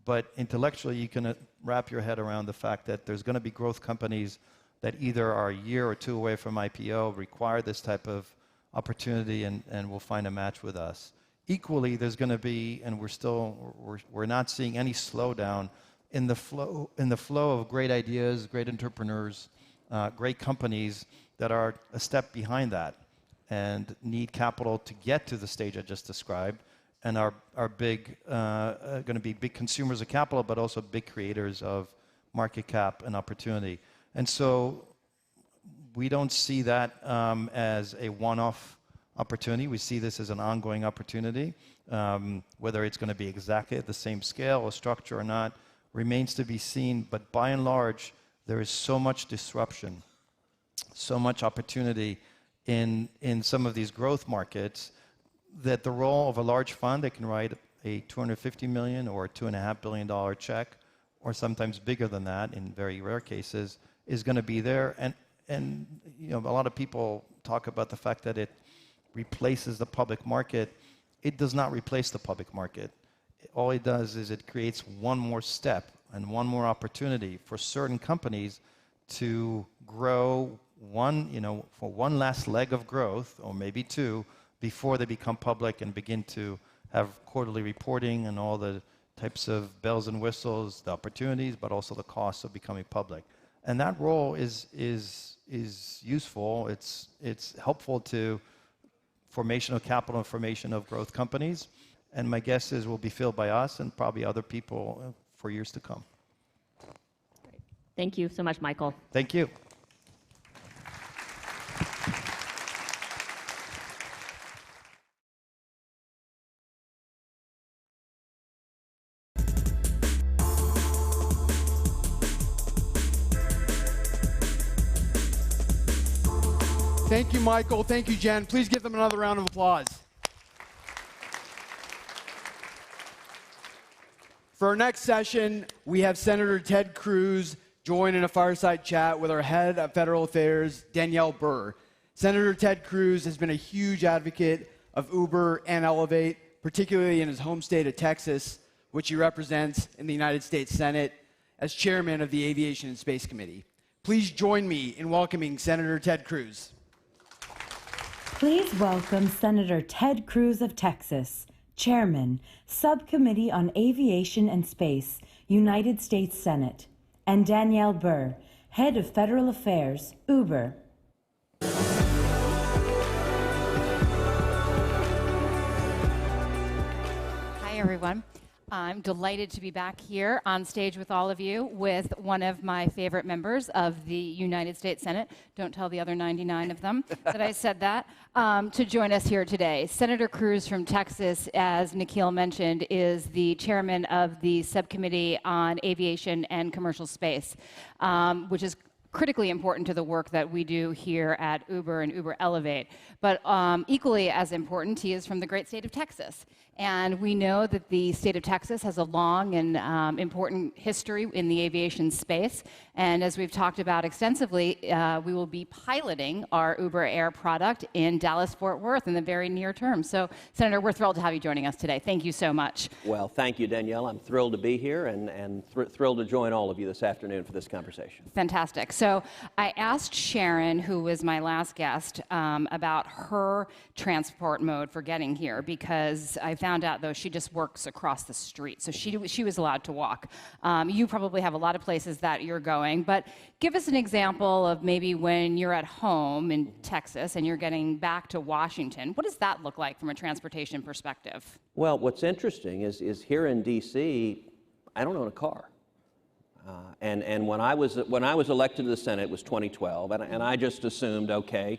but intellectually you can wrap your head around the fact that there's going to be growth companies that either are a year or two away from IPO, require this type of opportunity, and will find a match with us. Equally, there's going to be, and we're not seeing any slowdown in the flow of great ideas, great entrepreneurs, great companies that are a step behind that and need capital to get to the stage I just described, and are going to be big consumers of capital, but also big creators of market cap and opportunity. And so we don't see that as a one-off opportunity. We see this as an ongoing opportunity. Whether it's going to be exactly at the same scale or structure or not remains to be seen, but by and large, there is so much disruption, so much opportunity in some of these growth markets that the role of a large fund that can write a $250 million or $2.5 billion check, or sometimes bigger than that in very rare cases, is going to be there. And a lot of people talk about the fact that it replaces the public market. It does not replace the public market. All it does is it creates one more step and one more opportunity for certain companies to grow for one last leg of growth, or maybe two, before they become public and begin to have quarterly reporting and all the types of bells and whistles, the opportunities, but also the costs of becoming public. And that role is useful. It's helpful to formation of capital and formation of growth companies. And my guess is will be filled by us and probably other people for years to come. Thank you so much, Michael. Thank you. Thank you, Michael. Thank you, Jen. Please give them another round of applause. For our next session, we have Senator Ted Cruz join in a fireside chat with our head of federal affairs, Danielle Burr. Senator Ted Cruz has been a huge advocate of Uber and Elevate, particularly in his home state of Texas, which he represents in the United States Senate as chairman of the Aviation and Space Committee. Please join me in welcoming Senator Ted Cruz. Please welcome Senator Ted Cruz of Texas, Chairman, Subcommittee on Aviation and Space, United States Senate, and Danielle Burr, Head of Federal Affairs, Uber. Hi, everyone. I'm delighted to be back here on stage with all of you with one of my favorite members of the United States Senate. Don't tell the other 99 of them that I said that, to join us here today. Senator Cruz from Texas, as Nikhil mentioned, is the chairman of the Subcommittee on Aviation and Commercial Space, which is critically important to the work that we do here at Uber and Uber Elevate. But equally as important, he is from the great state of Texas. And we know that the state of Texas has a long and important history in the aviation space. And as we've talked about extensively, we will be piloting our Uber Air product in Dallas-Fort Worth in the very near term. So, Senator, we're thrilled to have you joining us today. Thank you so much. Well, thank you, Danielle. I'm thrilled to be here and thrilled to join all of you this afternoon for this conversation. Fantastic. So I asked Sharon, who was my last guest, about her transport mode for getting here, because I found out, though, she just works across the street. So she was allowed to walk. You probably have a lot of places that you're going, but give us an example of maybe when you're at home in Texas and you're getting back to Washington. What does that look like from a transportation perspective? Well, what's interesting is here in D.C., I don't own a car. And when I was elected to the Senate, it was 2012, and I just assumed, okay,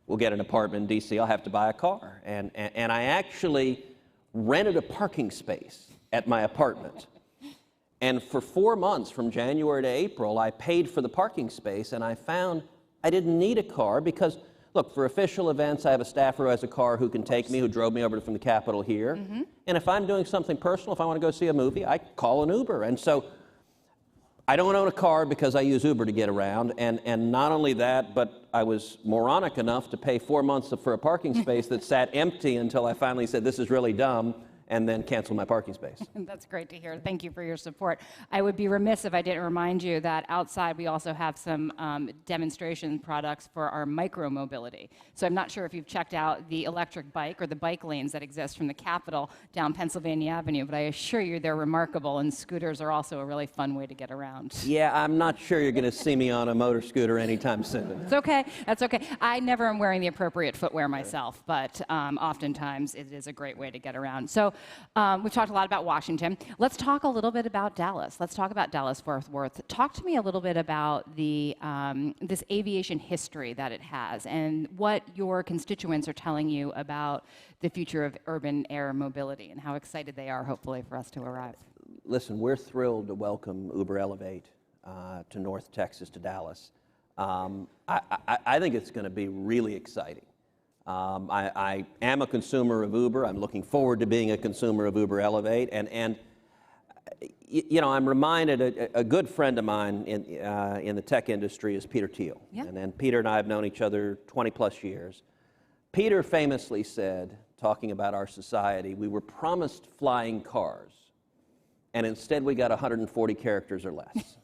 we'll get an apartment in D.C., I'll have to buy a car. And I actually rented a parking space at my apartment. And for 4 months, from January to April, I paid for the parking space, and I found I didn't need a car because, look, for official events, I have a staffer who has a car who can take me, who drove me over from the Capitol here. Mm-hmm. And if I'm doing something personal, if I want to go see a movie, I call an Uber. And so I don't own a car because I use Uber to get around. And not only that, but I was moronic enough to pay 4 months for a parking space that sat empty until I finally said, this is really dumb, and then canceled my parking space. That's great to hear. Thank you for your support. I would be remiss if I didn't remind you that outside we also have some demonstration products for our micro-mobility. So I'm not sure if you've checked out the electric bike or the bike lanes that exist from the Capitol down Pennsylvania Avenue, but I assure you they're remarkable, and scooters are also a really fun way to get around. Yeah, I'm not sure you're going to see me on a motor scooter anytime soon. It's okay. That's okay. I never am wearing the appropriate footwear myself, but oftentimes it is a great way to get around. So we've talked a lot about Washington. Let's talk a little bit about Dallas. Let's talk about Dallas-Fort Worth. Talk to me a little bit about the this aviation history that it has and what your constituents are telling you about the future of urban air mobility and how excited they are, hopefully, for us to arrive. Listen, we're thrilled to welcome Uber Elevate to North Texas, to Dallas. I think it's going to be really exciting. I am a consumer of Uber. I'm looking forward to being a consumer of Uber Elevate. And you know, I'm reminded, a good friend of mine in the tech industry is Peter Thiel. Yeah. And Peter and I have known each other 20 plus years. Peter famously said, talking about our society, we were promised flying cars, and instead we got 140 characters or less.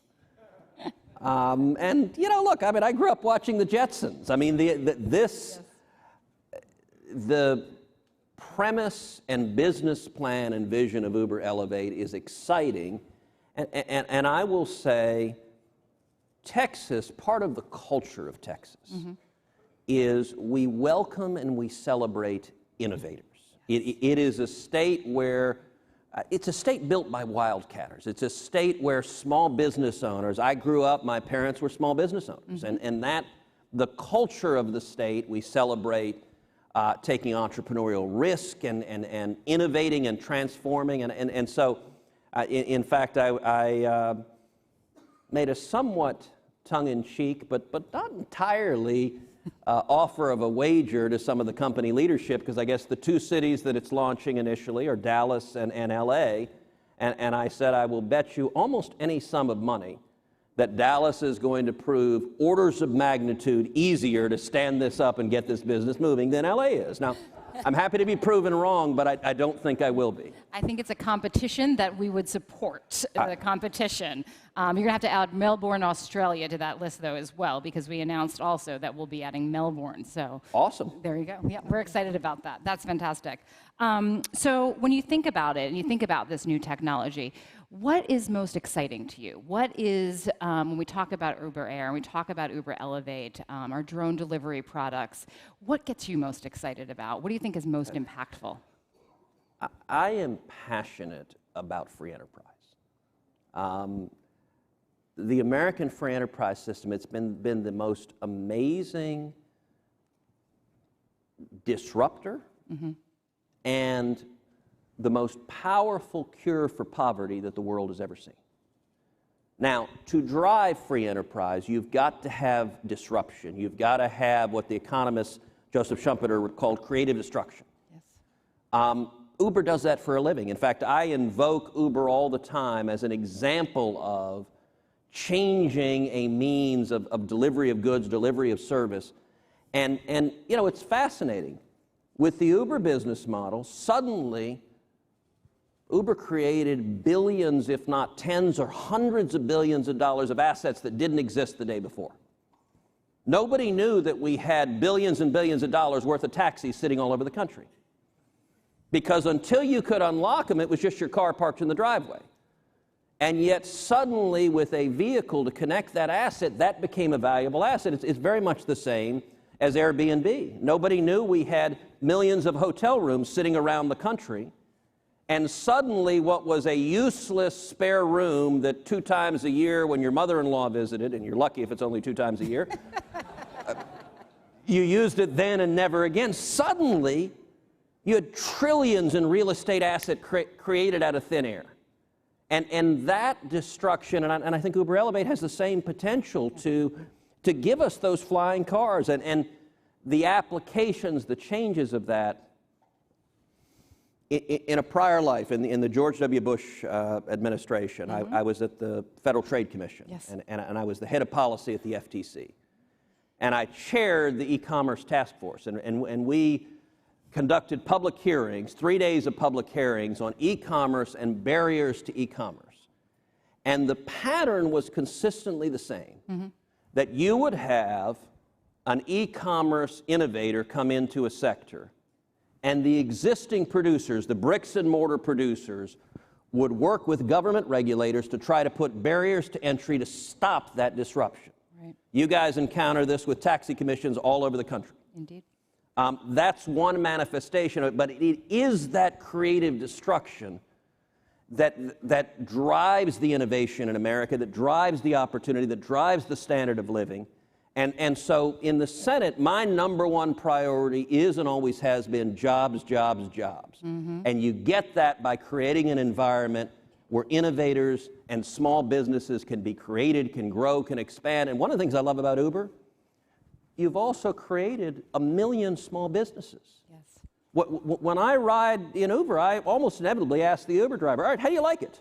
And, you know, look, I mean, I grew up watching the Jetsons. I mean, the premise and business plan and vision of Uber Elevate is exciting. And I will say, Texas, part of the culture of Texas, is we welcome and we celebrate innovators. It is a state where, it's a state built by wildcatters. It's a state where small business owners, I grew up, my parents were small business owners, and that, the culture of the state, we celebrate taking entrepreneurial risk and innovating and transforming. And so, in fact, I made a somewhat tongue-in-cheek, but not entirely, offer of a wager to some of the company leadership, because I guess the two cities that it's launching initially are Dallas and LA. And I said, I will bet you almost any sum of money that Dallas is going to prove orders of magnitude easier to stand this up and get this business moving than LA is. Now, I'm happy to be proven wrong, but I don't think I will be. I think it's a competition that we would support, the competition. You're going to have to add Melbourne, Australia to that list, though, as well, because we announced also that we'll be adding Melbourne. So awesome. There you go. Yeah, we're excited about that. That's fantastic. So when you think about it and you think about this new technology, what is most exciting to you? What is, when we talk about Uber Air and we talk about Uber Elevate, our drone delivery products, what gets you most excited about? What do you think is most impactful? I am passionate about free enterprise. The American free enterprise system, it's been the most amazing disruptor and the most powerful cure for poverty that the world has ever seen. Now, to drive free enterprise, you've got to have disruption. You've got to have what the economist Joseph Schumpeter called creative destruction. Yes. Uber does that for a living. In fact, I invoke Uber all the time as an example of changing a means of delivery of goods, delivery of service. And you know, it's fascinating. With the Uber business model, suddenly Uber created billions, if not tens or hundreds of billions of dollars of assets that didn't exist the day before. Nobody knew that we had billions and billions of dollars worth of taxis sitting all over the country. Because until you could unlock them, it was just your car parked in the driveway. And yet suddenly, with a vehicle to connect that asset, that became a valuable asset. It's very much the same as Airbnb. Nobody knew we had millions of hotel rooms sitting around the country. And suddenly, what was a useless spare room that 2 times a year when your mother-in-law visited, and you're lucky if it's only 2 times a year, you used it then and never again. Suddenly, you had trillions in real estate asset created out of thin air. And that destruction, and I think Uber Elevate has the same potential to give us those flying cars. And the applications, the changes of that, in a prior life, in the George W. Bush administration, I was at the Federal Trade Commission, and I was the head of policy at the FTC. And I chaired the e-commerce task force, and we conducted public hearings, 3 days of public hearings on e-commerce and barriers to e-commerce. And the pattern was consistently the same, that you would have an e-commerce innovator come into a sector, and the existing producers, the bricks and mortar producers, would work with government regulators to try to put barriers to entry to stop that disruption. Right. You guys encounter this with taxi commissions all over the country. Indeed. That's one manifestation of it, but it is that creative destruction that drives the innovation in America, that drives the opportunity, that drives the standard of living. And so in the Senate, my #1 priority is and always has been jobs, jobs, jobs. And you get that by creating an environment where innovators and small businesses can be created, can grow, can expand. And one of the things I love about Uber, you've also created 1 million small businesses. Yes. When I ride in Uber, I almost inevitably ask the Uber driver, all right, how do you like it?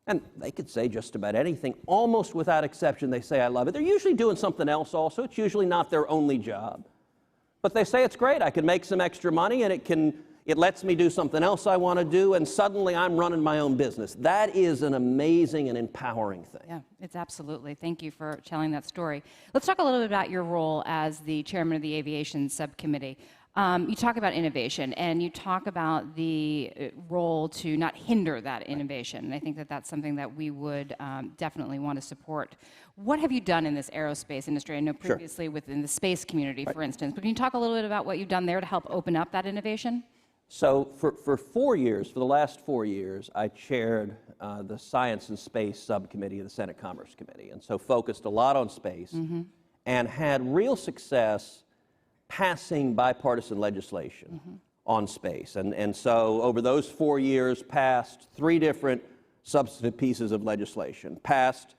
And they could say just about anything. Almost without exception, they say, I love it. They're usually doing something else also. It's usually not their only job. But they say, it's great. I can make some extra money, and it can, It lets me do something else I want to do, and suddenly I'm running my own business. That is an amazing and empowering thing. Yeah, it's absolutely. Thank you for telling that story. Let's talk a little bit about your role as the chairman of the aviation subcommittee. You talk about innovation, and you talk about the role to not hinder that innovation. And I think that that's something that we would definitely want to support. What have you done in this aerospace industry? I know previously within the space community, for instance, but can you talk a little bit about what you've done there to help open up that innovation? So for 4 years, for the last 4 years, I chaired the Science and Space Subcommittee of the Senate Commerce Committee, and so focused a lot on space and had real success passing bipartisan legislation on space. And so over those 4 years, passed 3 different substantive pieces of legislation. Passed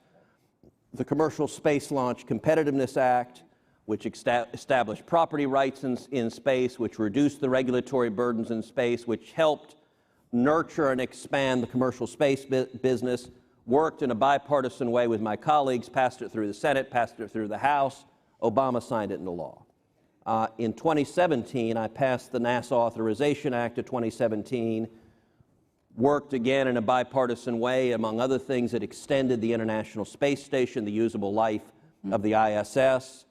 the Commercial Space Launch Competitiveness Act, which established property rights in space, which reduced the regulatory burdens in space, which helped nurture and expand the commercial space business, worked in a bipartisan way with my colleagues, passed it through the Senate, passed it through the House. Obama signed it into law. In 2017, I passed the NASA Authorization Act of 2017, worked again in a bipartisan way, among other things, it extended the International Space Station, the usable life of the ISS,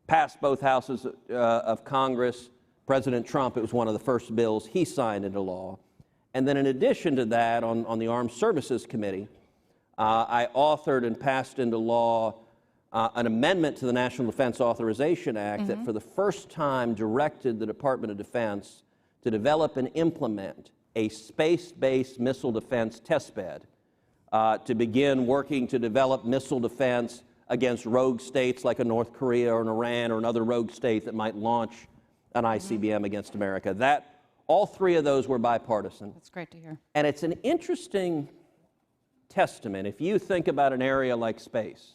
passed both houses of Congress. President Trump, it was one of the first bills he signed into law. And then in addition to that, on the Armed Services Committee, I authored and passed into law an amendment to the National Defense Authorization Act that for the first time directed the Department of Defense to develop and implement a space-based missile defense testbed to begin working to develop missile defense against rogue states like a North Korea or an Iran or another rogue state that might launch an ICBM against America. All 3 of those were bipartisan. That's great to hear. And it's an interesting testament. If you think about an area like space,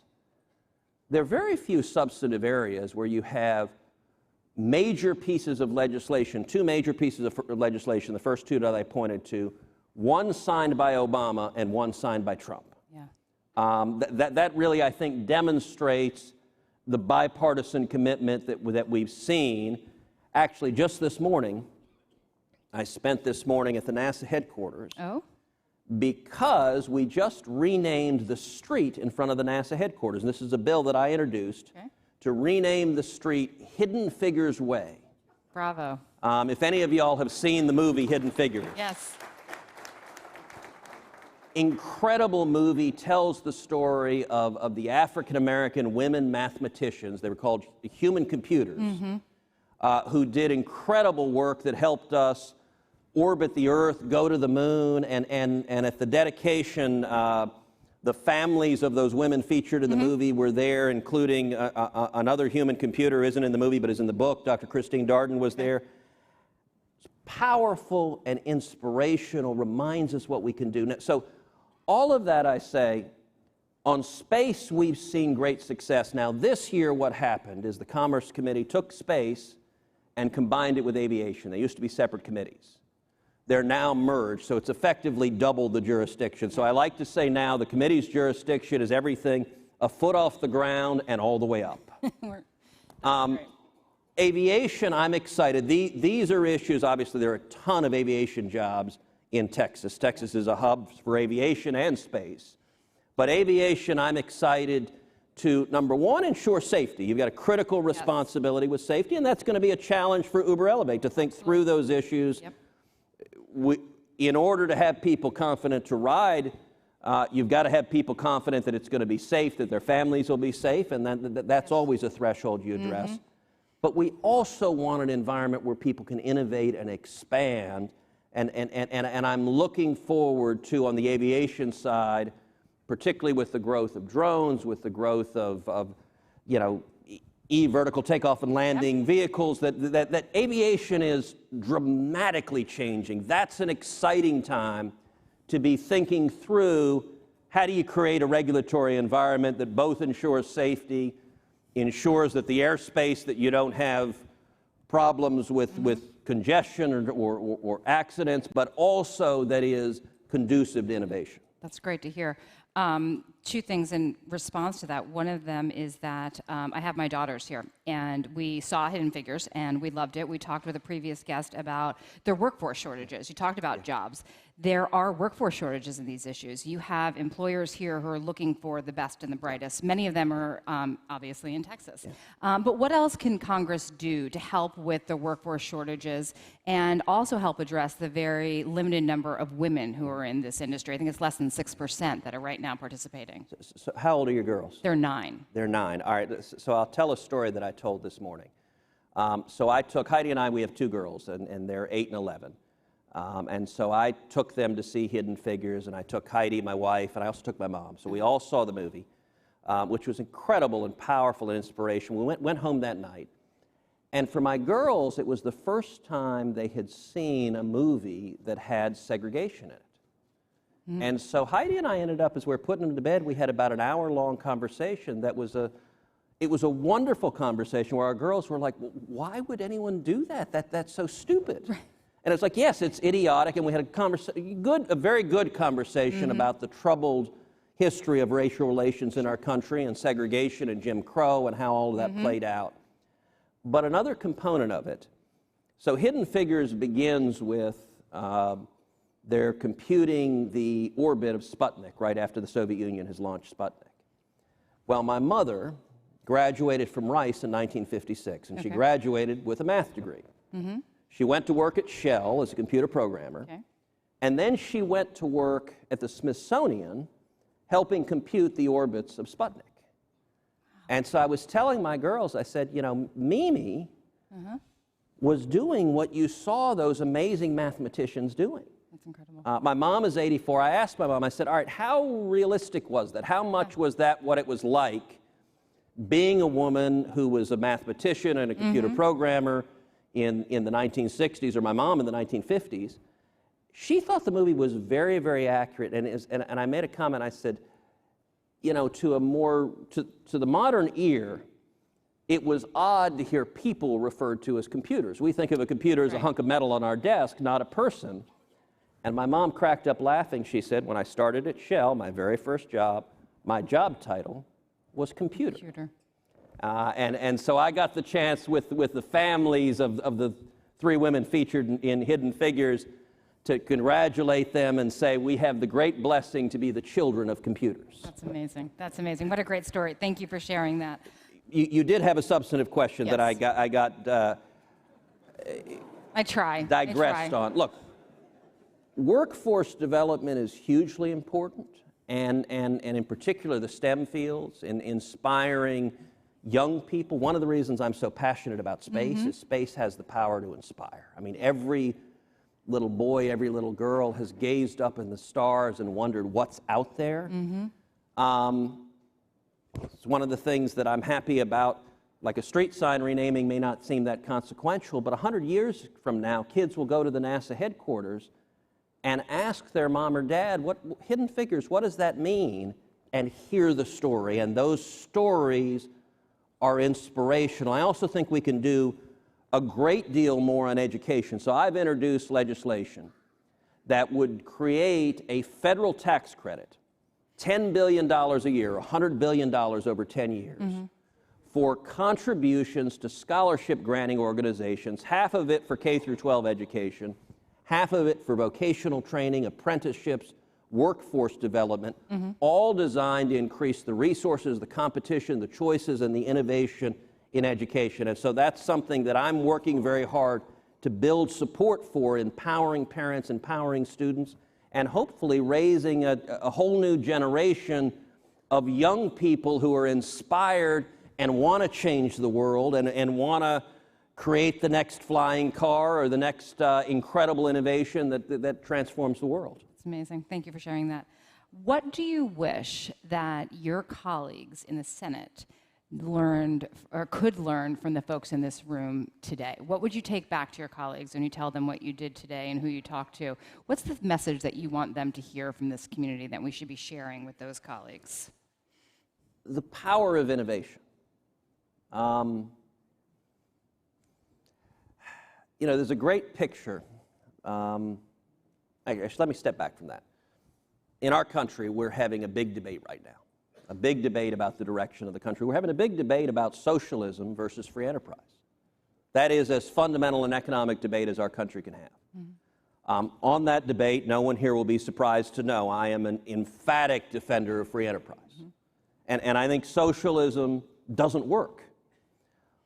there are very few substantive areas where you have major pieces of legislation, 2 major pieces of legislation, the first 2 that I pointed to, one signed by Obama and one signed by Trump. That really, I think, demonstrates the bipartisan commitment that we've seen. Actually, just this morning, I spent this morning at the NASA headquarters because we just renamed the street in front of the NASA headquarters. And this is a bill that I introduced to rename the street Hidden Figures Way. Bravo. If any of y'all have seen the movie Hidden Figures. Yes. Incredible movie, tells the story of the African-American women mathematicians. They were called human computers, who did incredible work that helped us orbit the Earth, go to the moon, and at the dedication, the families of those women featured in the movie were there, including another human computer, isn't in the movie but is in the book. Dr. Christine Darden was there. It's powerful and inspirational, reminds us what we can do. So all of that, I say, on space, we've seen great success. Now, this year, what happened is the Commerce Committee took space and combined it with aviation. They used to be separate committees. They're now merged, so it's effectively doubled the jurisdiction. So I like to say now the committee's jurisdiction is everything a foot off the ground and all the way up. Aviation, I'm excited. These are issues, obviously, there are a ton of aviation jobs in Texas. Texas is a hub for aviation and space. But aviation, I'm excited to, number one, ensure safety. You've got a critical responsibility with safety, and that's going to be a challenge for Uber Elevate to think through those issues. In order to have people confident to ride, you've got to have people confident that it's going to be safe, that their families will be safe, and that's always a threshold you address. But we also want an environment where people can innovate and expand. And I'm looking forward to, on the aviation side, particularly with the growth of drones, with the growth of vertical takeoff and landing vehicles, that aviation is dramatically changing. That's an exciting time to be thinking through how do you create a regulatory environment that both ensures safety, ensures that the airspace, that you don't have problems with congestion or accidents, but also that is conducive to innovation. That's great to hear. Two things in response to that. One of them is that I have my daughters here, and we saw Hidden Figures, and we loved it. We talked with a previous guest about their workforce shortages. You talked about jobs. There are workforce shortages in these issues. You have employers here who are looking for the best and the brightest. Many of them are obviously in Texas. But what else can Congress do to help with the workforce shortages and also help address the very limited number of women who are in this industry? I think it's less than 6% that are right now participating. So how old are your girls? They're 9. They're 9. All right, so I'll tell a story that I told this morning. So I took, Heidi and I, we have 2 girls, and they're 8 and 11. And so I took them to see Hidden Figures, and I took Heidi, my wife, and I also took my mom. So we all saw the movie, which was incredible and powerful and inspirational. We went home that night. And for my girls, it was the first time they had seen a movie that had segregation in it. And so Heidi and I ended up, as we were putting them to bed, we had about an hour-long conversation that was it was a wonderful conversation where our girls were like, why would anyone do that? That's so stupid. Right. And it's like, yes, it's idiotic, and we had a very good conversation about the troubled history of racial relations in our country and segregation and Jim Crow and how all of that played out. But another component of it, so Hidden Figures begins with they're computing the orbit of Sputnik right after the Soviet Union has launched Sputnik. Well, my mother graduated from Rice in 1956, and she graduated with a math degree. She went to work at Shell as a computer programmer, and then she went to work at the Smithsonian helping compute the orbits of Sputnik. And so I was telling my girls, I said, you know, Mimi was doing what you saw those amazing mathematicians doing. That's incredible. My mom is 84. I asked my mom, I said, all right, how realistic was that? How much was that what it was like being a woman who was a mathematician and a computer programmer in the 1960s, or my mom in the 1950s? She thought the movie was very, very accurate, and I made a comment. I said, you know, to the modern ear, it was odd to hear people referred to as computers. We think of a computer as a hunk of metal on our desk, not a person. And my mom cracked up laughing. She said, when I started at Shell, my very first job, my job title was computer. And so I got the chance with the families of the 3 women featured in Hidden Figures to congratulate them and say, we have the great blessing to be the children of computers. That's amazing. That's amazing. What a great story. Thank you for sharing that. You did have a substantive question that I got digressed on. Look, workforce development is hugely important, and in particular the STEM fields, in inspiring young people. One of the reasons I'm so passionate about space is space has the power to inspire. I mean, every little boy, every little girl has gazed up in the stars and wondered what's out there. It's one of the things that I'm happy about. Like a street sign renaming may not seem that consequential, but 100 years from now, kids will go to the NASA headquarters and ask their mom or dad, what Hidden Figures, what does that mean? And hear the story. And those stories are inspirational. I also think we can do a great deal more on education. So I've introduced legislation that would create a federal tax credit, $10 billion a year, $100 billion over 10 years, for contributions to scholarship granting organizations, half of it for K through 12 education, half of it for vocational training, apprenticeships, workforce development, all designed to increase the resources, the competition, the choices, and the innovation in education. And so that's something that I'm working very hard to build support for, empowering parents, empowering students, and hopefully raising a whole new generation of young people who are inspired and want to change the world and want to create the next flying car or the next incredible innovation that transforms the world. It's amazing. Thank you for sharing that. What do you wish that your colleagues in the Senate learned or could learn from the folks in this room today? What would you take back to your colleagues when you tell them what you did today and who you talked to? What's the message that you want them to hear from this community that we should be sharing with those colleagues? The power of innovation. You know, there's a great picture. Actually, let me step back from that. In our country, we're having a big debate right now. a big debate about the direction of the country. We're having a big debate about socialism versus free enterprise. That is as fundamental an economic debate as our country can have. On that debate, no one here will be surprised to know I am an emphatic defender of free enterprise. And I think socialism doesn't work.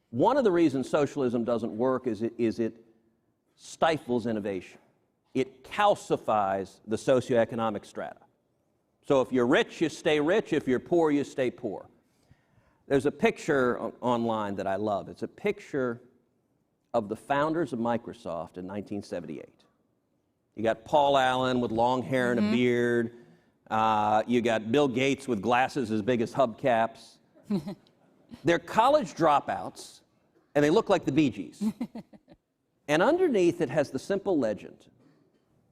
One of the reasons socialism doesn't work is it stifles innovation. It calcifies the socioeconomic strata. So if you're rich, you stay rich. If you're poor, you stay poor. There's a picture online that I love. It's a picture of the founders of Microsoft in 1978. You got Paul Allen with long hair and a beard. You got Bill Gates with glasses as big as hubcaps. They're college dropouts, and they look like the Bee Gees. And underneath it has the simple legend,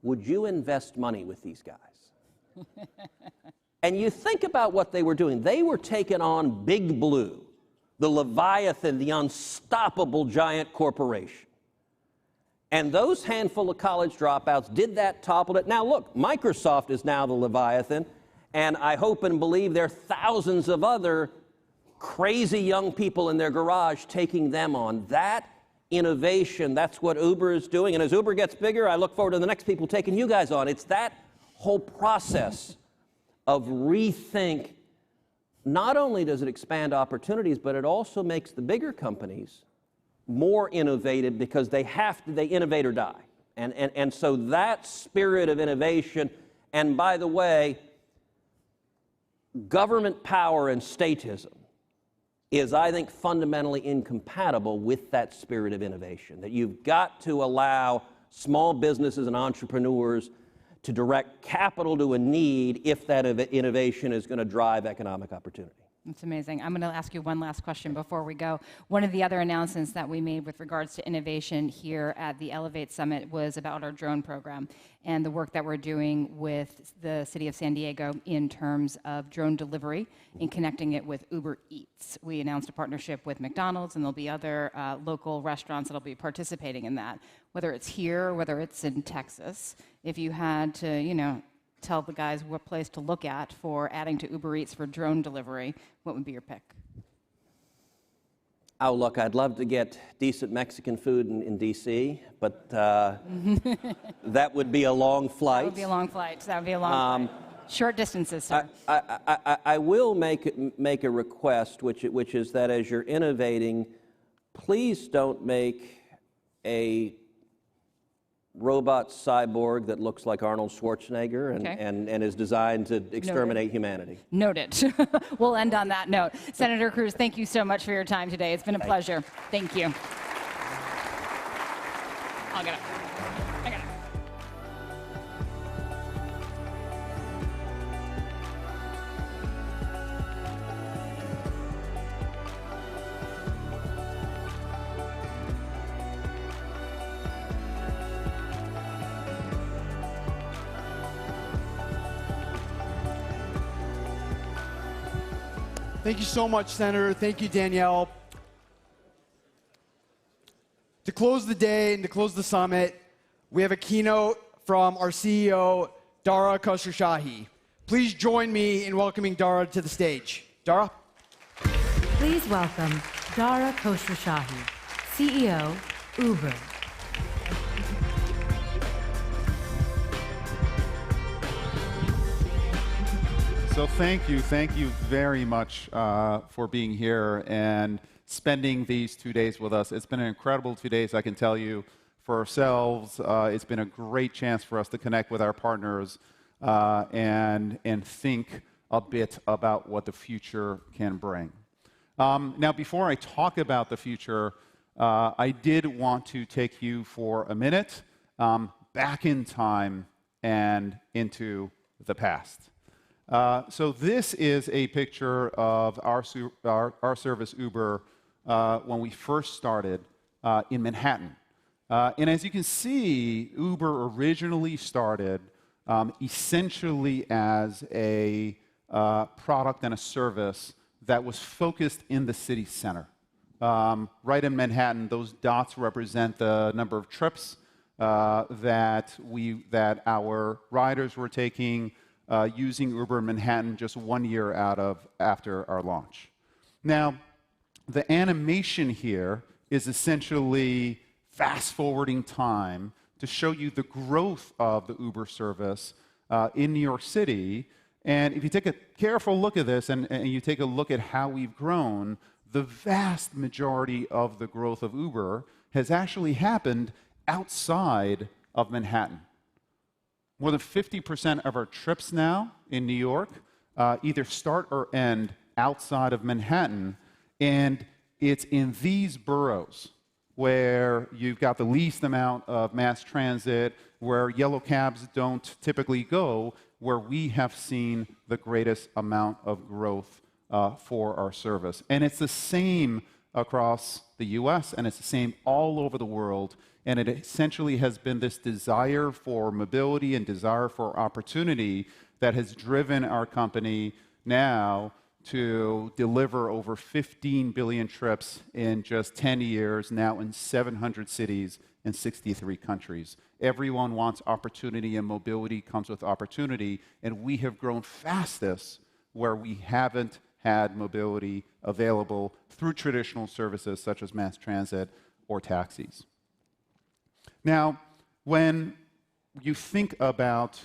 would you invest money with these guys? And you think about what they were doing. They were taking on Big Blue, the Leviathan, the unstoppable giant corporation. And those handful of college dropouts did that, toppled it. Now look, Microsoft is now the Leviathan, and I hope and believe there are thousands of other crazy young people in their garage taking them on. That innovation, that's what Uber is doing. And as Uber gets bigger, I look forward to the next people taking you guys on. It's that whole process of rethink. Not only does it expand opportunities, but it also makes the bigger companies more innovative because they innovate or die. And so that spirit of innovation, and by the way, government power and statism is, I think, fundamentally incompatible with that spirit of innovation, that you've got to allow small businesses and entrepreneurs to direct capital to a need if that innovation is going to drive economic opportunity. It's amazing. I'm going to ask you one last question before we go. One of the other announcements that we made with regards to innovation here at the Elevate Summit was about our drone program and the work that we're doing with the city of San Diego in terms of drone delivery and connecting it with Uber Eats. We announced a partnership with McDonald's, and there'll be other local restaurants that'll be participating in that, whether it's here or whether it's in Texas. If you had to, tell the guys what place to look at for adding to Uber Eats for drone delivery, what would be your pick? Oh, look, I'd love to get decent Mexican food in D.C., but that would be a long flight. That would be a long flight. That would be a long flight. Short distances, sir. I will make a request, which is that as you're innovating, please don't make a robot cyborg that looks like Arnold Schwarzenegger and is designed to exterminate humanity. Noted. We'll end on that note. Senator Cruz, thank you so much for your time today. It's been a pleasure. Thank you. I'll get it. I got it. Thank you so much, Senator. Thank you, Danielle. To close the day and to close the summit, we have a keynote from our CEO, Dara Khosrowshahi. Please join me in welcoming Dara to the stage. Dara? Please welcome Dara Khosrowshahi, CEO, Uber. So thank you very much for being here and spending these 2 days with us. It's been an incredible 2 days, I can tell you, for ourselves. It's been a great chance for us to connect with our partners and think a bit about what the future can bring. Now, before I talk about the future, I did want to take you for a minute back in time and into the past. So this is a picture of our service, Uber, when we first started in Manhattan. And as you can see, Uber originally started essentially as a product and a service that was focused in the city center. Right in Manhattan, those dots represent the number of trips that our riders were taking using Uber in Manhattan just 1 year after our launch. Now, the animation here is essentially fast-forwarding time to show you the growth of the Uber service in New York City. And if you take a careful look at this and you take a look at how we've grown, the vast majority of the growth of Uber has actually happened outside of Manhattan. More than 50% of our trips now in New York either start or end outside of Manhattan. And it's in these boroughs where you've got the least amount of mass transit, where yellow cabs don't typically go, where we have seen the greatest amount of growth for our service. And it's the same across the US, and it's the same all over the world. And it essentially has been this desire for mobility and desire for opportunity that has driven our company now to deliver over 15 billion trips in just 10 years, now in 700 cities in 63 countries. Everyone wants opportunity, and mobility comes with opportunity, and we have grown fastest where we haven't had mobility available through traditional services such as mass transit or taxis. Now, when you think about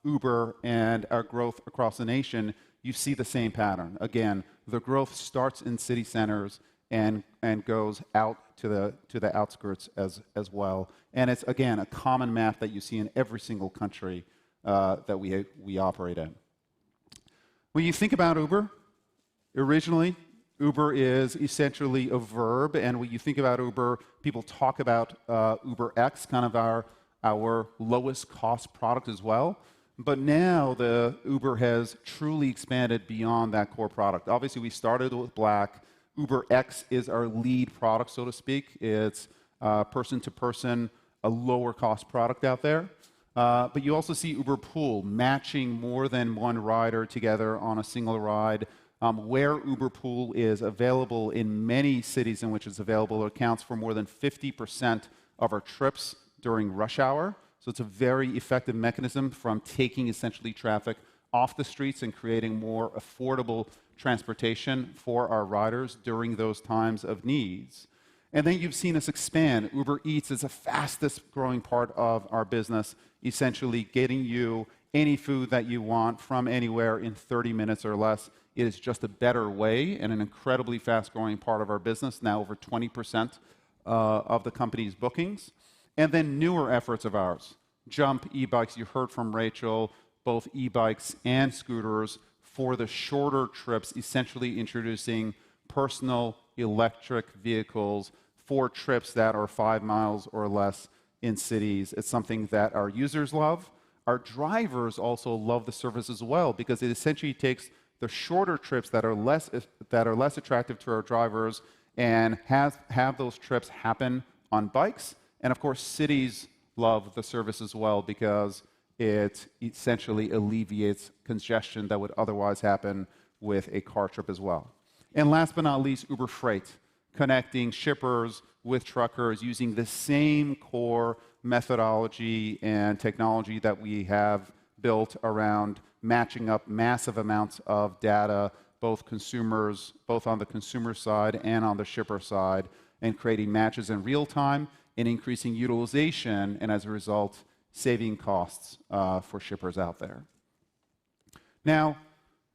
Uber and our growth across the nation, you see the same pattern. Again, the growth starts in city centers and goes out to the outskirts as well. And it's, again, a common map that you see in every single country that we operate in. When you think about Uber, originally, Uber is essentially a verb, and when you think about Uber, people talk about UberX, kind of our lowest cost product as well. But now the Uber has truly expanded beyond that core product. Obviously, we started with Black. UberX is our lead product, so to speak. It's person-to-person, a lower cost product out there. But you also see Uber Pool, matching more than one rider together on a single ride. Where Uber Pool is available in many cities in which it's available, it accounts for more than 50% of our trips during rush hour. So it's a very effective mechanism from taking essentially traffic off the streets and creating more affordable transportation for our riders during those times of needs. And then you've seen us expand. Uber Eats is the fastest growing part of our business, essentially getting you any food that you want from anywhere in 30 minutes or less. It is just a better way and an incredibly fast growing part of our business, now over 20% of the company's bookings. And then newer efforts of ours, Jump e-bikes, you heard from Rachel, both e-bikes and scooters for the shorter trips, essentially introducing personal electric vehicles for trips that are 5 miles or less in cities. It's something that our users love. Our drivers also love the service as well, because it essentially takes the shorter trips that are less attractive to our drivers and have those trips happen on bikes. And of course, cities love the service as well because it essentially alleviates congestion that would otherwise happen with a car trip as well. And last but not least, Uber Freight, connecting shippers with truckers using the same core methodology and technology that we have built around matching up massive amounts of data, both on the consumer side and on the shipper side, and creating matches in real time and increasing utilization, and as a result, saving costs for shippers out there. Now,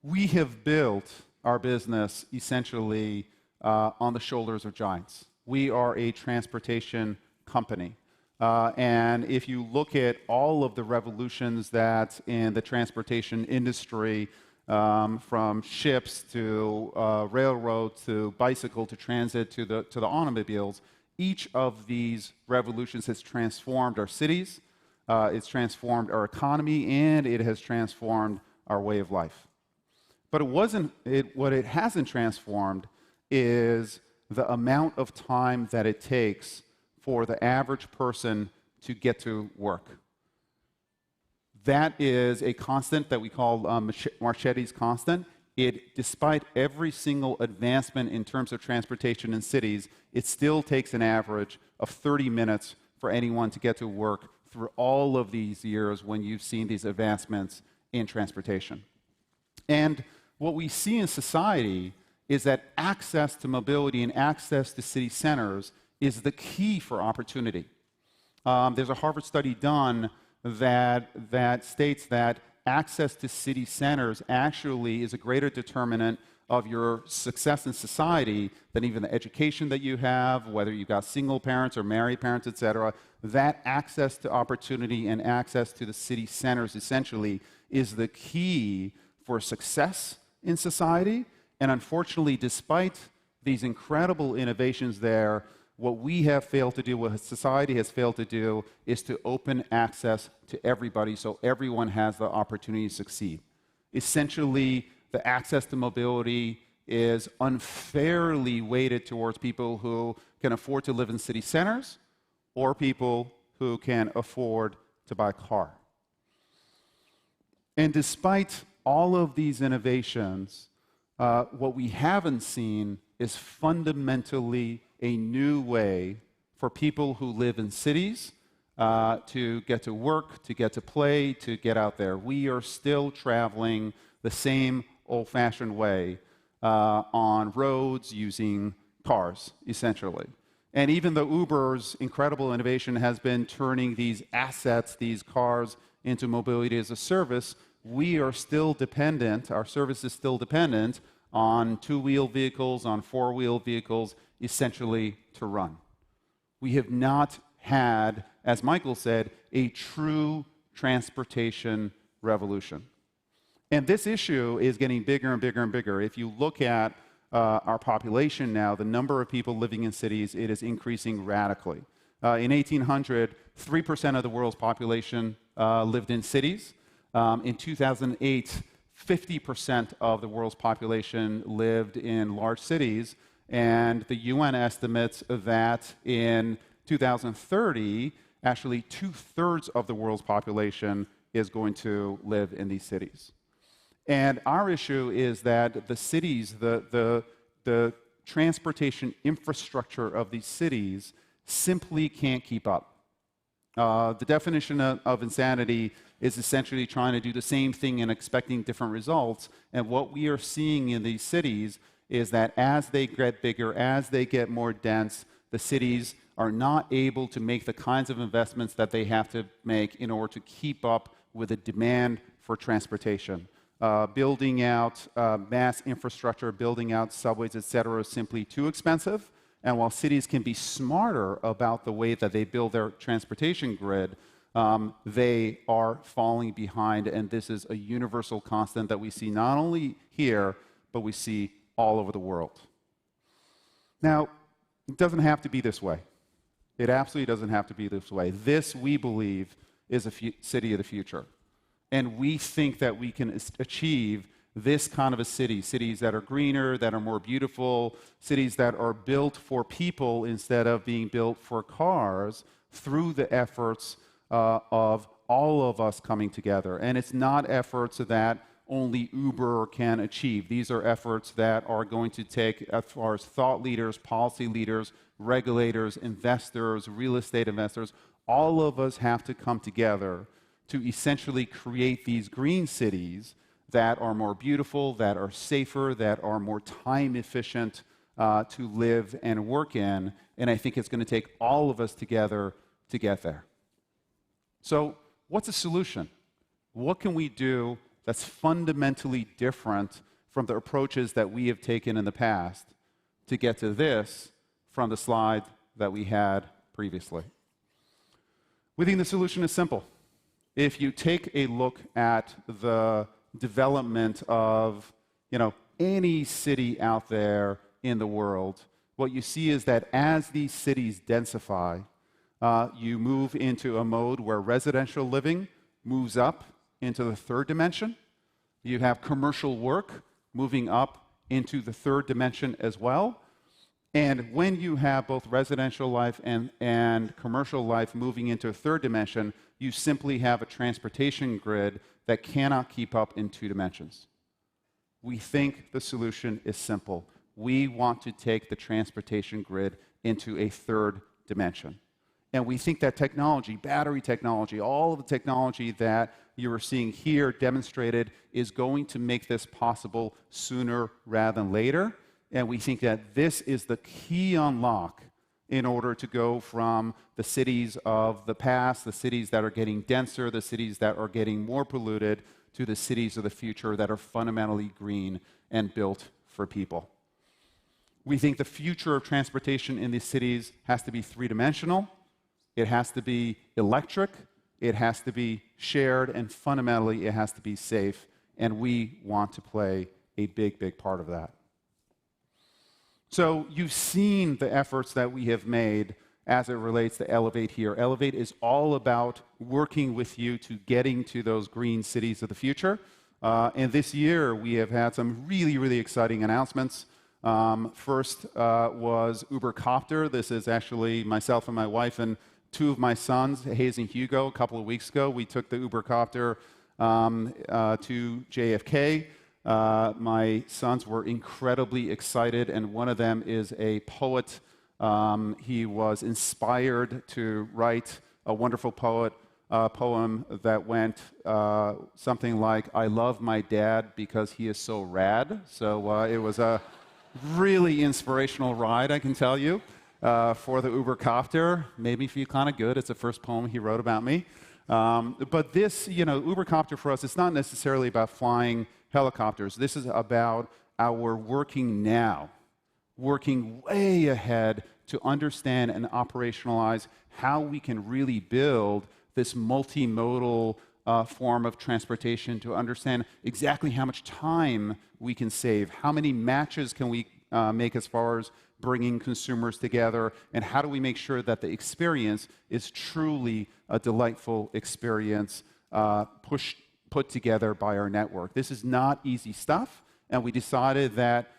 we have built our business essentially on the shoulders of giants. We are a transportation company. And if you look at all of the revolutions that in the transportation industry, from ships to railroad to bicycle to transit to the automobiles, each of these revolutions has transformed our cities, it's transformed our economy, and it has transformed our way of life. But what it hasn't transformed is the amount of time that it takes for the average person to get to work. That is a constant that we call Marchetti's constant. Despite every single advancement in terms of transportation in cities, it still takes an average of 30 minutes for anyone to get to work through all of these years when you've seen these advancements in transportation. And what we see in society is that access to mobility and access to city centers is the key for opportunity. There's a Harvard study done that states that access to city centers actually is a greater determinant of your success in society than even the education that you have, whether you've got single parents or married parents, et cetera. That access to opportunity and access to the city centers essentially is the key for success in society. And unfortunately, despite these incredible innovations there, what we have failed to do, what society has failed to do, is to open access to everybody so everyone has the opportunity to succeed. Essentially, the access to mobility is unfairly weighted towards people who can afford to live in city centers or people who can afford to buy a car. And despite all of these innovations, what we haven't seen is fundamentally a new way for people who live in cities to get to work, to get to play, to get out there. We are still traveling the same old-fashioned way on roads using cars, essentially. And even though Uber's incredible innovation has been turning these assets, these cars, into mobility as a service, we are still dependent, our service is still dependent on two-wheel vehicles, on four-wheel vehicles, essentially to run. We have not had, as Michael said, a true transportation revolution. And this issue is getting bigger and bigger and bigger. If you look at our population now, the number of people living in cities, it is increasing radically. In 1800, 3% of the world's population lived in cities. In 2008, 50% of the world's population lived in large cities, and the UN estimates that in 2030, actually 2/3 of the world's population is going to live in these cities. And our issue is that the cities, the transportation infrastructure of these cities simply can't keep up. The definition of insanity is essentially trying to do the same thing and expecting different results. And what we are seeing in these cities is that as they get bigger, as they get more dense, the cities are not able to make the kinds of investments that they have to make in order to keep up with the demand for transportation. Building out mass infrastructure, building out subways, et cetera, is simply too expensive. And while cities can be smarter about the way that they build their transportation grid, they are falling behind. And this is a universal constant that we see not only here, but we see all over the world. Now, it doesn't have to be this way. It absolutely doesn't have to be this way. This, we believe, is a city of the future. And we think that we can achieve this kind of a city, cities that are greener, that are more beautiful, cities that are built for people instead of being built for cars, through the efforts of all of us coming together. And it's not efforts that only Uber can achieve. These are efforts that are going to take, as far as thought leaders, policy leaders, regulators, investors, real estate investors, all of us have to come together to essentially create these green cities that are more beautiful, that are safer, that are more time efficient to live and work in. And I think it's going to take all of us together to get there. So what's the solution? What can we do that's fundamentally different from the approaches that we have taken in the past to get to this from the slide that we had previously? We think the solution is simple. If you take a look at the development of, any city out there in the world, what you see is that as these cities densify, you move into a mode where residential living moves up into the third dimension. You have commercial work moving up into the third dimension as well. And when you have both residential life and commercial life moving into a third dimension, you simply have a transportation grid that cannot keep up in two dimensions. We think the solution is simple. We want to take the transportation grid into a third dimension. And we think that technology, battery technology, all of the technology that you are seeing here demonstrated is going to make this possible sooner rather than later. And we think that this is the key unlock in order to go from the cities of the past, the cities that are getting denser, the cities that are getting more polluted, to the cities of the future that are fundamentally green and built for people. We think the future of transportation in these cities has to be three-dimensional, it has to be electric, it has to be shared, and fundamentally it has to be safe, and we want to play a big, big part of that. So you've seen the efforts that we have made as it relates to Elevate here. Elevate is all about working with you to getting to those green cities of the future. And this year, we have had some really, really exciting announcements. First was Uber Copter. This is actually myself and my wife and two of my sons, Hayes and Hugo, a couple of weeks ago. We took the Uber Copter to JFK. My sons were incredibly excited, and one of them is a poet. He was inspired to write a wonderful poem that went something like, "I love my dad because he is so rad." So it was a really inspirational ride, I can tell you, for the Uber Copter. Made me feel kind of good. It's the first poem he wrote about me. But this, Uber Copter for us, it's not necessarily about flying helicopters. This is about our working now, working way ahead to understand and operationalize how we can really build this multimodal form of transportation, to understand exactly how much time we can save, how many matches can we make as far as bringing consumers together, and how do we make sure that the experience is truly a delightful experience put together by our network. This is not easy stuff, and we decided that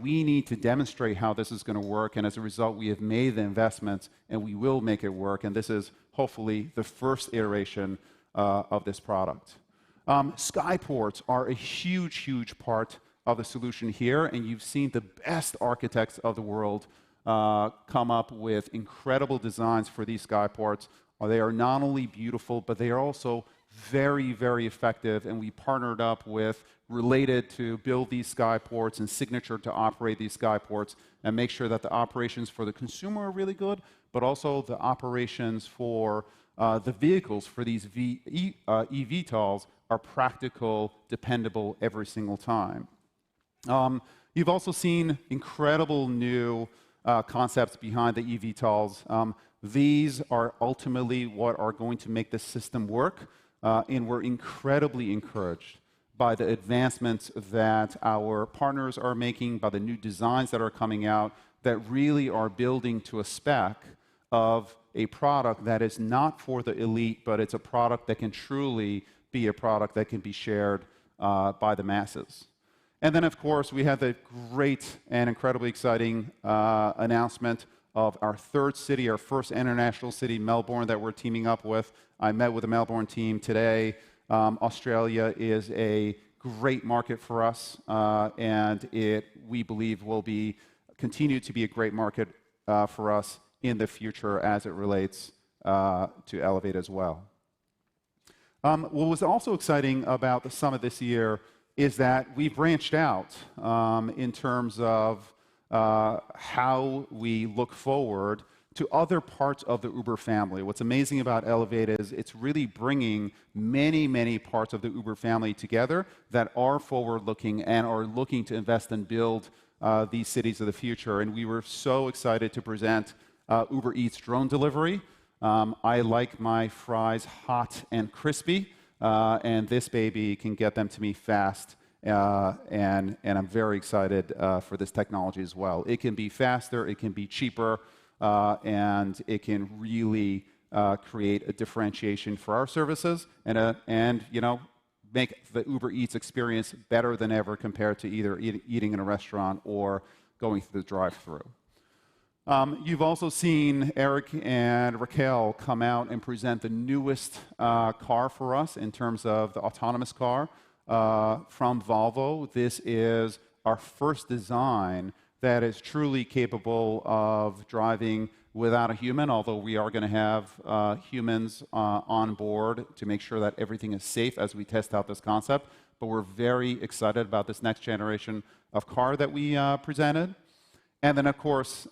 we need to demonstrate how this is going to work, and as a result, we have made the investments, and we will make it work, and this is hopefully the first iteration of this product. Skyports are a huge, huge part of the solution here, and you've seen the best architects of the world come up with incredible designs for these skyports. They are not only beautiful, but they are also very, very effective, and we partnered up with Related to build these skyports and Signature to operate these skyports and make sure that the operations for the consumer are really good, but also the operations for the vehicles for these eVTOLs are practical, dependable every single time. You've also seen incredible new concepts behind the eVTOLs. These are ultimately what are going to make the system work, and we're incredibly encouraged by the advancements that our partners are making, by the new designs that are coming out, that really are building to a spec of a product that is not for the elite, but it's a product that can truly be a product that can be shared by the masses. And then, of course, we had the great and incredibly exciting announcement of our third city, our first international city, Melbourne, that we're teaming up with. I met with the Melbourne team today. Australia is a great market for us, and we believe will continue to be a great market for us in the future as it relates to Elevate as well. What was also exciting about the summit this year is that we branched out in terms of how we look forward to other parts of the Uber family. What's amazing about Elevate is it's really bringing many, many parts of the Uber family together that are forward-looking and are looking to invest and build these cities of the future. And we were so excited to present Uber Eats drone delivery. I like my fries hot and crispy, and this baby can get them to me fast. And I'm very excited for this technology as well. It can be faster, it can be cheaper, and it can really create a differentiation for our services and make the Uber Eats experience better than ever compared to either eating in a restaurant or going through the drive-thru. You've also seen Eric and Raquel come out and present the newest car for us in terms of the autonomous car from Volvo. This is our first design that is truly capable of driving without a human, although we are going to have humans on board to make sure that everything is safe as we test out this concept. But we're very excited about this next generation of car that we presented. And then, of course,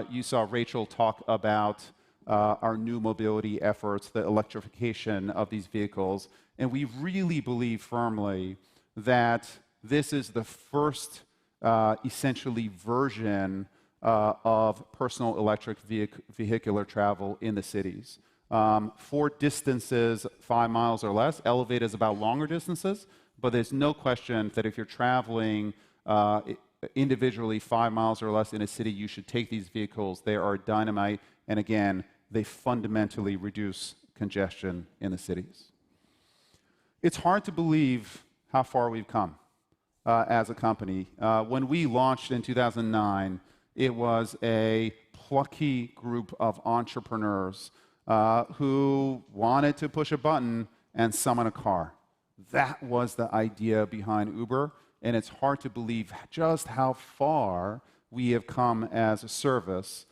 you saw Rachel talk about our new mobility efforts, the electrification of these vehicles. And we really believe firmly that this is the first, essentially, version of personal electric vehicular travel in the cities. For distances 5 miles or less, Elevate is about longer distances, but there's no question that if you're traveling individually 5 miles or less in a city, you should take these vehicles. They are dynamite, and again, they fundamentally reduce congestion in the cities. It's hard to believe how far we've come as a company. When we launched in 2009, it was a plucky group of entrepreneurs who wanted to push a button and summon a car. That was the idea behind Uber, and it's hard to believe just how far we have come as a service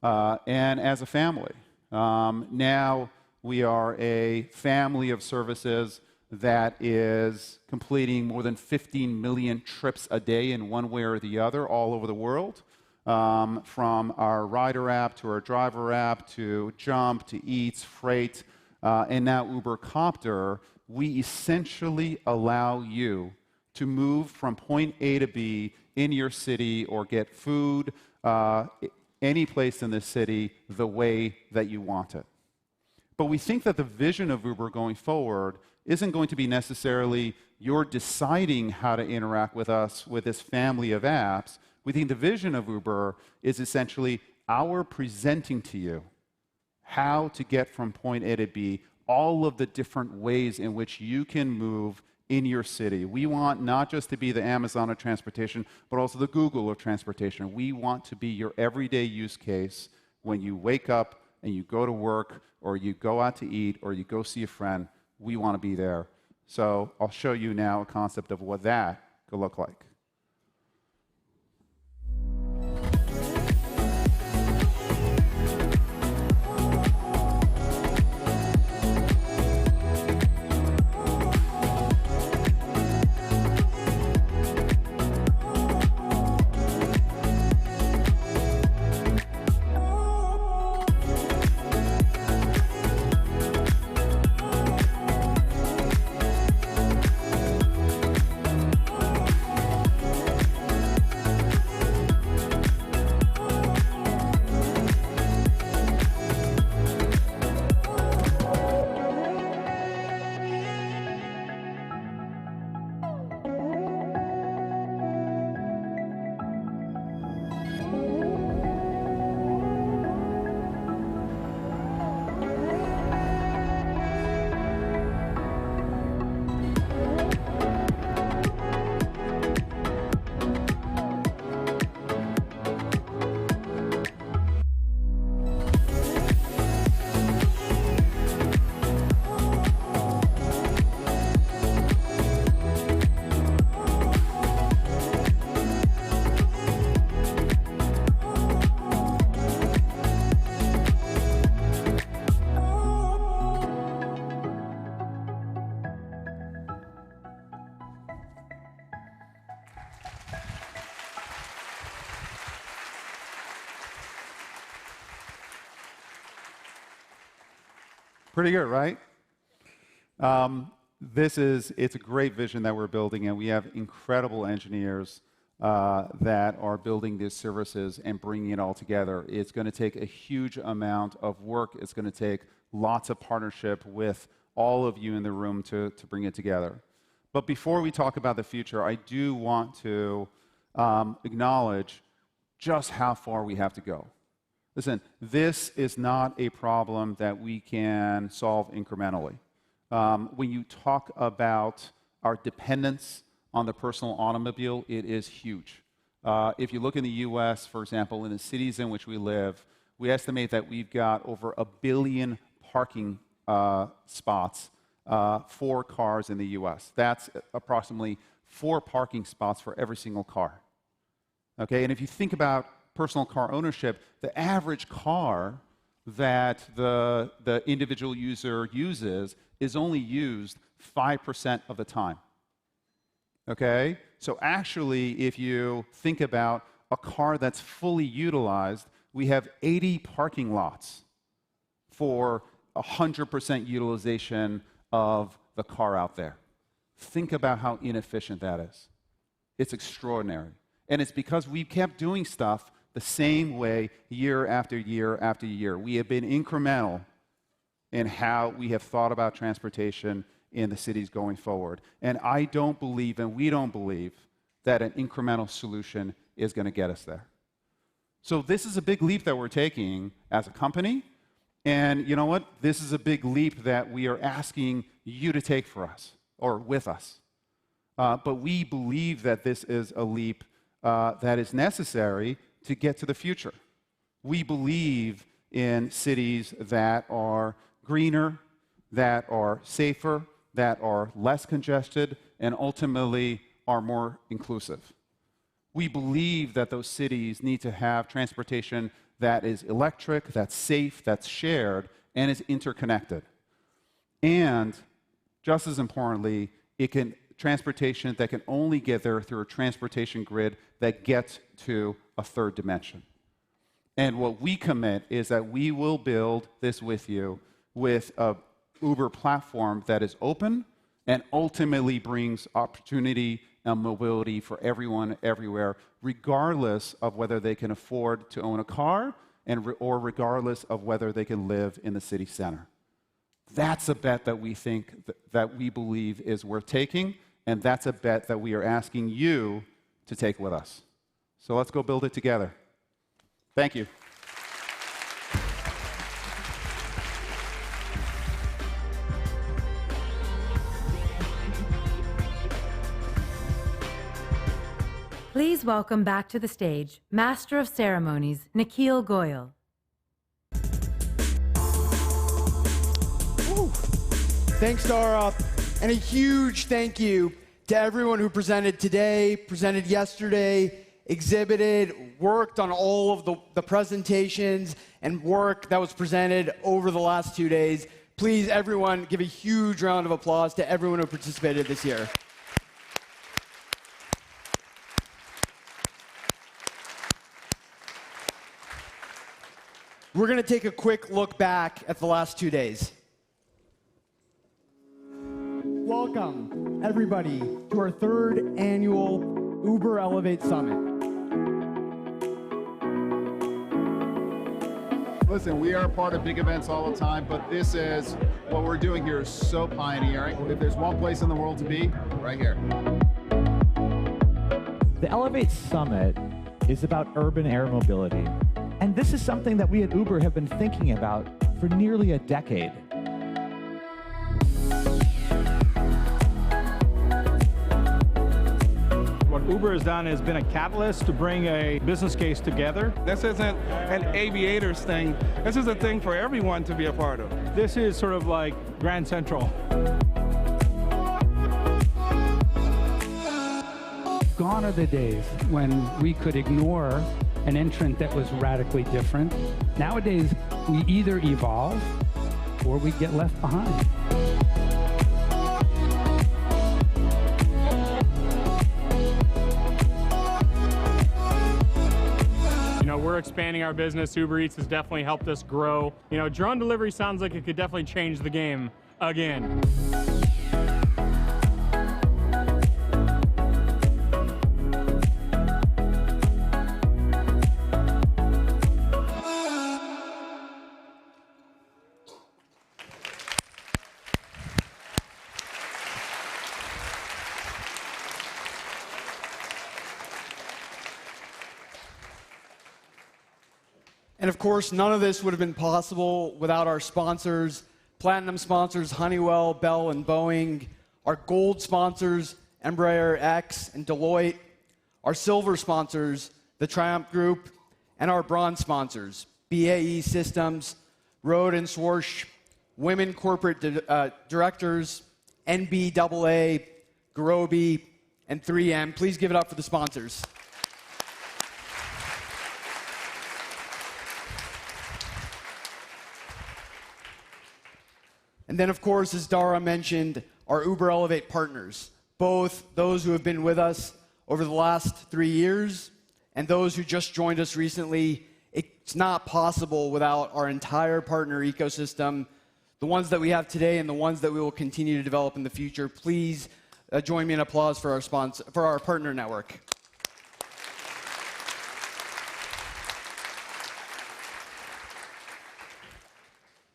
and as a family. Now we are a family of services that is completing more than 15 million trips a day in one way or the other all over the world. From our rider app to our driver app to Jump to Eats, Freight, and now Uber Copter, we essentially allow you to move from point A to B in your city or get food any place in the city the way that you want it. But we think that the vision of Uber going forward isn't going to be necessarily you're deciding how to interact with us with this family of apps. We think the vision of Uber is essentially our presenting to you how to get from point A to B, all of the different ways in which you can move in your city. We want not just to be the Amazon of transportation, but also the Google of transportation. We want to be your everyday use case when you wake up and you go to work, or you go out to eat, or you go see a friend. We want to be there. So I'll show you now a concept of what that could look like. Pretty good, right? It's a great vision that we're building, and we have incredible engineers that are building these services and bringing it all together. It's going to take a huge amount of work. It's going to take lots of partnership with all of you in the room to bring it together. But before we talk about the future, I do want to acknowledge just how far we have to go. Listen, this is not a problem that we can solve incrementally. When you talk about our dependence on the personal automobile, it is huge. If you look in the US, for example, in the cities in which we live, we estimate that we've got over 1 billion parking spots for cars in the US. That's approximately 4 parking spots for every single car. Okay, and if you think about personal car ownership, the average car that the individual user uses is only used 5% of the time. Okay? So actually, if you think about a car that's fully utilized, we have 80 parking lots for 100% utilization of the car out there. Think about how inefficient that is. It's extraordinary. And it's because we kept doing stuff the same way year after year after year. We have been incremental in how we have thought about transportation in the cities going forward. And I don't believe, and we don't believe, that an incremental solution is going to get us there. So this is a big leap that we're taking as a company. And you know what? This is a big leap that we are asking you to take for us, or with us. But we believe that this is a leap that is necessary to get to the future. We believe in cities that are greener, that are safer, that are less congested, and ultimately are more inclusive. We believe that those cities need to have transportation that is electric, that's safe, that's shared, and is interconnected. And just as importantly, transportation that can only get there through a transportation grid that gets to a third dimension. And what we commit is that we will build this with you with a Uber platform that is open and ultimately brings opportunity and mobility for everyone, everywhere, regardless of whether they can afford to own a car or regardless of whether they can live in the city center. That's a bet that we think that we believe is worth taking, and that's a bet that we are asking you to take with us. So let's go build it together. Thank you. Please welcome back to the stage Master of Ceremonies, Nikhil Goyal. Thanks, Dara. And a huge thank you to everyone who presented today, presented yesterday, exhibited, worked on all of the presentations and work that was presented over the last 2 days. Please, everyone, give a huge round of applause to everyone who participated this year. We're going to take a quick look back at the last 2 days. Welcome, everybody, to our third annual Uber Elevate Summit. Listen, we are a part of big events all the time, but this is, what we're doing here is so pioneering. If there's one place in the world to be, right here. The Elevate Summit is about urban air mobility. And this is something that we at Uber have been thinking about for nearly a decade. What Uber has done has been a catalyst to bring a business case together. This isn't an aviators thing. This is a thing for everyone to be a part of. This is sort of like Grand Central. Gone are the days when we could ignore an entrant that was radically different. Nowadays, we either evolve or we get left behind. We're expanding our business. Uber Eats has definitely helped us grow. Drone delivery sounds like it could definitely change the game again. And of course, none of this would have been possible without our sponsors, platinum sponsors Honeywell, Bell, and Boeing, our gold sponsors Embraer X and Deloitte, our silver sponsors, the Triumph Group, and our bronze sponsors, BAE Systems, Rohde & Schwarz, Women Corporate Directors, NBAA, Garobi, and 3M. Please give it up for the sponsors. And then, of course, as Dara mentioned, our Uber Elevate partners, both those who have been with us over the last 3 years and those who just joined us recently. It's not possible without our entire partner ecosystem, the ones that we have today and the ones that we will continue to develop in the future. Please join me in applause for our partner network.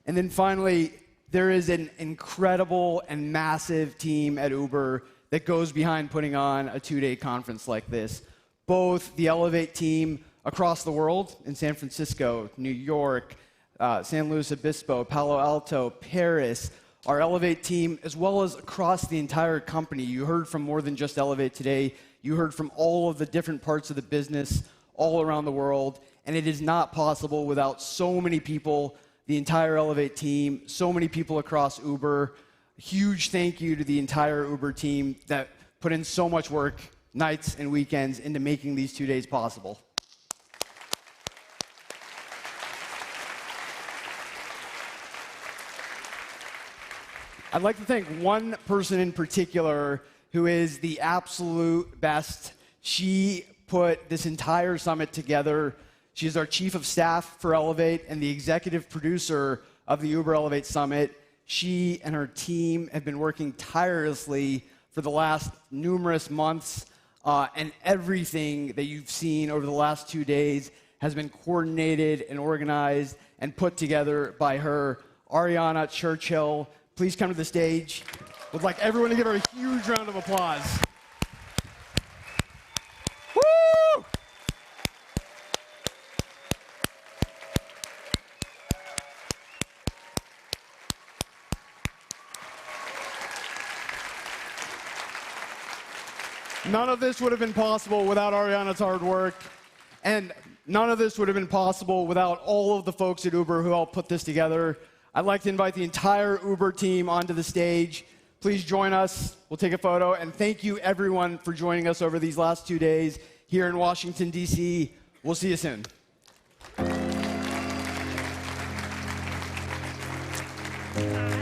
And then finally, there is an incredible and massive team at Uber that goes behind putting on a 2-day conference like this. Both the Elevate team across the world in San Francisco, New York, San Luis Obispo, Palo Alto, Paris, our Elevate team, as well as across the entire company. You heard from more than just Elevate today. You heard from all of the different parts of the business all around the world. And it is not possible without so many people, the entire Elevate team, so many people across Uber. Huge thank you to the entire Uber team that put in so much work, nights and weekends, into making these 2 days possible. I'd like to thank one person in particular who is the absolute best. She put this entire summit together. She's our chief of staff for Elevate and the executive producer of the Uber Elevate Summit. She and her team have been working tirelessly for the last numerous months, and everything that you've seen over the last 2 days has been coordinated and organized and put together by her. Ariana Churchill, please come to the stage. Would like everyone to give her a huge round of applause. Woo! None of this would have been possible without Ariana's hard work, and none of this would have been possible without all of the folks at Uber who helped put this together. I'd like to invite the entire Uber team onto the stage. Please join us. We'll take a photo. And thank you, everyone, for joining us over these last 2 days here in Washington, D.C. We'll see you soon. Thank you.